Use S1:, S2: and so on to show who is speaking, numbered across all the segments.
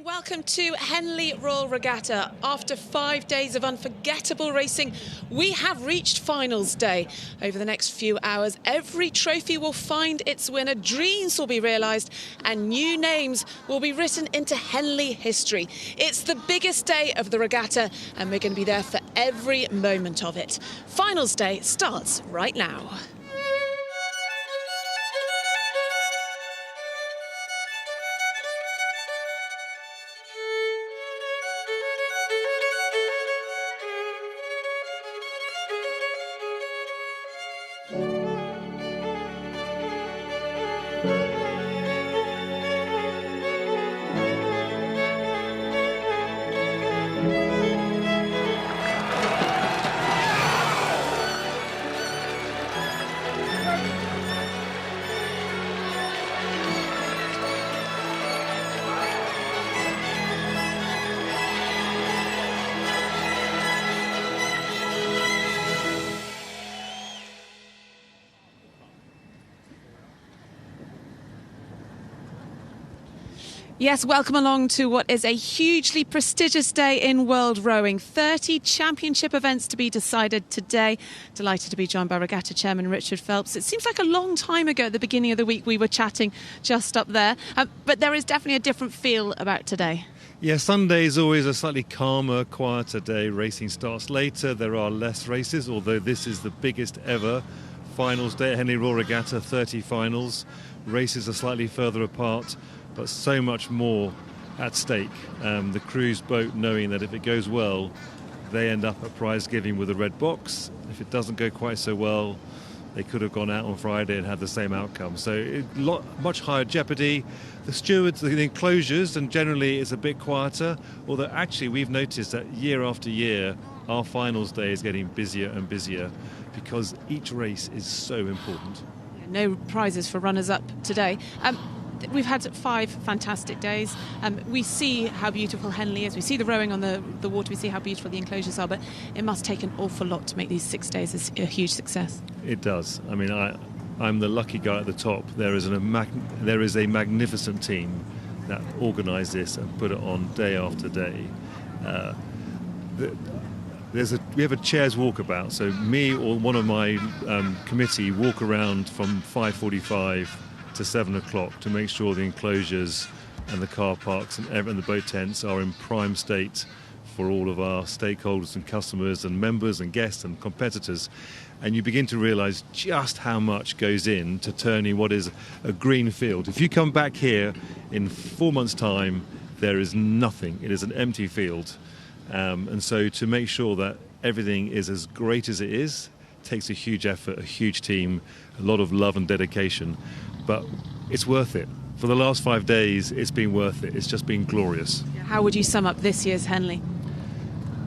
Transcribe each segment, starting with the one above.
S1: Welcome to Henley Royal Regatta. After 5 days of unforgettable racing, we have reached finals day. Over the next few hours, every trophy will find its winner, dreams will be realised, and new names will be written into Henley history. It's the biggest day of the regatta, and we're going to be there for every moment of it. Finals day starts right now. Yes, welcome along to what is a hugely prestigious day in world rowing. 30 championship events to be decided today. Delighted to be joined by Regatta Chairman Richard Phelps. It seems like a long time ago at the beginning of the week we were chatting just up there, but there is definitely a different feel about today.
S2: Yeah, Sunday is always a slightly calmer, quieter day. Racing starts later. There are less races, although this is the biggest ever finals day at Henley Royal Regatta, 30 finals. Races are slightly further apart, but so much more at stake. The cruise boat knowing that if it goes well, they end up at prize giving with a red box. If it doesn't go quite so well, they could have gone out on Friday and had the same outcome. So much higher jeopardy. The stewards, the enclosures, and generally it's a bit quieter, although actually we've noticed that year after year, our finals day is getting busier and busier because each race is so important.
S1: No prizes for runners-up today. We've had 5 fantastic days. We see how beautiful Henley is. We see the rowing on the water. We see how beautiful the enclosures are. But it must take an awful lot to make these 6 days a huge success.
S2: It does. I mean, I'm the lucky guy at the top. There is a magnificent team that organised this and put it on day after day. We have a chairs walkabout. So me or one of my committee walk around from 5:45 to 7 o'clock to make sure the enclosures and the car parks and the boat tents are in prime state for all of our stakeholders and customers and members and guests and competitors. And you begin to realise just how much goes in to turning what is a green field. If you come back here in 4 months' time, there is nothing. It is an empty field. And so to make sure that everything is as great as it is takes a huge effort, a huge team, a lot of love and dedication. But it's worth it. For the last 5 days, it's been worth it. It's just been glorious.
S1: How would you sum up this year's Henley?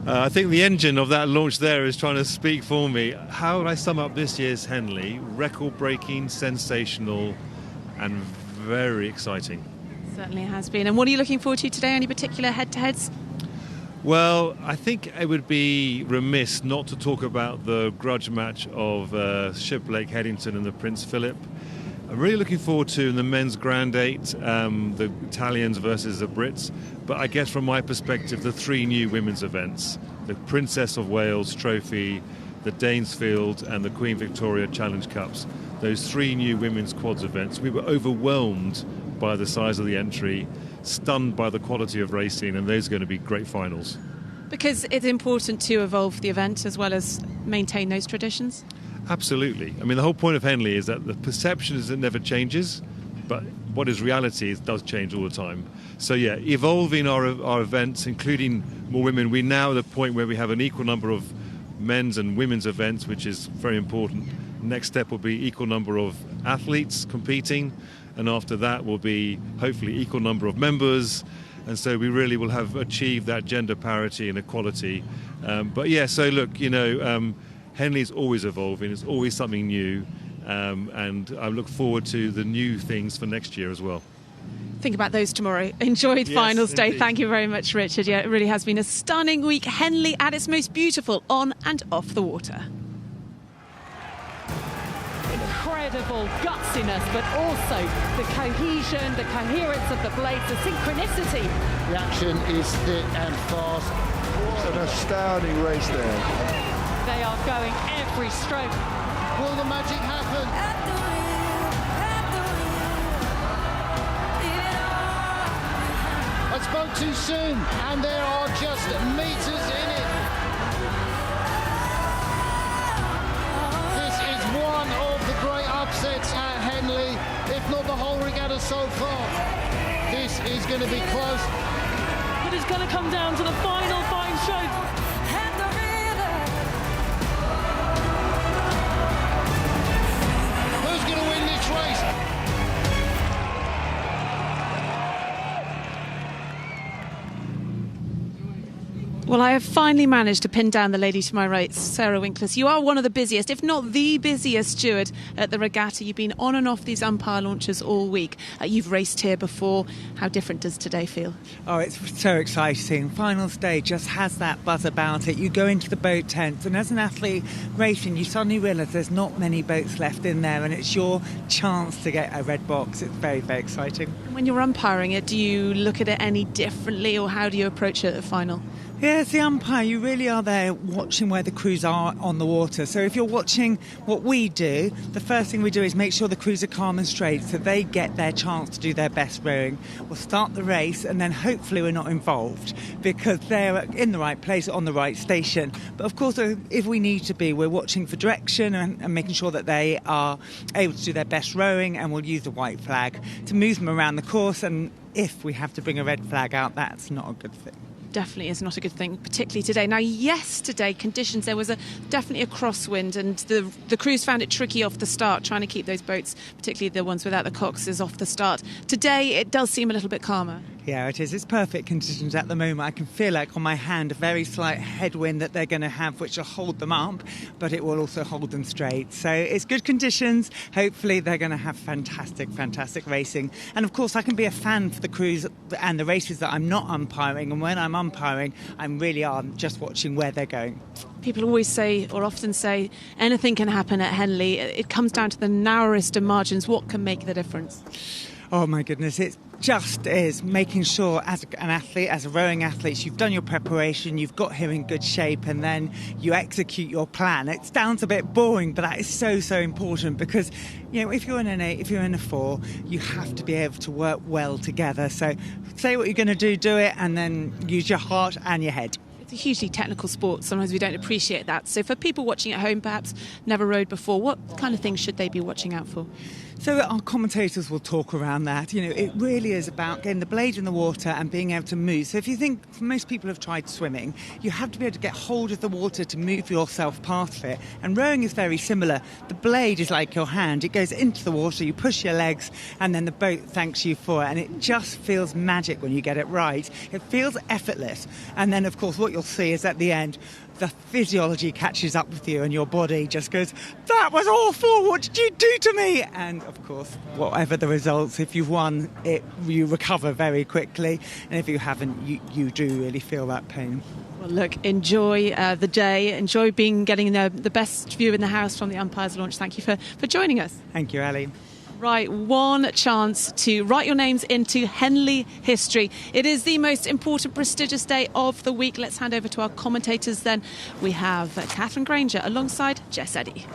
S2: I think the engine of that launch there is trying to speak for me. How would I sum up this year's Henley? Record-breaking, sensational, and very exciting.
S1: Certainly has been. And what are you looking forward to today? Any particular head-to-heads?
S2: Well, I think it would be remiss not to talk about the grudge match of Shiplake Headington and the Prince Philip. I'm really looking forward to the men's Grand 8, the Italians versus the Brits. But I guess from my perspective, the 3 new women's events, the Princess of Wales Trophy, the Danesfield and the Queen Victoria Challenge Cups, those 3 new women's quads events. We were overwhelmed by the size of the entry, stunned by the quality of racing, and those are going to be great finals.
S1: Because it's important to evolve the event as well as maintain those traditions?
S2: Absolutely. I mean, the whole point of Henley is that the perception is it never changes, but what is reality does change all the time. So yeah, evolving our events, including more women. We now at the point where we have an equal number of men's and women's events, which is very important. Next step will be equal number of athletes competing, and after that will be hopefully equal number of members. And so we really will have achieved that gender parity and equality. But yeah, so look, Henley's always evolving, it's always something new, and I look forward to the new things for next year as well.
S1: Think about those tomorrow. Enjoy the finals day. Thank you very much, Richard. Yeah, it really has been a stunning week. Henley at its most beautiful on and off the water.
S3: incredible gutsiness, but also the cohesion, the coherence of the blades, the synchronicity.
S4: The action is thick and fast.
S5: It's an astounding race there.
S3: They are going every stroke.
S4: Will the magic happen? I spoke too soon, and there are just meters in it. This is one of the great upsets at Henley, if not the whole regatta so far. This is going to be close.
S3: But it's going to come down to the final 5 strokes.
S4: Who's going to win this race?
S1: Well, I have finally managed to pin down the lady to my right, Sarah Winkler. You are one of the busiest, if not the busiest steward at the regatta. You've been on and off these umpire launches all week. You've raced here before. How different does today feel?
S6: Oh, it's so exciting. Finals day just has that buzz about it. You go into the boat tent, and as an athlete racing, you suddenly realise there's not many boats left in there, and it's your chance to get a red box. It's very, very exciting.
S1: When you're umpiring it, do you look at it any differently, or how do you approach it at the final?
S6: Yeah, as the umpire, you really are there watching where the crews are on the water. So if you're watching what we do, the first thing we do is make sure the crews are calm and straight so they get their chance to do their best rowing. We'll start the race and then hopefully we're not involved because they're in the right place, on the right station. But of course, if we need to be, we're watching for direction and making sure that they are able to do their best rowing, and we'll use the white flag to move them around the course. And if we have to bring a red flag out, that's not a good thing.
S1: Definitely is not a good thing, particularly today. Now, yesterday, conditions, there was definitely a crosswind, and the crews found it tricky off the start, trying to keep those boats, particularly the ones without the coxes, off the start. Today, it does seem a little bit calmer.
S6: Yeah, it is. It's perfect conditions at the moment. I can feel like on my hand a very slight headwind that they're going to have, which will hold them up, but it will also hold them straight. So it's good conditions. Hopefully they're going to have fantastic, fantastic racing. And of course, I can be a fan for the crews and the races that I'm not umpiring. And when I'm umpiring, I'm really just watching where they're going.
S1: People always say, or often say, anything can happen at Henley. It comes down to the narrowest of margins. What can make the difference?
S6: Oh my goodness, it just is making sure as an athlete, as a rowing athlete, you've done your preparation, you've got here in good shape, and then you execute your plan. It sounds a bit boring, but that is so, so important because, you know, if you're in an 8, if you're in a 4, you have to be able to work well together. So say what you're going to do it, and then use your heart and your head.
S1: It's a hugely technical sport. Sometimes we don't appreciate that. So for people watching at home, perhaps never rowed before, what kind of things should they be watching out for?
S6: So our commentators will talk around that. You know, it really is about getting the blade in the water and being able to move. So if you think, most people have tried swimming, you have to be able to get hold of the water to move yourself past it. And rowing is very similar. The blade is like your hand. It goes into the water, you push your legs, and then the boat thanks you for it. And it just feels magic when you get it right. It feels effortless. And then, of course, what you'll see is at the end, the physiology catches up with you and your body just goes, that was awful, what did you do to me? And of course, whatever the results, if you've won it, you recover very quickly, and if you haven't, you do really feel that pain.
S1: Well, look, enjoy the day, enjoy getting the best view in the house from the umpire's launch. Thank you for joining us.
S6: Thank you, Ali.
S1: Right, one chance to write your names into Henley history. It is the most important, prestigious day of the week. Let's hand over to our commentators then. We have Catherine Granger alongside Jess Eddy.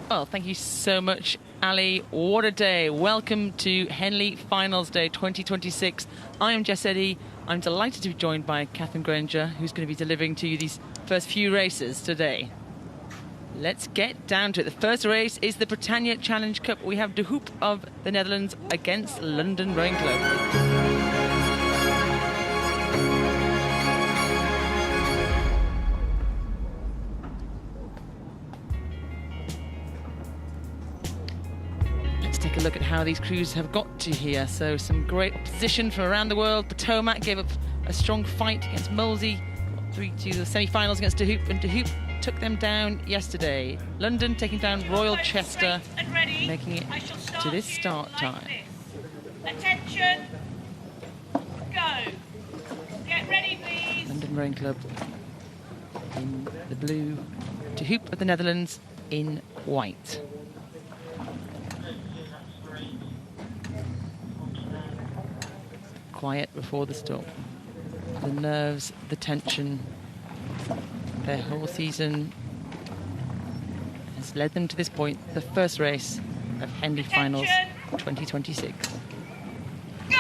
S7: Well, thank you so much, Ali. What a day. Welcome to Henley Finals Day 2026. I am Jess Eddy. I'm delighted to be joined by Catherine Granger, who's going to be delivering to you these first few races today. Let's get down to it. The first race is the Britannia Challenge Cup. We have De Hoop of the Netherlands against London Rowing Club. Let's take a look at how these crews have got to here. So some great opposition from around the world. Potomac gave up a strong fight against Molesey. Through to the semi-finals against De Hoop, and De Hoop took them down yesterday. London taking down Royal Chester, making it to this start time.
S8: Attention, go. Get ready, please.
S7: London Rowing Club in the blue. De Hoop of the Netherlands in white. Quiet before the storm. The nerves, the tension, their whole season has led them to this point, the first race of Henley Finals 2026.
S8: Go!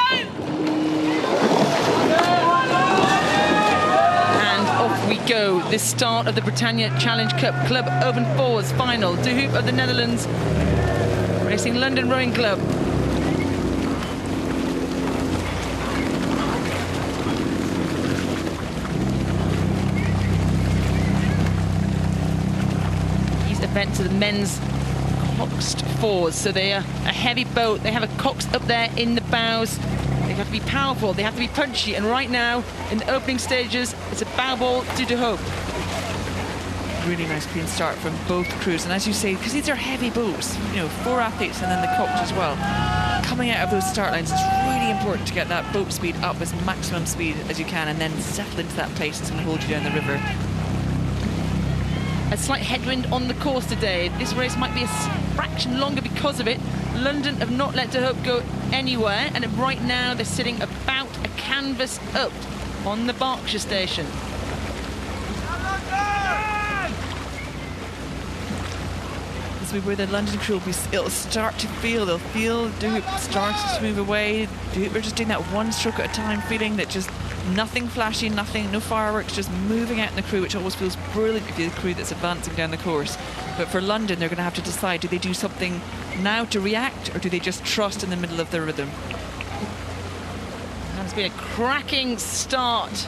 S7: And off we go. The start of the Britannia Challenge Cup Club Open Fours final. De Hoop of the Netherlands, racing London Rowing Club. These events are the men's coxed fours, so they are a heavy boat. They have a cox up there in the bows. They have to be powerful, they have to be punchy, and right now, in the opening stages, it's a bow ball to De Hoop.
S9: Really nice clean start from both crews, and as you say, because these are heavy boats, you know, 4 athletes and then the cox as well. Coming out of those start lines, it's really important to get that boat speed up as maximum speed as you can, and then settle into that pace that's going to hold you down the river.
S7: A slight headwind on the course today. This race might be a fraction longer because of it. London have not let De Hoop go anywhere, and right now they're sitting about a canvas up on the Berkshire station.
S9: This will be where the London crew will be, it'll start to feel, they'll feel De Hoop starts to move away. De Hoop are just doing that one stroke at a time, feeling that just nothing flashy, nothing, no fireworks, just moving out in the crew, which always feels brilliant if you're the crew that's advancing down the course. But for London, they're going to have to decide, do they do something now to react, or do they just trust in the middle of the rhythm?
S7: And it's been a cracking start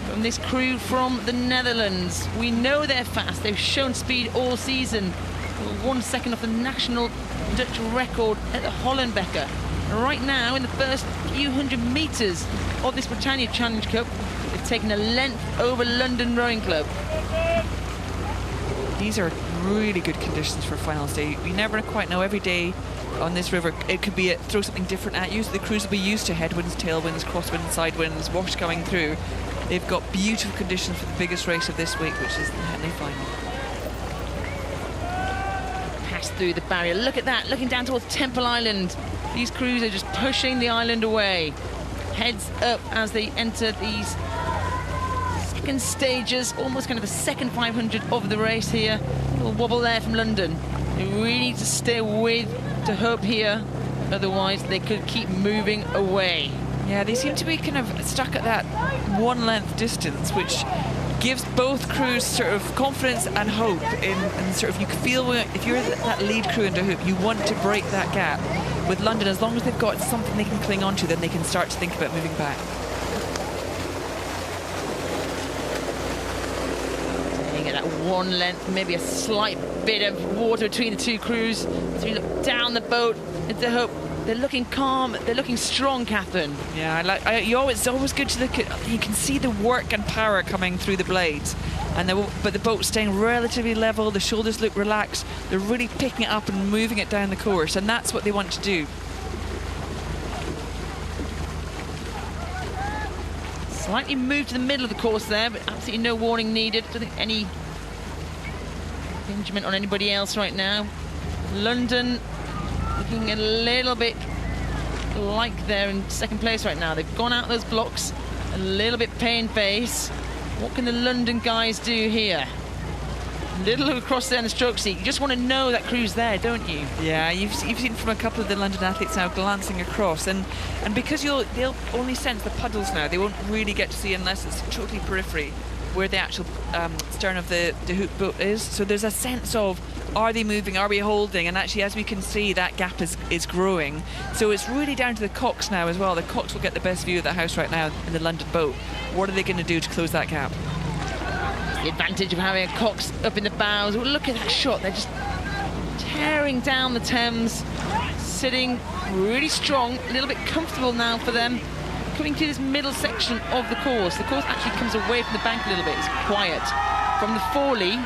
S7: from this crew from the Netherlands. We know they're fast. They've shown speed all season. 1 second off the national Dutch record at the Hollandia. Right now, in the first few hundred metres of this Britannia Challenge Cup, they've taken a length over London Rowing Club.
S9: These are really good conditions for finals day. You never quite know. Every day on this river, it could be throw something different at you. So the crews will be used to headwinds, tailwinds, crosswinds, sidewinds, wash coming through. They've got beautiful conditions for the biggest race of this week, which is the Henley Final.
S7: Pass through the barrier. Look at that, looking down towards Temple Island. These crews are just pushing the island away. Heads up as they enter these second stages, almost kind of the second 500 of the race here. A little wobble there from London. They really need to stay with De Hoop here, otherwise they could keep moving away.
S9: Yeah, they seem to be kind of stuck at that 1 length distance, which gives both crews sort of confidence and hope in sort of, you can feel if you're that lead crew in De Hoop, you want to break that gap. With London, as long as they've got something they can cling on to, then they can start to think about moving back.
S7: Staying at that 1 length, maybe a slight bit of water between the two crews. So you look down the boat at De Hoop. They're looking calm, they're looking strong, Catherine.
S9: Yeah, it's always good to look at, you can see the work and power coming through the blades. But the boat's staying relatively level, the shoulders look relaxed, they're really picking it up and moving it down the course, and that's what they want to do.
S7: Slightly moved to the middle of the course there, but absolutely no warning needed. I don't think any impingement on anybody else right now. London looking a little bit like they're in second place right now. They've gone out those blocks, a little bit pain face. What can the London guys do here? A little look across there in the stroke seat. You just want to know that crew's there, don't you?
S9: Yeah, you've seen from a couple of the London athletes now glancing across, and because they'll only sense the puddles now, they won't really get to see, unless it's totally periphery, where the actual stern of the De Hoop boat is. So there's a sense of, are they moving, are we holding? And actually, as we can see, that gap is growing. So it's really down to the cox now as well. The cox will get the best view of the house right now in the London boat. What are they going to do to close that gap?
S7: The advantage of having a cox up in the bows. Well, look at that shot. They're just tearing down the Thames, sitting really strong, a little bit comfortable now for them. Coming to this middle section of the course. The course actually comes away from the bank a little bit. It's quiet. From the Fawley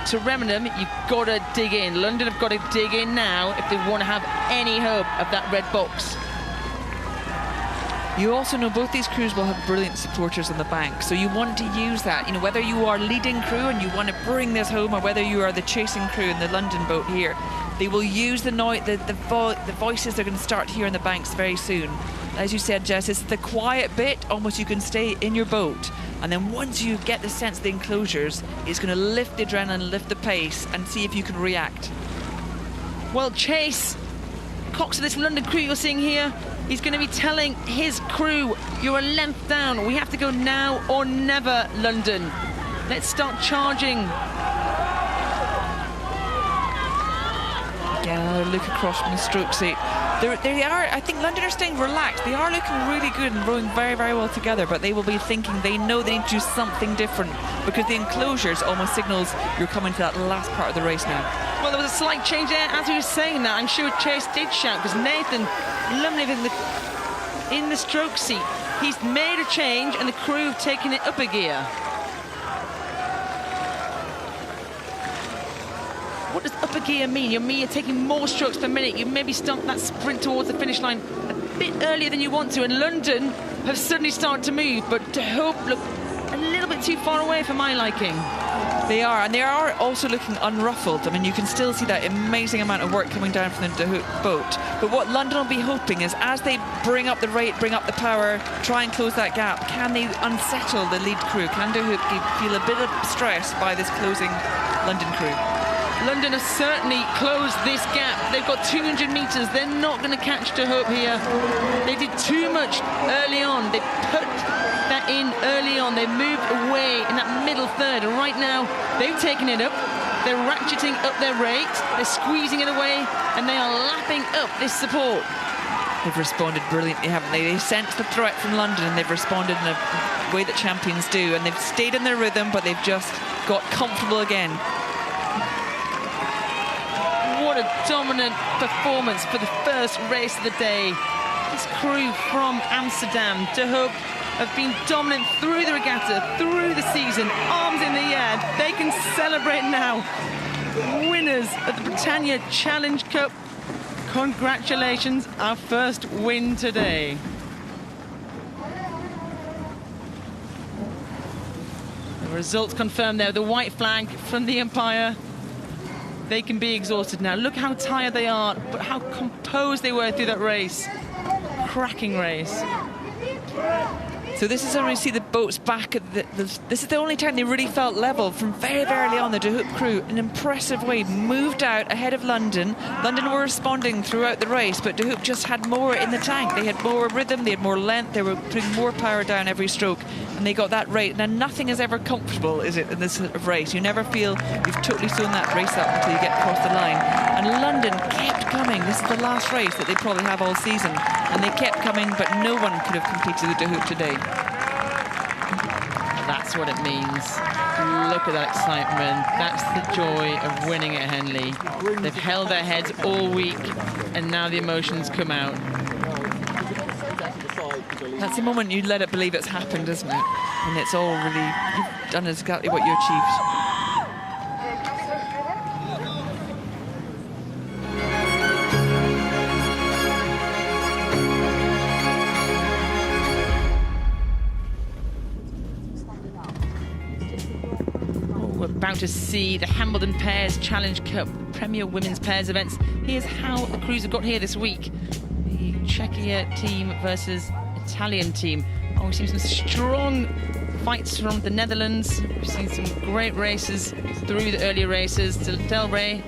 S7: to Remenham, you've got to dig in. London have got to dig in now if they want to have any hope of that red box.
S9: You also know both these crews will have brilliant supporters on the bank, so you want to use that. You know, whether you are leading crew and you want to bring this home, or whether you are the chasing crew in the London boat here, they will use the voices they're going to start here in the banks very soon. As you said, Jess, it's the quiet bit, almost you can stay in your boat. And then once you get the sense of the enclosures, it's going to lift the adrenaline, lift the pace, and see if you can react.
S7: Well, Chase Cox of this London crew you're seeing here, he's going to be telling his crew, you're a length down. We have to go now or never, London. Let's start charging.
S9: Yeah, look across from the stroke seat. They are, I think London are staying relaxed. They are looking really good and rowing very, very well together, but they will be thinking they know they need to do something different because the enclosures almost signals you're coming to that last part of the race now.
S7: Well, there was a slight change there as he was saying that. I'm sure Chase did shout because Nathan Lumley in the stroke seat. He's made a change and the crew have taken it up a gear. What does up a gear mean? You're taking more strokes per minute. You maybe start that sprint towards the finish line a bit earlier than you want to. And London have suddenly started to move, but De Hoop look a little bit too far away for my liking.
S9: They are, and they are also looking unruffled. I mean, you can still see that amazing amount of work coming down from the De Hoop boat. But what London will be hoping is, as they bring up the rate, bring up the power, try and close that gap, can they unsettle the lead crew? Can De Hoop feel a bit of stress by this closing London crew?
S7: London have certainly closed this gap. They've got 200 metres. They're not going to catch De Hoop here. They did too much early on. They put that in early on. They moved away in that middle third. And right now, they've taken it up. They're ratcheting up their rate. They're squeezing it away. And they are lapping up this support.
S9: They've responded brilliantly, haven't they? They sensed the threat from London and they've responded in a way that champions do. And they've stayed in their rhythm, but they've just got comfortable again.
S7: What a dominant performance for the first race of the day. This crew from Amsterdam, De Hoop, have been dominant through the regatta, through the season, arms in the air. They can celebrate now. Winners of the Britannia Challenge Cup. Congratulations, our first win today. The results confirmed there. The white flag from the umpire. They can be exhausted now. Look how tired they are, but how composed they were through that race. Cracking race.
S9: So this is when we see the boats back at this is the only time they really felt level. From very, very early on, the De Hoop crew, in an impressive way, moved out ahead of London. London were responding throughout the race, but De Hoop just had more in the tank. They had more rhythm, they had more length, they were putting more power down every stroke, and they got that rate. Now, nothing is ever comfortable, is it, in this sort of race? You never feel you've totally sewn that race up until you get across the line. And London kept coming. This is the last race that they probably have all season. And they kept coming, but no one could have competed with De Hoop today.
S7: That's what it means. Look at that excitement. That's the joy of winning at Henley. They've held their heads all week, and now the emotions come out.
S9: That's the moment you let it believe it's happened, isn't it? And it's all really, you've done exactly what you achieved.
S7: About to see the Hambleden Pairs Challenge Cup Premier Women's Pairs events. Here's how the crews have got here this week. The Czechia team versus Italian team. Oh, we've seen some strong fights from the Netherlands. We've seen some great races through the earlier races. Del Rey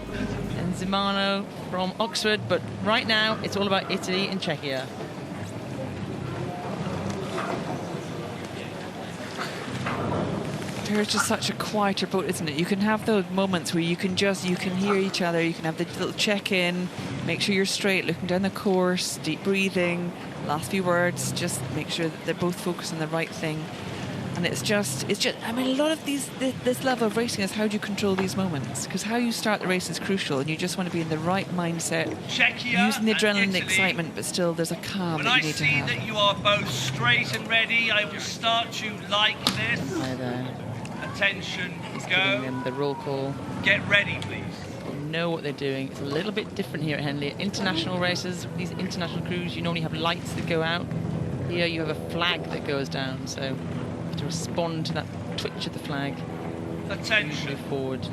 S7: and Zimano from Oxford. But right now, it's all about Italy and Czechia.
S9: It's just such a quieter boat, isn't it? You can have those moments where you can hear each other, you can have the little check-in, make sure you're straight, looking down the course, deep breathing, last few words, just make sure that they're both focused on the right thing. And it's just, I mean, a lot of this level of racing is how do you control these moments? Because how you start the race is crucial, and you just want to be in the right mindset,
S10: Czechia
S9: using the adrenaline and the
S10: Italy.
S9: excitement, but still there's a calm that you need to have.
S10: When I see that you are both straight and ready, I will start you like this.
S7: Hi there.
S10: Attention,
S7: He's giving them the roll call.
S10: Get ready, please.
S7: They know what they're doing. It's a little bit different here at Henley. International races, these international crews, you normally have lights that go out. Here you have a flag that goes down, so you have to respond to that twitch of the flag.
S10: Attention.
S7: Move forward.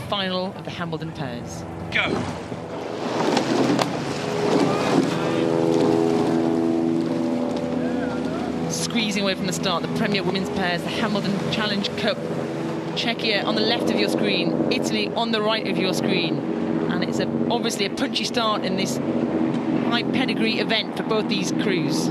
S7: Final of the Hambleden pairs.
S10: Go.
S7: Squeezing away from the start, the Premier Women's pairs, the Hambleden Challenge Cup. Czechia on the left of your screen, Italy on the right of your screen. And it's obviously a punchy start in this high pedigree event for both these crews.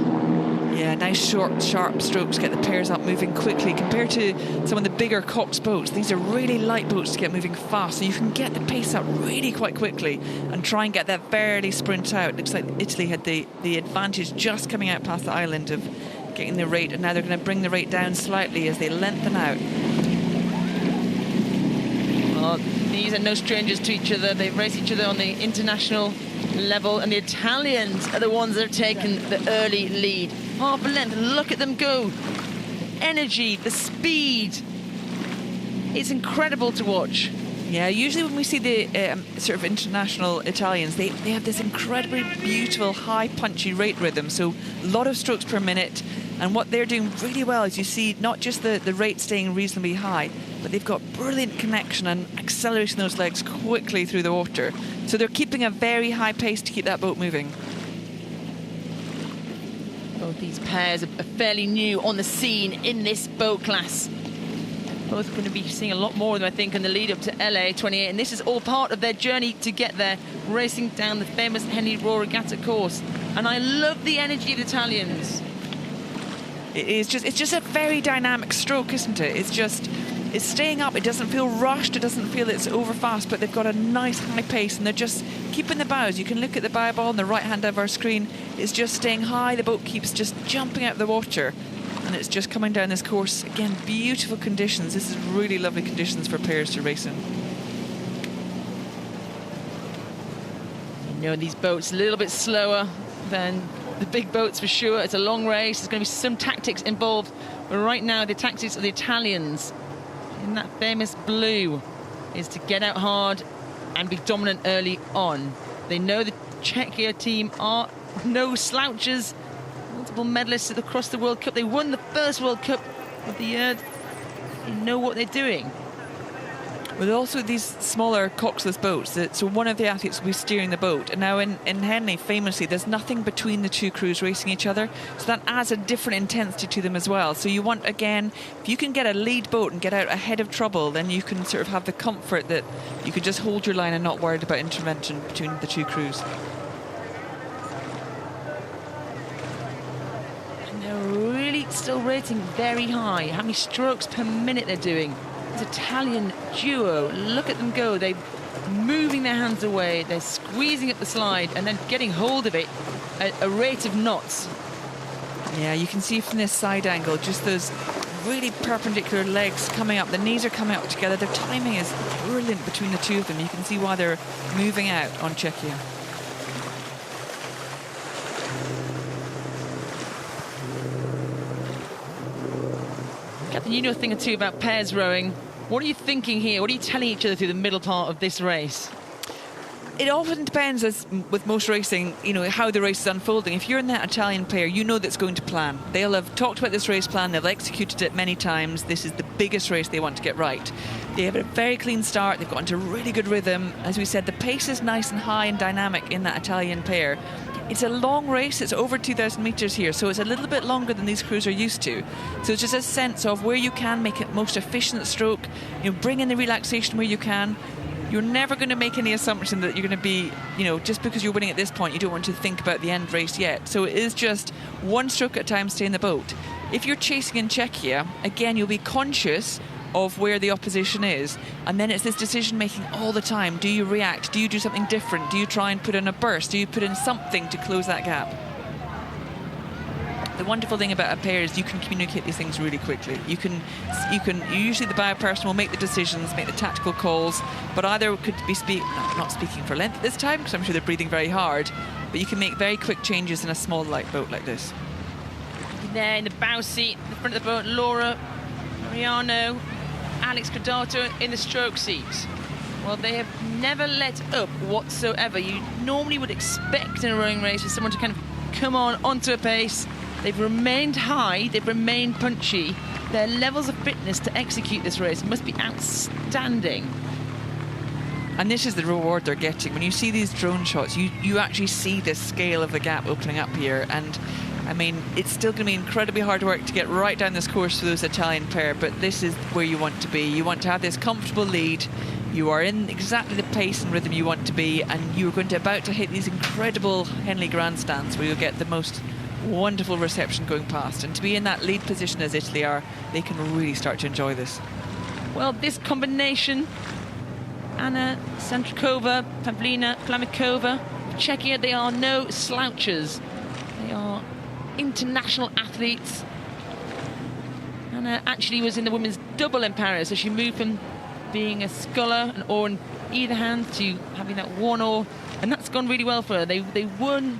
S9: Yeah, nice short, sharp strokes, get the pairs up moving quickly. Compared to some of the bigger Cox boats, these are really light boats to get moving fast, so you can get the pace up really quite quickly and try and get that barely sprint out. Looks like Italy had the advantage just coming out past the island of getting the rate, and now they're going to bring the rate down slightly as they lengthen out.
S7: Well, these are no strangers to each other. They race each other on the international level, and the Italians are the ones that have taken the early lead. Half a length, look at them go. Energy, the speed. It's incredible to watch.
S9: Yeah, usually when we see the sort of international Italians, they have this incredibly beautiful, high, punchy rate rhythm, so a lot of strokes per minute. And what they're doing really well is you see not just the rate staying reasonably high, but they've got brilliant connection and accelerating those legs quickly through the water. So they're keeping a very high pace to keep that boat moving.
S7: Both these pairs are fairly new on the scene in this boat class. Both going to be seeing a lot more of them, I think, in the lead up to LA 28. And this is all part of their journey to get there, racing down the famous Henley Royal Regatta course. And I love the energy of the Italians.
S9: It's just a very dynamic stroke, isn't it? It's staying up. It doesn't feel rushed. It doesn't feel it's over fast, but they've got a nice high pace and they're just keeping the bows. You can look at the bow ball on the right hand of our screen. It's just staying high. The boat keeps just jumping out of the water and it's just coming down this course. Again, beautiful conditions. This is really lovely conditions for pairs to race in.
S7: You know, these boats a little bit slower than the big boats for sure. It's a long race. There's going to be some tactics involved. But right now, the tactics of the Italians in that famous blue is to get out hard and be dominant early on. They know the Czechia team are no slouchers. Multiple medalists across the World Cup. They won the first World Cup of the year. They know what they're doing.
S9: With also these smaller coxless boats, so one of the athletes will be steering the boat. And now in Henley, famously, there's nothing between the two crews racing each other. So that adds a different intensity to them as well. So you want, again, if you can get a lead boat and get out ahead of trouble, then you can sort of have the comfort that you can just hold your line and not worried about intervention between the two crews.
S7: And they're really still rating very high. How many strokes per minute they're doing. Italian duo, look at them go. They're moving their hands away, they're squeezing up the slide and then getting hold of it at a rate of knots.
S9: Yeah, you can see from this side angle just those really perpendicular legs coming up. The knees are coming up together. Their timing is brilliant between the two of them. You can see why they're moving out on Czechia.
S7: Captain, you know a thing or two about pairs rowing. What are you thinking here? What are you telling each other through the middle part of this race?
S9: It often depends, as with most racing, you know, how the race is unfolding. If you're in that Italian pair, you know that's going to plan. They'll have talked about this race plan, they'll executed it many times. This is the biggest race they want to get right. They have a very clean start, they've got into really good rhythm. As we said, the pace is nice and high and dynamic in that Italian pair. It's a long race, it's over 2,000 metres here, so it's a little bit longer than these crews are used to. So it's just a sense of where you can make it most efficient stroke, you know, bring in the relaxation where you can. You're never going to make any assumption that you're going to be, you know, just because you're winning at this point, you don't want to think about the end race yet. So it is just one stroke at a time, stay in the boat. If you're chasing in Czechia, again, you'll be conscious of where the opposition is, and then it's this decision making all the time. Do you react? Do you do something different? Do you try and put in a burst? Do you put in something to close that gap? The wonderful thing about a pair is you can communicate these things really quickly. Usually the bow person will make the decisions, make the tactical calls, but either could be not speaking for length at this time, because I'm sure they're breathing very hard, but you can make very quick changes in a small light boat like this.
S7: There in the bow seat, in the front of the boat, Laura, Meriano, Alex Codato in the stroke seat. Well, they have never let up whatsoever. You normally would expect in a rowing race for someone to kind of come on onto a pace They've remained high, they've remained punchy. Their levels of fitness to execute this race must be outstanding.
S9: And this is the reward they're getting. When you see these drone shots, you actually see the scale of the gap opening up here. And I mean, it's still going to be incredibly hard work to get right down this course for those Italian pair, but this is where you want to be. You want to have this comfortable lead. You are in exactly the pace and rhythm you want to be, and you're going to about to hit these incredible Henley grandstands where you'll get the most wonderful reception going past. And to be in that lead position as Italy are, they can really start to enjoy this.
S7: Well, this combination, Anna, Santruckova, Pavlina, Flamikova, Czechia, they are no slouchers. They are international athletes. Anna actually was in the women's double in Paris, so she moved from being a sculler, an oar in either hand, to having that one oar, and that's gone really well for her. They won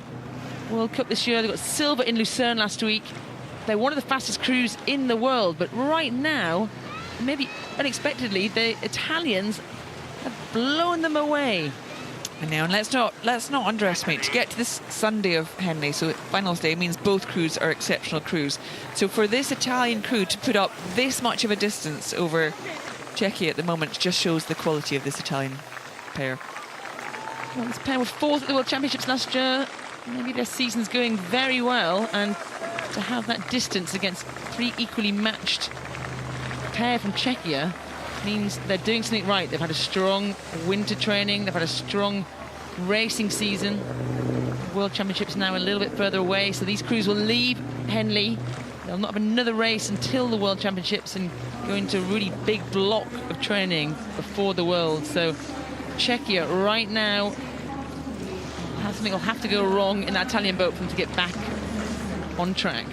S7: World Cup this year. They got silver in Lucerne last week. They're one of the fastest crews in the world, but right now, maybe unexpectedly, the Italians have blown them away.
S9: And now, and let's not underestimate, to get to this Sunday of Henley, so finals day means both crews are exceptional crews. So for this Italian crew to put up this much of a distance over Czechia at the moment just shows the quality of this Italian pair.
S7: Well, this pair were fourth at the World Championships last year. Maybe their season's going very well, and to have that distance against three equally matched pair from Czechia means they're doing something right. They've had a strong winter training, they've had a strong racing season. World Championships now a little bit further away, so these crews will leave Henley. They'll not have another race until the World Championships and go into a really big block of training before the World. So Czechia right now, something will have to go wrong in that Italian boat for them to get back on track.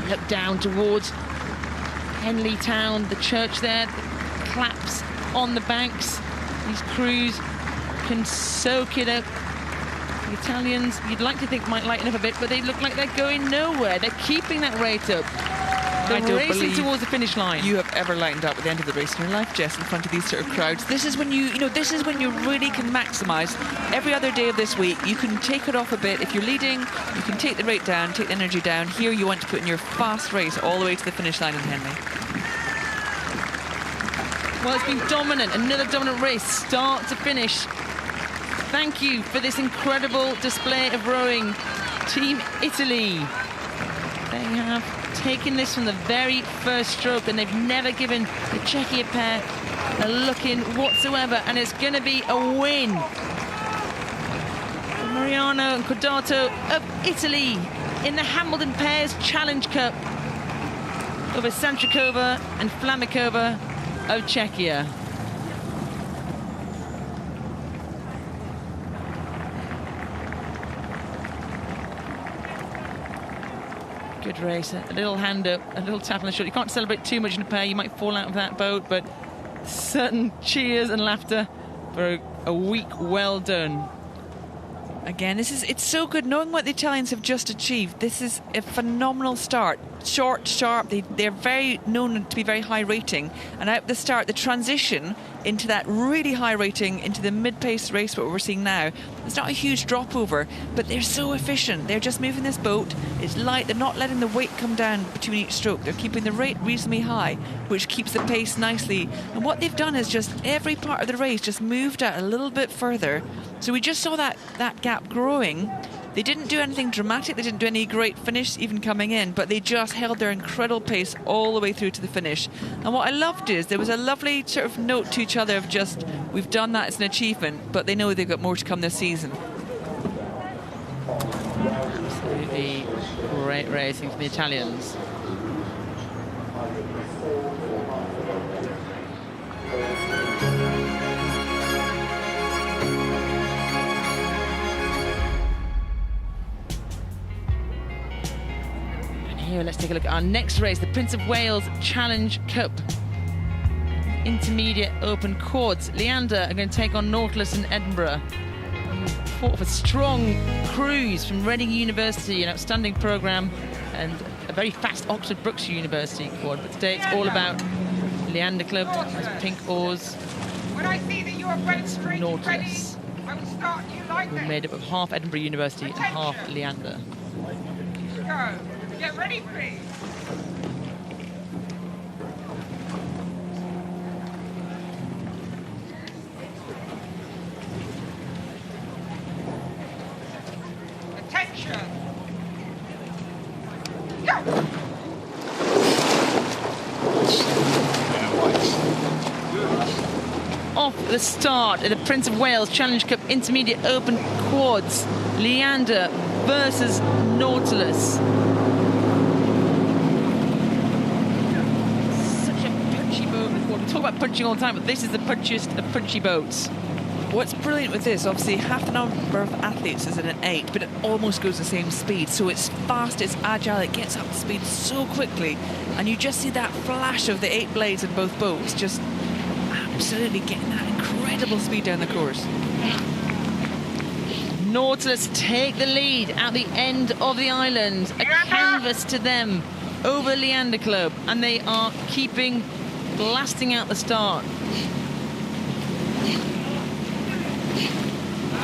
S7: Look down towards Henley town, the church there, the claps on the banks. These crews can soak it up. The Italians, you'd like to think, might lighten up a bit, but they look like they're going nowhere. They're keeping that rate up. They're racing towards the finish line.
S9: You have ever lightened up at the end of the race in your life, Jess, in front of these sort of crowds. This is when this is when you really can maximise every other day of this week. You can take it off a bit. If you're leading, you can take the rate down, take the energy down. Here you want to put in your fast race all the way to the finish line in Henley.
S7: Well, it's been dominant. Another dominant race, start to finish. Thank you for this incredible display of rowing. Team Italy. They have taken this from the very first stroke, and they've never given the Czechia pair a look in whatsoever, and it's going to be a win. Meriano and Codato of Italy in the Hambleden Pairs Challenge Cup over Santruckova and Flamikova of Czechia. Good race, a little hand up, a little tap on the shoulder. You can't celebrate too much in a pair, you might fall out of that boat, but certain cheers and laughter for a week well done.
S9: Again, it's so good knowing what the Italians have just achieved. This is a phenomenal start. Short, sharp, they're very known to be very high rating, and at the start, the transition into that really high rating, into the mid-pace race, what we're seeing now, it's not a huge drop over, but they're so efficient. They're just moving this boat, it's light, they're not letting the weight come down between each stroke. They're keeping the rate reasonably high, which keeps the pace nicely. And what they've done is just every part of the race just moved out a little bit further. So we just saw that gap growing. They didn't do anything dramatic, they didn't do any great finish even coming in, but they just held their incredible pace all the way through to the finish. And what I loved is there was a lovely sort of note to each other of just, we've done that, it's an achievement, but they know they've got more to come this season.
S7: Absolutely great racing from the Italians. Here, let's take a look at our next race, the Prince of Wales Challenge Cup. Intermediate Open Quads. Leander are going to take on Nautilus in Edinburgh. Fought for strong crews from Reading University, an outstanding programme, and a very fast Oxford Brookes University quad. But today it's all about Leander Club, pink oars,
S8: When I see that you are both straight
S7: Nautilus.
S8: ready, I will
S7: We're made up of half Edinburgh University and half Leander.
S8: Go. Get ready, please. Attention. Go.
S7: Off the start at the Prince of Wales Challenge Cup Intermediate Open Quads, Leander versus Nautilus. Such a punchy boat. We talk about punching all the time, but this is the punchiest of punchy boats.
S9: What's brilliant with this, obviously half the number of athletes is in an 8, but it almost goes the same speed. So it's fast, it's agile, it gets up to speed so quickly. And you just see that flash of the 8 blades in both boats, just absolutely getting that incredible speed down the course.
S7: Nautilus take the lead at the end of the island. A canvas to them over Leander Club, and they are keeping blasting out the start.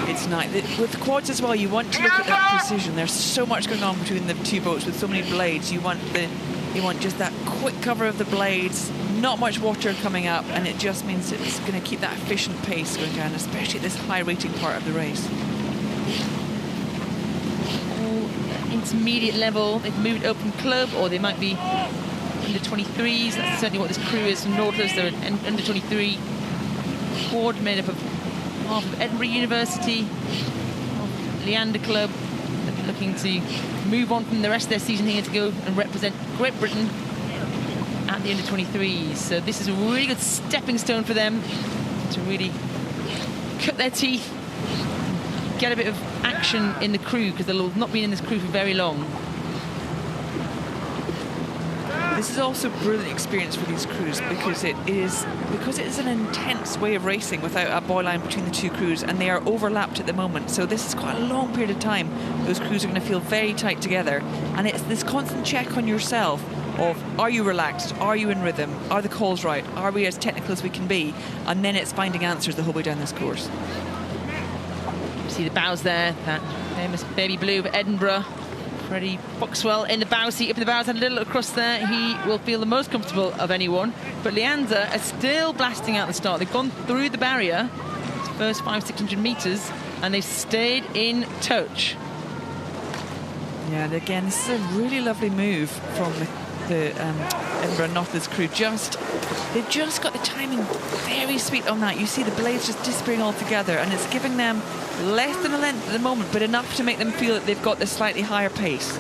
S9: It's nice. With quads as well, you want to look at that precision. There's so much going on between the two boats with so many blades. You want just that quick cover of the blades, not much water coming up, and it just means it's going to keep that efficient pace going down, especially at this high rating part of the race.
S7: Intermediate level, they've moved open club, or they might be under 23s. That's certainly what this crew is from Nautilus. They're an under 23 quad made up of half of Edinburgh University, Leander Club, looking to move on from the rest of their season here to go and represent Great Britain at the under 23s. So this is a really good stepping stone for them to really cut their teeth, get a bit of action in the crew, because they'll not be in this crew for very long.
S9: This is also a brilliant experience for these crews because it is an intense way of racing without a boy line between the two crews, and they are overlapped at the moment. So this is quite a long period of time. Those crews are going to feel very tight together, and it's this constant check on yourself of, are you relaxed? Are you in rhythm? Are the calls right? Are we as technical as we can be? And then it's finding answers the whole way down this course.
S7: See the bows there, that famous baby blue of Edinburgh. Freddie Boxwell in the bow seat. If the bows had a little across there, he will feel the most comfortable of anyone. But Leander are still blasting out the start. They've gone through the barrier, first 500-600 metres, and they've stayed in touch.
S9: Yeah, and again, this is a really lovely move from the Edinburgh Nautilus crew. They've just got the timing very sweet on that. You see the blades just disappearing altogether, and it's giving them less than a length at the moment, but enough to make them feel that they've got this slightly higher pace.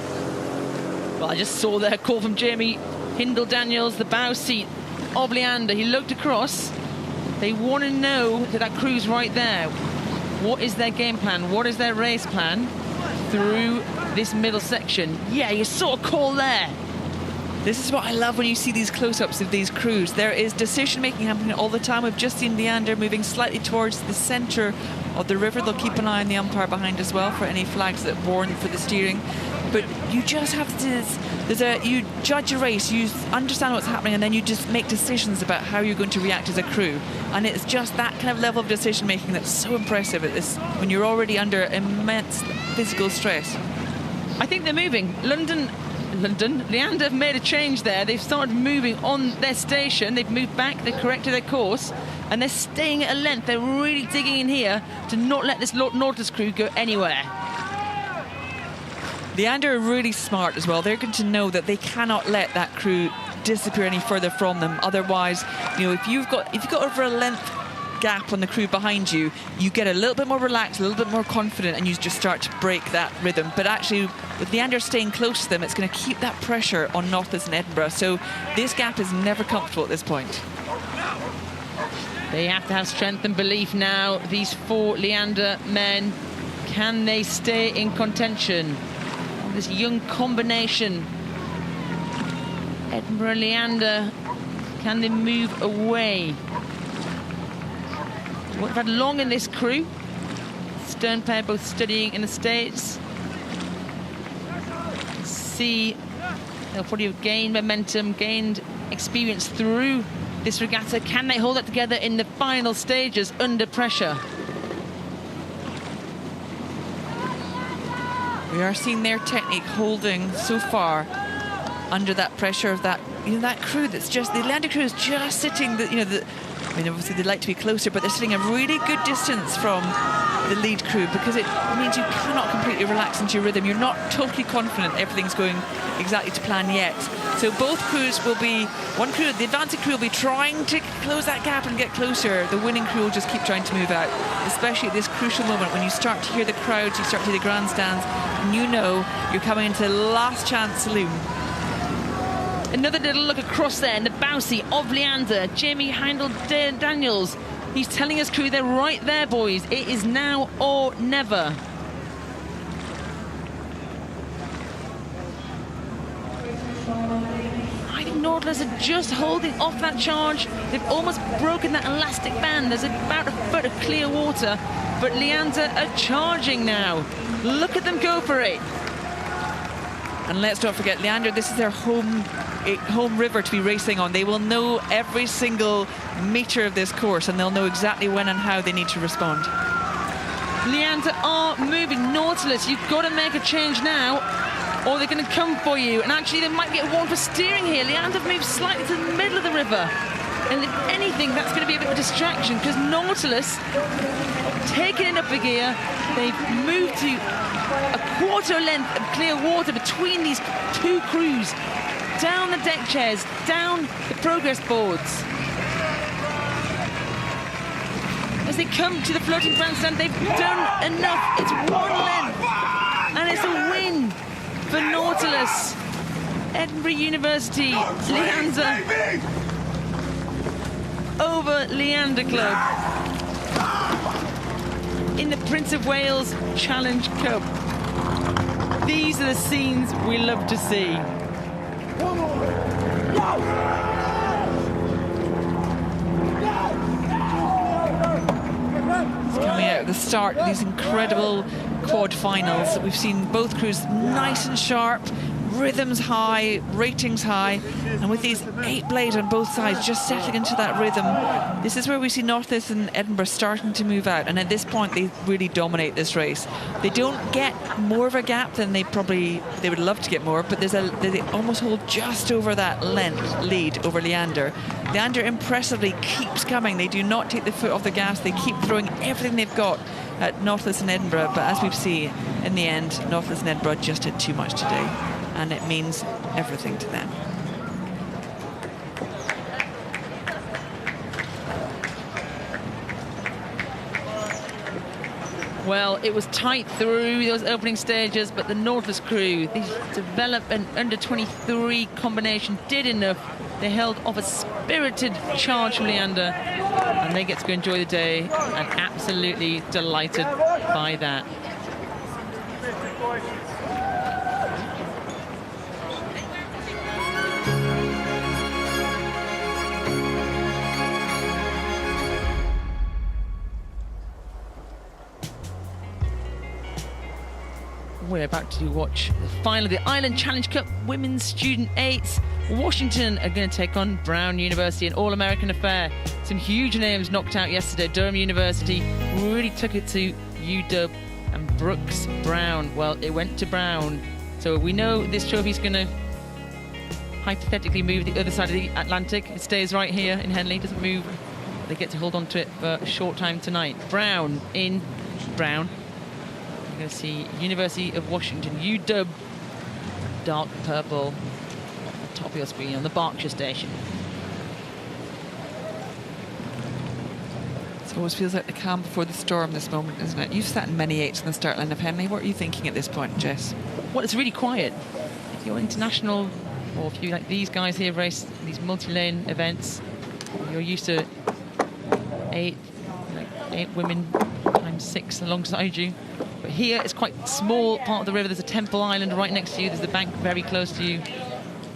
S7: Well, I just saw there a call from Jamie Hindle-Daniels, the bow seat of Leander. He looked across. They want to know that that crew's right there. What is their game plan? What is their race plan through this middle section? Yeah, you saw a call there.
S9: This is what I love when you see these close-ups of these crews. There is decision-making happening all the time. We've just seen Leander moving slightly towards the centre of the river. They'll keep an eye on the umpire behind as well for any flags that warn for the steering. But you just have to, you judge a race, you understand what's happening, and then you just make decisions about how you're going to react as a crew. And it's just that kind of level of decision-making that's so impressive at this, when you're already under immense physical stress.
S7: I think they're moving. Leander have made a change there. They've started moving on their station. They've moved back, they've corrected their course, and they're staying at a length. They're really digging in here to not let this Nautilus crew go anywhere.
S9: Leander are really smart as well. They're going to know that they cannot let that crew disappear any further from them. Otherwise, you know, if you've got over a length gap on the crew behind you, you get a little bit more relaxed, a little bit more confident, and you just start to break that rhythm. But actually, with Leander staying close to them, it's going to keep that pressure on Nautilus and Edinburgh. So this gap is never comfortable at this point.
S7: They have to have strength and belief now. These 4 Leander men, can they stay in contention? This young combination, Edinburgh, Leander, can they move away? We've had long in this crew. Stern pair both studying in the States. See, they'll probably have gained momentum, gained experience through this regatta. Can they hold that together in the final stages under pressure?
S9: We are seeing their technique holding so far under that pressure of that, that crew that's just, the Leander crew is just sitting, I mean, obviously they'd like to be closer, but they're sitting a really good distance from the lead crew, because it means you cannot completely relax into your rhythm. You're not totally confident everything's going exactly to plan yet. So both crews will be, one crew, the advancing crew will be trying to close that gap and get closer. The winning crew will just keep trying to move out, especially at this crucial moment when you start to hear the crowds, you start to hear the grandstands, and you know you're coming into the last chance saloon.
S7: Another little look across there in the bouncy of Leander. Jamie Heindel-Daniels. He's telling his crew they're right there, boys. It is now or never. I think Nautilus are just holding off that charge. They've almost broken that elastic band. There's about a foot of clear water, but Leander are charging now. Look at them go for it.
S9: And let's not forget, Leander, this is their home river to be racing on. They will know every single metre of this course, and they'll know exactly when and how they need to respond.
S7: Leander are moving. Nautilus, you've got to make a change now, or they're going to come for you. And actually, they might get warned for steering here. Leander have moved slightly to the middle of the river. And if anything, that's going to be a bit of a distraction, because Nautilus, taking it up a gear, they've moved to a quarter length of clear water between these two crews, down the deck chairs, down the progress boards. As they come to the floating grandstand, they've done enough. It's one length, and it's a win for Nautilus. Edinburgh University, Leander over Leander Club in the Prince of Wales Challenge Cup. These are the scenes we love to see.
S9: Coming out at the start of these incredible quad finals, we've seen both crews nice and sharp, rhythms high, ratings high, and with these 8 blades on both sides just settling into that rhythm, this is where we see Nautilus and Edinburgh starting to move out, and at this point they really dominate this race. They don't get more of a gap than they would love to get more, but they almost hold just over that length lead over Leander. Leander impressively keeps coming. They do not take the foot off the gas. They keep throwing everything they've got at Nautilus and Edinburgh, but as we've seen in the end, Nautilus and Edinburgh just did too much today, and it means everything to them.
S7: Well, it was tight through those opening stages, but the Nautilus crew, they developed an under-23 combination, did enough. They held off a spirited charge from Leander, and they get to go enjoy the day, and absolutely delighted by that. We're about to watch the final of the Ireland Challenge Cup Women's Student 8s. Washington are going to take on Brown University, an all-American affair. Some huge names knocked out yesterday. Durham University really took it to UW, and Brooks Brown, well, it went to Brown. So we know this trophy's going to hypothetically move the other side of the Atlantic. It stays right here in Henley, doesn't move. They get to hold on to it for a short time tonight. Brown in Brown. You're going to see University of Washington, UW, dark purple, at the top of your screen on the Berkshire station.
S9: It always feels like the calm before the storm, this moment, isn't it? You've sat in many 8s in the start line of Henley. What are you thinking at this point, Jess?
S7: Well, it's really quiet. If you're international, or if you like these guys here race these multi-lane events, you're used to 8 women times 6 alongside you. But here it's quite small part of the river. There's a temple island right next to you. There's the bank very close to you.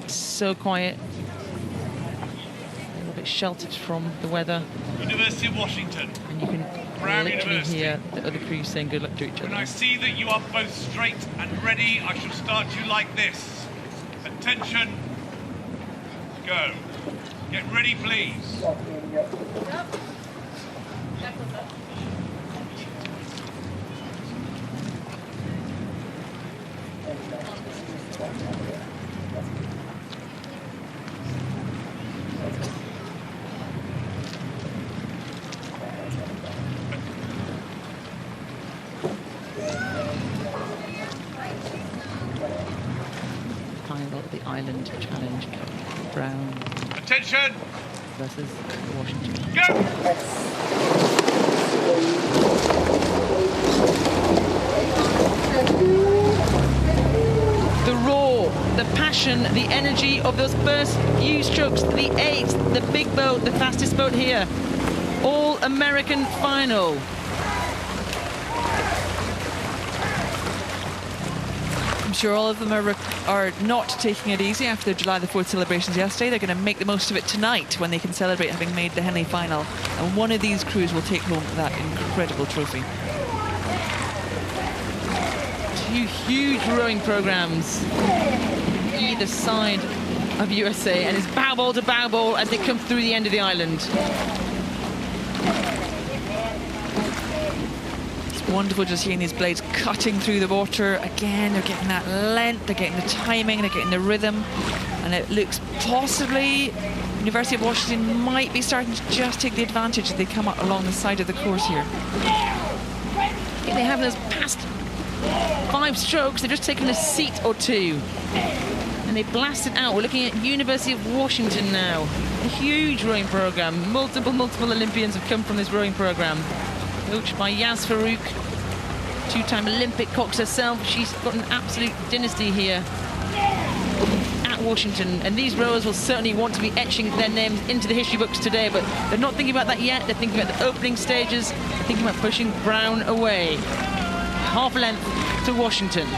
S7: It's so quiet. A little bit sheltered from the weather.
S10: University of Washington.
S7: And you can literally hear the other crews saying good luck to each other.
S10: When I see that you are both straight and ready, I shall start you like this. Attention. Go. Get ready, please.
S7: final of the Island Challenge Cup. Brown.
S10: Attention!
S7: Versus Washington.
S10: Go!
S7: The roar, the passion, the energy of those first few strokes, the 8, the big boat, the fastest boat here. All American final.
S9: I'm sure all of them are not taking it easy after the July the 4th celebrations yesterday. They're going to make the most of it tonight when they can celebrate having made the Henley final. And one of these crews will take home that incredible trophy.
S7: Two huge rowing programs either side of USA, and it's bow ball to bow ball as they come through the end of the island.
S9: It's wonderful just seeing these blades cutting through the water. Again, they're getting that length, they're getting the timing, they're getting the rhythm, and it looks possibly University of Washington might be starting to just take the advantage as they come up along the side of the course here.
S7: I think they have those past 5 strokes, they're just taking a seat or two. And they blast it out. We're looking at University of Washington now. A huge rowing program. Multiple Olympians have come from this rowing program. Coached by A.A.S.R, 2-time Olympic cox herself. She's got an absolute dynasty here at Washington. And these rowers will certainly want to be etching their names into the history books today, but they're not thinking about that yet. They're thinking about the opening stages. They're thinking about pushing Brown away. Half a length to Washington.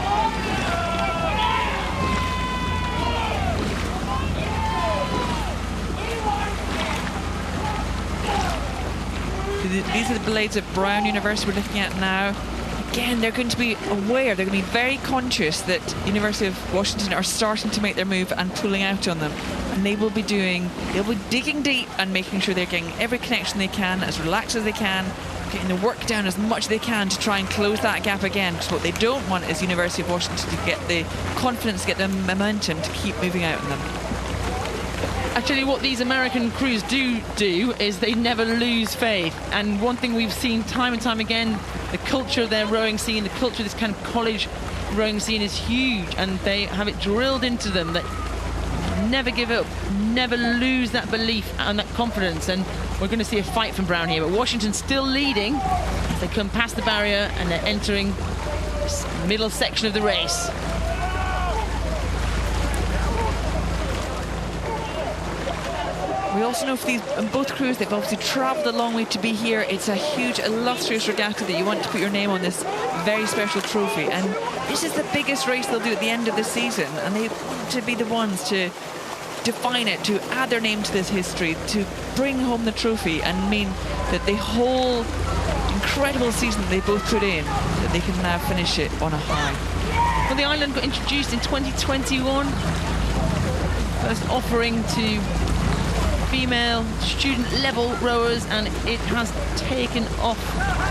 S9: These are the blades of Brown University we're looking at now. Again, they're going to be aware, they're going to be very conscious that University of Washington are starting to make their move and pulling out on them. And they'll be digging deep and making sure they're getting every connection they can, as relaxed as they can, getting the work down as much as they can to try and close that gap again. Because what they don't want is University of Washington to get the confidence, get the momentum to keep moving out on them.
S7: Actually, what these American crews do is they never lose faith. And one thing we've seen time and time again, the culture of their rowing scene, the culture of this kind of college rowing scene is huge, and they have it drilled into them that never give up, never lose that belief and that confidence. And we're going to see a fight from Brown here, but Washington's still leading as they come past the barrier and they're entering this middle section of the race.
S9: We also know for these both crews, they've obviously travelled a long way to be here. It's a huge, illustrious regatta that you want to put your name on this very special trophy. And this is the biggest race they'll do at the end of the season. And they want to be the ones to define it, to add their name to this history, to bring home the trophy and mean that the whole incredible season that they both put in, that they can now finish it on a high.
S7: Well, the island got introduced in 2021. First offering to female student level rowers, and it has taken off.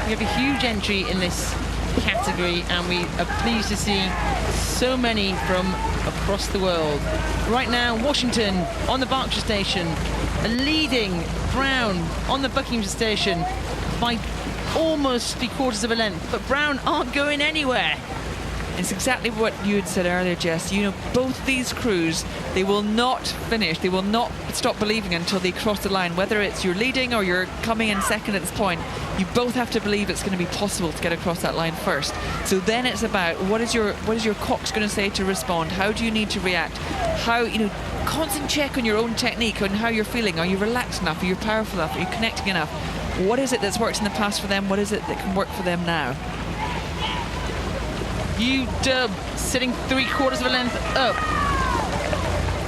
S7: We have a huge entry in this category, and we are pleased to see so many from across the world. Right now, Washington on the Berkshire station, leading Brown on the Buckinghamshire station by almost 3/4 of a length, but Brown aren't going anywhere.
S9: It's exactly what you had said earlier, Jess. You know, both these crews, they will not finish. They will not stop believing until they cross the line. Whether it's you're leading or you're coming in second at this point, you both have to believe it's going to be possible to get across that line first. So then it's about what is your cox going to say to respond? How do you need to react? How, you know, constant check on your own technique, on how you're feeling. Are you relaxed enough? Are you powerful enough? Are you connecting enough? What is it that's worked in the past for them? What is it that can work for them now?
S7: UW sitting 3/4 of a length up.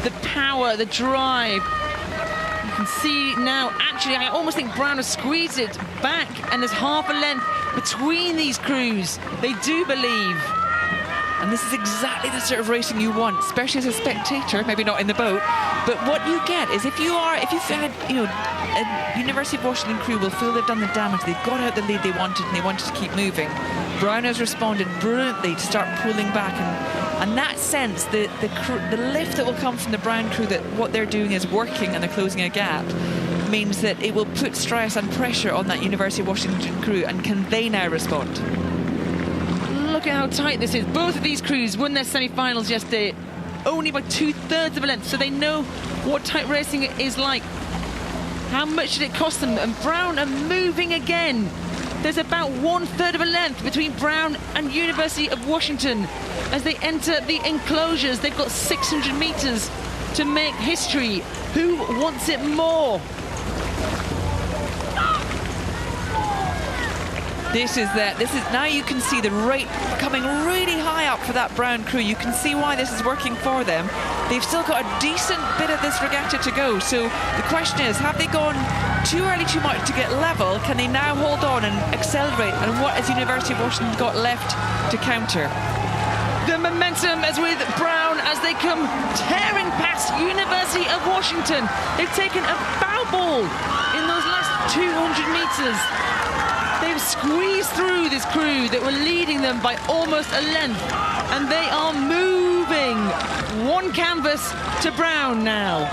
S7: The power, the drive. You can see now, actually, I almost think Brown has squeezed it back, and there's half a length between these crews. They do believe.
S9: And this is exactly the sort of racing you want, especially as a spectator, maybe not in the boat. But what you get is if you've had, you know, a University of Washington crew will feel they've done the damage, they've got out the lead they wanted, and they wanted to keep moving. Brown has responded brilliantly to start pulling back, and that sense, the lift that will come from the Brown crew, that what they're doing is working and they're closing a gap, means that it will put stress and pressure on that University of Washington crew, and can they now respond?
S7: Look at how tight this is. Both of these crews won their semi-finals yesterday only by 2/3 of a length, so they know what tight racing is like. How much did it cost them? And Brown are moving again. There's about 1/3 of a length between Brown and University of Washington as they enter the enclosures. They've got 600 meters to make history. Who wants it more?
S9: This is now you can see the rate coming really high up for that Brown crew. You can see why this is working for them. They've still got a decent bit of this regatta to go. So the question is, have they gone too early too much to get level? Can they now hold on and accelerate? And what has University of Washington got left to counter?
S7: The momentum is with Brown as they come tearing past University of Washington. They've taken a foul ball in those last 200 meters. They've squeezed through this crew that were leading them by almost a length, and they are moving. One canvas to Brown now.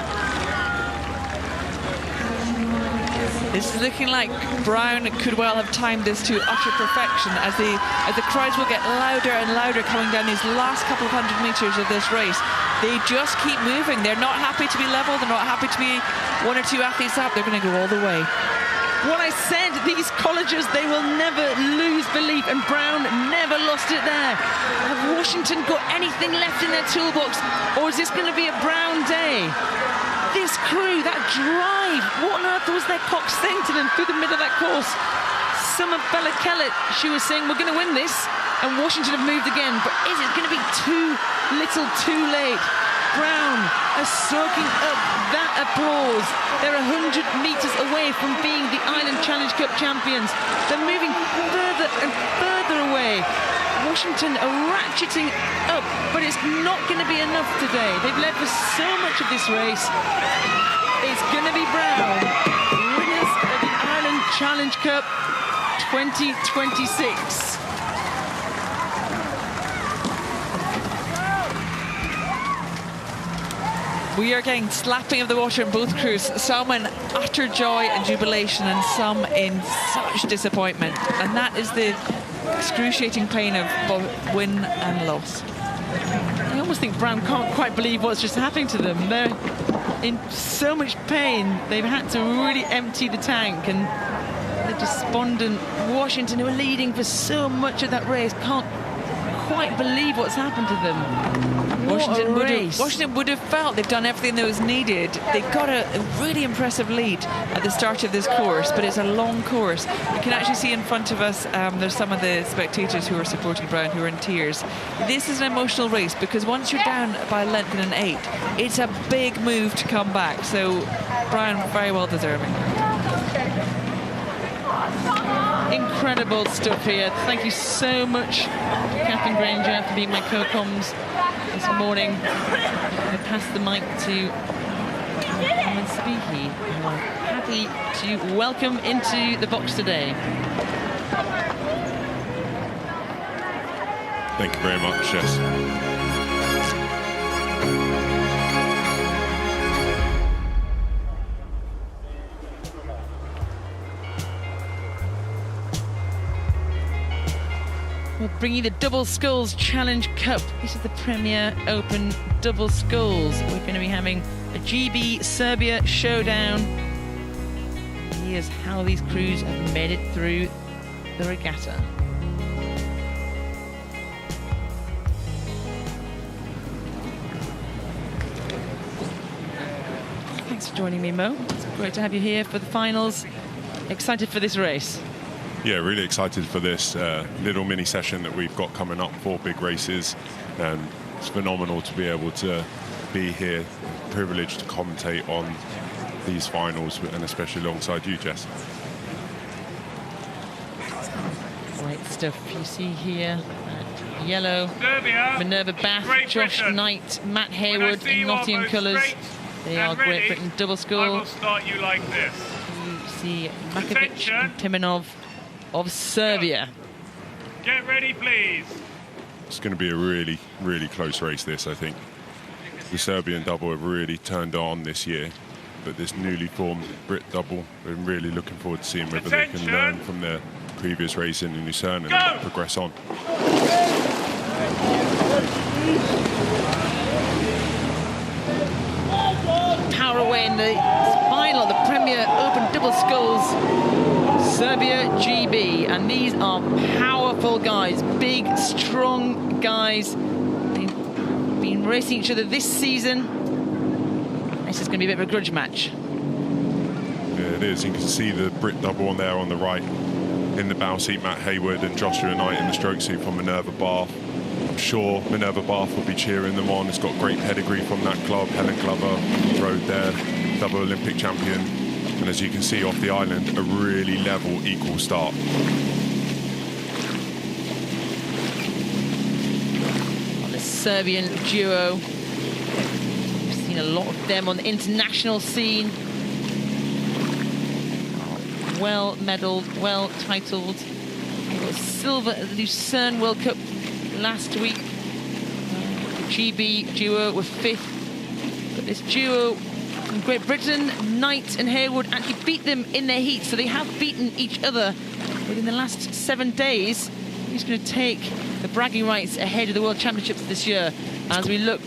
S9: This is looking like Brown could well have timed this to utter perfection as the crowds will get louder and louder coming down these last couple of 100 meters of this race. They just keep moving. They're not happy to be level. They're not happy to be one or two athletes up. They're going to go all the way.
S7: What I said, these colleges, they will never lose belief, and Brown never lost it there. Have Washington got anything left in their toolbox, or is this going to be a Brown day? This crew, that drive, what on earth was their cox saying to them through the middle of that course? Summer Bella Kellett, she was saying, we're going to win this, and Washington have moved again, but is it going to be too little too late? Brown are soaking up that applause. They're 100 metres away from being the Ireland Challenge Cup champions. They're moving further and further away. Washington are ratcheting up, but it's not going to be enough today. They've led for so much of this race. It's going to be Brown, winners of the Ireland Challenge Cup 2026.
S9: We are getting slapping of the water in both crews, some in utter joy and jubilation and some in such disappointment. And that is the excruciating pain of both win and loss.
S7: I almost think Brown can't quite believe what's just happening to them. They're in so much pain. They've had to really empty the tank, and the despondent Washington, who are leading for so much of that race, can't quite believe what's happened to them.
S9: Washington would have felt they've done everything that was needed. They got a really impressive lead at the start of this course, but it's a long course. You can actually see in front of us, there's some of the spectators who are supporting Brown who are in tears. This is an emotional race because once you're down by a length in an 8, it's a big move to come back. So Brown very well deserving.
S7: Incredible stuff here. Thank you so much, Catherine Granger, for being my co-coms this morning. I pass the mic to M.E.C, who I'm happy to welcome into the box today.
S11: Thank you very much, Jess.
S7: We'll bring you the Double Sculls Challenge Cup. This is the Premier Open Double Sculls. We're going to be having a GB Serbia showdown. Here's how these crews have made it through the regatta. Thanks for joining me, Mo. It's great to have you here for the finals. Excited for this race?
S11: Yeah, really excited for this little mini session that we've got coming up, 4 big races. It's phenomenal to be able to be here, privileged to commentate on these finals, and especially alongside you, Jess.
S7: Great stuff you see here. Yellow,
S10: Serbia,
S7: Minerva Bath,
S10: Great
S7: Josh
S10: Britain.
S7: Knight, Matt Haywood in Nottingham colours. They are
S10: ready,
S7: Great Britain double
S10: I
S7: scull.
S10: will start you like this.
S7: You see Mackovic and Pimenov of Serbia.
S10: Get ready, please.
S11: It's going to be a really, really close race, this, I think. The Serbian double have really turned on this year, but this newly formed Brit double, we're really looking forward to seeing whether they can learn from their previous racing in Lucerne and progress on.
S7: in the final of the Premier Open Double Sculls, Serbia GB. And these are powerful guys, big, strong guys. They've been racing each other this season. This is going to be a bit of a grudge match.
S11: Yeah, it is. You can see the Brit double on there on the right. In the bow seat, Matt Haywood and Joshua Knight in the stroke seat from Minerva Bath. I'm sure Minerva Bath will be cheering them on. It's got great pedigree from that club. Helen Glover rode there, double Olympic champion. And as you can see off the island, a really level, equal start.
S7: The Serbian duo. We've seen a lot of them on the international scene. Well medalled, well titled. Silver at the Lucerne World Cup last week. The GB duo were 5th. But this duo from Great Britain, Knight and Haywood, actually beat them in their heat. So they have beaten each other within the last 7 days. Who's going to take the bragging rights ahead of the World Championships this year? As we look,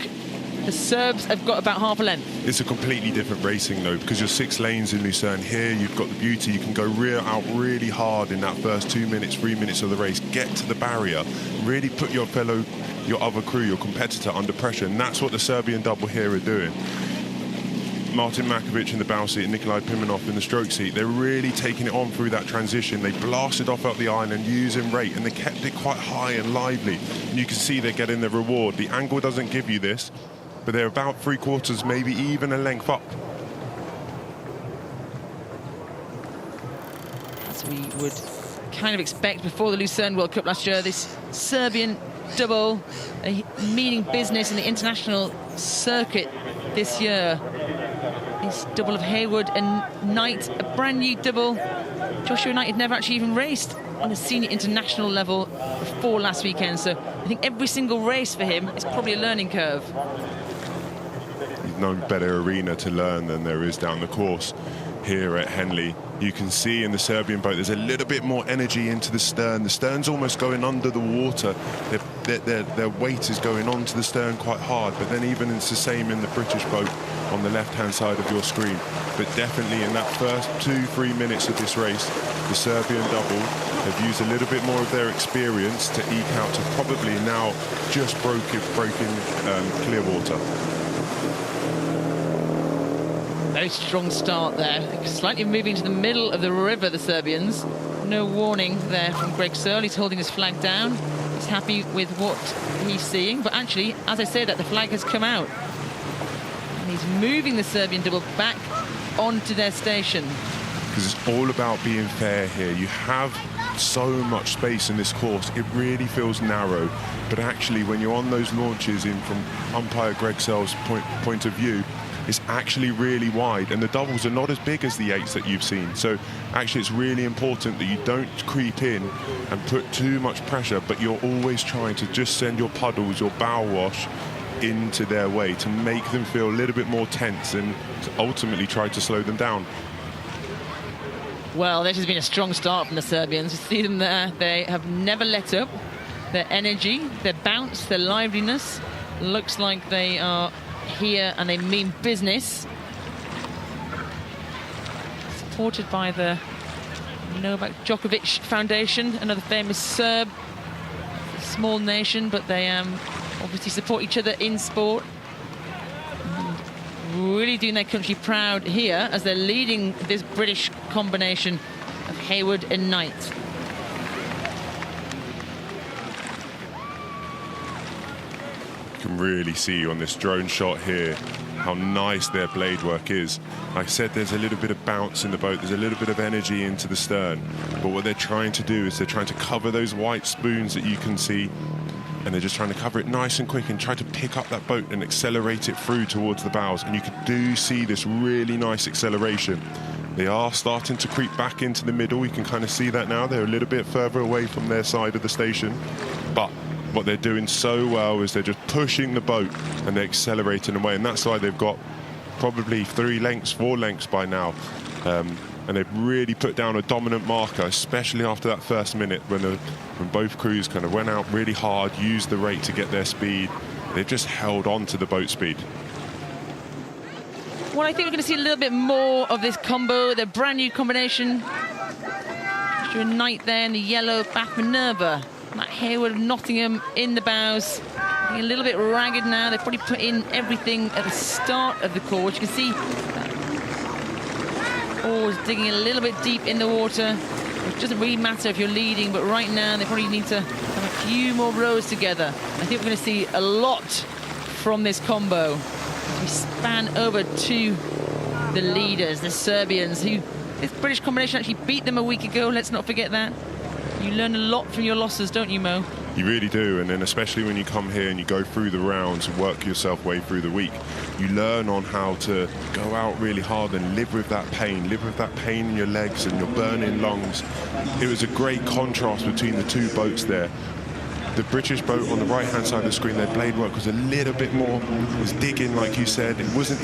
S7: the Serbs have got about half a length.
S11: It's a completely different racing though, because you're 6 lanes in Lucerne. Here you've got the beauty, you can go out really hard in that first 2 minutes, 3 minutes of the race, get to the barrier, really put your other crew, your competitor under pressure, and that's what the Serbian double here are doing. Martin Mackovic in the bow seat and Nikolai Pimenov in the stroke seat, they're really taking it on through that transition. They blasted off out the island using rate, and they kept it quite high and lively. And you can see they're getting their reward. The angle doesn't give you this, but they're about 3/4, maybe even a length up.
S7: As we would kind of expect before the Lucerne World Cup last year, this Serbian double, meaning business in the international circuit this year. This double of Haywood and Knight, a brand new double. Joshua Knight had never actually even raced on a senior international level before last weekend, so I think every single race for him is probably a learning curve.
S11: There's no better arena to learn than there is down the course here at Henley. You can see in the Serbian boat there's a little bit more energy into the stern. The stern's almost going under the water. Their weight is going onto the stern quite hard, but then even it's the same in the British boat on the left-hand side of your screen. But definitely in that first 2-3 minutes of this race, the Serbian double have used a little bit more of their experience to eke out to probably now just breaking clear water.
S7: Very strong start there. Slightly moving to the middle of the river, the Serbians. No warning there from Greg Searle. He's holding his flag down. He's happy with what he's seeing. But actually, as I say that, the flag has come out. And he's moving the Serbian double back onto their station.
S11: Because it's all about being fair here. You have so much space in this course. It really feels narrow. But actually, when you're on those launches in from umpire Greg Searle's point of view, it's actually really wide, and the doubles are not as big as the 8s that you've seen. So actually it's really important that you don't creep in and put too much pressure, but you're always trying to just send your puddles, your bow wash into their way to make them feel a little bit more tense and to ultimately try to slow them down.
S7: Well, this has been a strong start from the Serbians. You see them there. They have never let up. Their energy, their bounce, their liveliness. Looks like they are here and they mean business. Supported by the Novak Djokovic Foundation, another famous Serb. Small nation, but they obviously support each other in sport. Really doing their country proud here as they're leading this British combination of Haywood and Knight.
S11: Can really see on this drone shot here how nice their blade work is. Like I said, there's a little bit of bounce in the boat, there's a little bit of energy into the stern, but what they're trying to do is they're trying to cover those white spoons that you can see, and they're just trying to cover it nice and quick and try to pick up that boat and accelerate it through towards the bows. And you do see this really nice acceleration. They are starting to creep back into the middle. You can kind of see that now. They're a little bit further away from their side of the station, but what they're doing so well is they're just pushing the boat and they're accelerating away, and that's why they've got probably 3 lengths, 4 lengths by now. And they've really put down a dominant marker, especially after that first minute when both crews kind of went out really hard, used the rate to get their speed. They've just held on to the boat speed.
S7: Well, I think we're going to see a little bit more of this combo, the brand new combination. A Knight there in the yellow, Bath Minerva. Matt Haywood of Nottingham in the bows. A little bit ragged now. They've probably put in everything at the start of the course. You can see oars digging a little bit deep in the water. It doesn't really matter if you're leading, but right now they probably need to have a few more rows together. I think we're going to see a lot from this combo. We span over to the leaders, the Serbians, who this British combination actually beat them a week ago. Let's not forget that. You learn a lot from your losses, don't you, Mo?
S11: You really do, and then especially when you come here and you go through the rounds and work yourself way through the week, you learn on how to go out really hard and live with that pain in your legs and your burning lungs. It was a great contrast between the two boats there. The British boat on the right-hand side of the screen, their blade work was a little bit more, was digging, like you said. It wasn't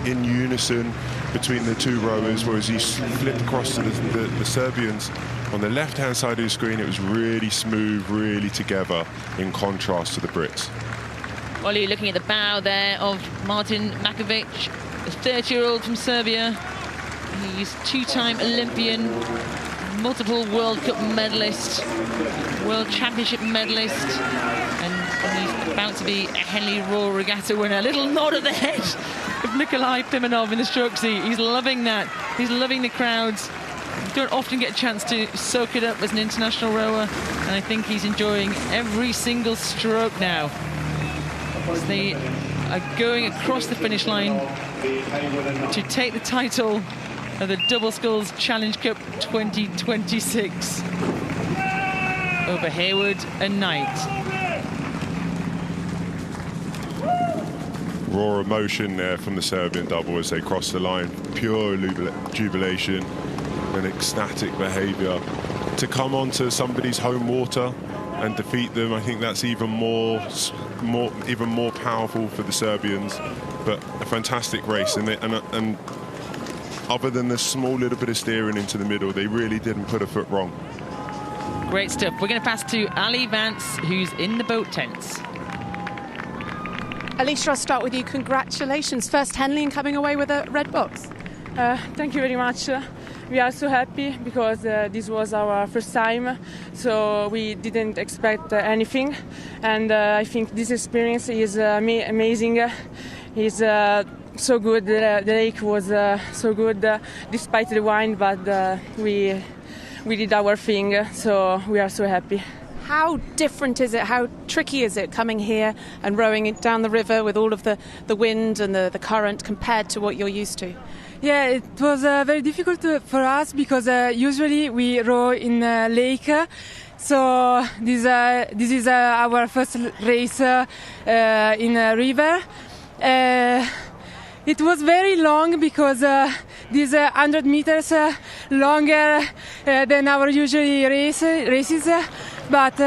S11: in unison between the two rowers, whereas you flipped across to the Serbians. On the left-hand side of the screen, it was really smooth, really together, in contrast to the Brits.
S7: Ollie looking at the bow there of Martin Mackovic, the 30-year-old from Serbia. He's two-time Olympian, multiple World Cup medalist, World Championship medalist, and he's about to be a Henley Royal Regatta winner. A little nod at the head of Nikolai Pimenov in the stroke seat. He's loving that. He's loving the crowds. You don't often get a chance to soak it up as an international rower, and I think he's enjoying every single stroke now. As they are going across the finish line to take the title of the Double Sculls Challenge Cup 2026 over Haywood and Knight.
S11: Raw emotion there from the Serbian double as they cross the line. Pure jubilation and ecstatic behaviour. To come onto somebody's home water and defeat them, I think that's even more powerful for the Serbians. But a fantastic race, and other than the small little bit of steering into the middle, they really didn't put a foot wrong.
S7: Great stuff. We're going to pass to Ali Vance, who's in the boat tents.
S1: Alicia, I'll start with you. Congratulations. First Henley and coming away with a red box.
S12: Thank you very much. We are so happy because this was our first time, so we didn't expect anything, and I think this experience is amazing. It's so good. The lake was so good despite the wind, but we did our thing, so we are so happy.
S1: How different is it? How tricky is it coming here and rowing it down the river with all of the wind and the current compared to what you're used to?
S12: Yeah, it was very difficult for us because usually we row in a lake. So this is our first race in a river. It was very long because this 100 meters longer than our usually races. But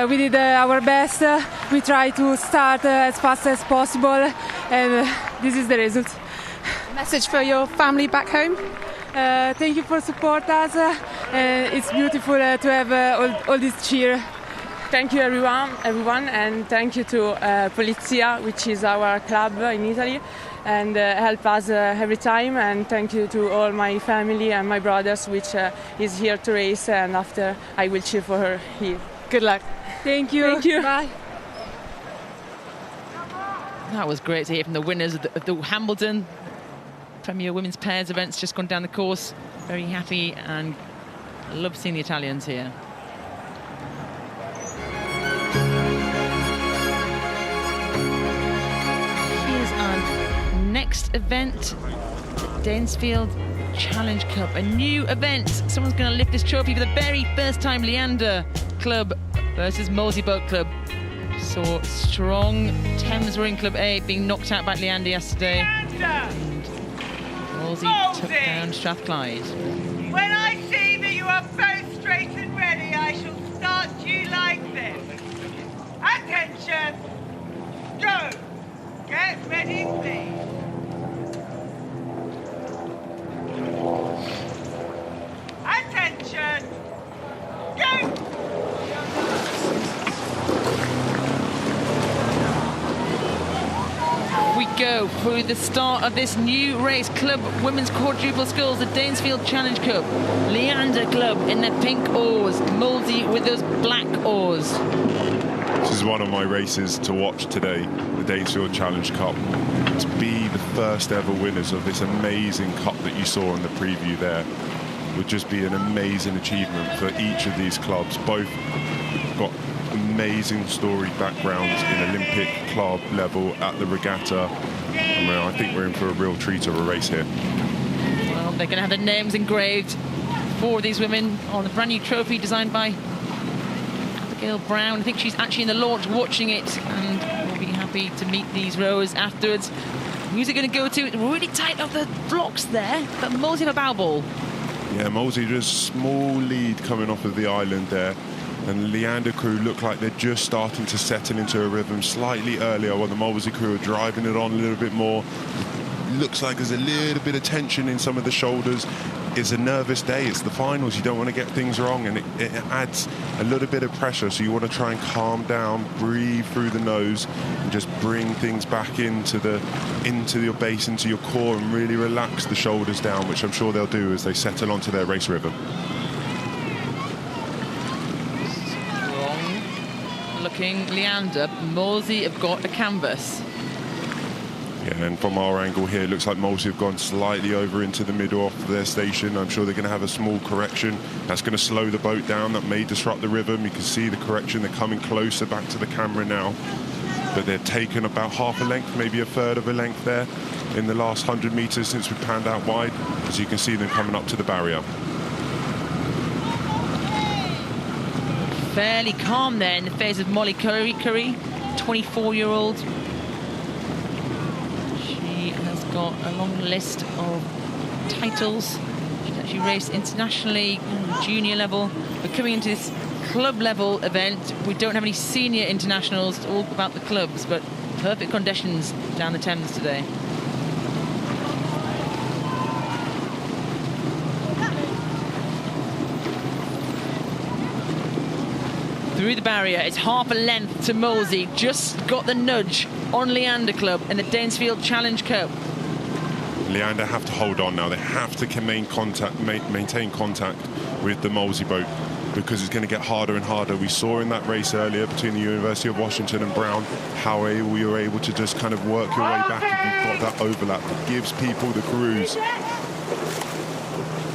S12: we did our best. We tried to start as fast as possible, and this is the result.
S1: Message for your family back home?
S12: Thank you for support us. It's beautiful to have all this cheer. Thank you everyone, and thank you to Polizia, which is our club in Italy, and help us every time. And thank you to all my family and my brothers, which is here to race, and after I will cheer for her here.
S1: Good luck.
S12: Thank you.
S1: Thank you.
S12: Bye.
S7: That was great to hear from the winners of the Hambleden Premier Women's Pairs events just gone down the course. Very happy, and I love seeing the Italians here. Here's our next event, the Danesfield Challenge Cup, a new event. Someone's going to lift this trophy for the very first time. Leander Club versus Molesey Boat Club. Saw strong Thames Rowing Club A being knocked out by Leander yesterday. Molesey took down Strathclyde.
S8: When I see that you are both straight and ready, I shall start you like this. Attention! Go! Get ready, please. Attention! Go!
S7: we go through the start of this new race. Club Women's Quadruple Sculls, the Danesfield Challenge Cup. Leander Club in their pink oars, Molesey with those black oars.
S11: This is one of my races to watch today, the Danesfield Challenge Cup. To be the first ever winners of this amazing cup that you saw in the preview there would just be an amazing achievement for each of these clubs. Both got amazing storied backgrounds in Olympic club level at the regatta. And I think we're in for a real treat of a race here.
S7: Well, they're going to have their names engraved for these women on the brand new trophy designed by Abigail Brown. I think she's actually in the launch watching it, and we'll be happy to meet these rowers afterwards. Who's it going to go to? It's really tight off the blocks there, but Molesey have a bow ball.
S11: Yeah, Molesey just small lead coming off of the island there. And the Leander crew look like they're just starting to settle into a rhythm slightly earlier, while the Molesey crew are driving it on a little bit more. Looks like there's a little bit of tension in some of the shoulders. It's a nervous day. It's the finals. You don't want to get things wrong, and it adds a little bit of pressure. So you want to try and calm down, breathe through the nose, and just bring things back into your base, into your core, and really relax the shoulders down, which I'm sure they'll do as they settle onto their race rhythm.
S7: Looking Leander, Molesey have got a canvas.
S11: Yeah, and from our angle here, it looks like Molesey have gone slightly over into the middle of their station. I'm sure they're going to have a small correction. That's going to slow the boat down. That may disrupt the rhythm. You can see the correction. They're coming closer back to the camera now. But they're taken about half a length, maybe a third of a length there in the last 100 metres since we panned out wide. As you can see them coming up to the barrier.
S7: Fairly calm there in the face of Molly Curry, 24-year-old. She has got a long list of titles. She's actually raced internationally, junior level. But coming into this club level event, we don't have any senior internationals. It's all about the clubs, but perfect conditions down the Thames today. Through the barrier, it's half a length to Molesey. Just got the nudge on Leander Club in the Danesfield Challenge Cup.
S11: Leander have to hold on now. They have to maintain contact with the Molesey boat, because it's going to get harder and harder. We saw in that race earlier between the University of Washington and Brown how we were able to just kind of work your way back if you've got that overlap. It gives people the cruise.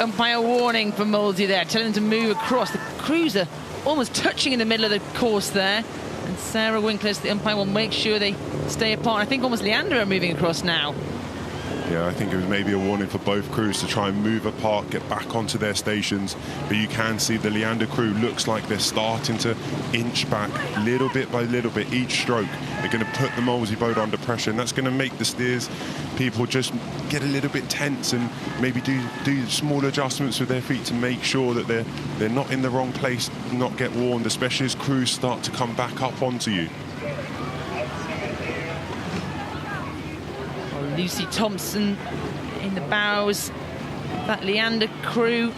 S7: Umpire warning for Molesey there, telling them to move across. The cruiser almost touching in the middle of the course there. And Sarah Winkler, the umpire, will make sure they stay apart. I think almost Leander are moving across now.
S11: Yeah, I think it was maybe a warning for both crews to try and move apart, get back onto their stations. But you can see the Leander crew looks like they're starting to inch back little bit by little bit. Each stroke, they're going to put the Molesey boat under pressure, and that's going to make the steers people just get a little bit tense and maybe do small adjustments with their feet to make sure that they're not in the wrong place, not get warned, especially as crews start to come back up onto you.
S7: Lucy Thompson in the bows, that Leander crew.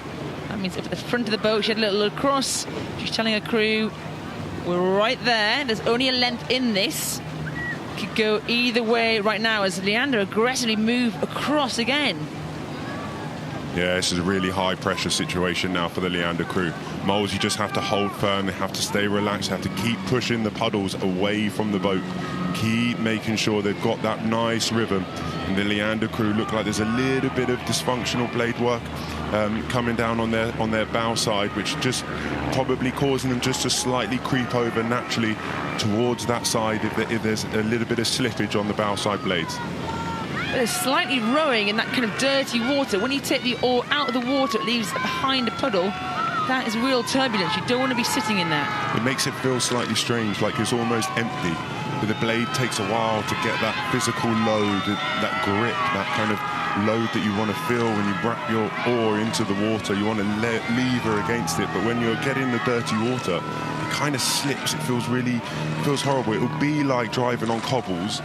S7: That means up at the front of the boat, she had a little across. She's telling her crew, we're right there. There's only a length in this. Could go either way right now as Leander aggressively move across again.
S11: Yeah, this is a really high pressure situation now for the Leander crew. Molesey just have to hold firm, they have to stay relaxed, they have to keep pushing the puddles away from the boat. Keep making sure they've got that nice rhythm. And the Leander crew look like there's a little bit of dysfunctional blade work coming down on their bow side, which just probably causing them just to slightly creep over naturally towards that side if there's a little bit of slippage on the bow side blades.
S7: They're slightly rowing in that kind of dirty water. When you take the oar out of the water, it leaves behind a puddle. That is real turbulence. You don't want to be sitting in that.
S11: It makes it feel slightly strange, like it's almost empty. But the blade takes a while to get that physical load, that grip, that kind of load that you want to feel when you wrap your oar into the water. You want to lever against it, but when you're getting the dirty water, it kind of slips. It feels horrible. It will be like driving on cobbles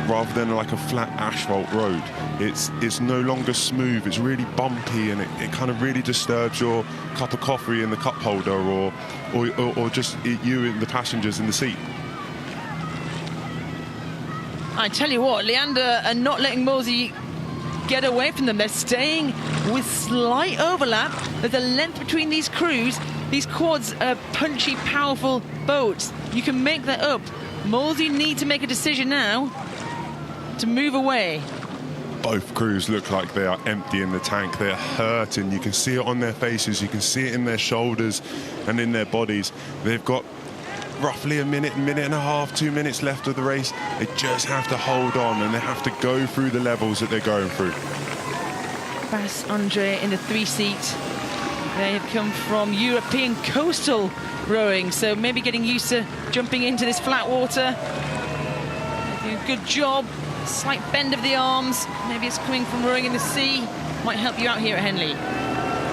S11: rather than like a flat asphalt road. It's no longer smooth, it's really bumpy, and it kind of really disturbs your cup of coffee in the cup holder or just you and the passengers in the seat.
S7: I tell you what, Leander are not letting Molesey get away from them. They're staying with slight overlap. There's a length between these crews. These quads are punchy, powerful boats. You can make that up. Molesey need to make a decision now to move away.
S11: Both crews look like they are empty in the tank. They're hurting. You can see it on their faces. You can see it in their shoulders and in their bodies. They've got roughly a minute and a half, 2 minutes left of the race. They just have to hold on, and they have to go through the levels that they're going through.
S7: Bas Andre in the 3-seat. They have come from European coastal rowing, so maybe getting used to jumping into this flat water. They do a good job. Slight bend of the arms. Maybe it's coming from rowing in the sea. Might help you out here at Henley.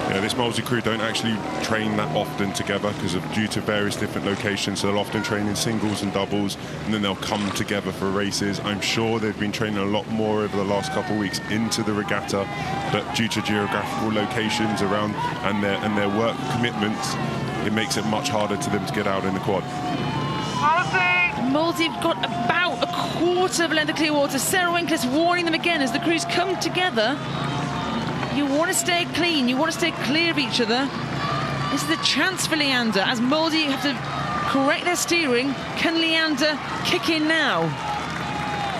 S11: Yeah, this Molesey crew don't actually train that often together because of due to various different locations. So they'll often train in singles and doubles, and then they'll come together for races. I'm sure they've been training a lot more over the last couple of weeks into the regatta, but due to geographical locations around and their work commitments, it makes it much harder to them to get out in the quad.
S7: Molesey have got about a quarter of a length of clear water. Sarah Winkler's warning them again as the crews come together. You want to stay clean, you want to stay clear of each other. This is the chance for Leander. As Molesey have to correct their steering, can Leander kick in now?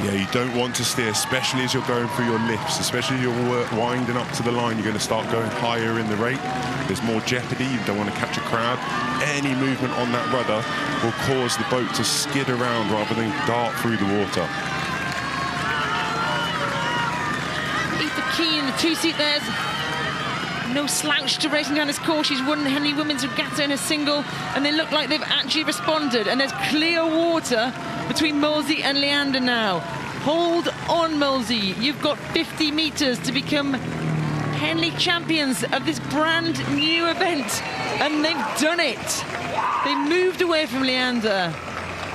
S11: Yeah, you don't want to steer, especially as you're going through your lifts, especially as you're winding up to the line. You're going to start going higher in the rate. There's more jeopardy. You don't want to catch a crowd. Any movement on that rudder will cause the boat to skid around rather than dart through the water.
S7: Key in the 2-seat there. No slouch to racing down this course. She's won the Henley Women's Regatta in a single, and they look like they've actually responded. And there's clear water between Molesey and Leander now. Hold on, Molesey. You've got 50 metres to become Henley champions of this brand new event, and they've done it. They moved away from Leander.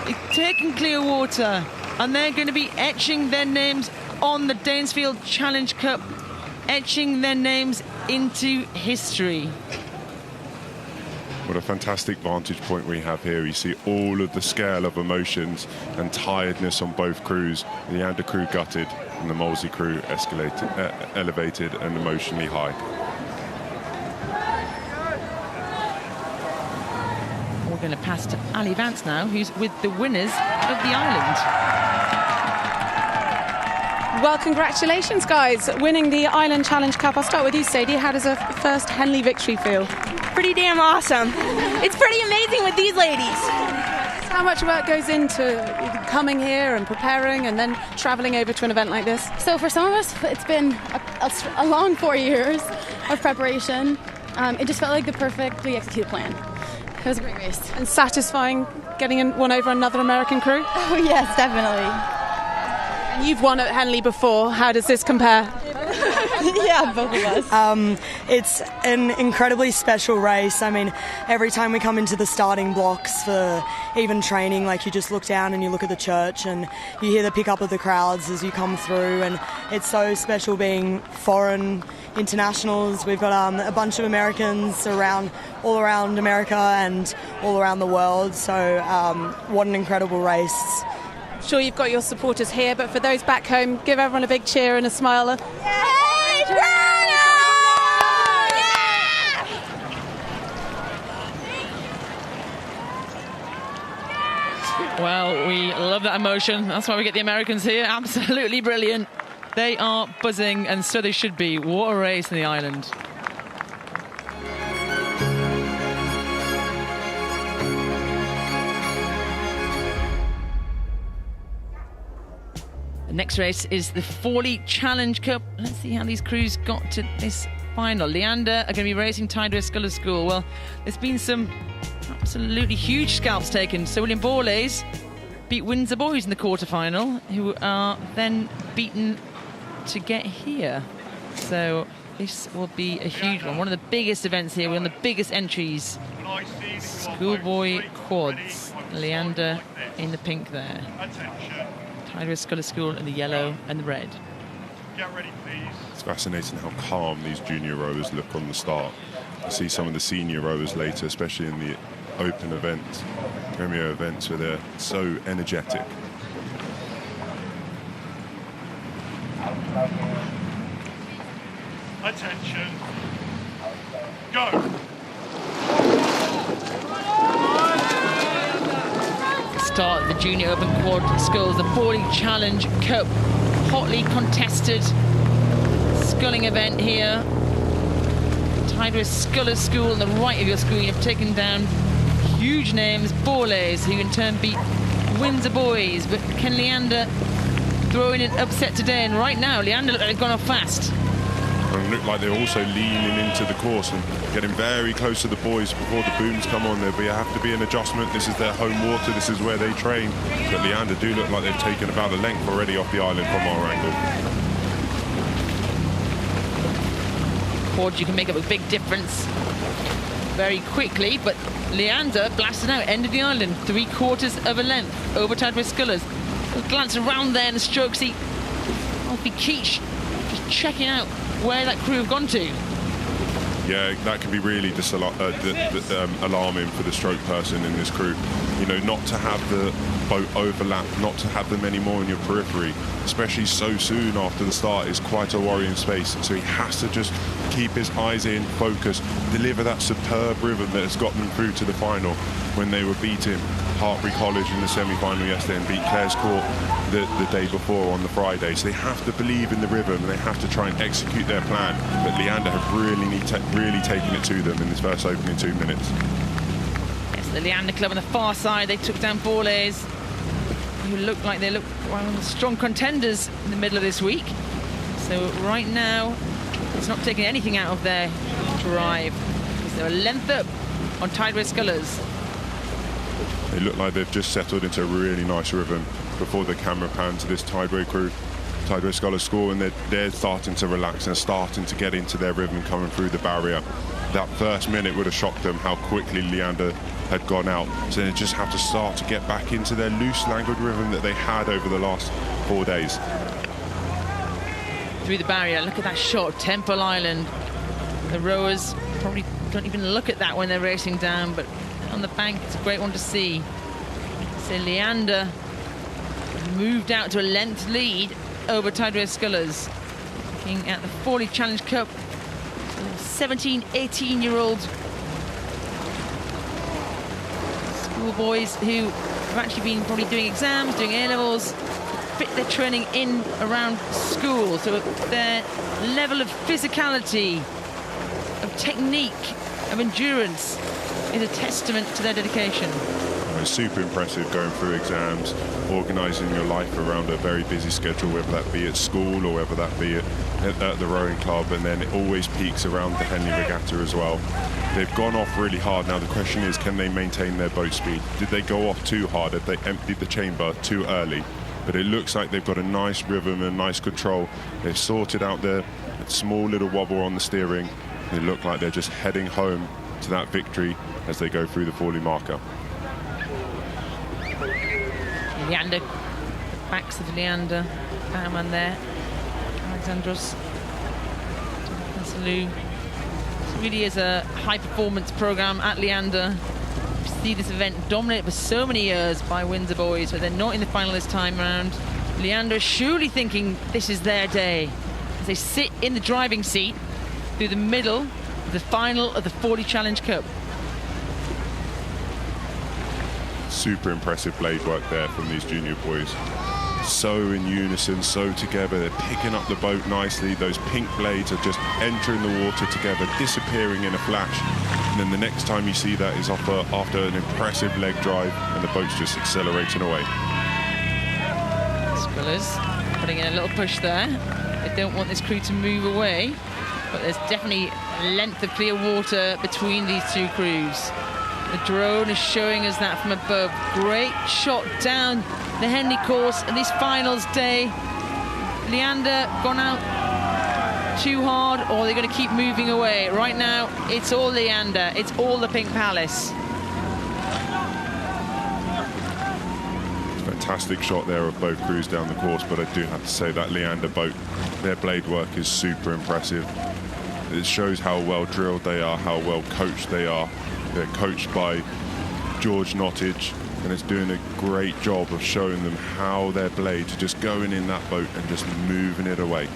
S7: They've taken clear water, and they're going to be etching their names on the Danesfield Challenge Cup, etching their names into history.
S11: What a fantastic vantage point we have here. You see all of the scale of emotions and tiredness on both crews. The Leander crew gutted and the Molesey crew elevated and emotionally high.
S7: We're going to pass to Ali Vance now, who's with the winners of the island.
S13: Well, congratulations, guys, winning the Island Challenge Cup. I'll start with you, Sadie. How does a first Henley victory feel?
S14: Pretty damn awesome. It's pretty amazing with these ladies.
S13: How much work goes into coming here and preparing and then travelling over to an event like this?
S14: So for some of us, it's been a long 4 years of preparation. It just felt like the perfectly executed plan. It was a great race.
S13: And satisfying getting one over another American crew?
S14: Oh, yes, definitely.
S13: And you've won at Henley before. How does this compare?
S14: Yeah, both of us.
S15: It's an incredibly special race. I mean, every time we come into the starting blocks for even training, like you just look down and you look at the church and you hear the pickup of the crowds as you come through, and it's so special being foreign internationals. We've got a bunch of Americans all around America and all around the world, so what an incredible race.
S13: Sure, you've got your supporters here, but for those back home, give everyone a big cheer and a smile.
S14: Hey, Britannia! Yeah!
S7: Well, we love that emotion. That's why we get the Americans here. Absolutely brilliant. They are buzzing, and so they should be. What a race in the island. The next race is the Fawley Challenge Cup. Let's see how these crews got to this final. Leander are going to be racing Tideway Scullers School. Well, there's been some absolutely huge scalps taken. So William Borlase beat Windsor Boys in the quarterfinal, who are then beaten to get here. So this will be a huge one of the biggest events here. We're on the biggest entries. Schoolboy quads. Leander in the pink there. Tideway Scullers School in the yellow and the red.
S10: Get ready, please.
S11: It's fascinating how calm these junior rowers look on the start. You see some of the senior rowers later, especially in the open events, premier events, where they're so energetic.
S10: Attention. Go.
S7: Start the Junior Open Quad Sculls, the Fawley Challenge Cup, hotly contested sculling event here. Tideway Scullers School on the right of your screen have taken down huge names, Borlays, who in turn beat Windsor Boys, but can Leander throw in an upset today? And right now, Leander look like they've gone off fast.
S11: And look like they're also leaning into the course and getting very close to the boys before the booms come on. There'll have to be an adjustment. This is their home water. This is where they train. But Leander do look like they've taken about a length already off the island from our angle.
S7: Quad, you can make up a big difference very quickly, but Leander blasted out, end of the island, 3/4 of a length over Tideway Scullers. Glance around there in the stroke seat. Alfie Keach just checking out where that crew have gone to.
S11: Yeah, that can be really alarming for the stroke person in this crew. You know, not to have the boat overlap, not to have them anymore in your periphery, especially so soon after the start, is quite a worrying space. So he has to just keep his eyes in, focus, deliver that superb rhythm that has got them through to the final when they were beating Hartbury College in the semi-final yesterday and beat K.A.R.Z.V the day before on the Friday. So they have to believe in the rhythm and they have to try and execute their plan. But Leander have really taken it to them in this first opening 2 minutes.
S7: Yes, the Leander club on the far side, they took down Borlays, who looked like they look one of the strong contenders in the middle of this week. So right now, it's not taking anything out of their drive, because they're a length up on Tideway Scullers.
S11: They look like they've just settled into a really nice rhythm before the camera pan to this Tideway crew. Tideway Scullers score, and they're starting to relax and starting to get into their rhythm coming through the barrier. That first minute would have shocked them how quickly Leander had gone out. So they just have to start to get back into their loose, languid rhythm that they had over the last 4 days.
S7: Through the barrier, look at that shot of Temple Island. The rowers probably don't even look at that when they're racing down, but on the bank, it's a great one to see. So Leander moved out to a length lead over Tideway Scullers. Looking at the Fawley Challenge Cup, 17, 18-year-old schoolboys who have actually been probably doing exams, doing A-levels, fit their training in around school. So their level of physicality, of technique, of endurance is a testament to their dedication.
S11: It's super impressive going through exams, organising your life around a very busy schedule, whether that be at school or whether that be at the rowing club, and then it always peaks around the Henley Regatta as well. They've gone off really hard. Now the question is, can they maintain their boat speed? Did they go off too hard? Have they emptied the chamber too early? But it looks like they've got a nice rhythm and nice control. They've sorted out their small little wobble on the steering. They look like they're just heading home to that victory as they go through the Fawley marker.
S7: Leander, backs of Leander, Bauman there, Alexandros, Salou. This really is a high-performance program at Leander. You see this event dominated for so many years by Windsor Boys, but they're not in the final this time around. Leander is surely thinking this is their day as they sit in the driving seat through the middle of the final of the Fawley Challenge Cup.
S11: Super impressive blade work there from these junior boys. So in unison, so together. They're picking up the boat nicely. Those pink blades are just entering the water together, disappearing in a flash. And then the next time you see that is after an impressive leg drive, and the boat's just accelerating away.
S7: Scullers putting in a little push there. They don't want this crew to move away, but there's definitely a length of clear water between these two crews. The drone is showing us that from above. Great shot down the Henley course in this finals day. Leander gone out too hard, or they're going to keep moving away. Right now, it's all Leander. It's all the Pink Palace.
S11: Fantastic shot there of both crews down the course, but I do have to say that Leander boat, their blade work is super impressive. It shows how well drilled they are, how well coached they are. They're coached by George Nottage, and it's doing a great job of showing them how their blades are just going in that boat and just moving it away.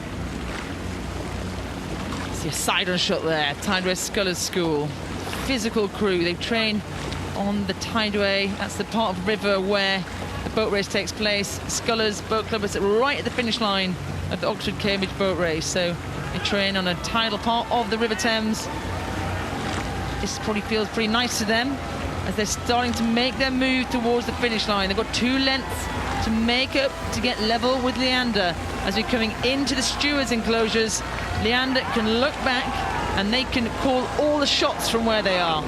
S7: See a side-on shot there. Tideway Scullers School. Physical crew. They train on the Tideway. That's the part of the river where the boat race takes place. Scullers Boat Club is right at the finish line of the Oxford-Cambridge boat race. So they train on a tidal part of the River Thames. This probably feels pretty nice to them as they're starting to make their move towards the finish line. They've got 2 lengths to make up to get level with Leander. As we're coming into the stewards' enclosures, Leander can look back and they can call all the shots from where they are.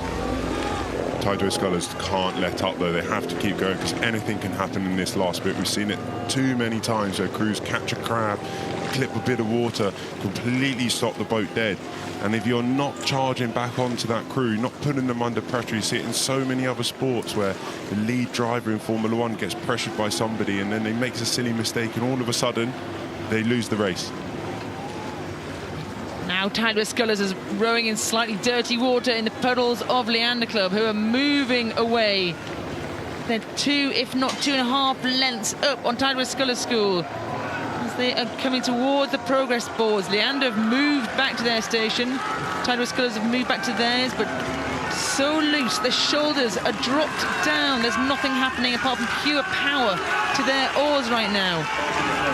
S11: Tideway Scullers can't let up though. They have to keep going because anything can happen in this last bit. We've seen it too many times where crews catch a crab, clip a bit of water, completely stop the boat dead. And if you're not charging back onto that crew, not putting them under pressure, you see it in so many other sports where the lead driver in Formula 1 gets pressured by somebody and then they make a silly mistake and all of a sudden they lose the race.
S7: Now Tideway Scullers is rowing in slightly dirty water in the puddles of Leander Club, who are moving away. They're 2, if not 2.5 lengths up on Tideway Scullers School as they are coming towards the progress boards. Leander have moved back to their station. Tideway Scullers have moved back to theirs, but so loose. The shoulders are dropped down. There's nothing happening apart from pure power to their oars right now.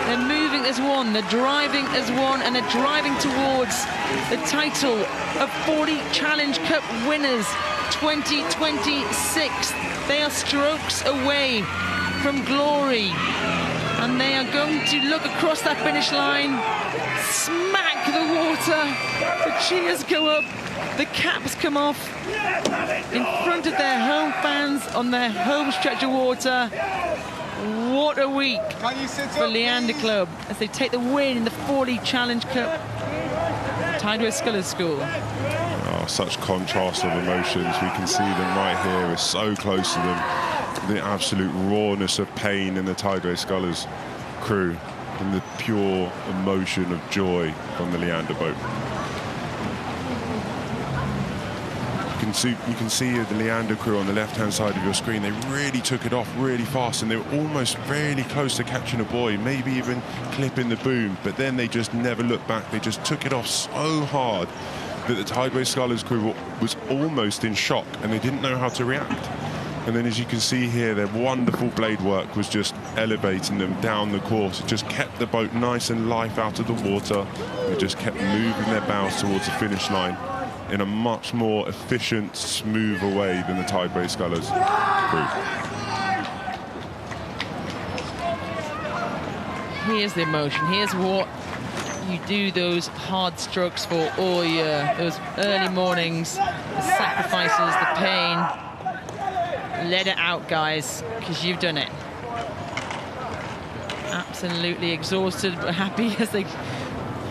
S7: They're moving as one, they're driving as one, and they're driving towards the title of Fawley Challenge Cup winners 2026. They are strokes away from glory, and they are going to look across that finish line, smack the water, the cheers go up, the caps come off in front of their home fans on their home stretch of water. What a week for Leander Club as they take the win in the Fawley Challenge Cup. Tideway Scullers School.
S11: Oh, such contrast of emotions. We can see them right here. We're so close to them. The absolute rawness of pain in the Tideway Scullers crew and the pure emotion of joy from the Leander boat. You can see the Leander crew on the left-hand side of your screen. They really took it off really fast and they were almost really close to catching a buoy, maybe even clipping the boom, but then they just never looked back. They just took it off so hard that the Tideway Scullers crew was almost in shock and they didn't know how to react. And then as you can see here, their wonderful blade work was just elevating them down the course. It just kept the boat nice and light out of the water. They just kept moving their bows towards the finish line in a much more efficient, smooth way than the Tideway Scullers crew.
S7: Here's the emotion. Here's what you do those hard strokes for all year. Those early mornings, the sacrifices, the pain. Let it out, guys, because you've done it. Absolutely exhausted, but happy as they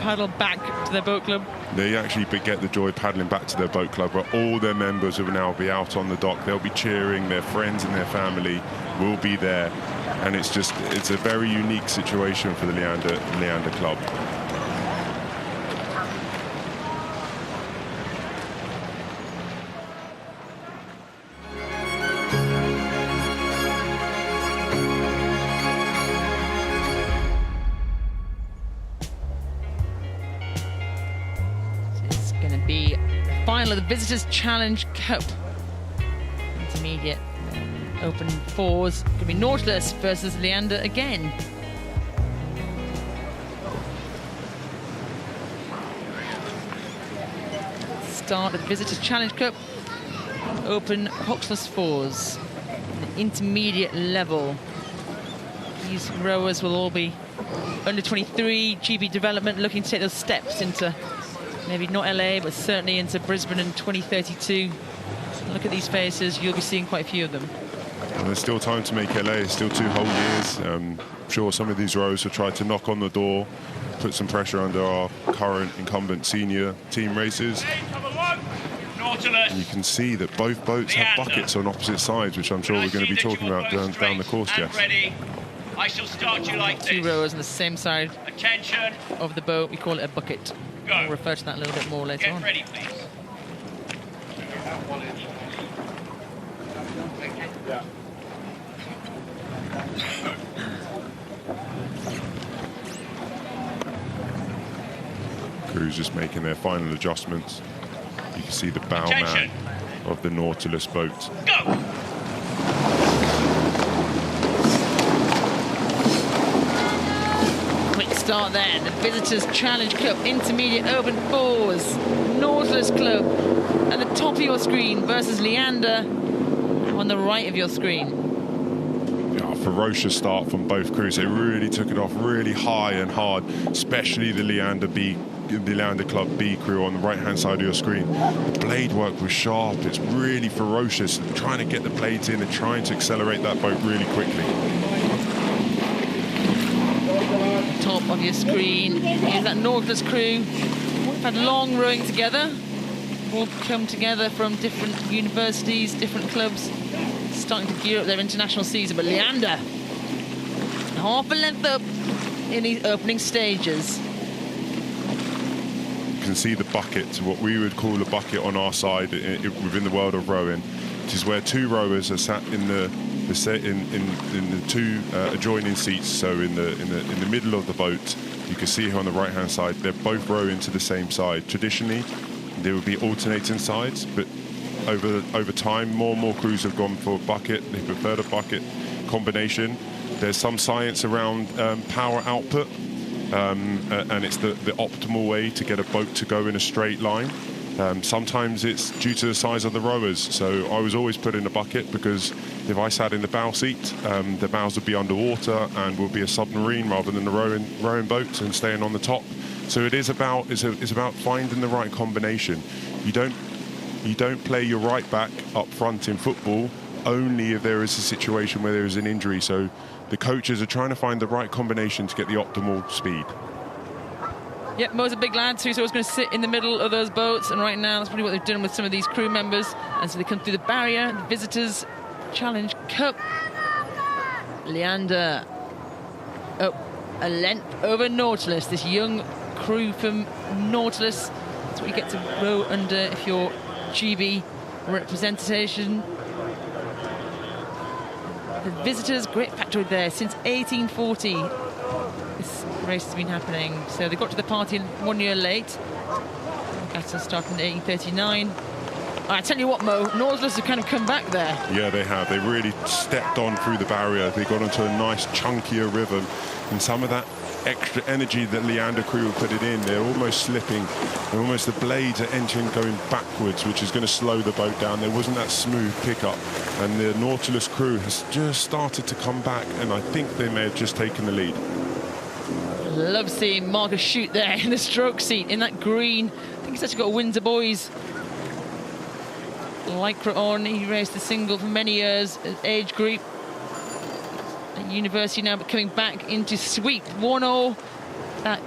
S7: paddle back to their boat club.
S11: They actually get the joy paddling back to their boat club where all their members will now be out on the dock. They'll be cheering, their friends and their family will be there. And it's a very unique situation for the Leander Club.
S7: Final of the Visitors Challenge Cup. Intermediate open fours. Going to be Nautilus versus Leander again. Start of the Visitors Challenge Cup. Open Hoxless fours. The intermediate level. These rowers will all be under 23 GB development, looking to take those steps into maybe not LA, but certainly into Brisbane in 2032. Look at these faces, you'll be seeing quite a few of them.
S11: And there's still time to make LA, it's still 2 whole years. I'm sure some of these rowers will try to knock on the door, put some pressure under our current incumbent senior team races. And you can see that both boats have buckets on opposite sides, which I'm sure we're going to be talking about down the course, Jess.
S10: I shall start you like this.
S7: 2 rowers on the same side
S10: Attention.
S7: of the boat. We call it a bucket.
S10: Go.
S7: We'll refer to that a little bit more later on.
S10: Get ready, please.
S11: Crews just making their final adjustments. You can see the bow man of the Nautilus boat.
S10: Go!
S7: Quick start there. The Visitors Challenge Cup Intermediate Open Fours. Nautilus Club at the top of your screen versus Leander on the right of your screen.
S11: Ferocious start from both crews. They really took it off really high and hard, especially the Leander Club B crew on the right-hand side of your screen. The blade work was sharp. It's really ferocious. Trying to get the blades in and trying to accelerate that boat really quickly.
S7: Top of your screen. Here's that Nautilus crew. Had long rowing together. All come together from different universities, different clubs. Starting to gear up their international season, but Leander half a length up in these opening stages.
S11: You can see the bucket, what we would call a bucket on our side within the world of rowing, which is where two rowers are sat in the two adjoining seats. So in the middle of the boat, you can see here on the right hand side, they're both rowing to the same side. Traditionally, there would be alternating sides, but over time, more and more crews have gone for bucket. They prefer the bucket combination. There's some science around power output, and it's the optimal way to get a boat to go in a straight line. Sometimes it's due to the size of the rowers. So I was always put in a bucket because if I sat in the bow seat, the bows would be underwater and would be a submarine rather than a rowing boat and staying on the top. So it's about finding the right combination. You don't play your right back up front in football only if there is a situation where there is an injury. So the coaches are trying to find the right combination to get the optimal speed.
S7: Yep, Mo's a big lad too, so he's going to sit in the middle of those boats. And right now, that's probably what they've done with some of these crew members. And so they come through the barrier, the Visitors Challenge Cup. Leander up a length over Nautilus, this young crew from Nautilus. That's what you get to row under if you're GB representation. The Visitors, great factory there since 1840. This race has been happening. So they got to the party 1 year late. Regatta started in 1839. I tell you what, Mo, Nautilus have kind of come back there.
S11: Yeah, they have. They really stepped on through the barrier. They got onto a nice chunkier rhythm, and some of that extra energy that Leander crew have put it in, they're almost slipping, and almost the blades are going backwards, which is going to slow the boat down. There wasn't that smooth pickup, and the Nautilus crew has just started to come back, and I think they may have just taken the lead.
S7: Love seeing Marcus shoot there in the stroke seat in that green. I think he's actually got a Windsor Boys lycra on. He raced the single for many years at age group at university now, but coming back into sweep 1-0. That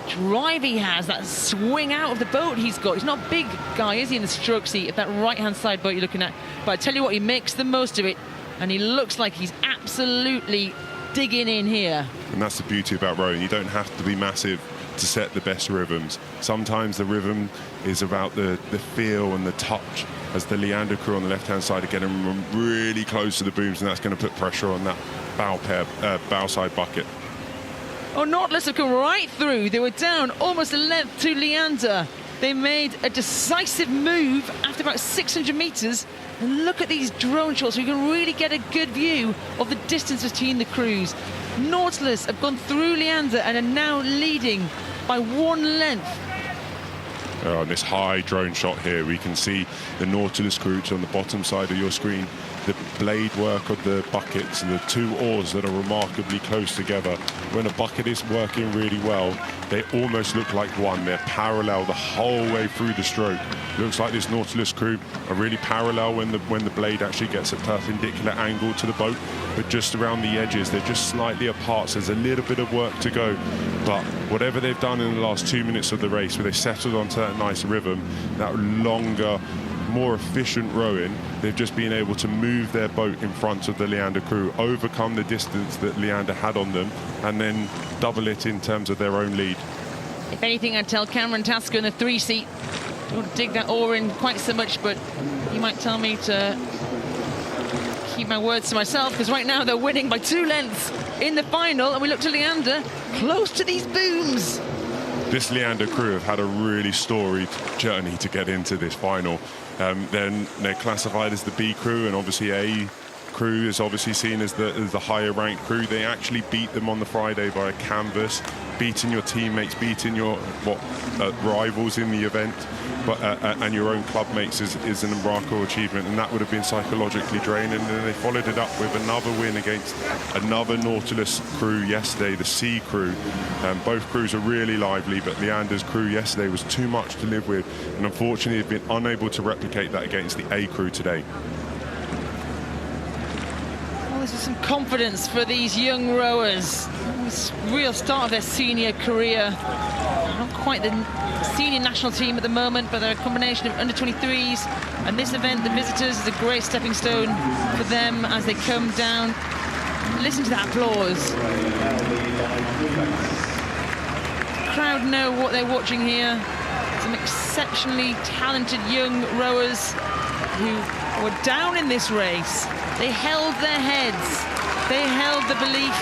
S7: drive he has, that swing out of the boat he's got. He's not a big guy, is he, in the stroke seat of that right-hand side boat you're looking at? But I tell you what, he makes the most of it, and he looks like he's absolutely digging in here.
S11: And that's the beauty about rowing. You don't have to be massive to set the best rhythms. Sometimes the rhythm is about the feel and the touch, as the Leander crew on the left-hand side are getting really close to the booms, and that's going to put pressure on that bow side bucket.
S7: Oh, Nautilus have come right through. They were down almost a length to Leander. They made a decisive move after about 600 metres. And look at these drone shots, so you can really get a good view of the distance between the crews. Nautilus have gone through Leander and are now leading by 1 length.
S11: On this high drone shot here, we can see the Nautilus crew on the bottom side of your screen. The blade work of the buckets and the two oars that are remarkably close together. When a bucket is working really well, they almost look like one. They're parallel the whole way through the stroke. Looks like this Nautilus crew are really parallel when the blade actually gets a perpendicular angle to the boat, but just around the edges, they're just slightly apart. So there's a little bit of work to go. But whatever they've done in the last 2 minutes of the race, where they settled onto that nice rhythm, that longer, more efficient rowing, they've just been able to move their boat in front of the Leander crew, overcome the distance that Leander had on them, and then double it in terms of their own lead.
S7: If anything, I'd tell Cameron Tasker in the 3 seat, don't dig that oar in quite so much, but you might tell me to keep my words to myself, because right now they're winning by 2 lengths in the final, and we look to Leander, close to these booms.
S11: This Leander crew have had a really storied journey to get into this final. Then they're classified as the B crew, and obviously A crew is obviously seen as the higher ranked crew. They actually beat them on the Friday by a canvas, beating your teammates, beating your rivals in the event, but and your own club mates is an remarkable achievement, and that would have been psychologically draining. And then they followed it up with another win against another Nautilus crew yesterday, the C crew. Both crews are really lively, but Leander's crew yesterday was too much to live with, and unfortunately they've been unable to replicate that against the A crew today.
S7: This is some confidence for these young rowers. It's real start of their senior career. Not quite the senior national team at the moment, but they're a combination of under-23s. And this event, the visitors, is a great stepping stone for them as they come down. Listen to that applause. The crowd know what they're watching here. Some exceptionally talented young rowers who were down in this race. They held their heads. They held the belief,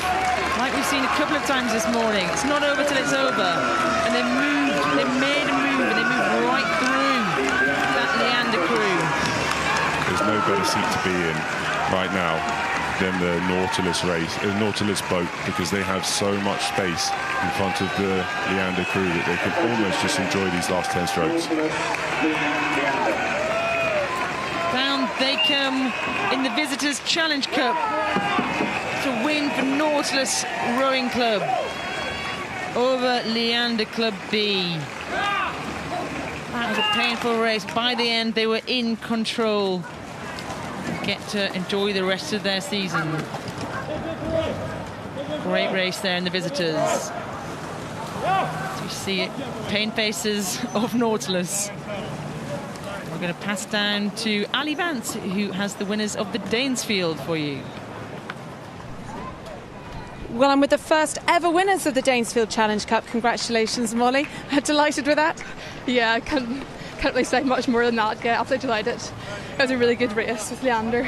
S7: like we've seen a couple of times this morning. It's not over till it's over. And they moved, they made a move, and they moved right through that Leander crew.
S11: There's no better seat to be in right now than the Nautilus boat, because they have so much space in front of the Leander crew that they can almost just enjoy these last 10 strokes.
S7: Down they come in the Visitors Challenge Cup to win for Nautilus Rowing Club over Leander Club B. That was a painful race. By the end, they were in control. Get to enjoy the rest of their season. Great race there in the Visitors. So you see it, pain faces of Nautilus. We're going to pass down to Ali Vance, who has the winners of the Danesfield for you.
S13: Well, I'm with the first ever winners of the Danesfield Challenge Cup. Congratulations, Molly. Delighted with that?
S16: Yeah, I can't really say much more than that. Yeah, absolutely delighted. It was a really good race with Leander.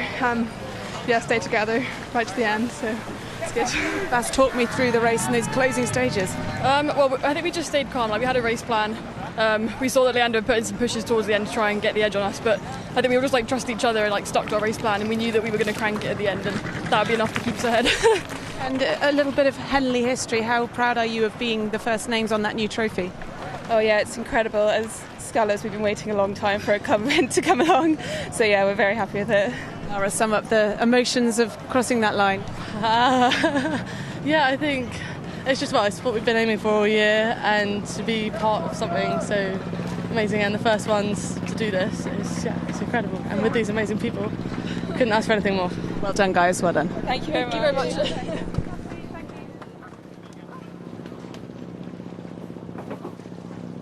S16: Yeah, stayed together right to the end, so it's good.
S13: Vance, talk me through the race in those closing stages.
S16: Well, I think we just stayed calm. Like, we had a race plan. We saw that Leander put in some pushes towards the end to try and get the edge on us, but I think we were just like trusting each other and like stuck to our race plan, and we knew that we were going to crank it at the end, and that would be enough to keep us ahead.
S13: And a little bit of Henley history. How proud are you of being the first names on that new trophy?
S16: Oh yeah, it's incredible. As Scullers, we've been waiting a long time for a event to come along, so yeah, we're very happy with it.
S13: Laura, sum up the emotions of crossing that line.
S16: Yeah, I think it's just, well, it's what we've been aiming for all year, and to be part of something so amazing and the first ones to do this is, yeah, it's incredible. And with these amazing people, couldn't ask for anything more.
S13: Well done, guys. Well done.
S16: Thank you very much.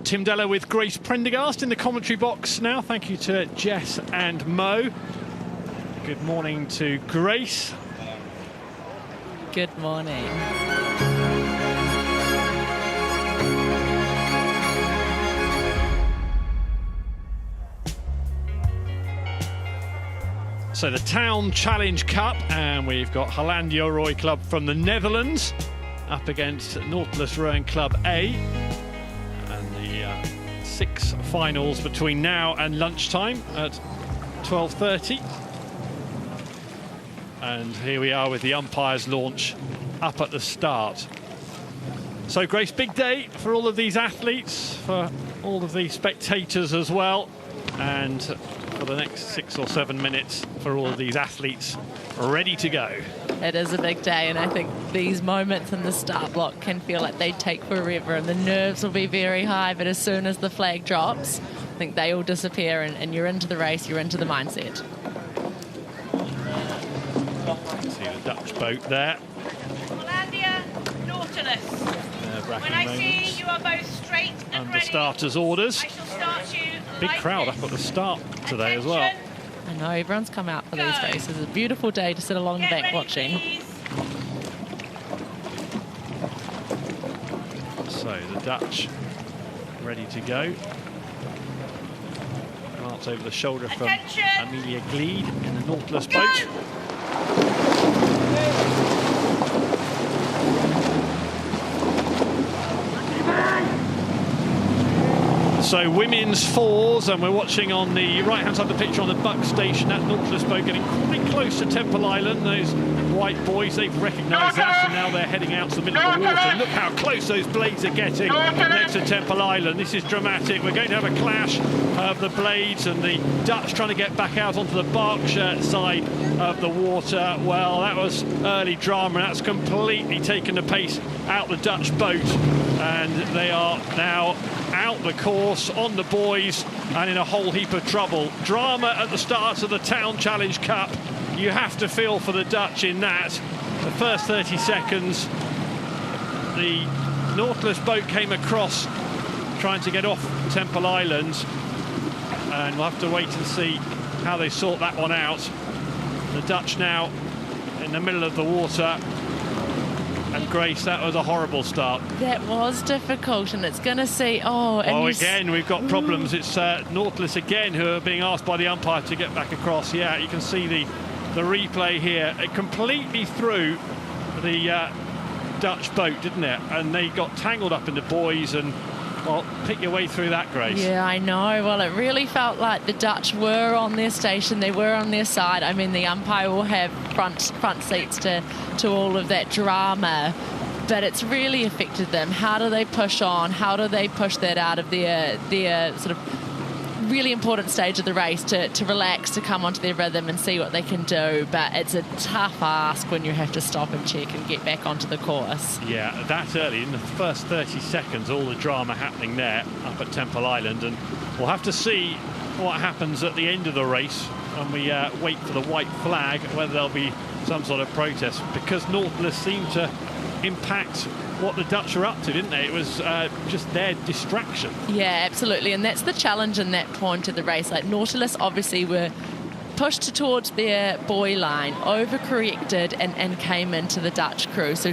S17: Tim Deller with Grace Prendergast in the commentary box now. Thank you to Jess and Mo. Good morning to Grace.
S7: Good morning.
S17: So the Town Challenge Cup, and we've got Hollandia Rowing Club from the Netherlands up against Nautilus Rowing Club A. And the 6 finals between now and lunchtime at 12:30. And here we are with the umpires launch up at the start. So Grace, big day for all of these athletes, for all of the spectators as well, and for the next 6 or 7 minutes for all of these athletes ready to go.
S7: It is a big day, and I think these moments in the start block can feel like they take forever, and the nerves will be very high, but as soon as the flag drops, I think they all disappear, and you're into the race, you're into the mindset.
S17: See the Dutch boat there.
S8: Hollandia, Nautilus. When I see you are both straight and
S17: Under
S8: ready,
S17: starters' orders.
S8: I shall start you.
S17: Big
S8: like
S17: crowd
S8: this.
S17: up at the start today as well.
S7: I know, everyone's come out for these races. It's a beautiful day to sit along the back watching.
S8: Please.
S17: So the Dutch ready to go. Glance over the shoulder from Amelia Gleed in the Nautilus boat. So women's fours, and we're watching on the right-hand side of the picture on the Buck station, that Nautilus boat getting quite close to Temple Island. Those white boys, they've recognised that, and now they're heading out to the middle of the water. Look how close those blades are getting next to Temple Island. This is dramatic. We're going to have a clash of the blades, and the Dutch trying to get back out onto the Berkshire side of the water. Well, that was early drama, and that's completely taken the pace out the Dutch boat, and they are now out the course on the buoys and in a whole heap of trouble. Drama at the start of the Town Challenge Cup. You have to feel for the Dutch in that. The first 30 seconds, the Nautilus boat came across trying to get off Temple Island, and we'll have to wait and see how they sort that one out. The Dutch now in the middle of the water. And Grace, that was a horrible start.
S7: That was difficult, and it's going to see...
S17: again, we've got problems. It's Nautilus again who are being asked by the umpire to get back across. Yeah, you can see the replay here. It completely threw the Dutch boat, didn't it? And they got tangled up in the buoys, and, well, pick your way through that, Grace.
S7: Yeah, I know. Well, it really felt like the Dutch were on their station. They were on their side. I mean, the umpire will have front seats to all of that drama, but it's really affected them. How do they push on? How do they push that out of their sort of really important stage of the race to relax, to come onto their rhythm and see what they can do? But it's a tough ask when you have to stop and check and get back onto the course.
S17: Yeah, that early in the first 30 seconds, all the drama happening there up at Temple Island, and we'll have to see what happens at the end of the race when we wait for the white flag, whether there'll be some sort of protest, because Nautilus seemed to impact what the Dutch were up to, didn't they? It was just their distraction.
S7: Yeah, absolutely, and that's the challenge in that point of the race. Like, Nautilus obviously were pushed towards their buoy line, overcorrected, and came into the Dutch crew. So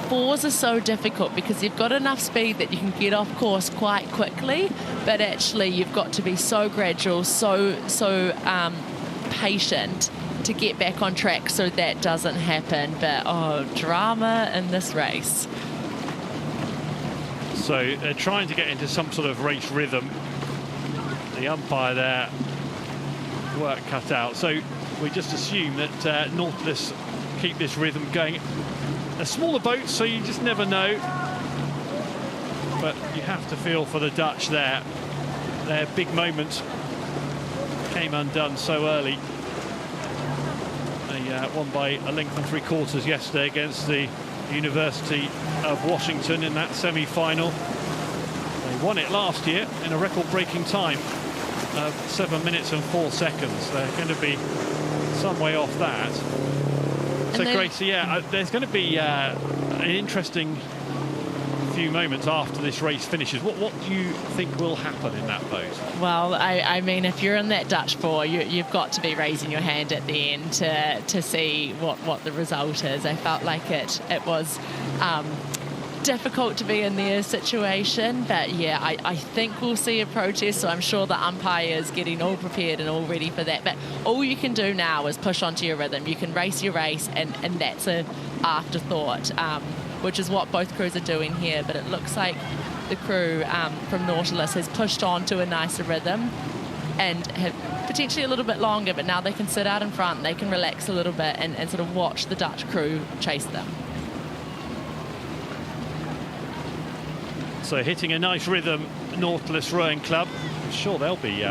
S7: fours are so difficult because you've got enough speed that you can get off course quite quickly, but actually you've got to be so gradual, so patient to get back on track so that doesn't happen. But drama in this race.
S17: So they're trying to get into some sort of race rhythm. The umpire there, work cut out. So we just assume that Nautilus keep this rhythm going. A smaller boat, so you just never know. But you have to feel for the Dutch there. Their big moment came undone so early. They won by a length and 3/4 yesterday against the University of Washington in that semi-final. They won it last year in a record-breaking time of 7 minutes and 4 seconds. They're going to be some way off that. So, Gracie, yeah, there's going to be an interesting few moments after this race finishes. What do you think will happen in that boat?
S7: Well, I mean, if you're in that Dutch four, you've got to be raising your hand at the end to see what the result is. I felt like it was difficult to be in their situation, but yeah, I think we'll see a protest, so I'm sure the umpire is getting all prepared and all ready for that. But all you can do now is push onto your rhythm. You can race your race, and that's an afterthought, which is what both crews are doing here. But it looks like the crew from Nautilus has pushed on to a nicer rhythm and have potentially a little bit longer, but now they can sit out in front, they can relax a little bit and sort of watch the Dutch crew chase them.
S17: So hitting a nice rhythm, Nautilus Rowing Club. I'm sure there'll be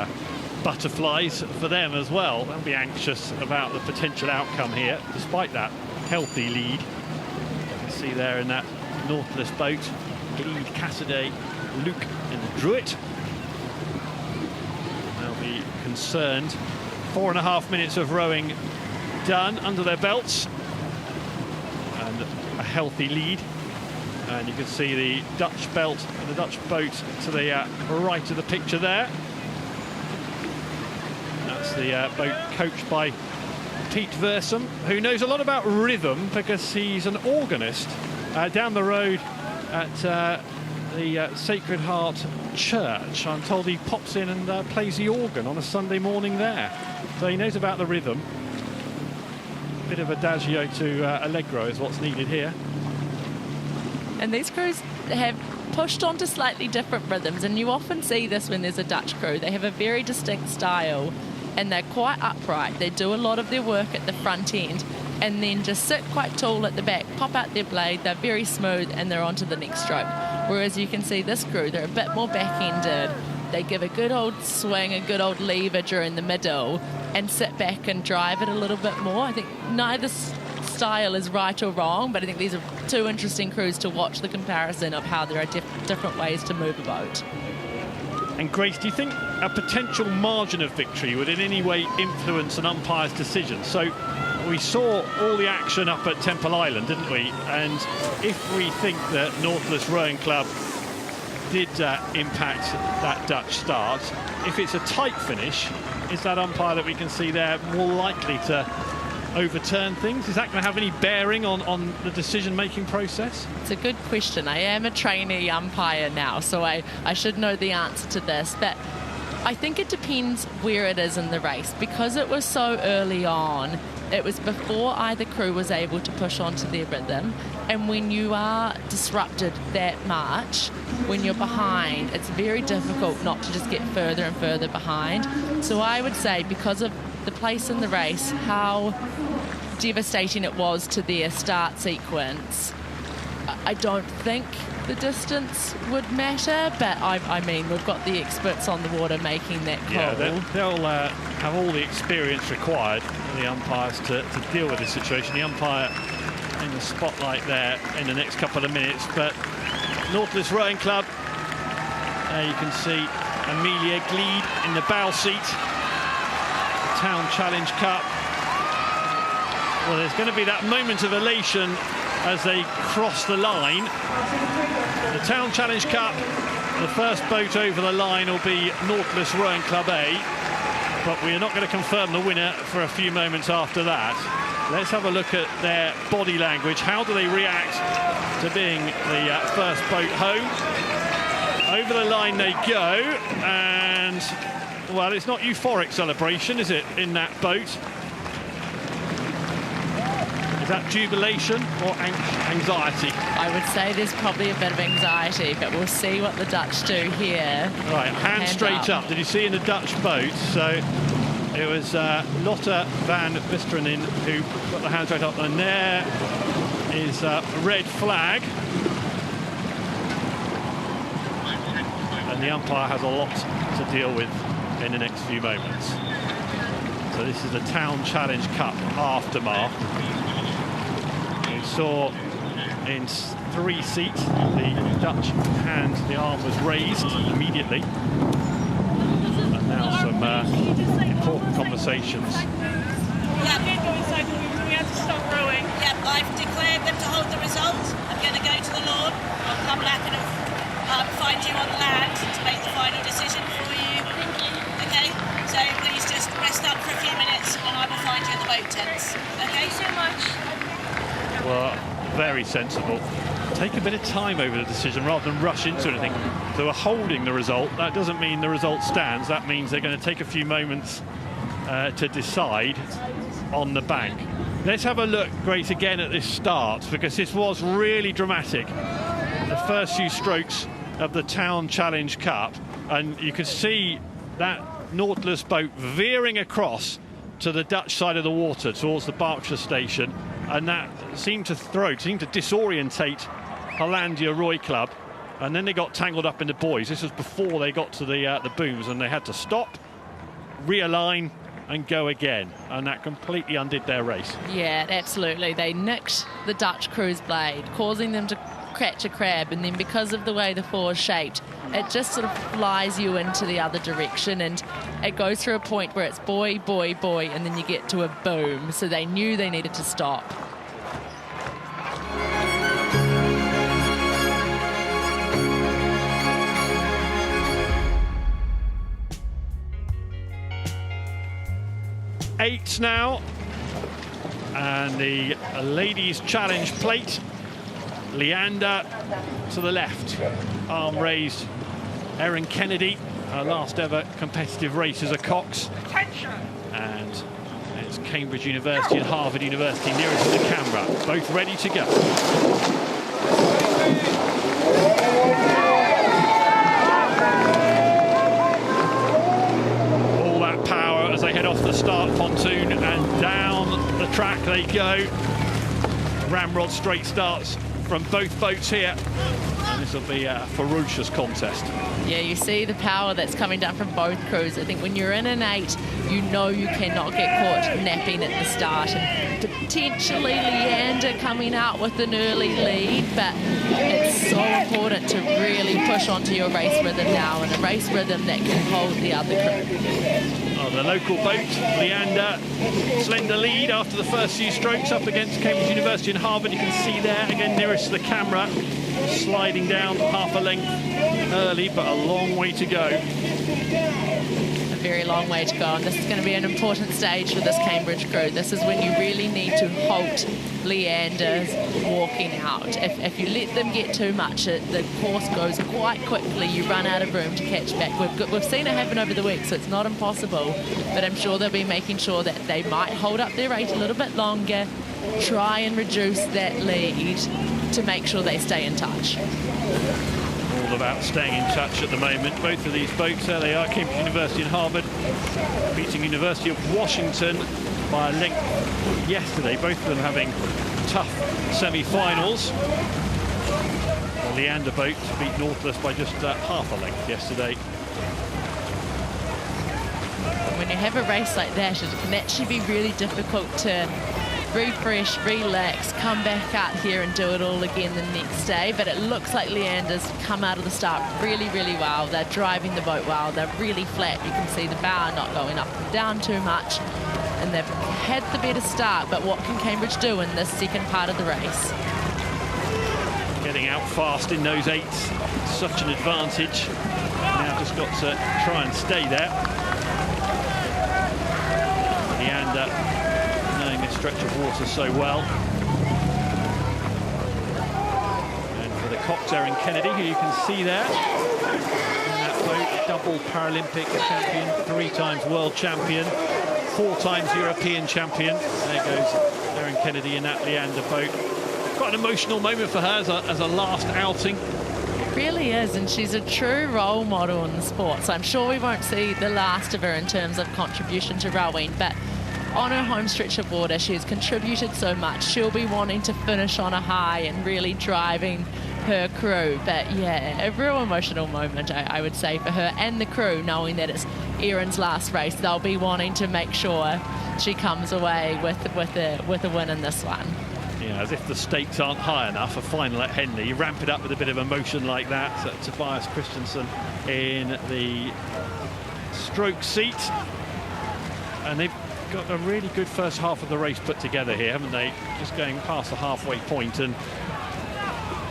S17: butterflies for them as well. They'll be anxious about the potential outcome here, despite that healthy lead. You can see there in that Nautilus boat, lead K.A.R.Z.V, Luke and Druitt. They'll be concerned. 4.5 minutes of rowing done under their belts. And a healthy lead. And you can see the Dutch belt and the Dutch boat to the right of the picture there. That's the boat coached by Pete Versum, who knows a lot about rhythm because he's an organist down the road at the Sacred Heart Church. I'm told he pops in and plays the organ on a Sunday morning there. So he knows about the rhythm. bit of adagio to allegro is what's needed here.
S18: And these crews have pushed onto slightly different rhythms, and you often see this when there's a Dutch crew. They have a very distinct style, and they're quite upright. They do a lot of their work at the front end, and then just sit quite tall at the back, pop out their blade, they're very smooth, and they're on to the next stroke. Whereas you can see this crew, they're a bit more back-ended. They give a good old swing, a good old lever during the middle, and sit back and drive it a little bit more. I think neither style is right or wrong, but I think these are two interesting crews to watch the comparison of how there are different ways to move a boat.
S17: And Grace, do you think a potential margin of victory would in any way influence an umpire's decision? So we saw all the action up at Temple Island, didn't we? And if we think that Nautilus Rowing Club did impact that Dutch start, if it's a tight finish, is that umpire that we can see there more likely to overturn things? Is that going to have any bearing on the decision-making process?
S18: It's a good question. I am a trainee umpire now, so I should know the answer to this. But I think it depends where it is in the race. Because it was so early on, it was before either crew was able to push onto their rhythm. And when you are disrupted that much, when you're behind, it's very difficult not to just get further and further behind. So I would say, because of the place in the race, how devastating it was to their start sequence, I don't think the distance would matter, but I mean, we've got the experts on the water making that call.
S17: Yeah, they'll have all the experience required, the umpires, to deal with this situation. The umpire in the spotlight there in the next couple of minutes, but Nautilus Rowing Club, you can see Amelia Gleed in the bow seat. Town Challenge Cup. Well, there's going to be that moment of elation as they cross the line. The Town Challenge Cup, the first boat over the line will be Nautilus Rowing Club A, but we are not going to confirm the winner for a few moments after that. Let's have a look at their body language. How do they react to being the first boat home? Over the line they go, and well, it's not euphoric celebration, is it, in that boat? Is that jubilation or anxiety?
S18: I would say there's probably a bit of anxiety, but we'll see what the Dutch do here.
S17: Right, hand straight up. Did you see in the Dutch boat? So it was Lotte van Wisteren who got the hand straight up, and there is a red flag. And the umpire has a lot to deal with in the next few moments. So this is the Town Challenge Cup aftermath. We saw in 3 seats the Dutch hand, the arm was raised immediately. And now some important conversations.
S8: Yeah, we had to stop rowing. Yeah, I've declared them to hold the result. I'm going to go to the Lord. I'll come back and find you on land to make the final decision for you. Okay, so please just rest up for a few minutes and I will find you at the boat tents. Okay, so much.
S17: Well, very sensible. Take a bit of time over the decision rather than rush into anything. They were holding the result. That doesn't mean the result stands. That means they're going to take a few moments to decide on the bank. Let's have a look, Grace, again at this start, because this was really dramatic. The first few strokes of the Town Challenge Cup, and you could see that Nautilus boat veering across to the Dutch side of the water towards the Berkshire station, and that seemed to disorientate Hollandia Roy Club, and then they got tangled up in the buoys. This was before they got to the booms, and they had to stop, realign and go again, and that completely undid their race.
S18: Yeah, absolutely. They nicked the Dutch crew's blade, causing them to catch a crab, and then because of the way the fore is shaped, it just sort of flies you into the other direction, and it goes through a point where it's buoy, buoy, buoy, and then you get to a boom. So they knew they needed to stop.
S17: Eight now, and the ladies' challenge plate. Leander to the left, arm raised. Erin Kennedy, her last ever competitive race as a Cox.
S8: Attention.
S17: And It's Cambridge University and Harvard University nearest to the camera, both ready to go. All that power as they head off the start pontoon and down the track they go. Ramrod straight starts from both boats here. And this will be a ferocious contest.
S18: Yeah, you see the power that's coming down from both crews. I think when you're in an 8, you know you cannot get caught napping at the start. And potentially Leander coming out with an early lead, but it's so important to really push onto your race rhythm now, and a race rhythm that can hold the other crew.
S17: Oh, the local boat, Leander, slender lead after the first few strokes up against Cambridge University and Harvard. You can see there, again, nearest to the camera, sliding down half a length early, but a long way to go.
S18: A very long way to go, and this is going to be an important stage for this Cambridge crew. This is when you really need to halt Leander's walking out. If you let them get too much, the course goes quite quickly. You run out of room to catch back. We've seen it happen over the week, so it's not impossible, but I'm sure they'll be making sure that they might hold up their rate a little bit longer, try and reduce that lead to make sure they stay in touch.
S17: All about staying in touch at the moment. Both of these boats, there they are, Cambridge University and Harvard, beating University of Washington by a length yesterday. Both of them having tough semi-finals. The Leander boat beat Nautilus by just half a length yesterday.
S18: When you have a race like that, it can actually be really difficult to refresh, relax, come back out here and do it all again the next day. But it looks like Leander's come out of the start really, really well. They're driving the boat well. They're really flat. You can see the bow not going up and down too much. And they've had the better start. But what can Cambridge do in this second part of the race?
S17: Getting out fast in those 8s, such an advantage. Now just got to try and stay there. Leander knowing this stretch of water so well. And for the Cox, Erin Kennedy, who you can see there. In that boat, double Paralympic champion, 3 times world champion, 4 times European champion. There goes Erin Kennedy in that Leander boat. Quite an emotional moment for her as a last outing.
S18: It really is, and she's a true role model in the sport. So I'm sure we won't see the last of her in terms of contribution to rowing, but on her home stretch of water, she has contributed so much. She'll be wanting to finish on a high and really driving her crew. But yeah, a real emotional moment, I would say, for her and the crew, knowing that it's Erin's last race. They'll be wanting to make sure she comes away with a win in this one.
S17: Yeah, as if the stakes aren't high enough, a final at Henley. You ramp it up with a bit of emotion like that. So Tobias Christensen in the stroke seat. And they've got a really good first half of the race put together here, haven't they? Just going past the halfway point and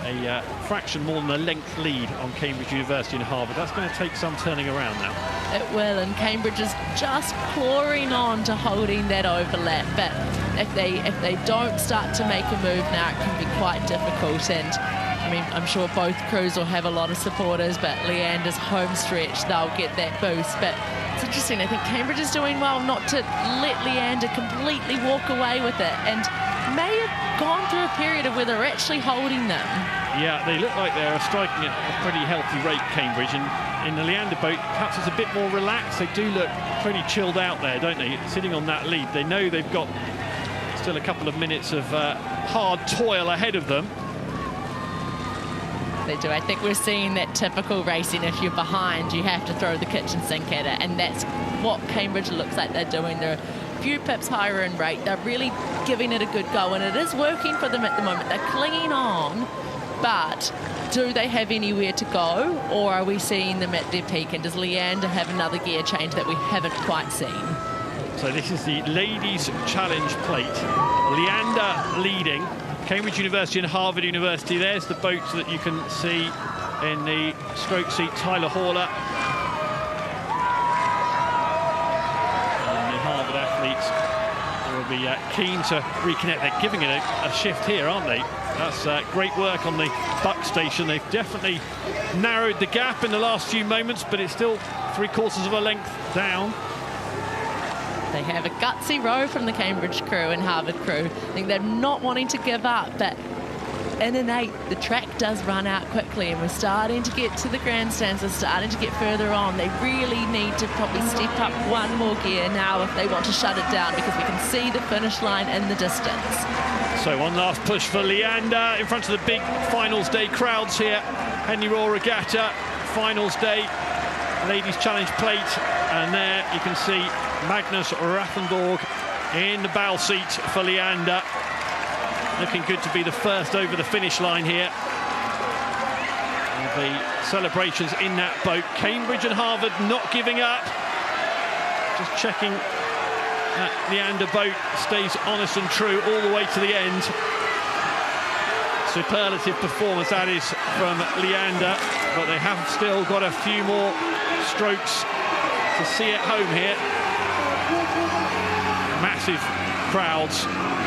S17: a fraction more than a length lead on Cambridge University and Harvard. That's going to take some turning around now.
S18: It will, and Cambridge is just clawing on to holding that overlap. But if they don't start to make a move now, it can be quite difficult. And I mean, I'm sure both crews will have a lot of supporters, but Leander's home stretch, they'll get that boost. But it's interesting, I think Cambridge is doing well not to let Leander completely walk away with it, and may have gone through a period of where they're actually holding them.
S17: Yeah, they look like they're striking at a pretty healthy rate, Cambridge, and in the Leander boat, perhaps it's a bit more relaxed. They do look pretty chilled out there, don't they? Sitting on that lead, they know they've got still a couple of minutes of hard toil ahead of them.
S18: They do. I think we're seeing that typical racing. If you're behind, you have to throw the kitchen sink at it, and that's what Cambridge looks like they're doing. They're a few pips higher in rate. They're really giving it a good go, and it is working for them at the moment. They're clinging on, but do they have anywhere to go, or are we seeing them at their peak? And does Leander have another gear change that we haven't quite seen?
S17: So this is the Ladies Challenge Plate. Leander leading. Cambridge University and Harvard University. There's the boats that you can see in the stroke seat. Tyler Hauler. And the Harvard athletes will be keen to reconnect. They're giving it a shift here, aren't they? That's great work on the buck station. They've definitely narrowed the gap in the last few moments, but it's still 3/4 of a length down.
S18: They have a gutsy row from the Cambridge crew and Harvard crew. I think they're not wanting to give up, but in an 8, the track does run out quickly, and we're starting to get to the grandstands. We're starting to get further on. They really need to probably step up one more gear now if they want to shut it down, because we can see the finish line in the distance.
S17: So one last push for Leander in front of the big finals day crowds here. Henley Royal Regatta, finals day, ladies challenge plate, and there you can see Magnus Rathenborg in the bow seat for Leander. Looking good to be the first over the finish line here. And the celebrations in that boat. Cambridge and Harvard not giving up. Just checking that Leander boat stays honest and true all the way to the end. Superlative performance that is from Leander, but they have still got a few more strokes to see it home here. Massive crowds,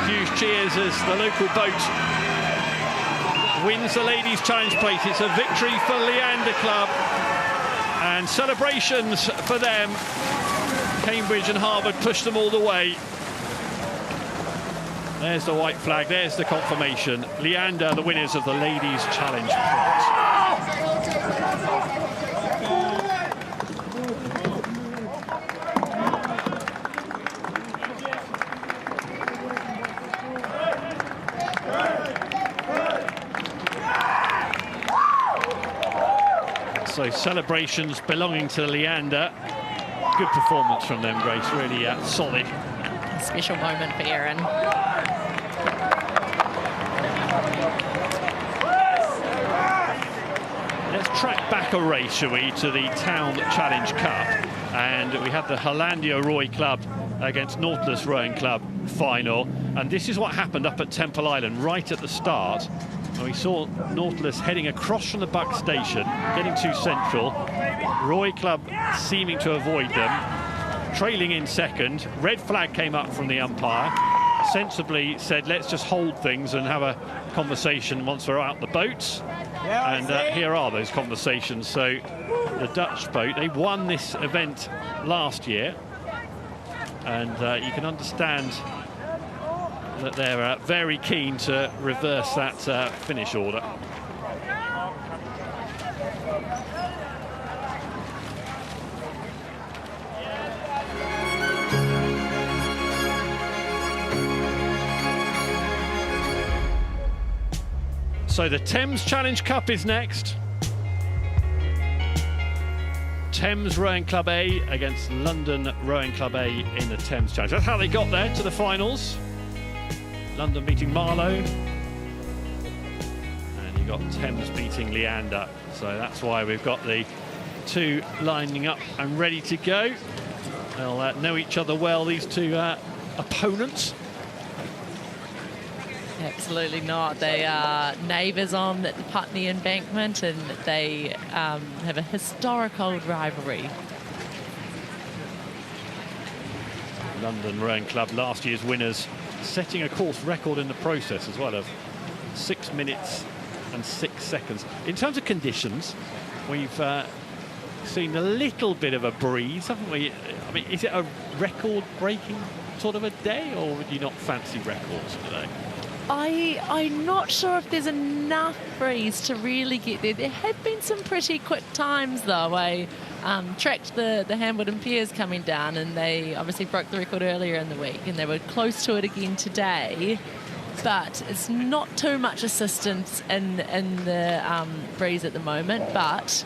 S17: huge cheers as the local boat wins the Ladies' Challenge Plate. It's a victory for Leander Club, and celebrations for them. Cambridge and Harvard pushed them all the way. There's the white flag, there's the confirmation. Leander, the winners of the Ladies' Challenge Plate. So celebrations belonging to Leander. Good performance from them, Grace, really solid.
S18: A special moment for Erin.
S17: Let's track back a race, shall we, to the Town Challenge Cup. And we had the Hollandia Roy Club against Nautilus Rowing Club final. And this is what happened up at Temple Island right at the start. And we saw Nautilus heading across from the Buck Station, getting too central. Roy Club seeming to avoid them, trailing in second. Red flag came up from the umpire. Sensibly said, let's just hold things and have a conversation once we're out the boats. And here are those conversations. So the Dutch boat, they won this event last year. And you can understand that they're very keen to reverse that finish order. So the Thames Challenge Cup is next. Thames Rowing Club A against London Rowing Club A in the Thames Challenge. That's how they got there to the finals. London beating Marlow. And you got Thames beating Leander. So that's why we've got the two lining up and ready to go. They'll know each other well, these two opponents.
S18: Absolutely not. They are neighbours on the Putney embankment, and they have a historic old rivalry.
S17: London Rowing Club, last year's winners, setting a course record in the process as well of 6 minutes and 6 seconds. In terms of conditions, we've seen a little bit of a breeze, haven't we? I mean, is it a record-breaking sort of a day, or would you not fancy records today?
S18: I'm not sure if there's enough breeze to really get there. There have been some pretty quick times, though. I tracked the Hambleden pairs coming down, and they obviously broke the record earlier in the week, and they were close to it again today. But it's not too much assistance in the breeze at the moment, but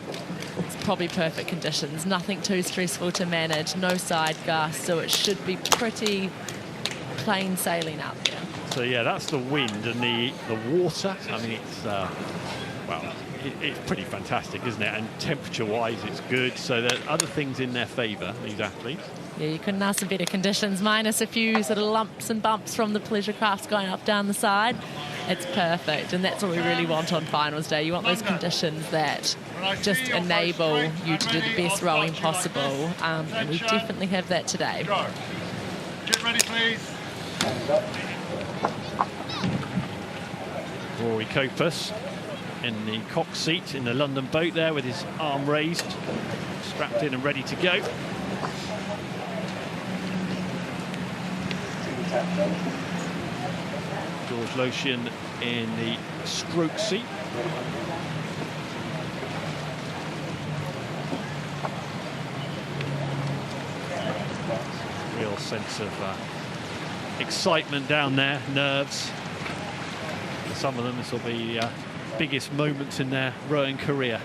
S18: it's probably perfect conditions. Nothing too stressful to manage, no side gusts, so it should be pretty plain sailing out there.
S17: So yeah, that's the wind and the water. I mean, it's well, it's pretty fantastic, isn't it? And temperature-wise, it's good. So there are other things in their favour, these athletes.
S18: Yeah, you couldn't ask for better conditions, minus a few sort of lumps and bumps from the pleasure crafts going up down the side. It's perfect, and that's what we really want on finals day. You want those conditions that just enable you to do the best rowing possible, and we definitely have that today.
S10: Get ready, please.
S17: Rory Copus in the cock seat in the London boat there with his arm raised, strapped in and ready to go. George Lothian in the stroke seat. Real sense of excitement down there, nerves. For some of them, this will be biggest moments in their rowing career.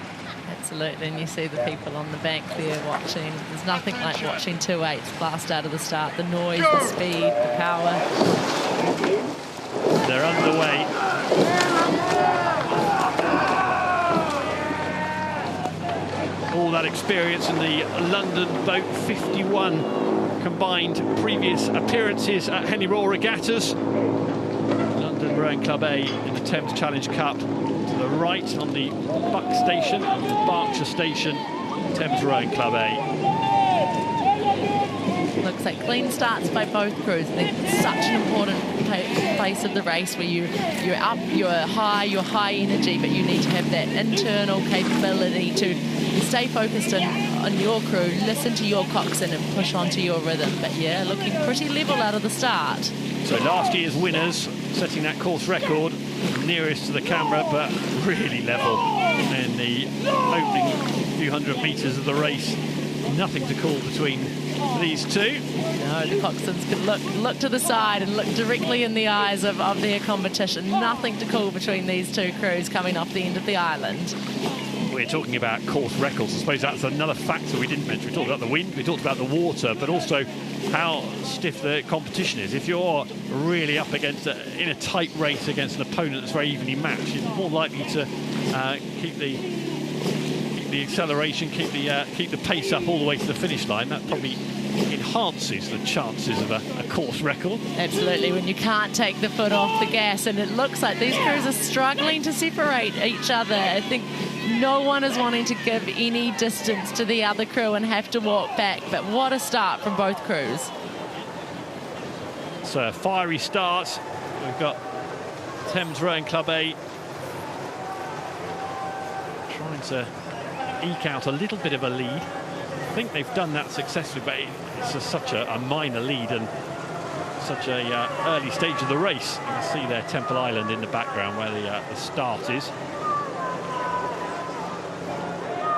S18: Absolutely, and you see the people on the bank there watching. There's nothing like watching 2 8s blast out of the start. The noise, the speed, the power.
S17: They're underway. All that experience in the London boat, 51 combined previous appearances at Henley Royal Regattas. London Rowing Club A in the Thames Challenge Cup. To the right on the Buck Station, Berkshire Station, Thames Rowing Club A.
S18: Looks like clean starts by both crews. I think it's such an important place of the race where you're up, you're high energy, but you need to have that internal capability to stay focused on your crew, listen to your coxswain and push onto your rhythm. But yeah, looking pretty level out of the start.
S17: So last year's winners setting that course record, nearest to the camera, but really level in the opening few hundred metres of the race. Nothing to call between these two.
S18: No, the coxswains can look to the side and look directly in the eyes of their competition. Nothing to call between these two crews coming off the end of the island.
S17: We're talking about course records. I suppose that's another factor we didn't mention. We talked about the wind, we talked about the water, but also how stiff the competition is. If you're really up against in a tight race against an opponent that's very evenly matched, you're more likely to keep the acceleration, keep the pace up all the way to the finish line. That probably enhances the chances of a course record.
S18: Absolutely, when you can't take the foot off the gas, and it looks like these crews are struggling to separate each other. I think no one is wanting to give any distance to the other crew and have to walk back, but what a start from both crews.
S17: So a fiery start. We've got Thames Rowing Club A trying to eke out a little bit of a lead. I think they've done that successfully, but it's just such a minor lead and such a early stage of the race. You can see there Temple Island in the background where the start is.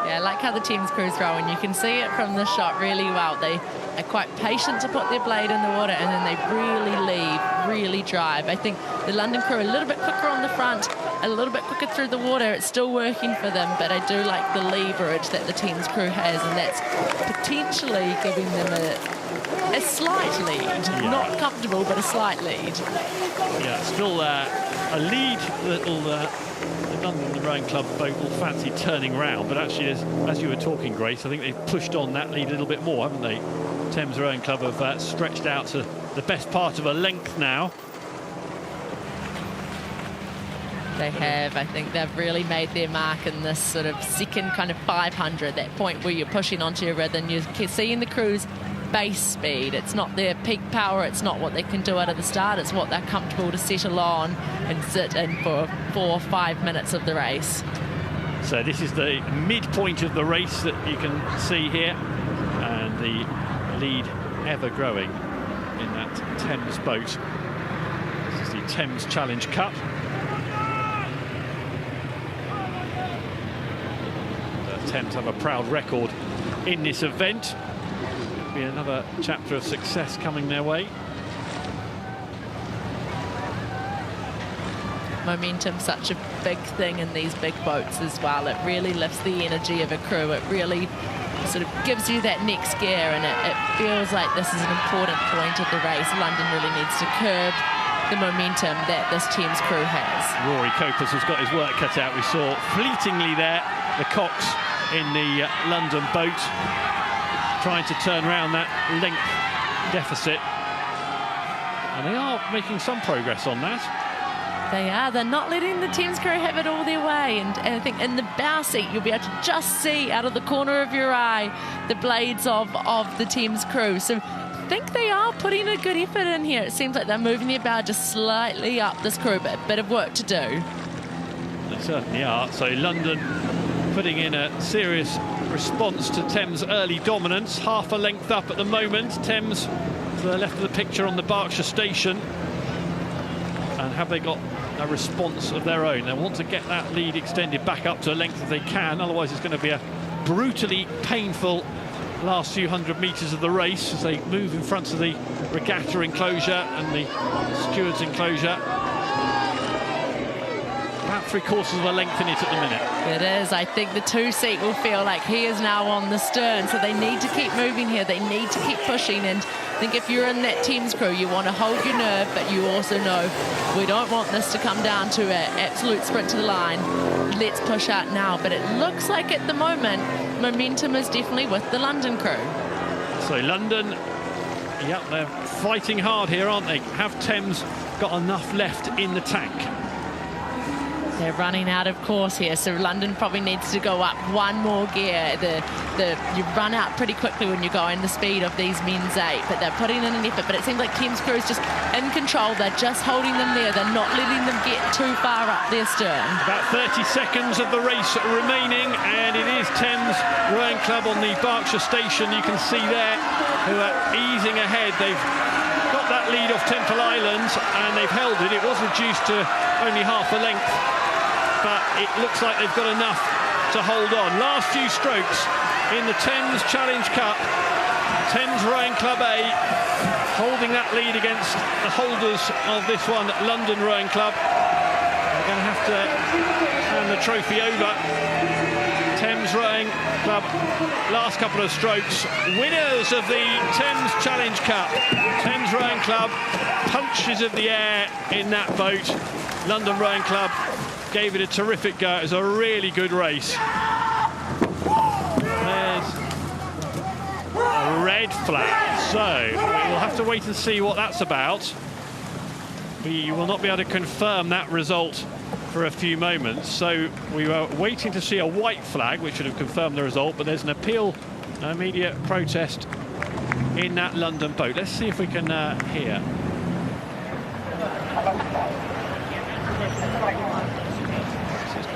S18: Yeah, I like how the team's crews row, and you can see it from the shot really well. They are quite patient to put their blade in the water, and then they really lead, really drive. I think the London crew are a little bit quicker on the front, a little bit quicker through the water. It's still working for them, but I do like the leverage that the team's crew has, and that's potentially giving them a slight lead. Yeah. Not comfortable, but a slight lead.
S17: Yeah, still a lead that the London Rowing Club boat will fancy turning round, but actually, as you were talking, Grace, I think they've pushed on that lead a little bit more, haven't they? Thames Rowing Club have stretched out to the best part of a length now.
S18: They have. I think they've really made their mark in this sort of second kind of 500, that point where you're pushing onto your rhythm. You're seeing the crew's base speed. It's not their peak power. It's not what they can do out of the start. It's what they're comfortable to settle on and sit in for 4 or 5 minutes of the race.
S17: So this is the midpoint of the race that you can see here, and the lead ever growing in that Thames boat. This is the Thames Challenge Cup. Thames have a proud record in this event. Could be another chapter of success coming their way.
S18: Momentum's such a big thing in these big boats as well. It really lifts the energy of a crew. It really sort of gives you that next gear, and it feels like this is an important point of the race. London really needs to curb the momentum that this team's crew has.
S17: Rory Copas has got his work cut out. We saw fleetingly there the Cox in the London boat trying to turn around that length deficit, and they are making some progress on that.
S18: They are. They're not letting the Thames crew have it all their way, and I think in the bow seat you'll be able to just see out of the corner of your eye the blades of the Thames crew. So I think they are putting a good effort in here. It seems like they're moving their bow just slightly up this crew, but a bit of work to do.
S17: They certainly are. So London putting in a serious response to Thames' early dominance. Half a length up at the moment. Thames to the left of the picture on the Berkshire station. And have they got a response of their own? They want to get that lead extended back up to a length as they can, otherwise it's going to be a brutally painful last few hundred metres of the race as they move in front of the regatta enclosure and the stewards enclosure. About 3/4 of a length in it at the minute.
S18: It is. I think the two-seat will feel like he is now on the stern, so they need to keep moving here. They need to keep pushing, and I think if you're in that team's crew, you want to hold your nerve, but you also know we don't want this to come down to an absolute sprint to the line. Let's push out now. But it looks like at the moment, momentum is definitely with the London crew.
S17: So London, yep, they're fighting hard here, aren't they? Have Thames got enough left in the tank?
S18: They're running out of course here, so London probably needs to go up one more gear. You run out pretty quickly when you're going the speed of these men's 8, but they're putting in an effort. But it seems like Thames crew is just in control. They're just holding them there. They're not letting them get too far up their stern.
S17: About 30 seconds of the race remaining, and it is Thames Rowing Club on the Berkshire station. You can see there who are easing ahead. They've got that lead off Temple Island, and they've held it. It was reduced to only half a length, but it looks like they've got enough to hold on. Last few strokes in the Thames Challenge Cup. Thames Rowing Club A holding that lead against the holders of this one, London Rowing Club. They're going to have to hand the trophy over. Thames Rowing Club, last couple of strokes. Winners of the Thames Challenge Cup. Thames Rowing Club, punches of the air in that boat. London Rowing Club gave it a terrific go. It was a really good race. There's a red flag. So we'll have to wait and see what that's about. We will not be able to confirm that result for a few moments. So we were waiting to see a white flag, which would have confirmed the result, but there's an appeal, an immediate protest in that London boat. Let's see if we can hear.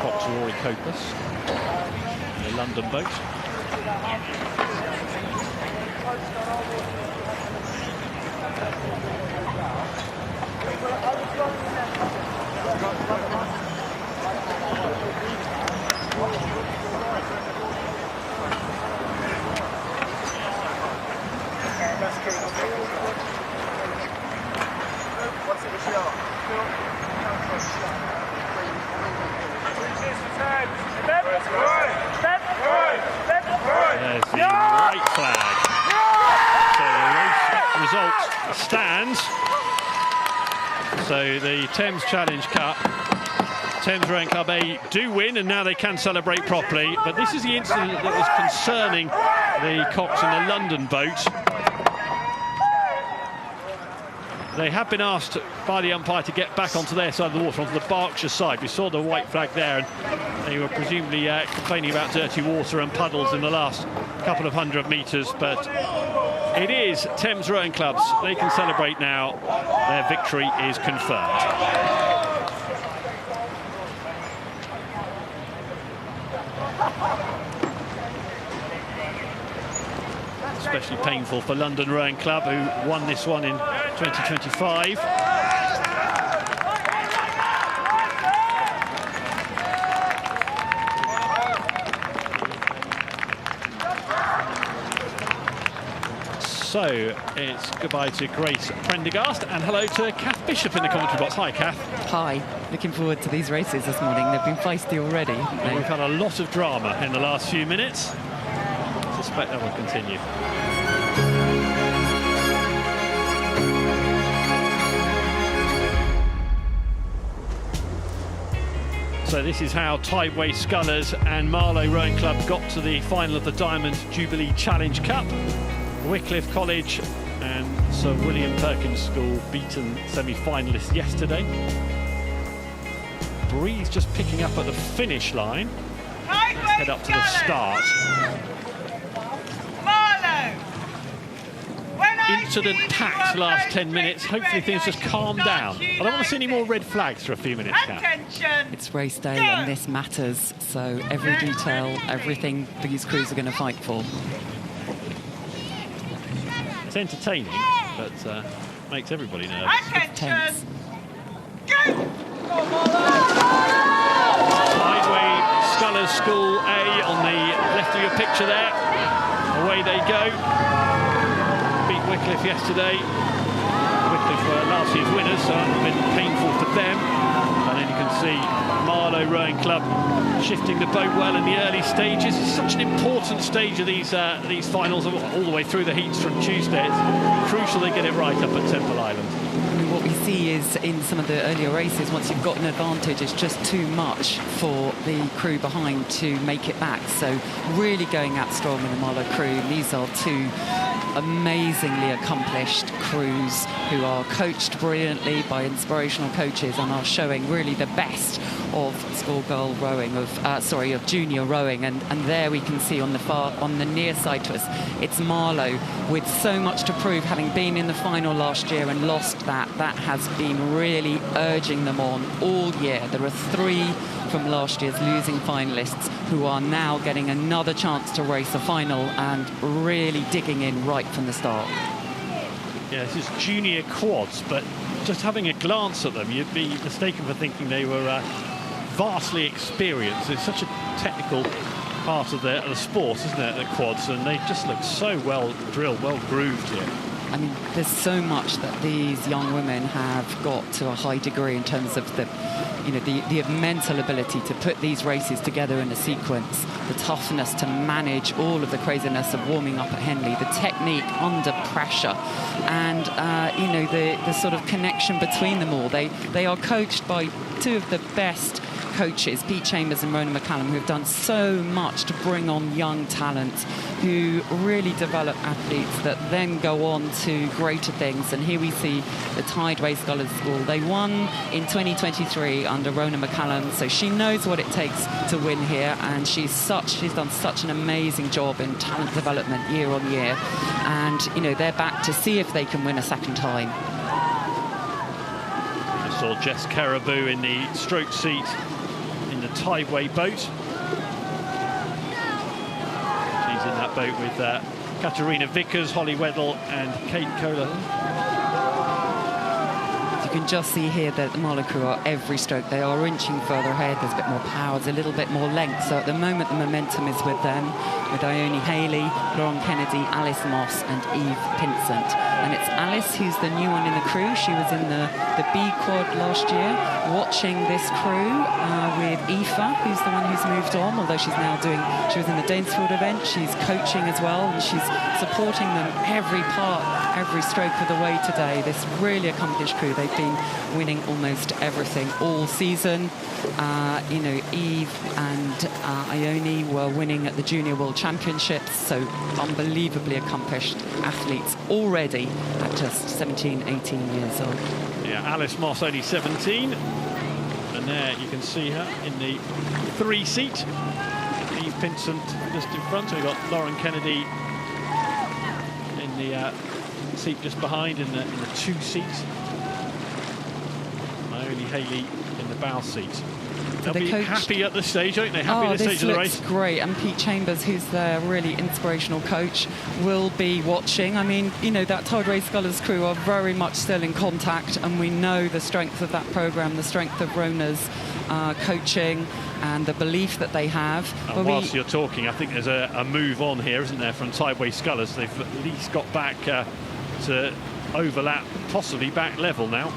S17: Cox Rory Copus, the London boat. There's the white flag. So the race result stands. So the Thames Challenge Cup, Thames Rowing Club A do win, and now they can celebrate properly. But this is the incident that was concerning the Cox and the London boat. They have been asked by the umpire to get back onto their side of the water, onto the Berkshire side. We saw the white flag there, and they were presumably complaining about dirty water and puddles in the last couple of hundred metres. But it is Thames Rowing Club's. They can celebrate now. Their victory is confirmed. Especially painful for London Rowing Club, who won this one in 2025. So it's goodbye to Grace Prendergast and hello to Kath Bishop in the commentary box. Hi, Kath.
S19: Hi. Looking forward to these races this morning. They've been feisty already.
S17: Well, we've had a lot of drama in the last few minutes. I suspect that will continue. So this is how Tideway Scullers and Marlow Rowing Club got to the final of the Diamond Jubilee Challenge Cup. Wycliffe College and Sir William Perkins School beaten semi-finalists yesterday. Breeze just picking up at the finish line. Let's head up to the start. Incident packed last 10 minutes. Hopefully things just calm down. I don't want to see any more red flags for a few minutes, Kat.
S19: It's race day and this matters. So every detail, everything these crews are going to fight for.
S17: It's entertaining. but makes everybody nervous.
S8: Attention!
S17: Tideway Scullers School A on the left of your picture there. Away they go. Beat Wycliffe yesterday. Wycliffe were last year's winners, so it's been painful for them. And then you can see Marlow Rowing Club shifting the boat well in the early stages. It's such an important stage of these finals, all the way through the heats from Tuesday. It's crucial they get it right up at Temple Island.
S19: I mean, what we see is in some of the earlier races, once you've got an advantage, it's just too much for the crew behind to make it back. So really going out strong in the Marlow crew. And these are two amazingly accomplished crews who are coached brilliantly by inspirational coaches and are showing really the best of schoolgirl rowing, of junior rowing. And there we can see on the near side to us, it's Marlow with so much to prove, having been in the final last year and lost that has been really urging them on all year. There are 3 from last year's losing finalists who are now getting another chance to race a final and really digging in right from the start.
S17: Yeah, this is junior quads, but just having a glance at them, you'd be mistaken for thinking they were vastly experienced. It's such a technical part of the sport, isn't it, the quads, and they just look so well drilled, well grooved here.
S19: I mean, there's so much that these young women have got to a high degree in terms of the mental ability to put these races together in a sequence, the toughness to manage all of the craziness of warming up at Henley, the technique under pressure, and the sort of connection between them all. They are coached by 2 of the best coaches, Pete Chambers and Rona McCallum, who have done so much to bring on young talent, who really develop athletes that then go on to greater things. And here we see the Tideway Scullers School. They won in 2023 under Rona McCallum, so she knows what it takes to win here, and she's done such an amazing job in talent development year on year. And they're back to see if they can win a second time.
S17: I saw Jess Caribou in the stroke seat in the Tideway boat. She's in that boat with Katerina Vickers, Holly Weddell and Kate Kohler.
S19: You can just see here that the Marlow crew are every stroke. They are inching further ahead. There's a bit more power, there's a little bit more length. So at the moment, the momentum is with them, with Ione Haley, Lauren Kennedy, Alice Moss and Eve Pinsent. And it's Alice who's the new one in the crew. She was in the B quad last year, watching this crew with Aoife, who's the one who's moved on, although she was in the Danesfield event. She's coaching as well, and she's supporting them every stroke of the way today. This really accomplished crew. They've been winning almost everything all season. Eve and Ione were winning at the Junior World Championships, so unbelievably accomplished athletes already at just 17, 18 years old.
S17: Yeah, Alice Moss only 17. And there you can see her in the 3 seat. Eve Pinsent just in front. So we've got Lauren Kennedy in the seat just behind in the 2 seats. Ione Haley in the bow seat. They'll be happy at this stage, aren't they? Happy at this stage of the race.
S19: Great. And Pete Chambers, who's their really inspirational coach, will be watching. I mean, that Tideway Scullers crew are very much still in contact, and we know the strength of that programme, the strength of Rona's coaching and the belief that they have.
S17: And whilst you're talking, I think there's a move on here, isn't there, from Tideway Scullers? They've at least got back to overlap, possibly back level now.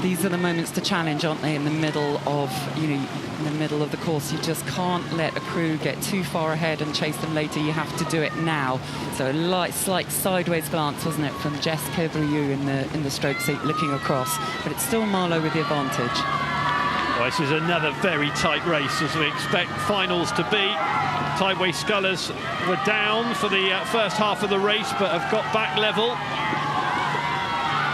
S19: These are the moments to challenge, aren't they? In the middle of, in the middle of the course, you just can't let a crew get too far ahead and chase them later. You have to do it now. So a slight sideways glance, wasn't it, from Jess Caribou in the stroke seat, looking across. But it's still Marlow with the advantage.
S17: Well, this is another very tight race, as we expect finals to be. Tideway Scullers were down for the first half of the race, but have got back level.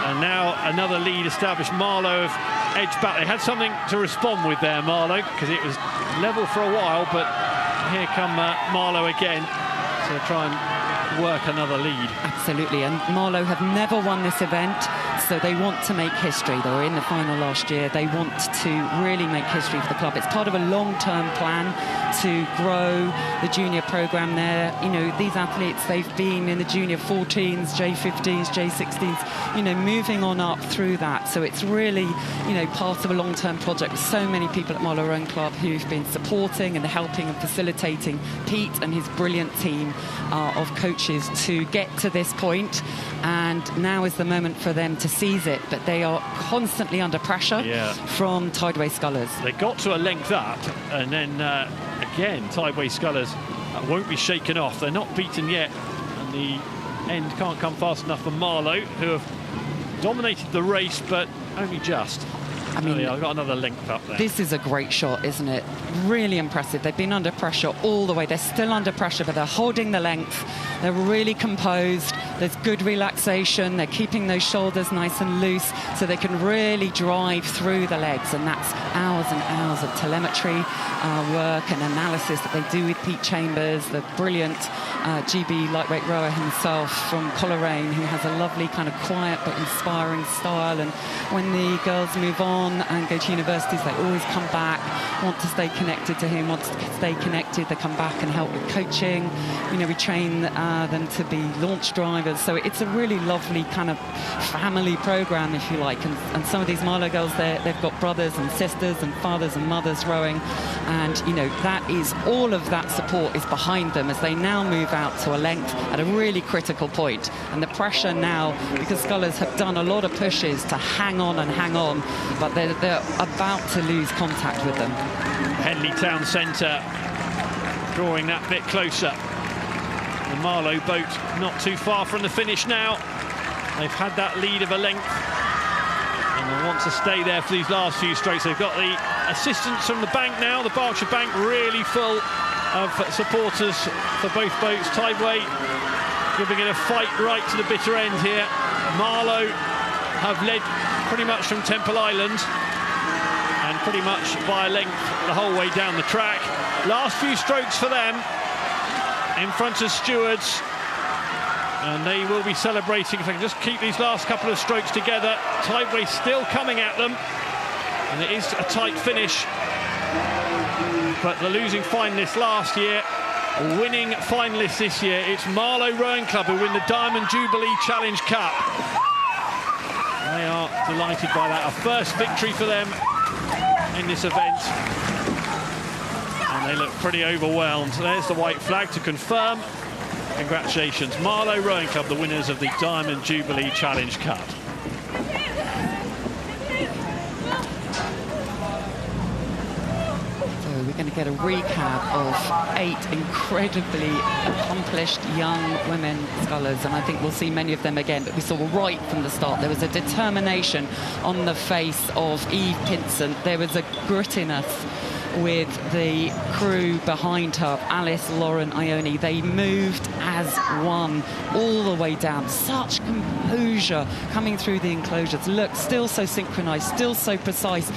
S17: And now another lead established. Marlow have edged back. They had something to respond with there, Marlow, because it was level for a while, but here come Marlow again to try and work another lead.
S19: Absolutely, and Marlow have never won this event So they want to make history. They were in the final last year. They want to really make history for the club. It's part of a long-term plan to grow the junior programme there. You know, these athletes, they've been in the junior 14s, J15s, J16s, you know, moving on up through that. So it's really, you know, part of a long-term project with so many people at Marlow Rowing Club who've been supporting and helping and facilitating Pete and his brilliant team of coaches to get to this point. And now is the moment for them to seize it, but they are constantly under pressure from Tideway Scullers.
S17: They got to a length up, and then again Tideway Scullers won't be shaken off. They're not beaten yet, and the end can't come fast enough for Marlow, who have dominated the race, but only just. I mean, I've got another length up there.
S19: This is a great shot, isn't it? Really impressive. They've been under pressure all the way. They're still under pressure, but they're holding the length. They're really composed. There's good relaxation. They're keeping those shoulders nice and loose so they can really drive through the legs. And that's hours and hours of telemetry work and analysis that they do with Pete Chambers, the brilliant GB lightweight rower himself from Coleraine, who has a lovely kind of quiet but inspiring style. And when the girls move on and go to universities, they always come back, want to stay connected to him, want to stay connected. They come back and help with coaching. You know, we train them to be launch drivers. So it's a really lovely kind of family program, if you like. And some of these Marlow girls, they've got brothers and sisters and fathers and mothers rowing. And, you know, that is, all of that support is behind them as they now move out to a length at a really critical point. And the pressure now, because Scullers have done a lot of pushes to hang on, but they're about to lose contact with them.
S17: Henley Town Centre drawing that bit closer. The Marlow boat not too far from the finish now. They've had that lead of a length, and they want to stay there for these last few strokes. They've got the assistance from the bank now. The Berkshire Bank really full of supporters for both boats. Tideway giving it a fight right to the bitter end here. Marlow have led pretty much from Temple Island and pretty much by a length the whole way down the track. Last few strokes for them in front of stewards, and they will be celebrating if they can just keep these last couple of strokes together. Tideway still coming at them, and it is a tight finish, but the losing finalists last year, winning finalists this year, it's Marlow Rowing Club who win the Diamond Jubilee Challenge Cup. They are delighted by that. A first victory for them in this event. And they look pretty overwhelmed. There's the white flag to confirm. Congratulations, Marlow Rowing Club, the winners of the Diamond Jubilee Challenge Cup.
S19: We're going to get a recap of 8 incredibly accomplished young women scullers, and I think we'll see many of them again, but we saw right from the start there was a determination on the face of Eve Pinson. There was a grittiness with the crew behind her, Alice, Lauren, Ione. They moved as one all the way down. Such composure coming through the enclosures. Look, still so synchronized, still so precise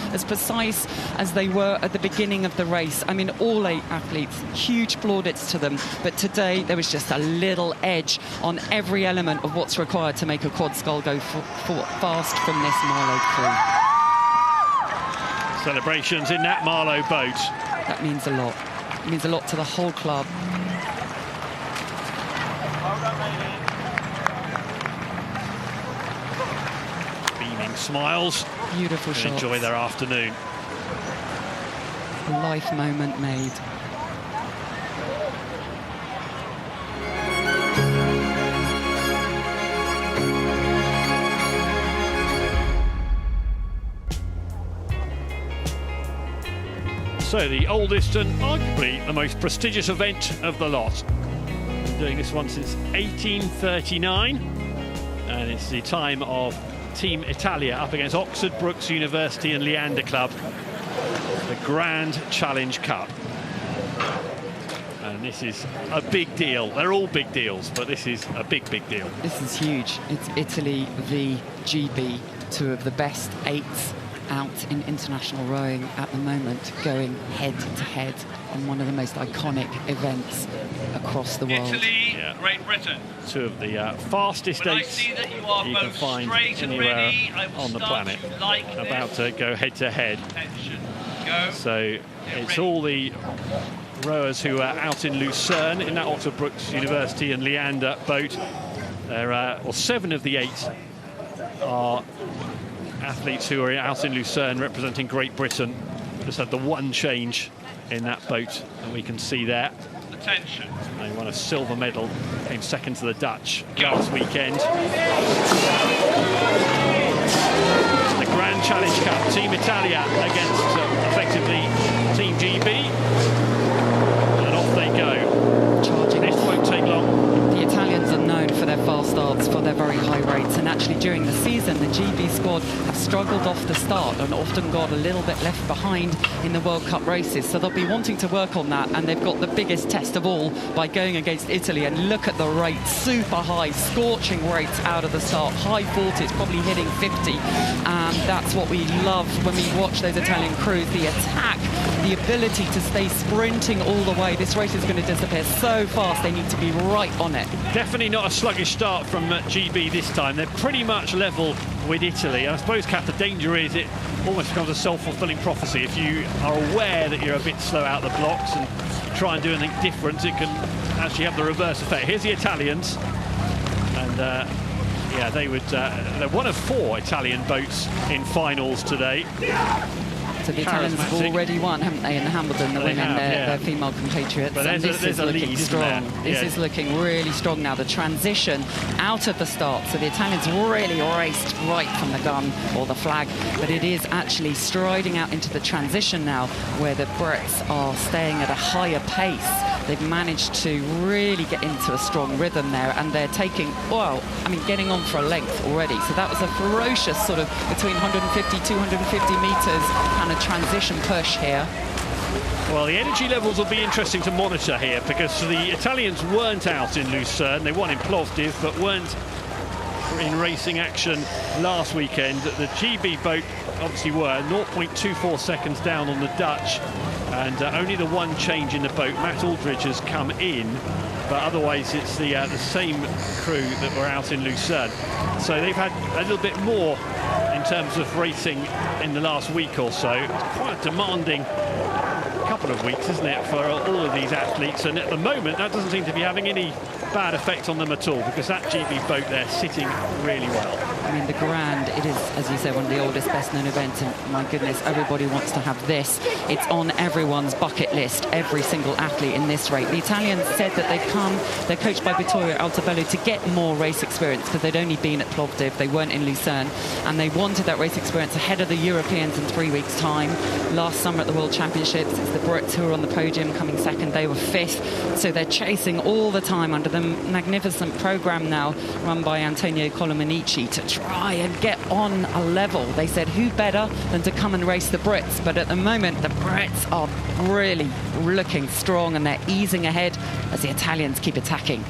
S19: as they were at the beginning of the race. I mean, all 8 athletes, huge plaudits to them, but today there was just a little edge on every element of what's required to make a quad scull go fast from this Marlow crew.
S17: Celebrations in that Marlow boat.
S19: That means a lot. It means a lot to the whole club.
S17: Beaming smiles.
S19: Beautiful shots.
S17: Enjoy their afternoon.
S19: A life moment made.
S17: So the oldest and arguably the most prestigious event of the lot. Been doing this one since 1839, and it's the time of Team Italia up against Oxford Brookes University and Leander Club, the Grand Challenge Cup. And this is a big deal. They're all big deals, but this is a big deal.
S19: This is huge. It's Italy v GB, 2 of the best 8s out in international rowing at the moment, going head-to-head on one of the most iconic events across the world.
S10: Italy, Great Britain.
S17: Two of the fastest dates you can find anywhere on the planet, about to go head-to-head. So it's all the rowers who are out in Lucerne in that Oxford Brookes University and Leander boat. There are 7 of the 8 are athletes who are out in Lucerne representing Great Britain. Just had the one change in that boat, and we can see there.
S10: Attention.
S17: They won a silver medal, came second to the Dutch last weekend. The Grand Challenge Cup, Team Italia against effectively Team GB. And off they go.
S19: Charging.
S17: This won't take long.
S19: The Italians are known for their fast starts, for their very high rates, and actually during the season the GB squad have struggled off the start and often got a little bit left behind in the World Cup races, so they'll be wanting to work on that, and they've got the biggest test of all by going against Italy. And look at the rates, super high, scorching rates out of the start, high 40s, probably hitting 50, and that's what we love when we watch those Italian crews, the attack, the ability to stay sprinting all the way. This race is going to disappear so fast, they need to be right on it.
S17: Definitely not a sluggish start from GB this time. They're pretty much level with Italy. I suppose, Kath, the danger is it almost becomes a self-fulfilling prophecy. If you are aware that you're a bit slow out the blocks and try and do anything different, it can actually have the reverse effect. Here's the Italians, and yeah, they're one of 4 Italian boats in finals today.
S19: So the Italians have already won, haven't they, in Hambleden, the women, their female compatriots.
S17: But
S19: and this is looking strong. This is looking really strong now. The transition out of the start. So the Italians really raced right from the gun or the flag, but it is actually striding out into the transition now, where the Brits are staying at a higher pace. They've managed to really get into a strong rhythm there, and they're taking, well, I mean, getting on for a length already. So that was a ferocious sort of between 150, 250 metres kind of transition push here.
S17: Well, the energy levels will be interesting to monitor here, because the Italians weren't out in Lucerne. They won in Plovdiv, but weren't in racing action last weekend. The GB boat obviously were 0.24 seconds down on the Dutch, and only the one change in the boat. Matt Aldridge has come in, but otherwise it's the same crew that were out in Lucerne. So they've had a little bit more in terms of racing in the last week or so. It's quite a demanding couple of weeks, isn't it, for all of these athletes? And at the moment that doesn't seem to be having any bad effect on them at all, because that GB boat there sitting really well.
S19: I mean, the Grand, it is, as you say, one of the oldest, best-known events, and my goodness, everybody wants to have this. It's on everyone's bucket list, every single athlete in this race. The Italians said that they'd come, they're coached by Vittorio Altobello, to get more race experience, because they'd only been at Plovdiv, they weren't in Lucerne, and they wanted that race experience ahead of the Europeans in 3 weeks' time. Last summer at the World Championships, it's the Brits who are on the podium, coming second, they were 5th, so they're chasing all the time under the magnificent programme now run by Antonio Colomanici to try and get on a level. They said, who better than to come and race the Brits? But at the moment, the Brits are really looking strong, and they're easing ahead as the Italians keep attacking.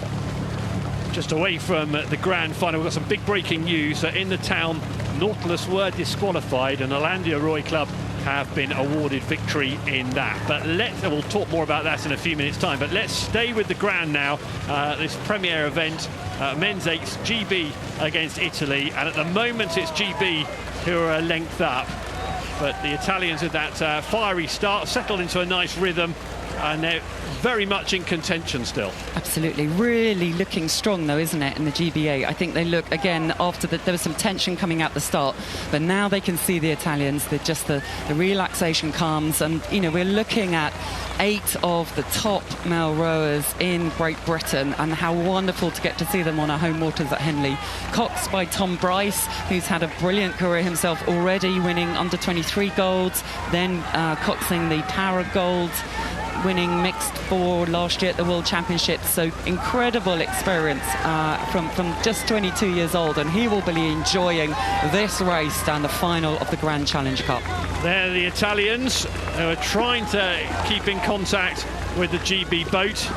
S17: Just away from the grand final, we've got some big breaking news. In the town, Nautilus were disqualified, and Hollandia Roy Club have been awarded victory in that. But we'll talk more about that in a few minutes' time. But let's stay with the grand now. This premier event, men's 8s, GB against Italy, and at the moment it's GB who are a length up. But the Italians with that fiery start settled into a nice rhythm, and they're very much in contention still. Absolutely, really looking strong though, isn't it, in the GBA? I think they look, again, after there was some tension coming out the start, but now they can see the Italians, the relaxation comes, and you know, we're looking at 8 of the top male rowers in Great Britain, and how wonderful to get to see them on our home waters at Henley. Coxed by Tom Bryce, who's had a brilliant career himself already, winning under 23 golds, then coxing the Para Gold, winning mixed 4 last year at the World Championships. So incredible experience from just 22 years old, and he will be enjoying this race and the final of the Grand Challenge Cup. They're the Italians who are trying to keep in contact with the GB boat.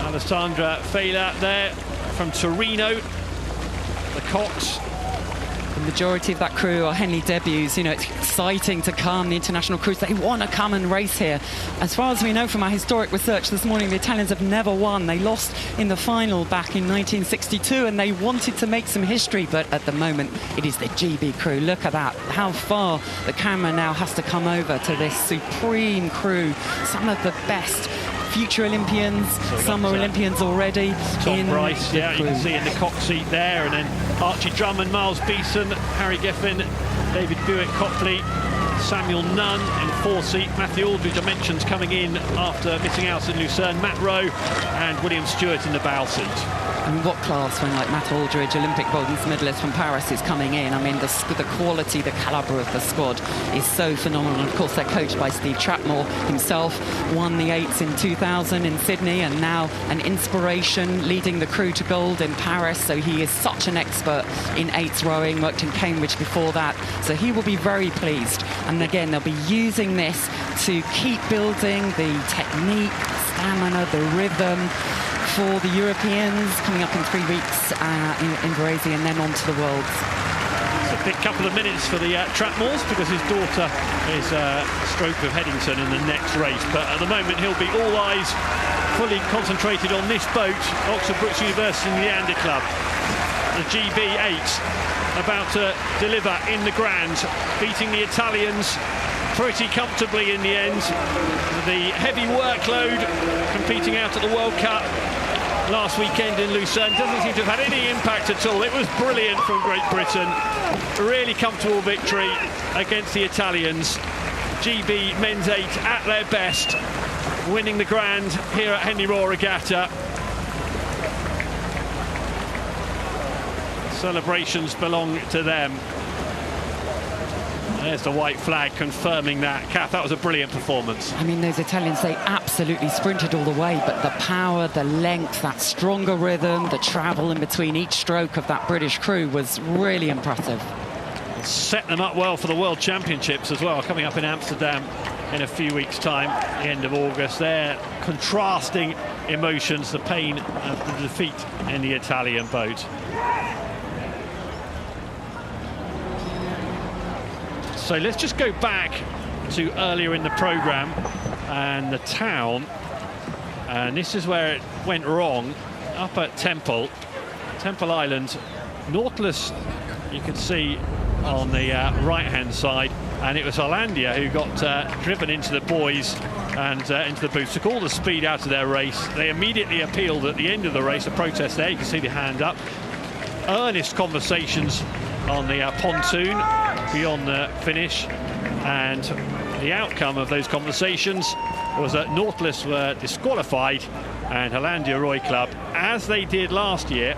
S17: Alessandra Fela there from Torino, the Cox,
S19: majority of that crew are Henley debuts. You know, it's exciting to come, the international crews. They want to come and race here. As far as we know from our historic research this morning, the Italians have never won. They lost in the final back in 1962, and they wanted to make some history, but at the moment it is the GB crew. Look at that, how far the camera now has to come over to this supreme crew. Some of the best future Olympians, some are Olympians already.
S17: Tom Bryce, yeah, you can see in the cock seat there, and then Archie Drummond, Miles Beeson, Harry Geffen, David Buick-Copley, Samuel Nunn in 4th seat, Matthew Aldridge, I mentioned, coming in after missing out in Lucerne, Matt Rowe and William Stewart in the bow seat.
S19: I mean, what class when, like, Matt Aldridge, Olympic gold medalist from Paris, is coming in. I mean, the quality, the calibre of the squad is so phenomenal. And of course, they're coached by Steve Trapmore himself, won the 8s in 2000 in Sydney, and now an inspiration leading the crew to gold in Paris. So he is such an expert in 8s rowing, worked in Cambridge before that. So he will be very pleased. And again, they'll be using this to keep building the technique, stamina, the rhythm for the Europeans coming up in 3 weeks in Varese, and then on to the Worlds.
S17: It's a big couple of minutes for the Trapmores, because his daughter is stroke of Headington in the next race. But at the moment, he'll be all eyes fully concentrated on this boat, Oxford Brookes University Leander Club. The GB8 about to deliver in the Grand, beating the Italians pretty comfortably in the end. The heavy workload competing out at the World Cup last weekend in Lucerne doesn't seem to have had any impact at all. It was brilliant from Great Britain. A really comfortable victory against the Italians. GB men's 8 at their best, winning the Grand here at Henley Royal Regatta. Celebrations belong to them. There's the white flag confirming that. Kath, that was a brilliant performance.
S19: I mean, those Italians, they absolutely sprinted all the way, but the power, the length, that stronger rhythm, the travel in between each stroke of that British crew was really impressive.
S17: Set them up well for the World Championships as well, coming up in Amsterdam in a few weeks' time, the end of August. They're contrasting emotions, the pain of the defeat in the Italian boat. So let's just go back to earlier in the programme and the town, and this is where it went wrong, up at Temple Island. Nautilus, you can see on the right-hand side, and it was Hollandia who got driven into the buoys and into the boots, took all the speed out of their race. They immediately appealed at the end of the race, a protest there, you can see the hand up. Earnest conversations on the pontoon beyond the finish, and the outcome of those conversations was that Nautilus were disqualified, and Hollandia Roy Club, as they did last year,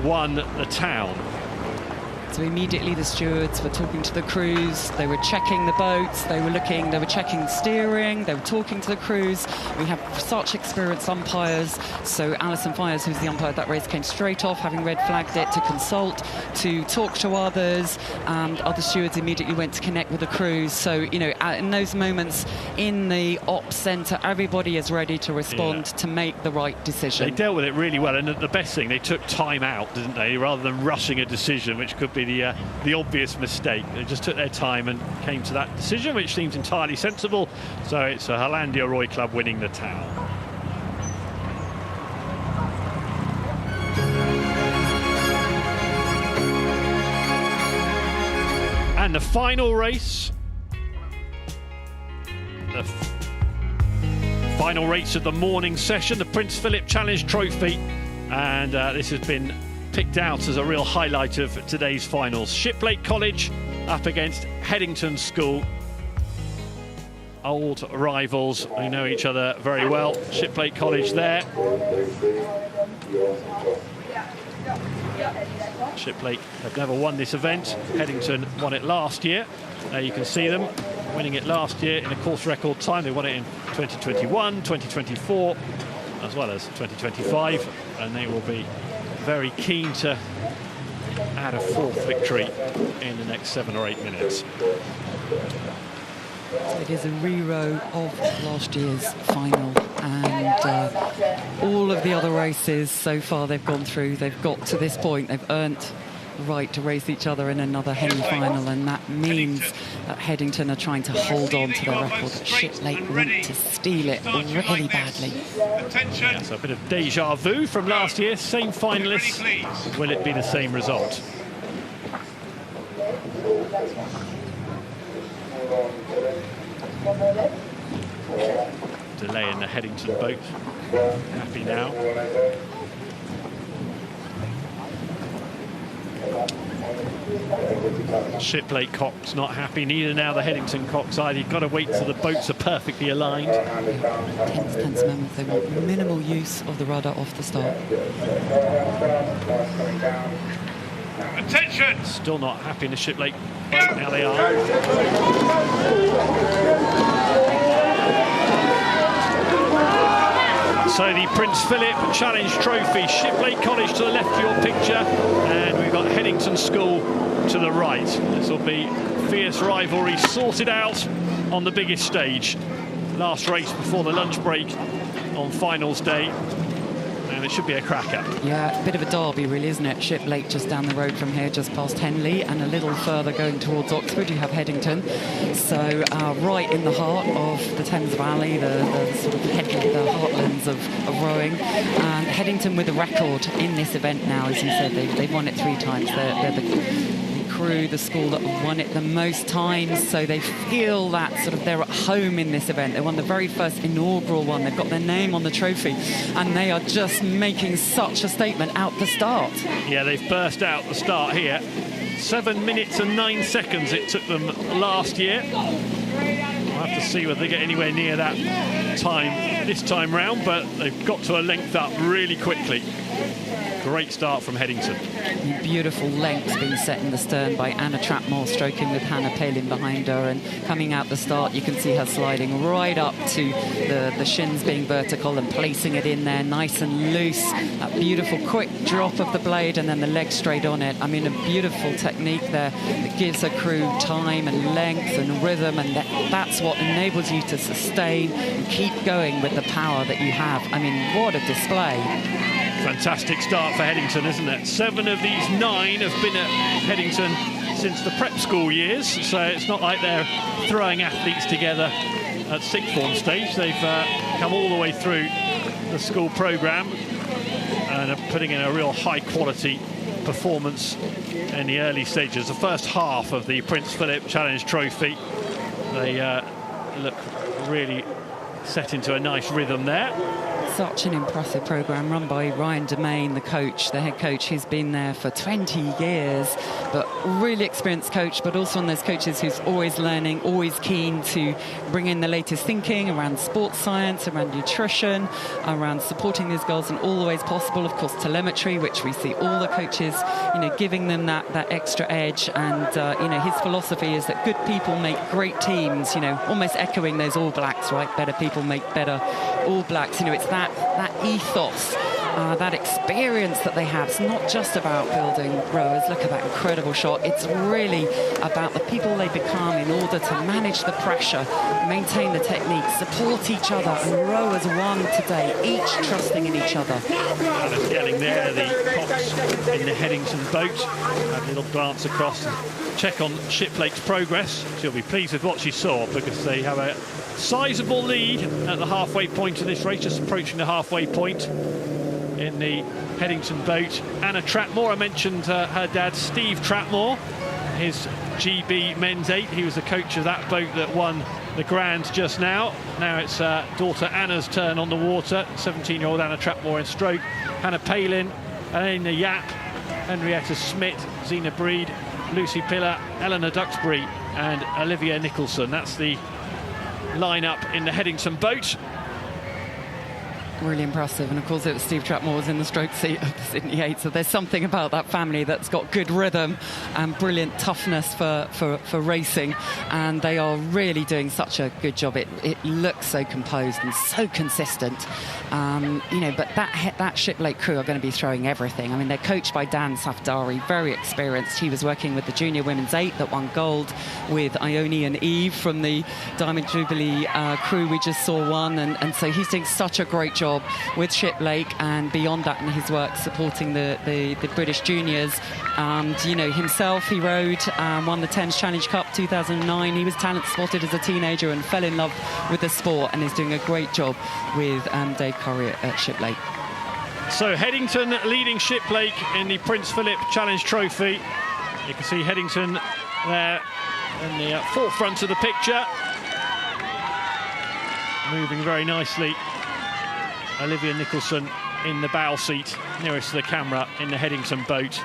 S17: won the town.
S19: So immediately the stewards were talking to the crews, they were checking the boats, they were checking steering, they were talking to the crews. We have such experienced umpires. So Alison Fires, who's the umpire of that race, came straight off, having red flagged it, to consult, to talk to others, and other stewards immediately went to connect with the crews. So, you know, in those moments in the ops centre, everybody is ready to respond, to make the right decision.
S17: They dealt with it really well, and the best thing, they took time out, didn't they, rather than rushing a decision, which could be the obvious mistake. They just took their time and came to that decision, which seems entirely sensible. So it's a Hollandia Roy Club winning the town. And the final race, the final race of the morning session, the Prince Philip Challenge Trophy, and this has been picked out as a real highlight of today's finals. Shiplake College up against Headington School. Old rivals who know each other very well. Shiplake College there. Shiplake have never won this event. Headington won it last year. There you can see them winning it last year in a course record time. They won it in 2021, 2024, as well as 2025, and they will be very keen to add a fourth victory in the next 7 or 8 minutes.
S19: It is a re-row of last year's final, and all of the other races so far they've gone through, they've got to this point, they've earned right to race each other in another Henley final, and that means that Headington are trying to hold on to their record. Shiplake want to steal it really badly.
S17: Yeah, so a bit of deja vu from last year, same finalists. Will it be the same result? Delay in the Headington boat. Happy now. Shiplake cock's not happy, neither now the Headington cock's either. You've got to wait till the boats are perfectly aligned.
S19: Tense moments. They want minimal use of the rudder off the start.
S10: Attention!
S17: Still not happy in the Shiplake boat. Now they are. So the Prince Philip Challenge Trophy, Shiplake College to the left of your picture, and we've got Headington School to the right. This will be fierce rivalry sorted out on the biggest stage. Last race before the lunch break on finals day, and it should be a cracker.
S19: Yeah, a bit of a derby really, isn't it? Shiplake just down the road from here, just past Henley, and a little further going towards Oxford you have Headington. So right in the heart of the Thames Valley, the sort of the heartlands of rowing. And Headington with a record in this event now, as you said, they've won it 3 times. They're the crew, the school that have won it the most times, so they feel that sort of they're at home in this event. They won the very first inaugural one. They've got their name on the trophy, and they are just making such a statement out the start.
S17: Yeah, they've burst out the start here. 7 minutes and 9 seconds it took them last year. We'll have to see whether they get anywhere near that time this time round, but they've got to a length up really quickly. Great start from Headington.
S19: Beautiful lengths being set in the stern by Anna Trapmore, stroking with Hannah Palin behind her, and coming out the start you can see her sliding right up to the shins being vertical and placing it in there nice and loose. That beautiful quick drop of the blade and then the leg straight on it. I mean, a beautiful technique there that gives her crew time and length and rhythm, and that's what enables you to sustain and keep going with the power that you have. I mean, what a display.
S17: Fantastic start for Headington, isn't it? 7 of these 9 have been at Headington since the prep school years, so it's not like they're throwing athletes together at sixth form stage. They've come all the way through the school programme and are putting in a real high quality performance in the early stages. The first half of the Prince Philip Challenge Trophy, they look really set into a nice rhythm there.
S19: Such an impressive programme run by Ryan Demain, the coach, the head coach. He's been there for 20 years, but really experienced coach, but also one of those coaches who's always learning, always keen to bring in the latest thinking around sports science, around nutrition, around supporting these girls in all the ways possible. Of course, telemetry, which we see all the coaches, giving them that extra edge. And, his philosophy is that good people make great teams, almost echoing those All Blacks, right? Better people make better All Blacks. It's that ethos, that experience that they have. It's not just about building rowers. Look at that incredible shot. It's really about the people they become in order to manage the pressure, maintain the technique, support each other, and row as one today, each trusting in each other.
S17: Alice yelling there, the Cox in the Headington boat. Have a little glance across, check on Shiplake's progress. She'll be pleased with what she saw, because they have a sizable lead at the halfway point of this race, just approaching the halfway point in the Headington boat. Anna Trapmore, I mentioned her dad, Steve Trapmore, his GB men's 8. He was the coach of that boat that won the Grand just now. Now it's daughter Anna's turn on the water. 17-year-old Anna Trapmore in stroke. Hannah Palin, Elena Yap, Henrietta Smith, Zena Breed, Lucy Pillar, Eleanor Duxbury and Olivia Nicholson. That's the line-up in the Headington boat.
S19: Really impressive, and of course it was Steve Trapmore was in the stroke seat of the Sydney 8, so there's something about that family that's got good rhythm and brilliant toughness for racing, and they are really doing such a good job. It looks so composed and so consistent, but that Shiplake crew are going to be throwing everything. I mean, they're coached by Dan Safdari, very experienced. He was working with the junior women's 8 that won gold with Ione and Eve from the Diamond Jubilee crew we just saw won, and so he's doing such a great job job with Shiplake, and beyond that in his work supporting the British juniors. And, you know, himself, he rode, won the Thames Challenge Cup 2009. He was talent spotted as a teenager and fell in love with the sport, and is doing a great job with Dave Curry at Shiplake.
S17: So Headington leading Shiplake in the Prince Philip Challenge Trophy. You can see Headington there in the forefront of the picture. Moving very nicely. Olivia Nicholson in the bow seat, nearest to the camera in the Headington boat.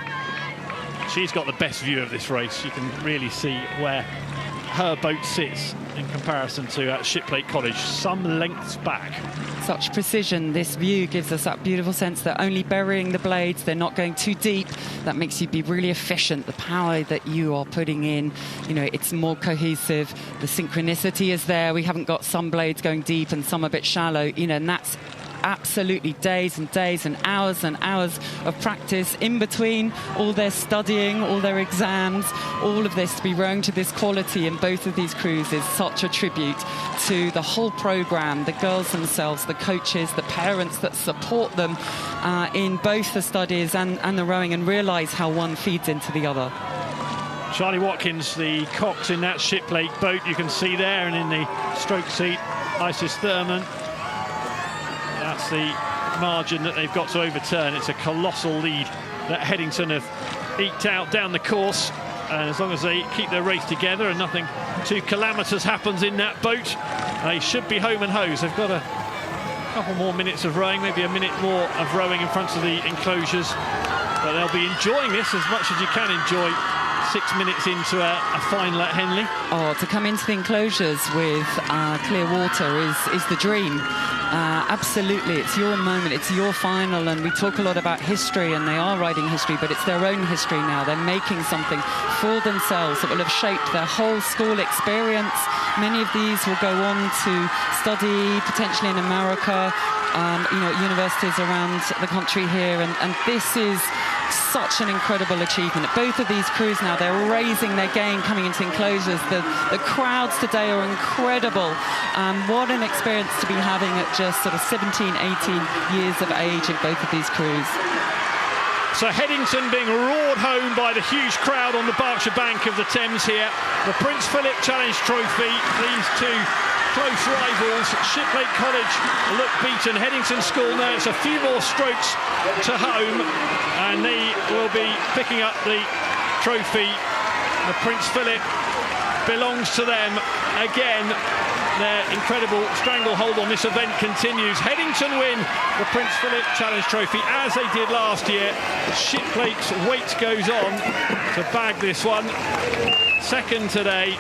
S17: She's got the best view of this race. You can really see where her boat sits in comparison to Shiplake College, some lengths back.
S19: Such precision. This view gives us that beautiful sense that only burying the blades, they're not going too deep. That makes you be really efficient. The power that you are putting in, you know, it's more cohesive. The synchronicity is there. We haven't got some blades going deep and some a bit shallow, you know, and that's absolutely days and days and hours of practice in between all their studying, all their exams, all of this. To be rowing to this quality in both of these crews is such a tribute to the whole programme, the girls themselves, the coaches, the parents that support them in both the studies and the rowing, and realise how one feeds into the other.
S17: Charlie Watkins, the cox in that Shiplake boat, you can see there, and in the stroke seat, Isis Thurman. That's the margin that they've got to overturn. It's a colossal lead that Headington have eked out down the course. And as long as they keep their race together and nothing too calamitous happens in that boat, they should be home and hose. They've got a couple more minutes of rowing, maybe a minute more of rowing in front of the enclosures. But they'll be enjoying this as much as you can enjoy 6 minutes into a final at Henley.
S19: Oh, to come into the enclosures with clear water is the dream. Absolutely, it's your moment, it's your final, and we talk a lot about history, and they are writing history, but it's their own history now. They're making something for themselves that will have shaped their whole school experience. Many of these will go on to study potentially in America, you know, universities around the country here, and this is such an incredible achievement. Both of these crews now, they're raising their game coming into enclosures. The crowds today are incredible. What an experience to be having at just sort of 17, 18 years of age in both of these crews.
S17: So Headington being roared home by the huge crowd on the Berkshire bank of the Thames here. The Prince Philip Challenge Trophy, these two close rivals. Shiplake College look beaten. Headington School now, it's a few more strokes to home, and they will be picking up the trophy. The Prince Philip belongs to them again. Their incredible stranglehold on this event continues. Headington win the Prince Philip Challenge Trophy as they did last year. Shiplake's weight goes on to bag this one. Second today.